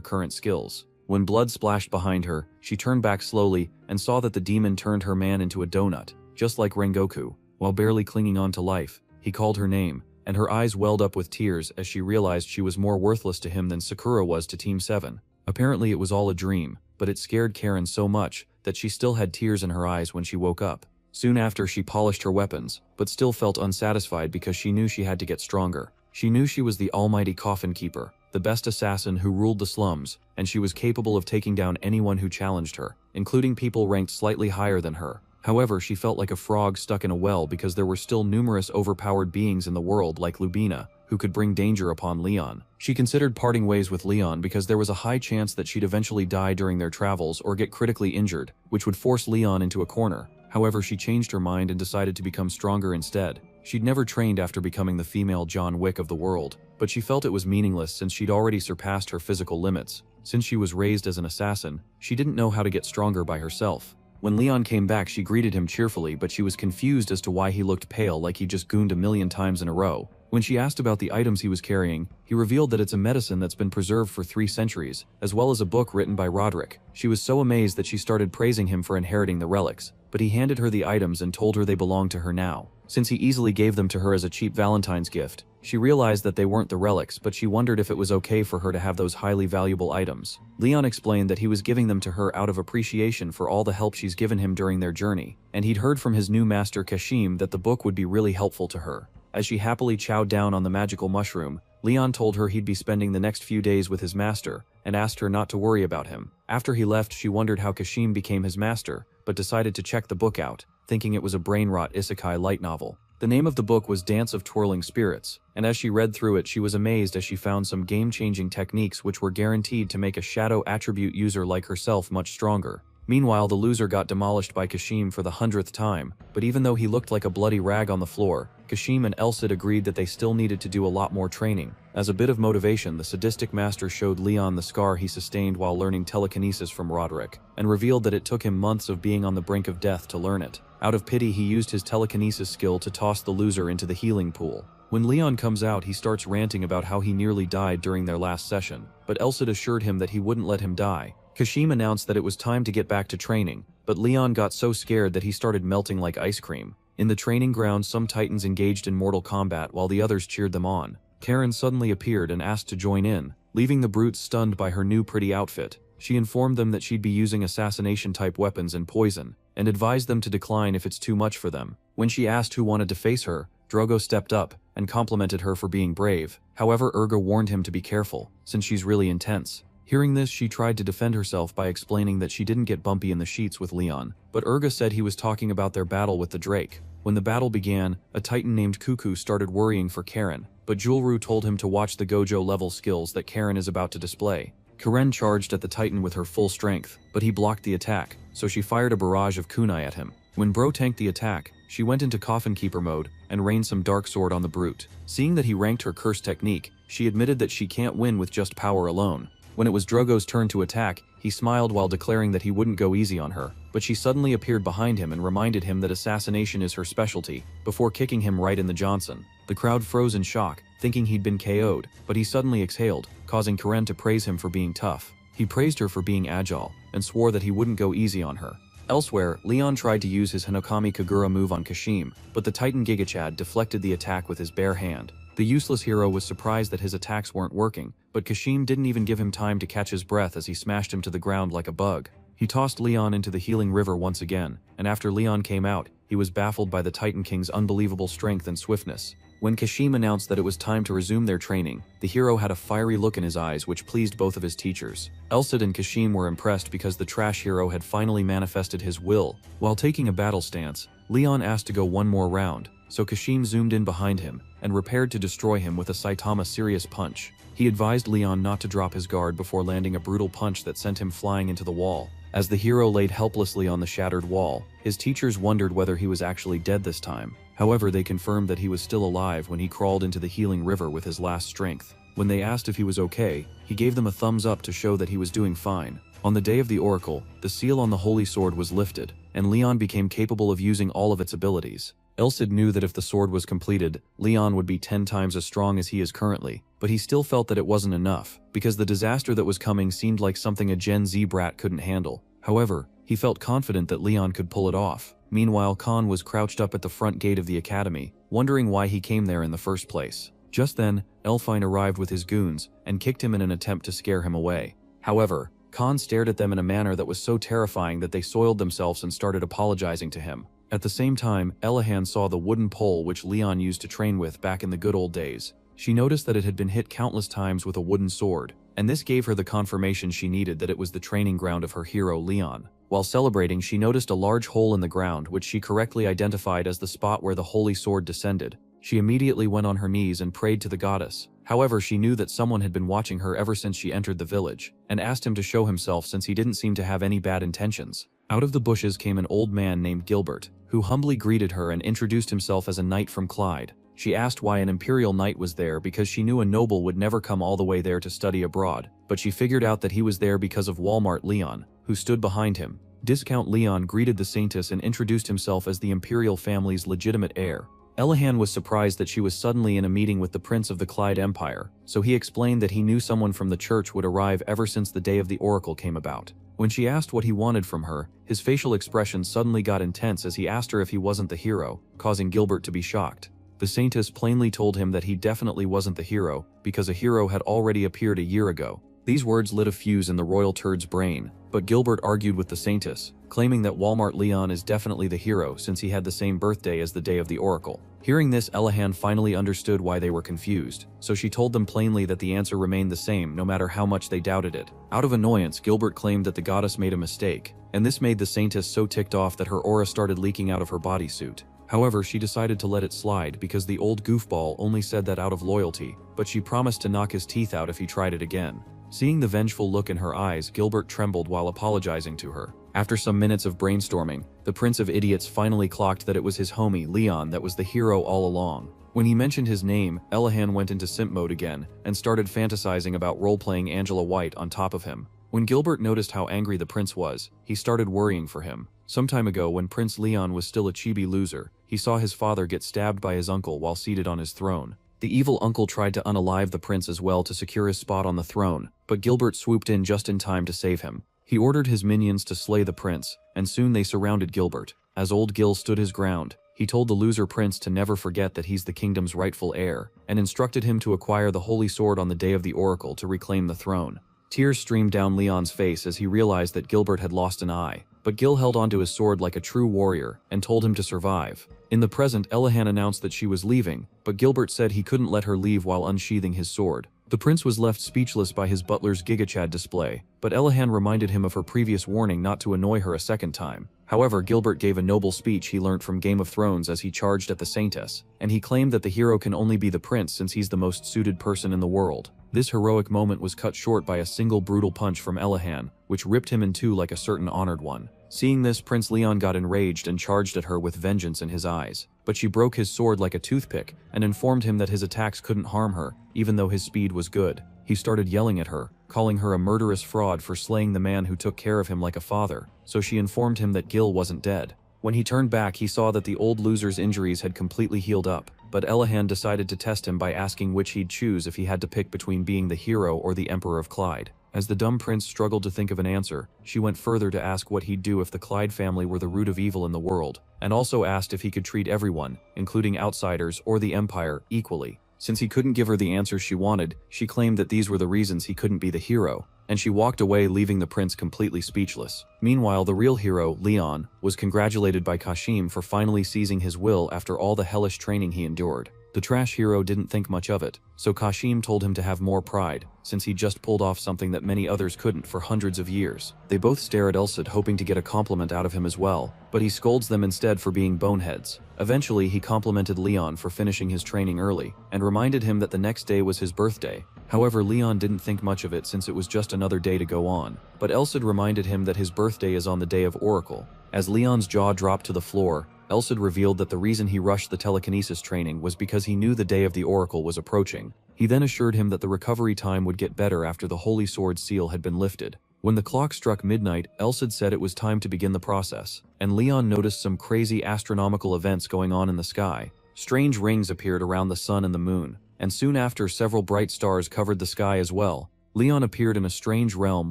current skills. When blood splashed behind her, she turned back slowly and saw that the demon turned her man into a donut, just like Rengoku. While barely clinging on to life, he called her name, and her eyes welled up with tears as she realized she was more worthless to him than Sakura was to Team 7. Apparently it was all a dream, but it scared Karen so much that she still had tears in her eyes when she woke up. Soon after, she polished her weapons, but still felt unsatisfied because she knew she had to get stronger. She knew she was the almighty Coffin Keeper, the best assassin who ruled the slums, and she was capable of taking down anyone who challenged her, including people ranked slightly higher than her. However, she felt like a frog stuck in a well because there were still numerous overpowered beings in the world like Lubina, who could bring danger upon Leon. She considered parting ways with Leon because there was a high chance that she'd eventually die during their travels or get critically injured, which would force Leon into a corner. However, she changed her mind and decided to become stronger instead. She'd never trained after becoming the female John Wick of the world, but she felt it was meaningless since she'd already surpassed her physical limits. Since she was raised as an assassin, she didn't know how to get stronger by herself. When Leon came back, she greeted him cheerfully, but she was confused as to why he looked pale, like he just gooned a million times in a row. When she asked about the items he was carrying, he revealed that it's a medicine that's been preserved for 3 centuries, as well as a book written by Roderick. She was so amazed that she started praising him for inheriting the relics, but he handed her the items and told her they belonged to her now. Since he easily gave them to her as a cheap Valentine's gift, she realized that they weren't the relics, but she wondered if it was okay for her to have those highly valuable items. Leon explained that he was giving them to her out of appreciation for all the help she's given him during their journey, and he'd heard from his new master Kashim that the book would be really helpful to her. As she happily chowed down on the magical mushroom, Leon told her he'd be spending the next few days with his master, and asked her not to worry about him. After he left, she wondered how Kashim became his master, but decided to check the book out, thinking it was a brain-rot isekai light novel. The name of the book was Dance of Twirling Spirits, and as she read through it, she was amazed as she found some game-changing techniques which were guaranteed to make a shadow attribute user like herself much stronger. Meanwhile, the loser got demolished by Kashim for the 100th time, but even though he looked like a bloody rag on the floor, Kashim and Elsid agreed that they still needed to do a lot more training. As a bit of motivation, the sadistic master showed Leon the scar he sustained while learning telekinesis from Roderick, and revealed that it took him months of being on the brink of death to learn it. Out of pity, he used his telekinesis skill to toss the loser into the healing pool. When Leon comes out, he starts ranting about how he nearly died during their last session, but Elsid assured him that he wouldn't let him die. Kashim announced that it was time to get back to training, but Leon got so scared that he started melting like ice cream. In the training ground, some titans engaged in mortal combat while the others cheered them on. Karen suddenly appeared and asked to join in, leaving the brutes stunned by her new pretty outfit. She informed them that she'd be using assassination-type weapons and poison, and advised them to decline if it's too much for them. When she asked who wanted to face her, Drogo stepped up and complimented her for being brave. However, Urga warned him to be careful, since she's really intense. Hearing this, she tried to defend herself by explaining that she didn't get bumpy in the sheets with Leon, but Urga said he was talking about their battle with the Drake. When the battle began, a titan named Cuckoo started worrying for Karen, but Julru told him to watch the Gojo-level skills that Karen is about to display. Karen charged at the titan with her full strength, but he blocked the attack, so she fired a barrage of kunai at him. When Bro tanked the attack, she went into Coffin Keeper mode and rained some dark sword on the brute. Seeing that he ranked her curse technique, she admitted that she can't win with just power alone. When it was Drogo's turn to attack, he smiled while declaring that he wouldn't go easy on her, but she suddenly appeared behind him and reminded him that assassination is her specialty, before kicking him right in the Johnson. The crowd froze in shock, thinking he'd been KO'd, but he suddenly exhaled, causing Karen to praise him for being tough. He praised her for being agile, and swore that he wouldn't go easy on her. Elsewhere, Leon tried to use his Hinokami Kagura move on Kashim, but the Titan Gigachad deflected the attack with his bare hand. The useless hero was surprised that his attacks weren't working, but Kashim didn't even give him time to catch his breath as he smashed him to the ground like a bug. He tossed Leon into the healing river once again, and after Leon came out, he was baffled by the Titan King's unbelievable strength and swiftness. When Kashim announced that it was time to resume their training, the hero had a fiery look in his eyes which pleased both of his teachers. Elsid and Kashim were impressed because the trash hero had finally manifested his will. While taking a battle stance, Leon asked to go one more round, so Kashim zoomed in behind him and prepared to destroy him with a Saitama serious punch. He advised Leon not to drop his guard before landing a brutal punch that sent him flying into the wall. As the hero laid helplessly on the shattered wall, his teachers wondered whether he was actually dead this time. However, they confirmed that he was still alive when he crawled into the healing river with his last strength. When they asked if he was okay, he gave them a thumbs up to show that he was doing fine. On the day of the Oracle, the seal on the Holy Sword was lifted, and Leon became capable of using all of its abilities. Elsid knew that if the sword was completed, Leon would be 10 times as strong as he is currently, but he still felt that it wasn't enough, because the disaster that was coming seemed like something a Gen Z brat couldn't handle. However, he felt confident that Leon could pull it off. Meanwhile, Khan was crouched up at the front gate of the academy, wondering why he came there in the first place. Just then, Elfine arrived with his goons, and kicked him in an attempt to scare him away. However, Khan stared at them in a manner that was so terrifying that they soiled themselves and started apologizing to him. At the same time, Elahan saw the wooden pole which Leon used to train with back in the good old days. She noticed that it had been hit countless times with a wooden sword, and this gave her the confirmation she needed that it was the training ground of her hero Leon. While celebrating, she noticed a large hole in the ground which she correctly identified as the spot where the holy sword descended. She immediately went on her knees and prayed to the goddess. However, she knew that someone had been watching her ever since she entered the village, and asked him to show himself since he didn't seem to have any bad intentions. Out of the bushes came an old man named Gilbert, who humbly greeted her and introduced himself as a knight from Clyde. She asked why an imperial knight was there because she knew a noble would never come all the way there to study abroad, but she figured out that he was there because of Walmart Leon, who stood behind him. Discount Leon greeted the saintess and introduced himself as the imperial family's legitimate heir. Elahan was surprised that she was suddenly in a meeting with the prince of the Clyde Empire, so he explained that he knew someone from the church would arrive ever since the day of the Oracle came about. When she asked what he wanted from her, his facial expression suddenly got intense as he asked her if he wasn't the hero, causing Gilbert to be shocked. The saintess plainly told him that he definitely wasn't the hero, because a hero had already appeared a year ago. These words lit a fuse in the royal turd's brain, but Gilbert argued with the saintess, claiming that Walmart Leon is definitely the hero since he had the same birthday as the day of the Oracle. Hearing this, Elahan finally understood why they were confused, so she told them plainly that the answer remained the same no matter how much they doubted it. Out of annoyance, Gilbert claimed that the goddess made a mistake, and this made the saintess so ticked off that her aura started leaking out of her bodysuit. However, she decided to let it slide because the old goofball only said that out of loyalty, but she promised to knock his teeth out if he tried it again. Seeing the vengeful look in her eyes, Gilbert trembled while apologizing to her. After some minutes of brainstorming, the Prince of Idiots finally clocked that it was his homie, Leon, that was the hero all along. When he mentioned his name, Elahan went into simp mode again and started fantasizing about role-playing Angela White on top of him. When Gilbert noticed how angry the prince was, he started worrying for him. Some time ago, when Prince Leon was still a chibi loser, he saw his father get stabbed by his uncle while seated on his throne. The evil uncle tried to unalive the prince as well to secure his spot on the throne, but Gilbert swooped in just in time to save him. He ordered his minions to slay the prince, and soon they surrounded Gilbert. As old Gil stood his ground, he told the loser prince to never forget that he's the kingdom's rightful heir, and instructed him to acquire the holy sword on the day of the oracle to reclaim the throne. Tears streamed down Leon's face as he realized that Gilbert had lost an eye, but Gil held onto his sword like a true warrior and told him to survive. In the present, Elahan announced that she was leaving, but Gilbert said he couldn't let her leave while unsheathing his sword. The prince was left speechless by his butler's GigaChad display, but Elahan reminded him of her previous warning not to annoy her a second time. However, Gilbert gave a noble speech he learnt from Game of Thrones as he charged at the Saintess, and he claimed that the hero can only be the prince since he's the most suited person in the world. This heroic moment was cut short by a single brutal punch from Elahan, which ripped him in two like a certain honored one. Seeing this, Prince Leon got enraged and charged at her with vengeance in his eyes. But she broke his sword like a toothpick and informed him that his attacks couldn't harm her, even though his speed was good. He started yelling at her, calling her a murderous fraud for slaying the man who took care of him like a father, so she informed him that Gil wasn't dead. When he turned back, he saw that the old loser's injuries had completely healed up, but Elahan decided to test him by asking which he'd choose if he had to pick between being the hero or the Emperor of Clyde. As the dumb prince struggled to think of an answer, she went further to ask what he'd do if the Clyde family were the root of evil in the world, and also asked if he could treat everyone, including outsiders or the Empire, equally. Since he couldn't give her the answers she wanted, she claimed that these were the reasons he couldn't be the hero, and she walked away, leaving the prince completely speechless. Meanwhile, the real hero, Leon, was congratulated by Kashim for finally seizing his will after all the hellish training he endured. The trash hero didn't think much of it, so Kashim told him to have more pride, since he just pulled off something that many others couldn't for hundreds of years. They both stare at Elsid, hoping to get a compliment out of him as well, but he scolds them instead for being boneheads. Eventually, he complimented Leon for finishing his training early, and reminded him that the next day was his birthday. However, Leon didn't think much of it since it was just another day to go on, but Elsid reminded him that his birthday is on the day of Oracle. As Leon's jaw dropped to the floor, Elsid revealed that the reason he rushed the telekinesis training was because he knew the day of the Oracle was approaching. He then assured him that the recovery time would get better after the Holy Sword seal had been lifted. When the clock struck midnight, Elsid said it was time to begin the process, and Leon noticed some crazy astronomical events going on in the sky. Strange rings appeared around the sun and the moon, and soon after several bright stars covered the sky as well. Leon appeared in a strange realm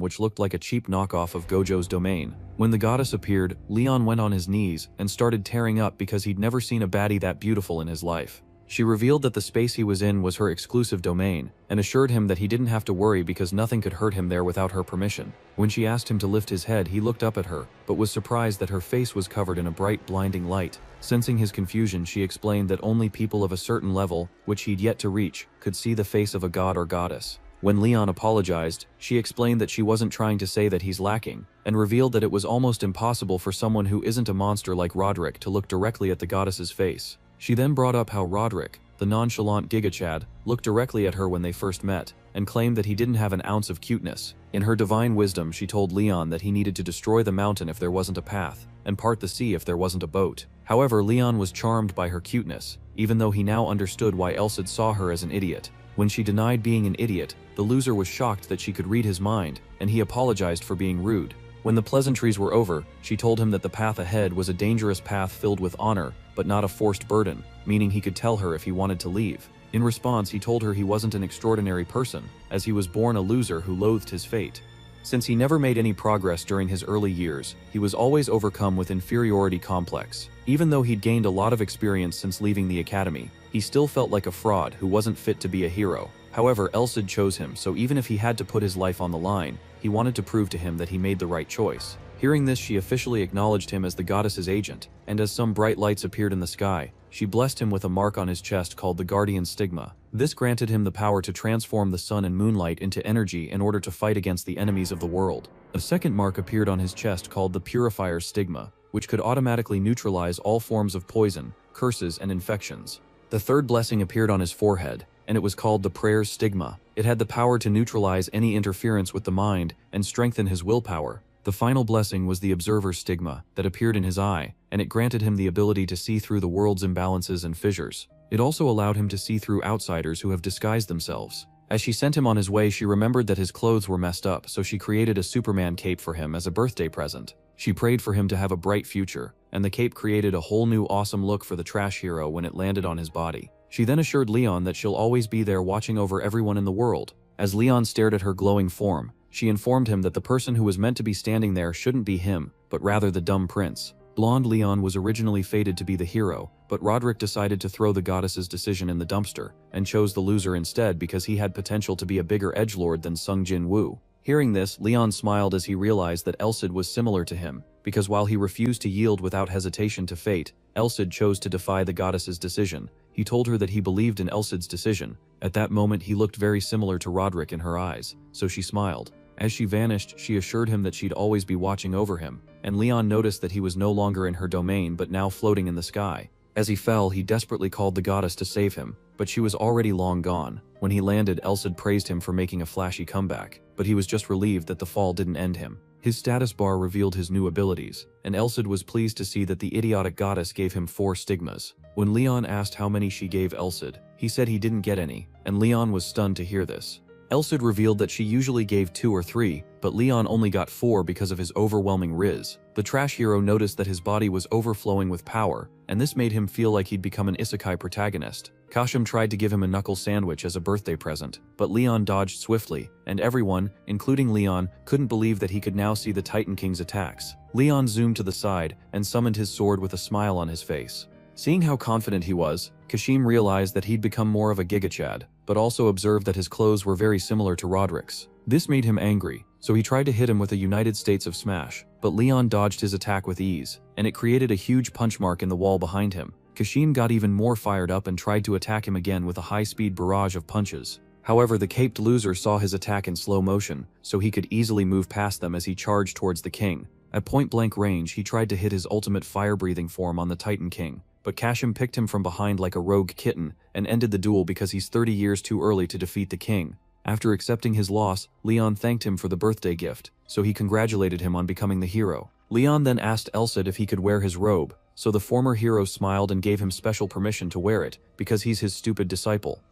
which looked like a cheap knockoff of Gojo's domain. When the goddess appeared, Leon went on his knees and started tearing up because he'd never seen a baddie that beautiful in his life. She revealed that the space he was in was her exclusive domain, and assured him that he didn't have to worry because nothing could hurt him there without her permission. When she asked him to lift his head, he looked up at her, but was surprised that her face was covered in a bright, blinding light. Sensing his confusion, she explained that only people of a certain level, which he'd yet to reach, could see the face of a god or goddess. When Leon apologized, she explained that she wasn't trying to say that he's lacking, and revealed that it was almost impossible for someone who isn't a monster like Roderick to look directly at the goddess's face. She then brought up how Roderick, the nonchalant GigaChad, looked directly at her when they first met, and claimed that he didn't have an ounce of cuteness. In her divine wisdom, she told Leon that he needed to destroy the mountain if there wasn't a path, and part the sea if there wasn't a boat. However, Leon was charmed by her cuteness, even though he now understood why Elsid saw her as an idiot. When she denied being an idiot, the loser was shocked that she could read his mind, and he apologized for being rude. When the pleasantries were over, she told him that the path ahead was a dangerous path filled with honor, but not a forced burden, meaning he could tell her if he wanted to leave. In response, he told her he wasn't an extraordinary person, as he was born a loser who loathed his fate. Since he never made any progress during his early years, he was always overcome with inferiority complex. Even though he'd gained a lot of experience since leaving the academy, he still felt like a fraud who wasn't fit to be a hero. However, Elsid chose him, so even if he had to put his life on the line, he wanted to prove to him that he made the right choice. Hearing this, she officially acknowledged him as the goddess's agent, and as some bright lights appeared in the sky, she blessed him with a mark on his chest called the Guardian Stigma. This granted him the power to transform the sun and moonlight into energy in order to fight against the enemies of the world. A second mark appeared on his chest called the Purifier's Stigma, which could automatically neutralize all forms of poison, curses, and infections. The third blessing appeared on his forehead, and it was called the Prayer's Stigma. It had the power to neutralize any interference with the mind and strengthen his willpower. The final blessing was the observer's stigma that appeared in his eye, and it granted him the ability to see through the world's imbalances and fissures. It also allowed him to see through outsiders who have disguised themselves. As she sent him on his way, she remembered that his clothes were messed up, so she created a Superman cape for him as a birthday present. She prayed for him to have a bright future, and the cape created a whole new awesome look for the trash hero when it landed on his body. She then assured Leon that she'll always be there watching over everyone in the world. As Leon stared at her glowing form, she informed him that the person who was meant to be standing there shouldn't be him, but rather the dumb prince. Blonde Leon was originally fated to be the hero, but Roderick decided to throw the goddess's decision in the dumpster, and chose the loser instead because he had potential to be a bigger edgelord than Sung Jin Woo. Hearing this, Leon smiled as he realized that Elcid was similar to him, because while he refused to yield without hesitation to fate, Elcid chose to defy the goddess's decision. He told her that he believed in Elcid's decision. At that moment he looked very similar to Roderick in her eyes, so she smiled. As she vanished, she assured him that she'd always be watching over him, and Leon noticed that he was no longer in her domain but now floating in the sky. As he fell, he desperately called the goddess to save him, but she was already long gone. When he landed, Elcid praised him for making a flashy comeback, but he was just relieved that the fall didn't end him. His status bar revealed his new abilities, and Elcid was pleased to see that the idiotic goddess gave him 4 stigmas. When Leon asked how many she gave Elcid, he said he didn't get any, and Leon was stunned to hear this. Elcid revealed that she usually gave 2 or 3, but Leon only got 4 because of his overwhelming riz. The trash hero noticed that his body was overflowing with power, and this made him feel like he'd become an isekai protagonist. Kashim tried to give him a knuckle sandwich as a birthday present, but Leon dodged swiftly, and everyone, including Leon, couldn't believe that he could now see the Titan King's attacks. Leon zoomed to the side and summoned his sword with a smile on his face. Seeing how confident he was, Kashim realized that he'd become more of a gigachad, but also observed that his clothes were very similar to Roderick's. This made him angry, so he tried to hit him with a United States of Smash, but Leon dodged his attack with ease, and it created a huge punch mark in the wall behind him. Kashim got even more fired up and tried to attack him again with a high-speed barrage of punches. However, the caped loser saw his attack in slow motion, so he could easily move past them as he charged towards the king. At point-blank range, he tried to hit his ultimate fire-breathing form on the Titan King, but Kashim picked him from behind like a rogue kitten and ended the duel because he's 30 years too early to defeat the king. After accepting his loss, Leon thanked him for the birthday gift, so he congratulated him on becoming the hero. Leon then asked Elcid if he could wear his robe, so the former hero smiled and gave him special permission to wear it, because he's his stupid disciple.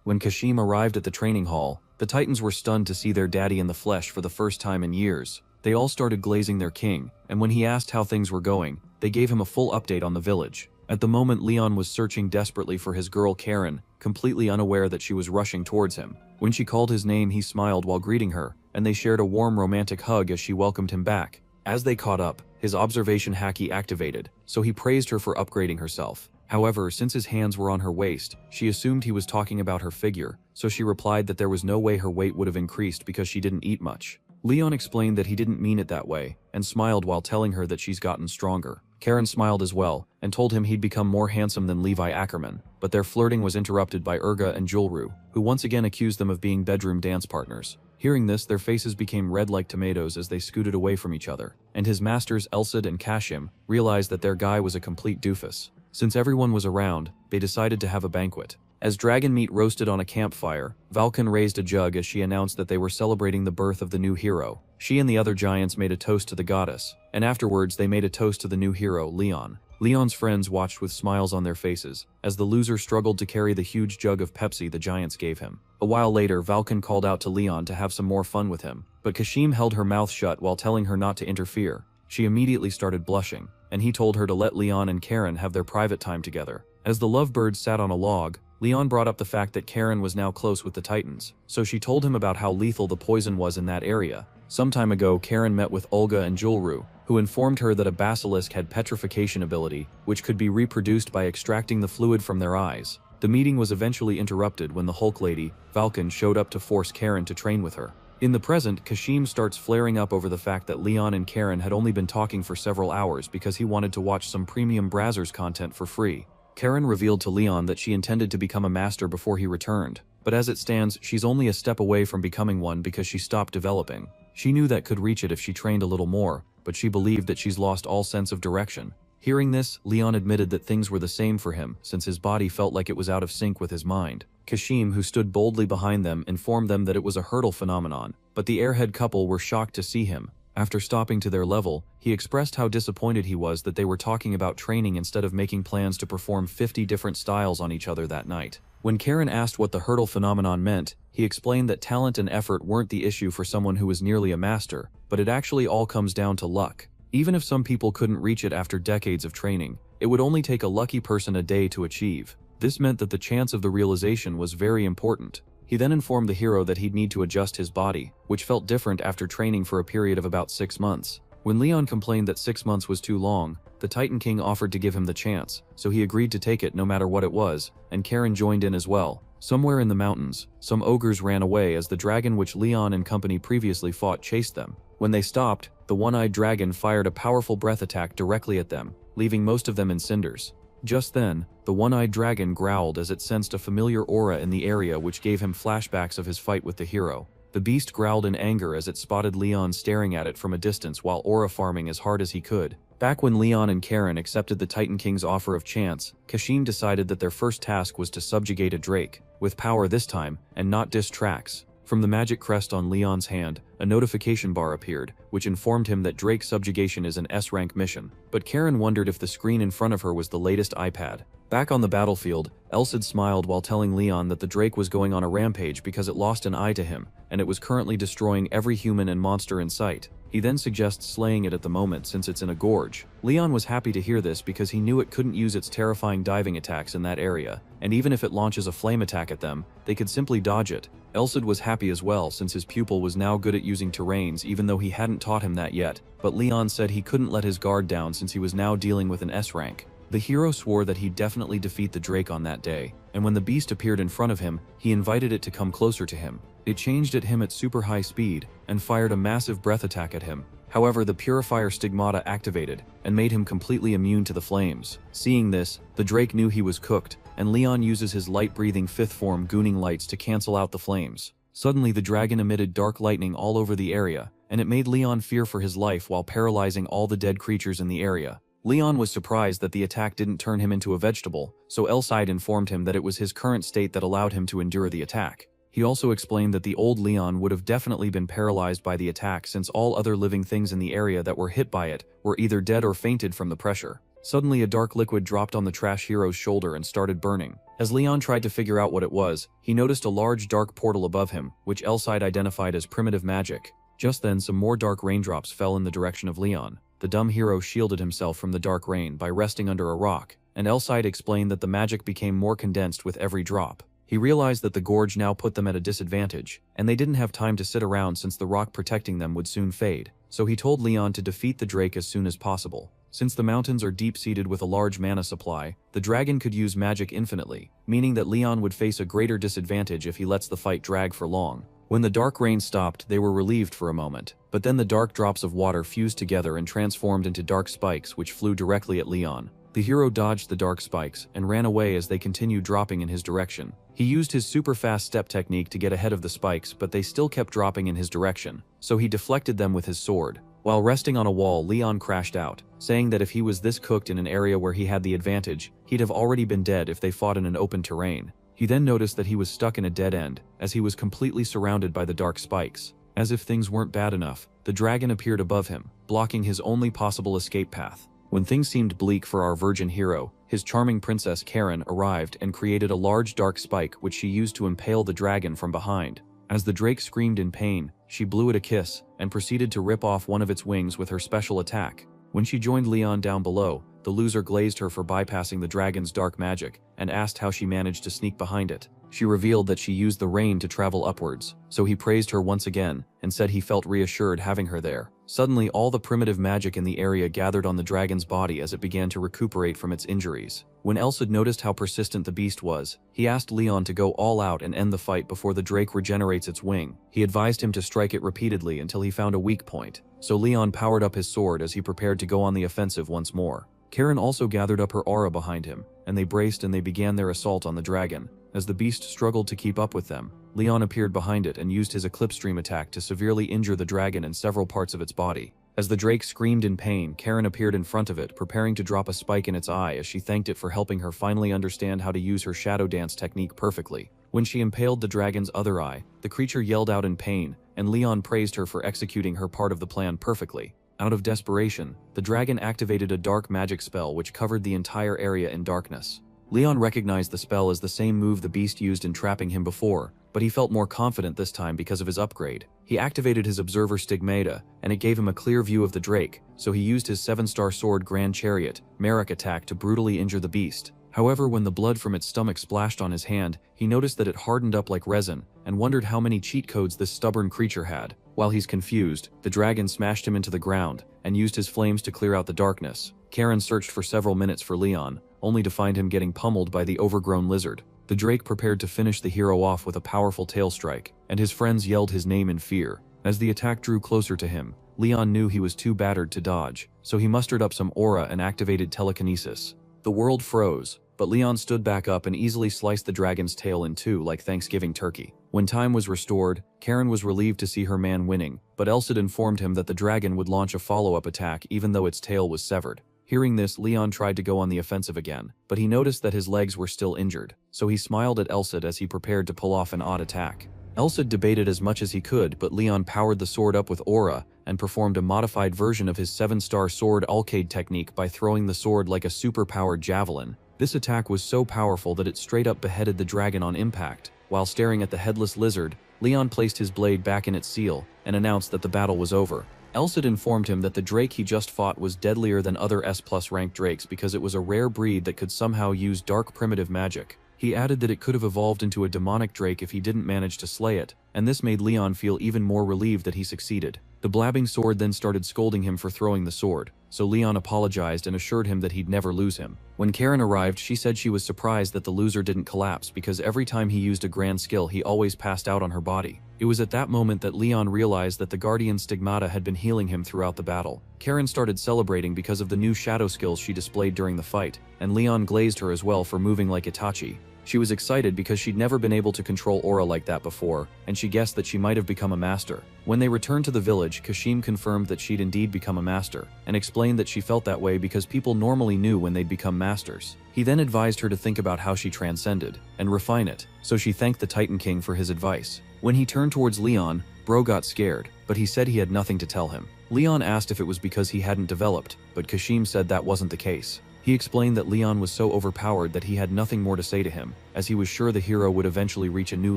When Kashim arrived at the training hall, the Titans were stunned to see their daddy in the flesh for the first time in years. They all started glazing their king, and when he asked how things were going, they gave him a full update on the village. At the moment, Leon was searching desperately for his girl Karen, completely unaware that she was rushing towards him. When she called his name, he smiled while greeting her, and they shared a warm romantic hug as she welcomed him back. As they caught up, his observation haki activated, so he praised her for upgrading herself. However, since his hands were on her waist, she assumed he was talking about her figure, so she replied that there was no way her weight would have increased because she didn't eat much. Leon explained that he didn't mean it that way, and smiled while telling her that she's gotten stronger. Karen smiled as well, and told him he'd become more handsome than Levi Ackerman, but their flirting was interrupted by Urga and Julru, who once again accused them of being bedroom dance partners. Hearing this, their faces became red like tomatoes as they scooted away from each other, and his masters Elcid and Kashim realized that their guy was a complete doofus. Since everyone was around, they decided to have a banquet. As dragon meat roasted on a campfire, Valken raised a jug as she announced that they were celebrating the birth of the new hero. She and the other giants made a toast to the goddess, and afterwards they made a toast to the new hero, Leon. Leon's friends watched with smiles on their faces, as the loser struggled to carry the huge jug of Pepsi the giants gave him. A while later, Valken called out to Leon to have some more fun with him, but Kashim held her mouth shut while telling her not to interfere. She immediately started blushing, and he told her to let Leon and Karen have their private time together. As the lovebirds sat on a log, Leon brought up the fact that Karen was now close with the Titans, so she told him about how lethal the poison was in that area. Some time ago, Karen met with Olga and Julru, who informed her that a basilisk had petrification ability, which could be reproduced by extracting the fluid from their eyes. The meeting was eventually interrupted when the Hulk lady, Valken, showed up to force Karen to train with her. In the present, Kashim starts flaring up over the fact that Leon and Karen had only been talking for several hours because he wanted to watch some premium Brazzers content for free. Karen revealed to Leon that she intended to become a master before he returned, but as it stands, she's only a step away from becoming one because she stopped developing. She knew that could reach it if she trained a little more, but she believed that she's lost all sense of direction. Hearing this, Leon admitted that things were the same for him since his body felt like it was out of sync with his mind. Kashim, who stood boldly behind them, informed them that it was a hurdle phenomenon, but the airhead couple were shocked to see him. After stopping to their level, he expressed how disappointed he was that they were talking about training instead of making plans to perform 50 different styles on each other that night. When Karen asked what the hurdle phenomenon meant, he explained that talent and effort weren't the issue for someone who was nearly a master, but it actually all comes down to luck. Even if some people couldn't reach it after decades of training, it would only take a lucky person a day to achieve. This meant that the chance of the realization was very important. He then informed the hero that he'd need to adjust his body, which felt different after training for a period of about 6 months. When Leon complained that 6 months was too long, the Titan King offered to give him the chance, so he agreed to take it no matter what it was, and Karen joined in as well. Somewhere in the mountains, some ogres ran away as the dragon which Leon and company previously fought chased them. When they stopped, the one-eyed dragon fired a powerful breath attack directly at them, leaving most of them in cinders. Just then, the one-eyed dragon growled as it sensed a familiar aura in the area which gave him flashbacks of his fight with the hero. The beast growled in anger as it spotted Leon staring at it from a distance while aura farming as hard as he could. Back when Leon and Karen accepted the Titan King's offer of chance, Kashim decided that their first task was to subjugate a drake, with power this time, and not diss tracks. From the magic crest on Leon's hand, a notification bar appeared, which informed him that Drake subjugation is an S-rank mission. But Karen wondered if the screen in front of her was the latest iPad. Back on the battlefield, Elsid smiled while telling Leon that the Drake was going on a rampage because it lost an eye to him, and it was currently destroying every human and monster in sight. He then suggests slaying it at the moment since it's in a gorge. Leon was happy to hear this because he knew it couldn't use its terrifying diving attacks in that area, and even if it launches a flame attack at them, they could simply dodge it. Elsid was happy as well since his pupil was now good at using terrains even though he hadn't taught him that yet, but Leon said he couldn't let his guard down since he was now dealing with an S rank. The hero swore that he'd definitely defeat the Drake on that day, and when the beast appeared in front of him, he invited it to come closer to him. It changed at him at super high speed, and fired a massive breath attack at him. However, the Purifier Stigmata activated, and made him completely immune to the flames. Seeing this, the Drake knew he was cooked, and Leon uses his light-breathing fifth form Gooning Lights to cancel out the flames. Suddenly the dragon emitted dark lightning all over the area, and it made Leon fear for his life while paralyzing all the dead creatures in the area. Leon was surprised that the attack didn't turn him into a vegetable, so Elsid informed him that it was his current state that allowed him to endure the attack. He also explained that the old Leon would have definitely been paralyzed by the attack since all other living things in the area that were hit by it were either dead or fainted from the pressure. Suddenly a dark liquid dropped on the trash hero's shoulder and started burning. As Leon tried to figure out what it was, he noticed a large dark portal above him, which Elsid identified as primitive magic. Just then some more dark raindrops fell in the direction of Leon. The dumb hero shielded himself from the dark rain by resting under a rock, and Elsid explained that the magic became more condensed with every drop. He realized that the gorge now put them at a disadvantage, and they didn't have time to sit around since the rock protecting them would soon fade, so he told Leon to defeat the Drake as soon as possible. Since the mountains are deep-seated with a large mana supply, the dragon could use magic infinitely, meaning that Leon would face a greater disadvantage if he lets the fight drag for long. When the dark rain stopped, they were relieved for a moment, but then the dark drops of water fused together and transformed into dark spikes which flew directly at Leon. The hero dodged the dark spikes and ran away as they continued dropping in his direction. He used his super fast step technique to get ahead of the spikes, but they still kept dropping in his direction, so he deflected them with his sword. While resting on a wall, Leon crashed out, saying that if he was this cooked in an area where he had the advantage, he'd have already been dead if they fought in an open terrain. He then noticed that he was stuck in a dead end, as he was completely surrounded by the dark spikes. As if things weren't bad enough, the dragon appeared above him, blocking his only possible escape path. When things seemed bleak for our virgin hero, his charming princess Karen arrived and created a large dark spike which she used to impale the dragon from behind. As the Drake screamed in pain, she blew it a kiss and proceeded to rip off one of its wings with her special attack. When she joined Leon down below, the loser glazed her for bypassing the dragon's dark magic and asked how she managed to sneak behind it. She revealed that she used the rain to travel upwards, so he praised her once again and said he felt reassured having her there. Suddenly, all the primitive magic in the area gathered on the dragon's body as it began to recuperate from its injuries. When Elsid noticed how persistent the beast was, he asked Leon to go all out and end the fight before the Drake regenerates its wing. He advised him to strike it repeatedly until he found a weak point, so Leon powered up his sword as he prepared to go on the offensive once more. Karen also gathered up her aura behind him, and they braced and they began their assault on the dragon. As the beast struggled to keep up with them, Leon appeared behind it and used his Eclipse Stream attack to severely injure the dragon in several parts of its body. As the Drake screamed in pain, Karen appeared in front of it, preparing to drop a spike in its eye as she thanked it for helping her finally understand how to use her shadow dance technique perfectly. When she impaled the dragon's other eye, the creature yelled out in pain, and Leon praised her for executing her part of the plan perfectly. Out of desperation, the dragon activated a dark magic spell which covered the entire area in darkness. Leon recognized the spell as the same move the beast used in trapping him before, but he felt more confident this time because of his upgrade. He activated his Observer Stigmata, and it gave him a clear view of the Drake, so he used his 7-star sword Grand Chariot, Merrick attack to brutally injure the beast. However, when the blood from its stomach splashed on his hand, he noticed that it hardened up like resin, and wondered how many cheat codes this stubborn creature had. While he's confused, the dragon smashed him into the ground, and used his flames to clear out the darkness. Karen searched for several minutes for Leon, only to find him getting pummeled by the overgrown lizard. The Drake prepared to finish the hero off with a powerful tail strike, and his friends yelled his name in fear. As the attack drew closer to him, Leon knew he was too battered to dodge, so he mustered up some aura and activated telekinesis. The world froze, but Leon stood back up and easily sliced the dragon's tail in two like Thanksgiving turkey. When time was restored, Karen was relieved to see her man winning, but Elsid informed him that the dragon would launch a follow-up attack even though its tail was severed. Hearing this, Leon tried to go on the offensive again, but he noticed that his legs were still injured, so he smiled at Elsid as he prepared to pull off an odd attack. Elsid debated as much as he could, but Leon powered the sword up with aura and performed a modified version of his 7-star sword Alcade technique by throwing the sword like a super-powered javelin. This attack was so powerful that it straight up beheaded the dragon on impact. While staring at the headless lizard, Leon placed his blade back in its seal and announced that the battle was over. Elsid informed him that the Drake he just fought was deadlier than other S+ ranked Drakes because it was a rare breed that could somehow use dark primitive magic. He added that it could have evolved into a demonic Drake if he didn't manage to slay it, and this made Leon feel even more relieved that he succeeded. The blabbing sword then started scolding him for throwing the sword, so Leon apologized and assured him that he'd never lose him. When Karen arrived, she said she was surprised that the loser didn't collapse because every time he used a grand skill he always passed out on her body. It was at that moment that Leon realized that the Guardian Stigmata had been healing him throughout the battle. Karen started celebrating because of the new shadow skills she displayed during the fight, and Leon glazed her as well for moving like Itachi. She was excited because she'd never been able to control aura like that before, and she guessed that she might have become a master. When they returned to the village, Kashim confirmed that she'd indeed become a master, and explained that she felt that way because people normally knew when they'd become masters. He then advised her to think about how she transcended, and refine it, so she thanked the Titan King for his advice. When he turned towards Leon, Bro got scared, but he said he had nothing to tell him. Leon asked if it was because he hadn't developed, but Kashim said that wasn't the case. He explained that Leon was so overpowered that he had nothing more to say to him, as he was sure the hero would eventually reach a new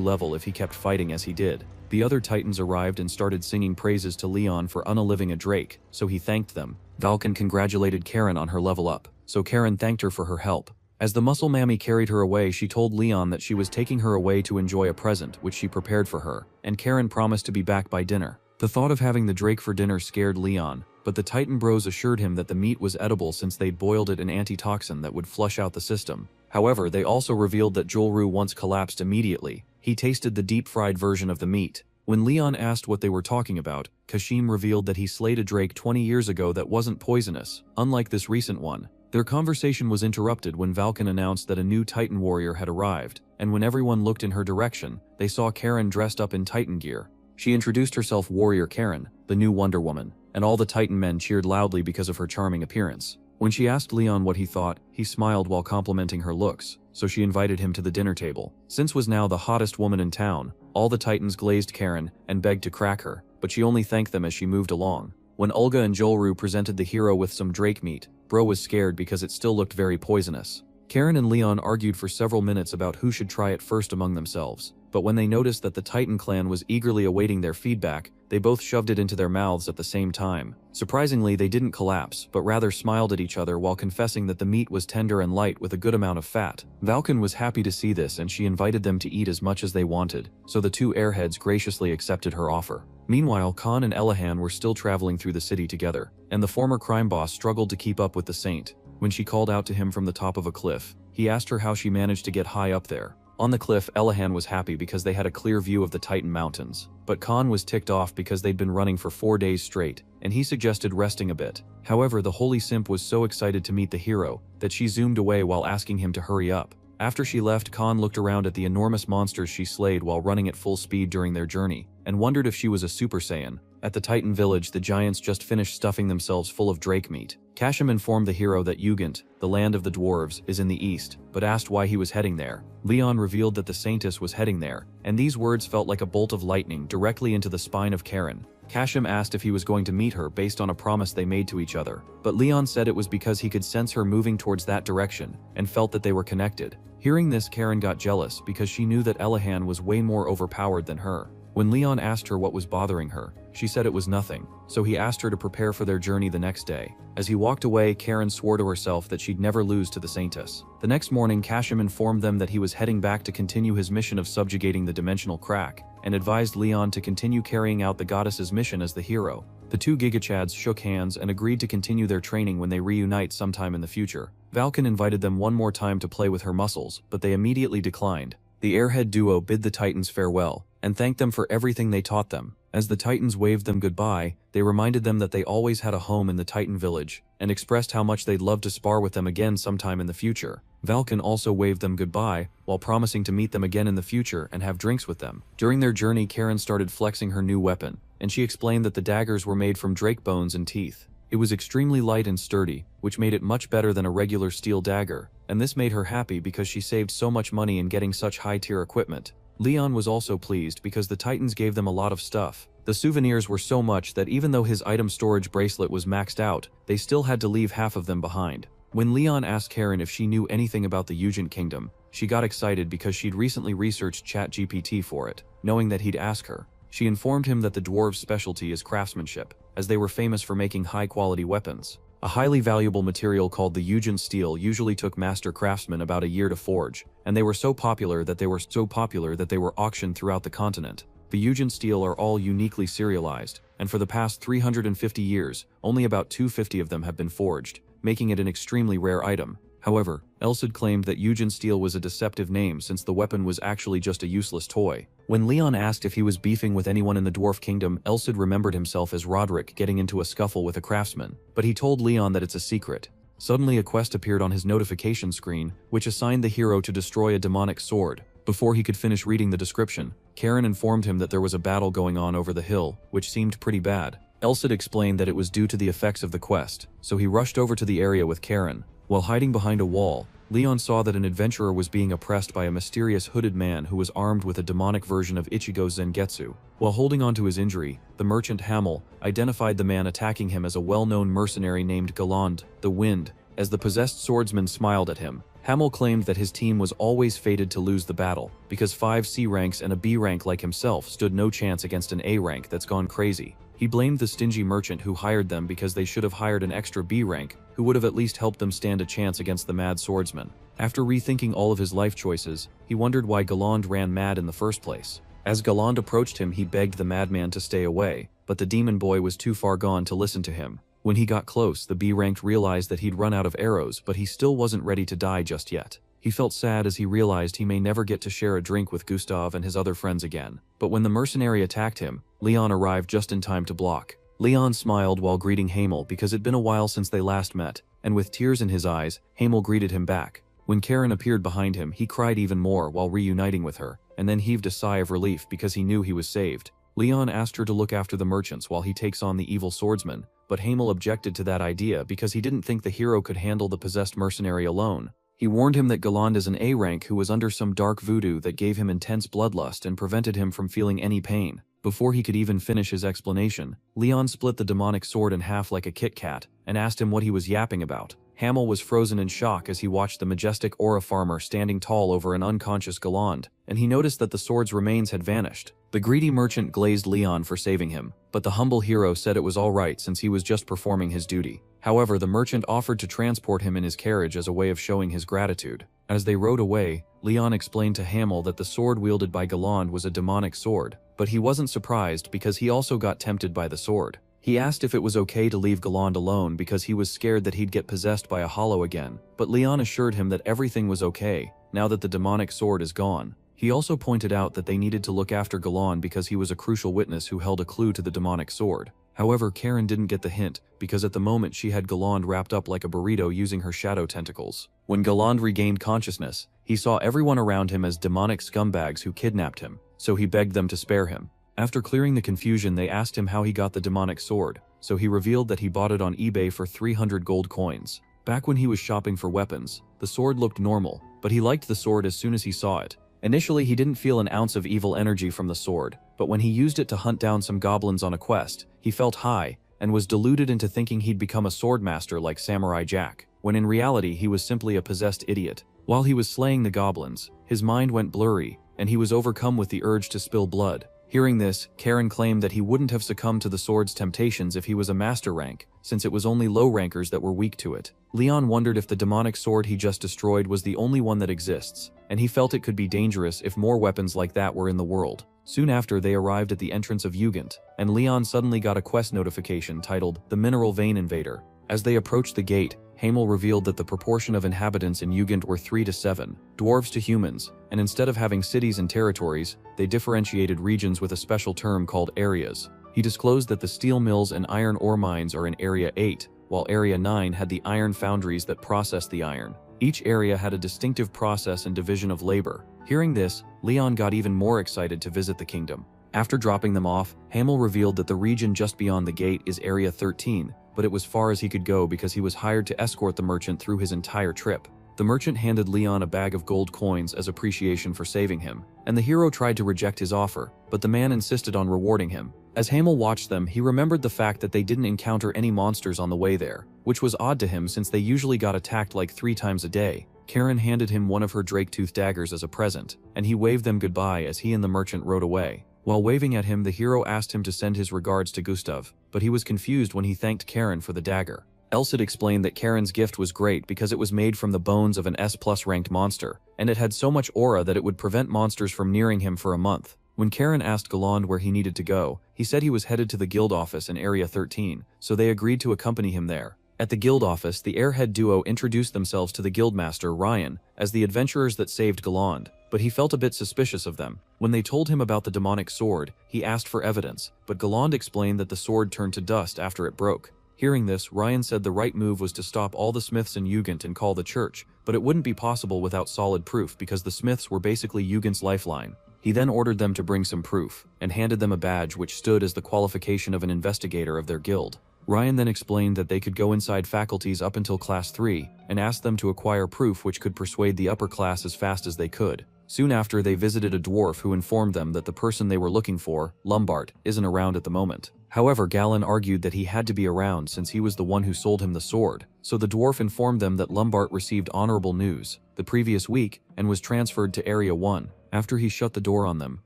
level if he kept fighting as he did. The other Titans arrived and started singing praises to Leon for unaliving a Drake, so he thanked them. Valken congratulated Karen on her level up, so Karen thanked her for her help. As the muscle mammy carried her away, she told Leon that she was taking her away to enjoy a present which she prepared for her, and Karen promised to be back by dinner. The thought of having the Drake for dinner scared Leon, but the Titan Bros assured him that the meat was edible since they'd boiled it in antitoxin that would flush out the system. However, they also revealed that Jolru once collapsed immediately. He tasted the deep-fried version of the meat. When Leon asked what they were talking about, Kashim revealed that he slayed a Drake 20 years ago that wasn't poisonous, unlike this recent one. Their conversation was interrupted when Valken announced that a new Titan warrior had arrived, and when everyone looked in her direction, they saw Karen dressed up in Titan gear. She introduced herself Warrior Karen, the new Wonder Woman, and all the Titan men cheered loudly because of her charming appearance. When she asked Leon what he thought, he smiled while complimenting her looks, so she invited him to the dinner table. Since was now the hottest woman in town, all the Titans glazed Karen and begged to crack her, but she only thanked them as she moved along. When Olga and Jolru presented the hero with some Drake meat, Bro was scared because it still looked very poisonous. Karen and Leon argued for several minutes about who should try it first among themselves, but when they noticed that the Titan clan was eagerly awaiting their feedback, they both shoved it into their mouths at the same time. Surprisingly, they didn't collapse, but rather smiled at each other while confessing that the meat was tender and light with a good amount of fat. Valken was happy to see this and she invited them to eat as much as they wanted, so the two airheads graciously accepted her offer. Meanwhile, Khan and Elahan were still traveling through the city together, and the former crime boss struggled to keep up with the Saint. When she called out to him from the top of a cliff, he asked her how she managed to get high up there. On the cliff, Elahan was happy because they had a clear view of the Titan Mountains, but Khan was ticked off because they'd been running for 4 days straight, and he suggested resting a bit. However, the Holy Simp was so excited to meet the hero that she zoomed away while asking him to hurry up. After she left, Khan looked around at the enormous monsters she slayed while running at full speed during their journey, and wondered if she was a Super Saiyan. At the Titan village, the giants just finished stuffing themselves full of Drake meat. Kashim informed the hero that Ugent, the land of the dwarves, is in the east, but asked why he was heading there. Leon revealed that the Saintess was heading there, and these words felt like a bolt of lightning directly into the spine of Karen. Kashim asked if he was going to meet her based on a promise they made to each other, but Leon said it was because he could sense her moving towards that direction, and felt that they were connected. Hearing this, Karen got jealous because she knew that Elahan was way more overpowered than her. When Leon asked her what was bothering her, she said it was nothing, so he asked her to prepare for their journey the next day. As he walked away, Karen swore to herself that she'd never lose to the Saintess. The next morning, Kashim informed them that he was heading back to continue his mission of subjugating the dimensional crack, and advised Leon to continue carrying out the goddess's mission as the hero. The two Gigachads shook hands and agreed to continue their training when they reunite sometime in the future. Valken invited them one more time to play with her muscles, but they immediately declined. The airhead duo bid the Titans farewell, and thanked them for everything they taught them. As the Titans waved them goodbye, they reminded them that they always had a home in the Titan village, and expressed how much they'd love to spar with them again sometime in the future. Valken also waved them goodbye, while promising to meet them again in the future and have drinks with them. During their journey, Karen started flexing her new weapon, and she explained that the daggers were made from drake bones and teeth. It was extremely light and sturdy, which made it much better than a regular steel dagger, and this made her happy because she saved so much money in getting such high-tier equipment. Leon was also pleased because the Titans gave them a lot of stuff. The souvenirs were so much that even though his item storage bracelet was maxed out, they still had to leave half of them behind. When Leon asked Karen if she knew anything about the Ugent Kingdom, she got excited because she'd recently researched ChatGPT for it, knowing that he'd ask her. She informed him that the dwarves' specialty is craftsmanship, as they were famous for making high-quality weapons. A highly valuable material called the Ugent steel usually took master craftsmen about a year to forge, and they were so popular that they were auctioned throughout the continent. The Ugent steel are all uniquely serialized, and for the past 350 years, only about 250 of them have been forged, making it an extremely rare item. However, Elsid claimed that Ugent steel was a deceptive name since the weapon was actually just a useless toy. When Leon asked if he was beefing with anyone in the Dwarf Kingdom, Elsid remembered himself as Roderick getting into a scuffle with a craftsman, but he told Leon that it's a secret. Suddenly a quest appeared on his notification screen, which assigned the hero to destroy a demonic sword. Before he could finish reading the description, Karen informed him that there was a battle going on over the hill, which seemed pretty bad. Elsid explained that it was due to the effects of the quest, so he rushed over to the area with Karen. While hiding behind a wall, Leon saw that an adventurer was being oppressed by a mysterious hooded man who was armed with a demonic version of Ichigo's Zengetsu. While holding on to his injury, the merchant Hamel identified the man attacking him as a well-known mercenary named Galand, the Wind. As the possessed swordsman smiled at him, Hamel claimed that his team was always fated to lose the battle, because 5 C ranks and a B rank like himself stood no chance against an A rank that's gone crazy. He blamed the stingy merchant who hired them because they should have hired an extra B rank, who would have at least helped them stand a chance against the mad swordsman. After rethinking all of his life choices, he wondered why Galand ran mad in the first place. As Galand approached him, he begged the madman to stay away, but the demon boy was too far gone to listen to him. When he got close, the B-ranked realized that he'd run out of arrows, but he still wasn't ready to die just yet. He felt sad as he realized he may never get to share a drink with Gustav and his other friends again. But when the mercenary attacked him, Leon arrived just in time to block. Leon smiled while greeting Hamel because it'd been a while since they last met, and with tears in his eyes, Hamel greeted him back. When Karen appeared behind him, he cried even more while reuniting with her, and then heaved a sigh of relief because he knew he was saved. Leon asked her to look after the merchants while he takes on the evil swordsman, but Hamel objected to that idea because he didn't think the hero could handle the possessed mercenary alone. He warned him that Galand is an A rank who was under some dark voodoo that gave him intense bloodlust and prevented him from feeling any pain. Before he could even finish his explanation, Leon split the demonic sword in half like a Kit Kat and asked him what he was yapping about. Hamel was frozen in shock as he watched the majestic aura farmer standing tall over an unconscious Galand, and he noticed that the sword's remains had vanished. The greedy merchant glazed Leon for saving him, but the humble hero said it was all right since he was just performing his duty. However, the merchant offered to transport him in his carriage as a way of showing his gratitude. As they rode away, Leon explained to Hamel that the sword wielded by Galand was a demonic sword, but he wasn't surprised because he also got tempted by the sword. He asked if it was okay to leave Galand alone because he was scared that he'd get possessed by a hollow again, but Leon assured him that everything was okay, now that the demonic sword is gone. He also pointed out that they needed to look after Galand because he was a crucial witness who held a clue to the demonic sword. However, Karen didn't get the hint, because at the moment she had Galand wrapped up like a burrito using her shadow tentacles. When Galand regained consciousness, he saw everyone around him as demonic scumbags who kidnapped him, so he begged them to spare him. After clearing the confusion, they asked him how he got the demonic sword. so he revealed that he bought it on eBay for 300 gold coins. Back when he was shopping for weapons, the sword looked normal, but he liked the sword as soon as he saw it. Initially, he didn't feel an ounce of evil energy from the sword, but when he used it to hunt down some goblins on a quest, he felt high and was deluded into thinking he'd become a swordmaster like Samurai Jack, when in reality he was simply a possessed idiot. While he was slaying the goblins, his mind went blurry, and he was overcome with the urge to spill blood. Hearing this, Karen claimed that he wouldn't have succumbed to the sword's temptations if he was a master rank, since it was only low rankers that were weak to it. Leon wondered if the demonic sword he just destroyed was the only one that exists, and he felt it could be dangerous if more weapons like that were in the world. Soon after, they arrived at the entrance of Ugent, and Leon suddenly got a quest notification titled The Mineral Vein Invader. As they approached the gate, Hamel revealed that the proportion of inhabitants in Ugent were 3 to 7, dwarves to humans, and instead of having cities and territories, they differentiated regions with a special term called areas. He disclosed that the steel mills and iron ore mines are in Area 8, while Area 9 had the iron foundries that processed the iron. Each area had a distinctive process and division of labor. Hearing this, Leon got even more excited to visit the kingdom. After dropping them off, Hamel revealed that the region just beyond the gate is Area 13, but it was far as he could go because he was hired to escort the merchant through his entire trip. The merchant handed Leon a bag of gold coins as appreciation for saving him, and the hero tried to reject his offer, but the man insisted on rewarding him. As Hamel watched them, he remembered the fact that they didn't encounter any monsters on the way there, which was odd to him since they usually got attacked like 3 times a day. Karen handed him one of her drake-tooth daggers as a present, and he waved them goodbye as he and the merchant rode away. While waving at him, the hero asked him to send his regards to Gustav, but he was confused when he thanked Karen for the dagger. Elsid explained that Karen's gift was great because it was made from the bones of an S+ ranked monster, and it had so much aura that it would prevent monsters from nearing him for a month. When Karen asked Galland where he needed to go, he said he was headed to the guild office in Area 13, so they agreed to accompany him there. At the guild office, the airhead duo introduced themselves to the guildmaster, Ryan, as the adventurers that saved Galland, but he felt a bit suspicious of them. When they told him about the demonic sword, he asked for evidence, but Galland explained that the sword turned to dust after it broke. Hearing this, Ryan said the right move was to stop all the smiths in Ugent and call the church, but it wouldn't be possible without solid proof because the smiths were basically Ugent's lifeline. He then ordered them to bring some proof, and handed them a badge which stood as the qualification of an investigator of their guild. Ryan then explained that they could go inside faculties up until Class 3, and asked them to acquire proof which could persuade the upper class as fast as they could. Soon after, they visited a dwarf who informed them that the person they were looking for, Lombard, isn't around at the moment. However, Galen argued that he had to be around since he was the one who sold him the sword, so the dwarf informed them that Lombard received honorable news the previous week and was transferred to Area 1. After he shut the door on them,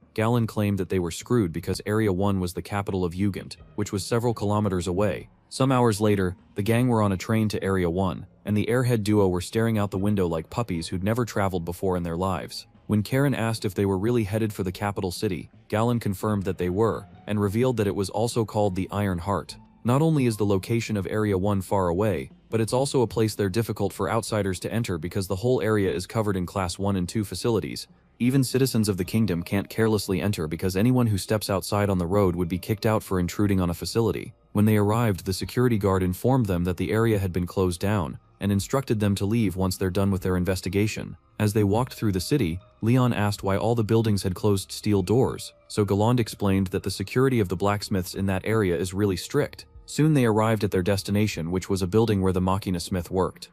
Galen claimed that they were screwed because Area 1 was the capital of Ugent, which was several kilometers away. Some hours later, the gang were on a train to Area 1, and the airhead duo were staring out the window like puppies who'd never traveled before in their lives. When Karen asked if they were really headed for the capital city, Galen confirmed that they were, and revealed that it was also called the Iron Heart. Not only is the location of Area 1 far away, but it's also a place they're difficult for outsiders to enter because the whole area is covered in Class 1 and 2 facilities. Even citizens of the kingdom can't carelessly enter because anyone who steps outside on the road would be kicked out for intruding on a facility. When they arrived, the security guard informed them that the area had been closed down, and instructed them to leave once they're done with their investigation. As they walked through the city, Leon asked why all the buildings had closed steel doors, so Galland explained that the security of the blacksmiths in that area is really strict. Soon they arrived at their destination, which was a building where the Machina Smith worked.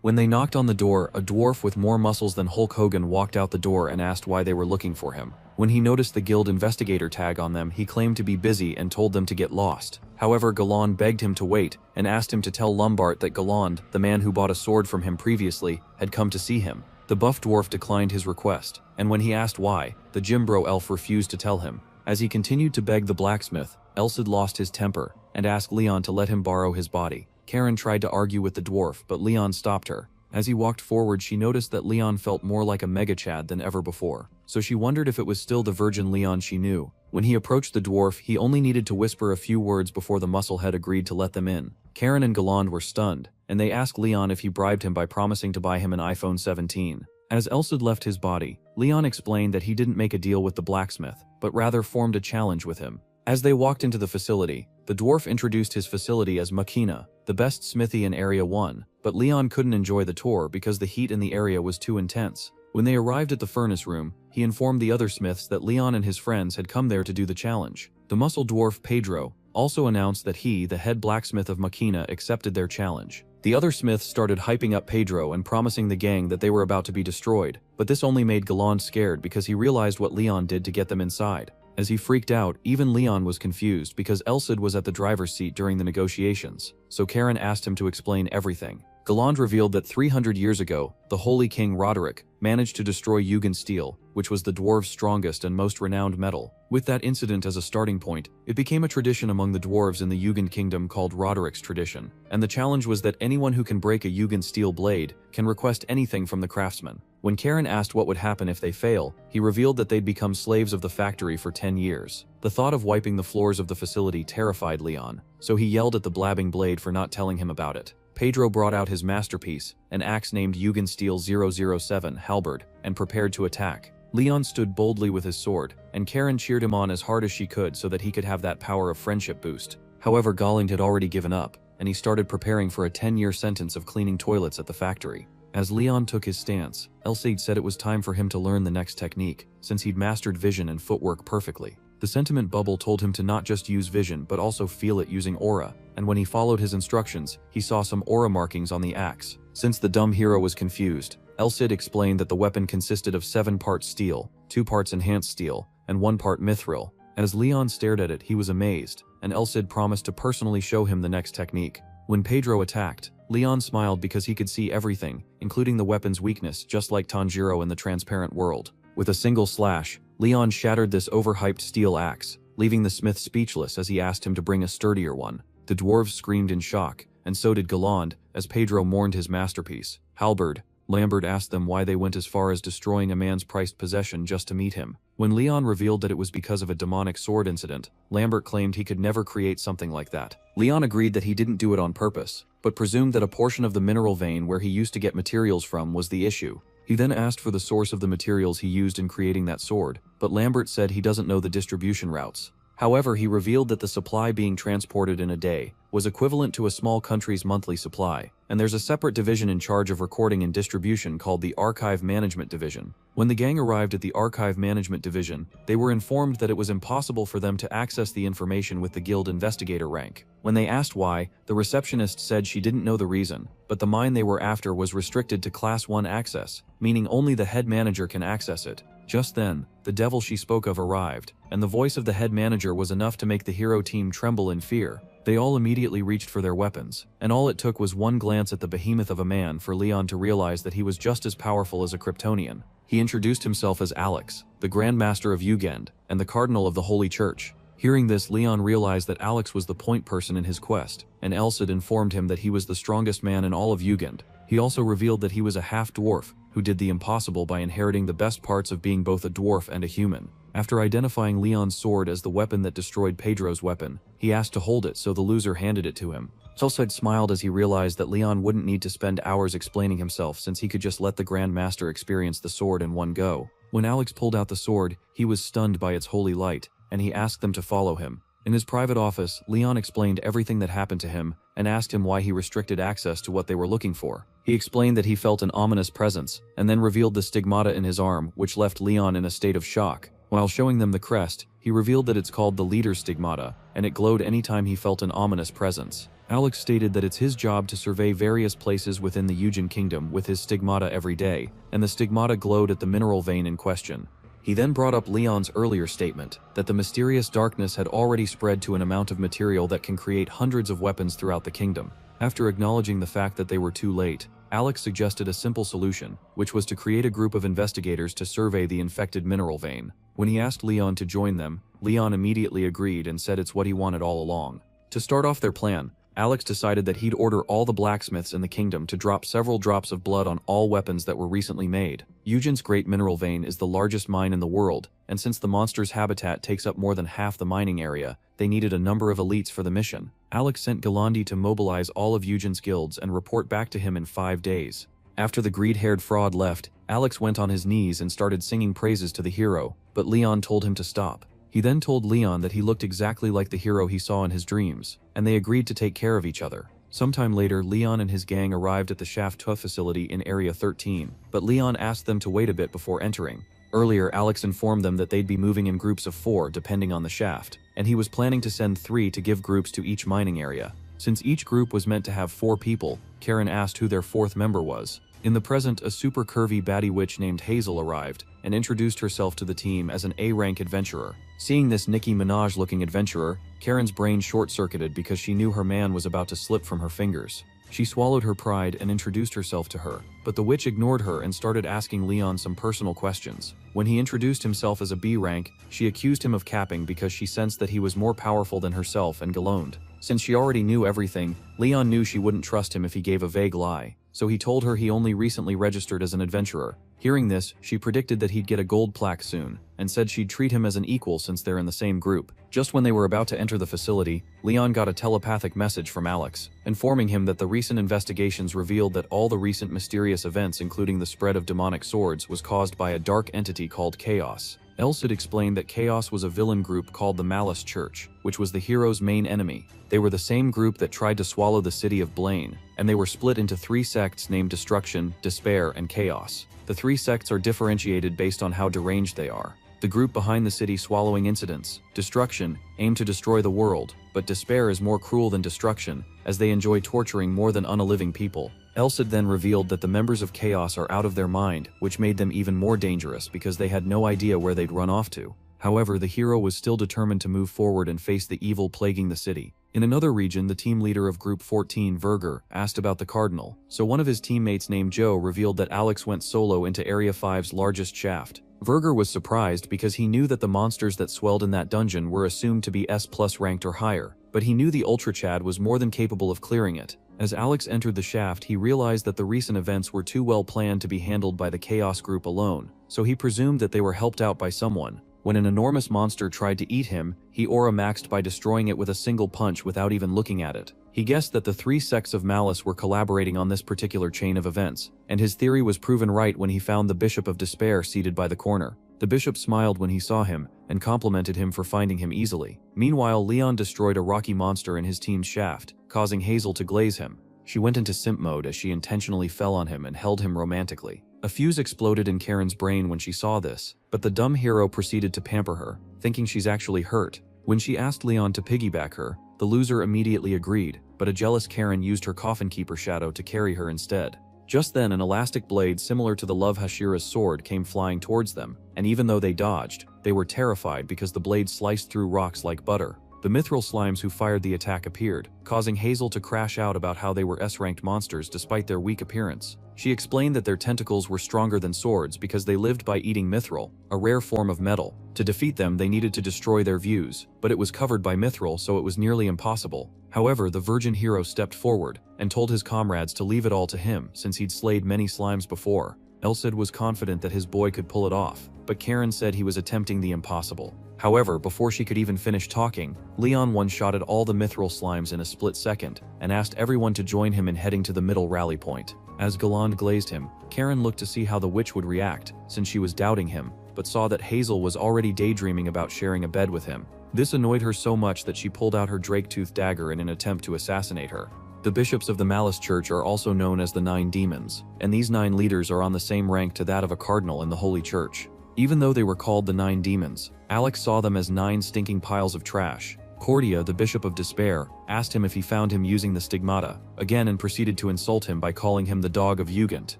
When they knocked on the door, a dwarf with more muscles than Hulk Hogan walked out the door and asked why they were looking for him. When he noticed the guild investigator tag on them, he claimed to be busy and told them to get lost. However, Galland begged him to wait and asked him to tell Lombard that Galland, the man who bought a sword from him previously, had come to see him. The buff dwarf declined his request, and when he asked why, the Jimbro elf refused to tell him. As he continued to beg the blacksmith, Elsid lost his temper and asked Leon to let him borrow his body. Karen tried to argue with the dwarf, but Leon stopped her. As he walked forward, she noticed that Leon felt more like a mega-chad than ever before, so she wondered if it was still the virgin Leon she knew. When he approached the dwarf, he only needed to whisper a few words before the musclehead agreed to let them in. Karen and Galland were stunned, and they asked Leon if he bribed him by promising to buy him an iPhone 17. As Elsid left his body, Leon explained that he didn't make a deal with the blacksmith, but rather formed a challenge with him. As they walked into the facility, the dwarf introduced his facility as Machina, the best smithy in Area 1, but Leon couldn't enjoy the tour because the heat in the area was too intense. When they arrived at the furnace room, he informed the other smiths that Leon and his friends had come there to do the challenge. The muscle dwarf Pedro, also announced that he, the head blacksmith of Machina, accepted their challenge. The other smiths started hyping up Pedro and promising the gang that they were about to be destroyed, but this only made Galland scared because he realized what Leon did to get them inside. As he freaked out, even Leon was confused because Elcid was at the driver's seat during the negotiations, so Karen asked him to explain everything. Galland revealed that 300 years ago, the Holy King Roderick managed to destroy Yugen steel, which was the dwarves' strongest and most renowned metal. With that incident as a starting point, it became a tradition among the dwarves in the Yugen kingdom called Roderick's tradition, and the challenge was that anyone who can break a Yugen steel blade can request anything from the craftsman. When Karen asked what would happen if they fail, he revealed that they'd become slaves of the factory for 10 years. The thought of wiping the floors of the facility terrified Leon, so he yelled at the blabbing blade for not telling him about it. Pedro brought out his masterpiece, an axe named Yugen Steel 007 halberd, and prepared to attack. Leon stood boldly with his sword, and Karen cheered him on as hard as she could so that he could have that power of friendship boost. However, Galland had already given up, and he started preparing for a 10-year sentence of cleaning toilets at the factory. As Leon took his stance, Elcid said it was time for him to learn the next technique, since he'd mastered vision and footwork perfectly. The sentiment bubble told him to not just use vision but also feel it using aura, and when he followed his instructions, he saw some aura markings on the axe. Since the dumb hero was confused, Elcid explained that the weapon consisted of 7 parts steel, 2 parts enhanced steel, and 1 part mithril. As Leon stared at it, he was amazed, and Elcid promised to personally show him the next technique. When Pedro attacked, Leon smiled because he could see everything, including the weapon's weakness, just like Tanjiro in the transparent world. With a single slash, Leon shattered this overhyped steel axe, leaving the smith speechless as he asked him to bring a sturdier one. The dwarves screamed in shock, and so did Galland, as Pedro mourned his masterpiece. Halberd, Lambert asked them why they went as far as destroying a man's prized possession just to meet him. When Leon revealed that it was because of a demonic sword incident, Lambert claimed he could never create something like that. Leon agreed that he didn't do it on purpose, but presumed that a portion of the mineral vein where he used to get materials from was the issue. He then asked for the source of the materials he used in creating that sword, but Lambert said he doesn't know the distribution routes. However, he revealed that the supply being transported in a day was equivalent to a small country's monthly supply, and there's a separate division in charge of recording and distribution called the Archive Management Division. When the gang arrived at the Archive Management Division, they were informed that it was impossible for them to access the information with the Guild Investigator rank. When they asked why, the receptionist said she didn't know the reason, but the mine they were after was restricted to Class 1 access, meaning only the head manager can access it. Just then, the devil she spoke of arrived, and the voice of the head manager was enough to make the hero team tremble in fear. They all immediately reached for their weapons, and all it took was one glance at the behemoth of a man for Leon to realize that he was just as powerful as a Kryptonian. He introduced himself as Alex, the Grand Master of Ugend, and the Cardinal of the Holy Church. Hearing this, Leon realized that Alex was the point person in his quest, and Elcid informed him that he was the strongest man in all of Ugend. He also revealed that he was a half-dwarf, who did the impossible by inheriting the best parts of being both a dwarf and a human. After identifying Leon's sword as the weapon that destroyed Pedro's weapon, he asked to hold it, so the loser handed it to him. Elcid smiled as he realized that Leon wouldn't need to spend hours explaining himself since he could just let the Grand Master experience the sword in one go. When Alex pulled out the sword, he was stunned by its holy light, and he asked them to follow him. In his private office, Leon explained everything that happened to him and asked him why he restricted access to what they were looking for. He explained that he felt an ominous presence, and then revealed the stigmata in his arm, which left Leon in a state of shock. While showing them the crest, he revealed that it's called the Leader's Stigmata, and it glowed anytime he felt an ominous presence. Alex stated that it's his job to survey various places within the Eugen Kingdom with his stigmata every day, and the stigmata glowed at the mineral vein in question. He then brought up Leon's earlier statement that the mysterious darkness had already spread to an amount of material that can create hundreds of weapons throughout the kingdom. After acknowledging the fact that they were too late, Alex suggested a simple solution, which was to create a group of investigators to survey the infected mineral vein. When he asked Leon to join them, Leon immediately agreed and said it's what he wanted all along. To start off their plan, Alex decided that he'd order all the blacksmiths in the kingdom to drop several drops of blood on all weapons that were recently made. Eugen's Great Mineral Vein is the largest mine in the world, and since the monster's habitat takes up more than half the mining area, they needed a number of elites for the mission. Alex sent Galandi to mobilize all of Eugen's guilds and report back to him in 5 days. After the greed-haired fraud left, Alex went on his knees and started singing praises to the hero, but Leon told him to stop. He then told Leon that he looked exactly like the hero he saw in his dreams, and they agreed to take care of each other. Sometime later, Leon and his gang arrived at the Shaft 2 facility in Area 13, but Leon asked them to wait a bit before entering. Earlier, Alex informed them that they'd be moving in groups of 4 depending on the shaft, and he was planning to send 3 to give groups to each mining area. Since each group was meant to have 4 people, Karen asked who their 4th member was. In the present, a super curvy baddie witch named Hazel arrived and introduced herself to the team as an A-rank adventurer. Seeing this Nicki Minaj-looking adventurer, Karen's brain short-circuited because she knew her man was about to slip from her fingers. She swallowed her pride and introduced herself to her, but the witch ignored her and started asking Leon some personal questions. When he introduced himself as a B rank, she accused him of capping because she sensed that he was more powerful than herself and galoned. Since she already knew everything, Leon knew she wouldn't trust him if he gave a vague lie, so he told her he only recently registered as an adventurer. Hearing this, she predicted that he'd get a gold plaque soon, and said she'd treat him as an equal since they're in the same group. Just when they were about to enter the facility, Leon got a telepathic message from Alex, informing him that the recent investigations revealed that all the recent mysterious events, including the spread of demonic swords, was caused by a dark entity called Chaos. Else had explained that Chaos was a villain group called the Malice Church, which was the hero's main enemy. They were the same group that tried to swallow the city of Blaine, and they were split into 3 sects named Destruction, Despair, and Chaos. The 3 sects are differentiated based on how deranged they are. The group behind the city swallowing incidents, Destruction, aim to destroy the world, but Despair is more cruel than Destruction, as they enjoy torturing more than unliving people. Elsad then revealed that the members of Chaos are out of their mind, which made them even more dangerous because they had no idea where they'd run off to. However, the hero was still determined to move forward and face the evil plaguing the city. In another region, the team leader of Group 14, Verger, asked about the Cardinal, so one of his teammates named Joe revealed that Alex went solo into Area 5's largest shaft. Verger was surprised because he knew that the monsters that swelled in that dungeon were assumed to be S+ ranked or higher, but he knew the Ultra Chad was more than capable of clearing it. As Alex entered the shaft, he realized that the recent events were too well planned to be handled by the Chaos group alone, so he presumed that they were helped out by someone. When an enormous monster tried to eat him, he aura maxed by destroying it with a single punch without even looking at it. He guessed that the 3 sects of Malice were collaborating on this particular chain of events, and his theory was proven right when he found the Bishop of Despair seated by the corner. The bishop smiled when he saw him, and complimented him for finding him easily. Meanwhile, Leon destroyed a rocky monster in his team's shaft, causing Hazel to glaze him. She went into simp mode as she intentionally fell on him and held him romantically. A fuse exploded in Karen's brain when she saw this, but the dumb hero proceeded to pamper her, thinking she's actually hurt. When she asked Leon to piggyback her, the loser immediately agreed, but a jealous Karen used her coffin keeper shadow to carry her instead. Just then, an elastic blade similar to the Love Hashira's sword came flying towards them, and even though they dodged, they were terrified because the blade sliced through rocks like butter. The mithril slimes who fired the attack appeared, causing Hazel to crash out about how they were S-ranked monsters despite their weak appearance. She explained that their tentacles were stronger than swords because they lived by eating mithril, a rare form of metal. To defeat them, they needed to destroy their views, but it was covered by mithril, so it was nearly impossible. However, the virgin hero stepped forward and told his comrades to leave it all to him since he'd slayed many slimes before. Elsad was confident that his boy could pull it off, but Karen said he was attempting the impossible. However, before she could even finish talking, Leon one-shotted all the mithril slimes in a split second and asked everyone to join him in heading to the middle rally point. As Galland glazed him, Karen looked to see how the witch would react, since she was doubting him, but saw that Hazel was already daydreaming about sharing a bed with him. This annoyed her so much that she pulled out her drake-tooth dagger in an attempt to assassinate her. The bishops of the Malice Church are also known as the 9 Demons, and these 9 leaders are on the same rank to that of a cardinal in the Holy Church. Even though they were called the 9 Demons, Alex saw them as 9 stinking piles of trash. Cordia, the Bishop of Despair, asked him if he found him using the stigmata, again, and proceeded to insult him by calling him the Dog of Jugend.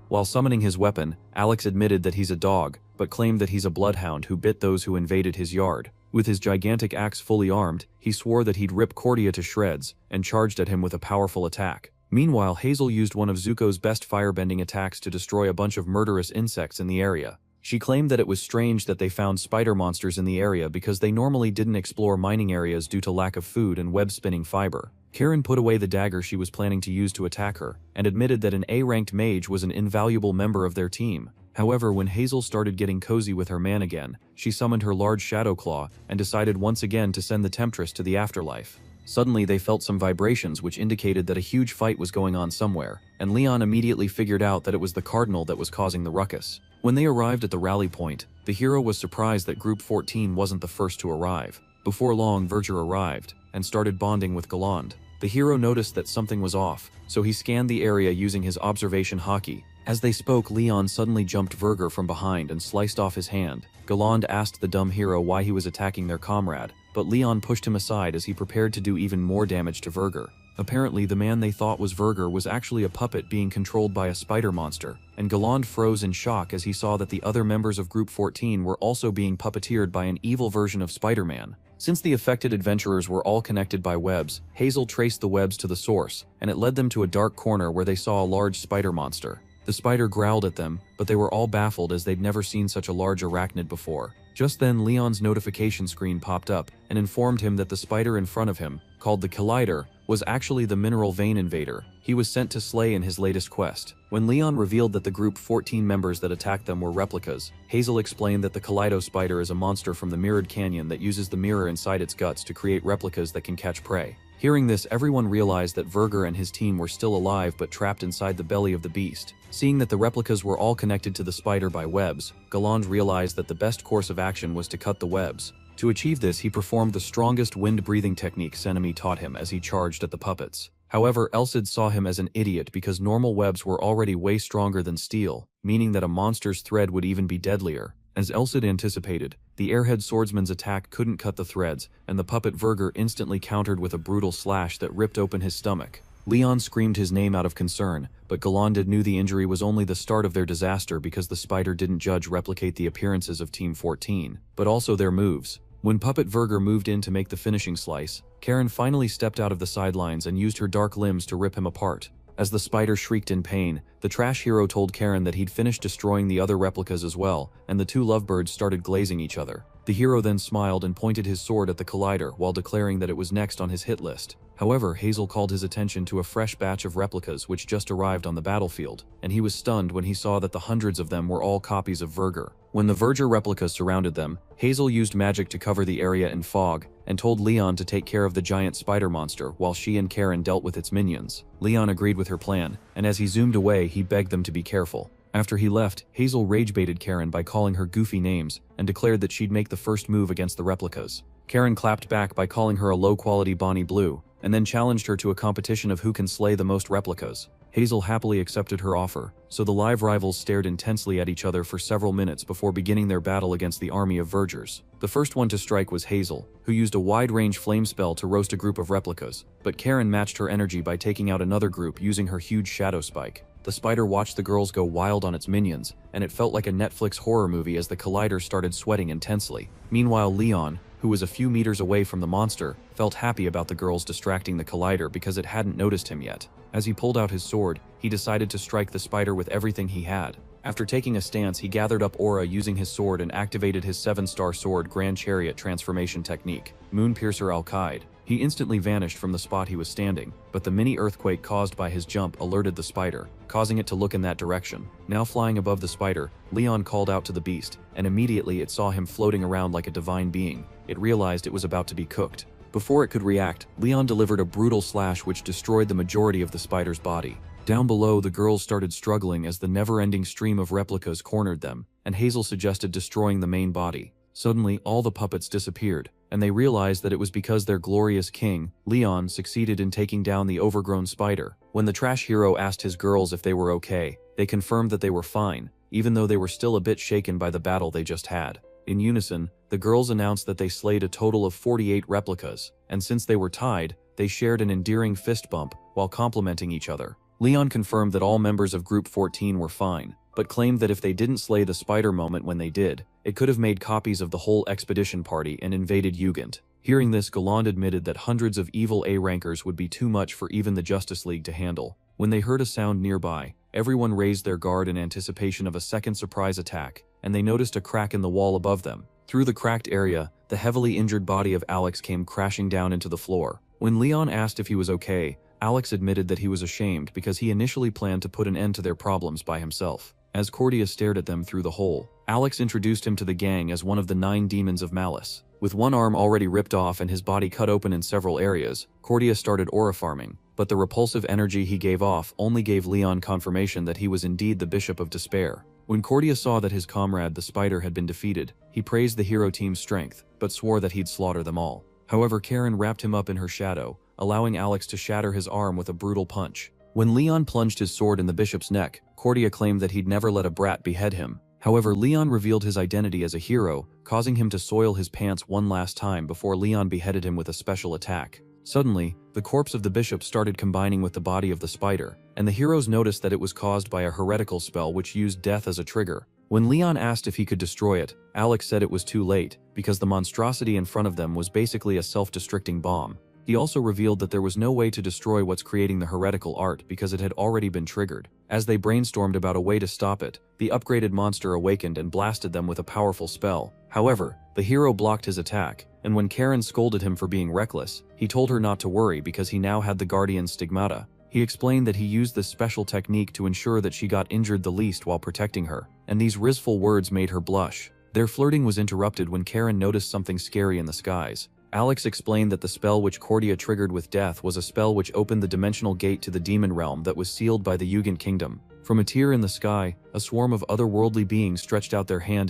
While summoning his weapon, Alex admitted that he's a dog, but claimed that he's a bloodhound who bit those who invaded his yard. With his gigantic axe fully armed, he swore that he'd rip Cordia to shreds, and charged at him with a powerful attack. Meanwhile, Hazel used one of Zuko's best firebending attacks to destroy a bunch of murderous insects in the area. She claimed that it was strange that they found spider monsters in the area because they normally didn't explore mining areas due to lack of food and web-spinning fiber. Karen put away the dagger she was planning to use to attack her, and admitted that an A-ranked mage was an invaluable member of their team. However, when Hazel started getting cozy with her man again, she summoned her large shadow claw and decided once again to send the Temptress to the afterlife. Suddenly they felt some vibrations which indicated that a huge fight was going on somewhere, and Leon immediately figured out that it was the Cardinal that was causing the ruckus. When they arrived at the rally point, the hero was surprised that Group 14 wasn't the first to arrive. Before long, Verger arrived, and started bonding with Galland. The hero noticed that something was off, so he scanned the area using his observation hockey. As they spoke, Leon suddenly jumped Verger from behind and sliced off his hand. Galland asked the dumb hero why he was attacking their comrade, but Leon pushed him aside as he prepared to do even more damage to Verger. Apparently, the man they thought was Verger was actually a puppet being controlled by a spider monster, and Galland froze in shock as he saw that the other members of Group 14 were also being puppeteered by an evil version of Spider-Man. Since the affected adventurers were all connected by webs, Hazel traced the webs to the source, and it led them to a dark corner where they saw a large spider monster. The spider growled at them, but they were all baffled as they'd never seen such a large arachnid before. Just then, Leon's notification screen popped up and informed him that the spider in front of him, called the Collider, was actually the mineral vein invader he was sent to slay in his latest quest. When Leon revealed that the Group 14 members that attacked them were replicas, Hazel explained that the Kaleido spider is a monster from the Mirrored Canyon that uses the mirror inside its guts to create replicas that can catch prey. Hearing this, everyone realized that Verger and his team were still alive but trapped inside the belly of the beast. Seeing that the replicas were all connected to the spider by webs, Galland realized that the best course of action was to cut the webs. To achieve this, he performed the strongest wind-breathing technique Senemi taught him as he charged at the puppets. However, Elcid saw him as an idiot because normal webs were already way stronger than steel, meaning that a monster's thread would even be deadlier. As Elcid anticipated, the airhead swordsman's attack couldn't cut the threads, and the puppet Verger instantly countered with a brutal slash that ripped open his stomach. Leon screamed his name out of concern, but Galland knew the injury was only the start of their disaster because the spider didn't replicate the appearances of Team 14, but also their moves. When Puppet Verger moved in to make the finishing slice, Karen finally stepped out of the sidelines and used her dark limbs to rip him apart. As the spider shrieked in pain, the trash hero told Karen that he'd finished destroying the other replicas as well, and the two lovebirds started glazing each other. The hero then smiled and pointed his sword at the Collider while declaring that it was next on his hit list. However, Hazel called his attention to a fresh batch of replicas which just arrived on the battlefield, and he was stunned when he saw that the hundreds of them were all copies of Verger. When the Verger replicas surrounded them, Hazel used magic to cover the area in fog, and told Leon to take care of the giant spider monster while she and Karen dealt with its minions. Leon agreed with her plan, and as he zoomed away, he begged them to be careful. After he left, Hazel rage-baited Karen by calling her goofy names, and declared that she'd make the first move against the replicas. Karen clapped back by calling her a low-quality Bonnie Blue, and then challenged her to a competition of who can slay the most replicas. Hazel happily accepted her offer, so the live rivals stared intensely at each other for several minutes before beginning their battle against the army of Vergers. The first one to strike was Hazel, who used a wide-range flame spell to roast a group of replicas, but Karen matched her energy by taking out another group using her huge shadow spike. The spider watched the girls go wild on its minions, and it felt like a Netflix horror movie as the Collider started sweating intensely. Meanwhile, Leon, who was a few meters away from the monster, felt happy about the girls distracting the Collider because it hadn't noticed him yet. As he pulled out his sword, he decided to strike the spider with everything he had. After taking a stance, he gathered up aura using his sword and activated his 7-star sword Grand Chariot transformation technique, Moonpiercer Al-Qaid. He instantly vanished from the spot he was standing, but the mini-earthquake caused by his jump alerted the spider, causing it to look in that direction. Now flying above the spider, Leon called out to the beast, and immediately it saw him floating around like a divine being. It realized it was about to be cooked. Before it could react, Leon delivered a brutal slash which destroyed the majority of the spider's body. Down below, the girls started struggling as the never-ending stream of replicas cornered them, and Hazel suggested destroying the main body. Suddenly, all the puppets disappeared, and they realized that it was because their glorious king, Leon, succeeded in taking down the overgrown spider. When the trash hero asked his girls if they were okay, they confirmed that they were fine, even though they were still a bit shaken by the battle they just had. In unison, the girls announced that they slayed a total of 48 replicas, and since they were tied, they shared an endearing fist bump while complimenting each other. Leon confirmed that all members of Group 14 were fine, but claimed that if they didn't slay the spider moment when they did, it could have made copies of the whole expedition party and invaded Jugend. Hearing this, Galland admitted that hundreds of evil A-rankers would be too much for even the Justice League to handle. When they heard a sound nearby, everyone raised their guard in anticipation of a second surprise attack, and they noticed a crack in the wall above them. Through the cracked area, the heavily injured body of Alex came crashing down into the floor. When Leon asked if he was okay, Alex admitted that he was ashamed because he initially planned to put an end to their problems by himself. As Cordia stared at them through the hole, Alex introduced him to the gang as one of the 9 demons of malice. With one arm already ripped off and his body cut open in several areas, Cordia started aura farming, but the repulsive energy he gave off only gave Leon confirmation that he was indeed the Bishop of Despair. When Cordia saw that his comrade the spider had been defeated, he praised the hero team's strength, but swore that he'd slaughter them all. However, Karen wrapped him up in her shadow, allowing Alex to shatter his arm with a brutal punch. When Leon plunged his sword in the bishop's neck, Cordia claimed that he'd never let a brat behead him. However, Leon revealed his identity as a hero, causing him to soil his pants one last time before Leon beheaded him with a special attack. Suddenly, the corpse of the bishop started combining with the body of the spider, and the heroes noticed that it was caused by a heretical spell which used death as a trigger. When Leon asked if he could destroy it, Alex said it was too late, because the monstrosity in front of them was basically a self-destructing bomb. He also revealed that there was no way to destroy what's creating the heretical art because it had already been triggered. As they brainstormed about a way to stop it, the upgraded monster awakened and blasted them with a powerful spell. However, the hero blocked his attack, and when Karen scolded him for being reckless, he told her not to worry because he now had the Guardian's stigmata. He explained that he used this special technique to ensure that she got injured the least while protecting her, and these rizful words made her blush. Their flirting was interrupted when Karen noticed something scary in the skies. Alex explained that the spell which Cordia triggered with death was a spell which opened the dimensional gate to the demon realm that was sealed by the Yugen kingdom. From a tier in the sky, a swarm of otherworldly beings stretched out their hand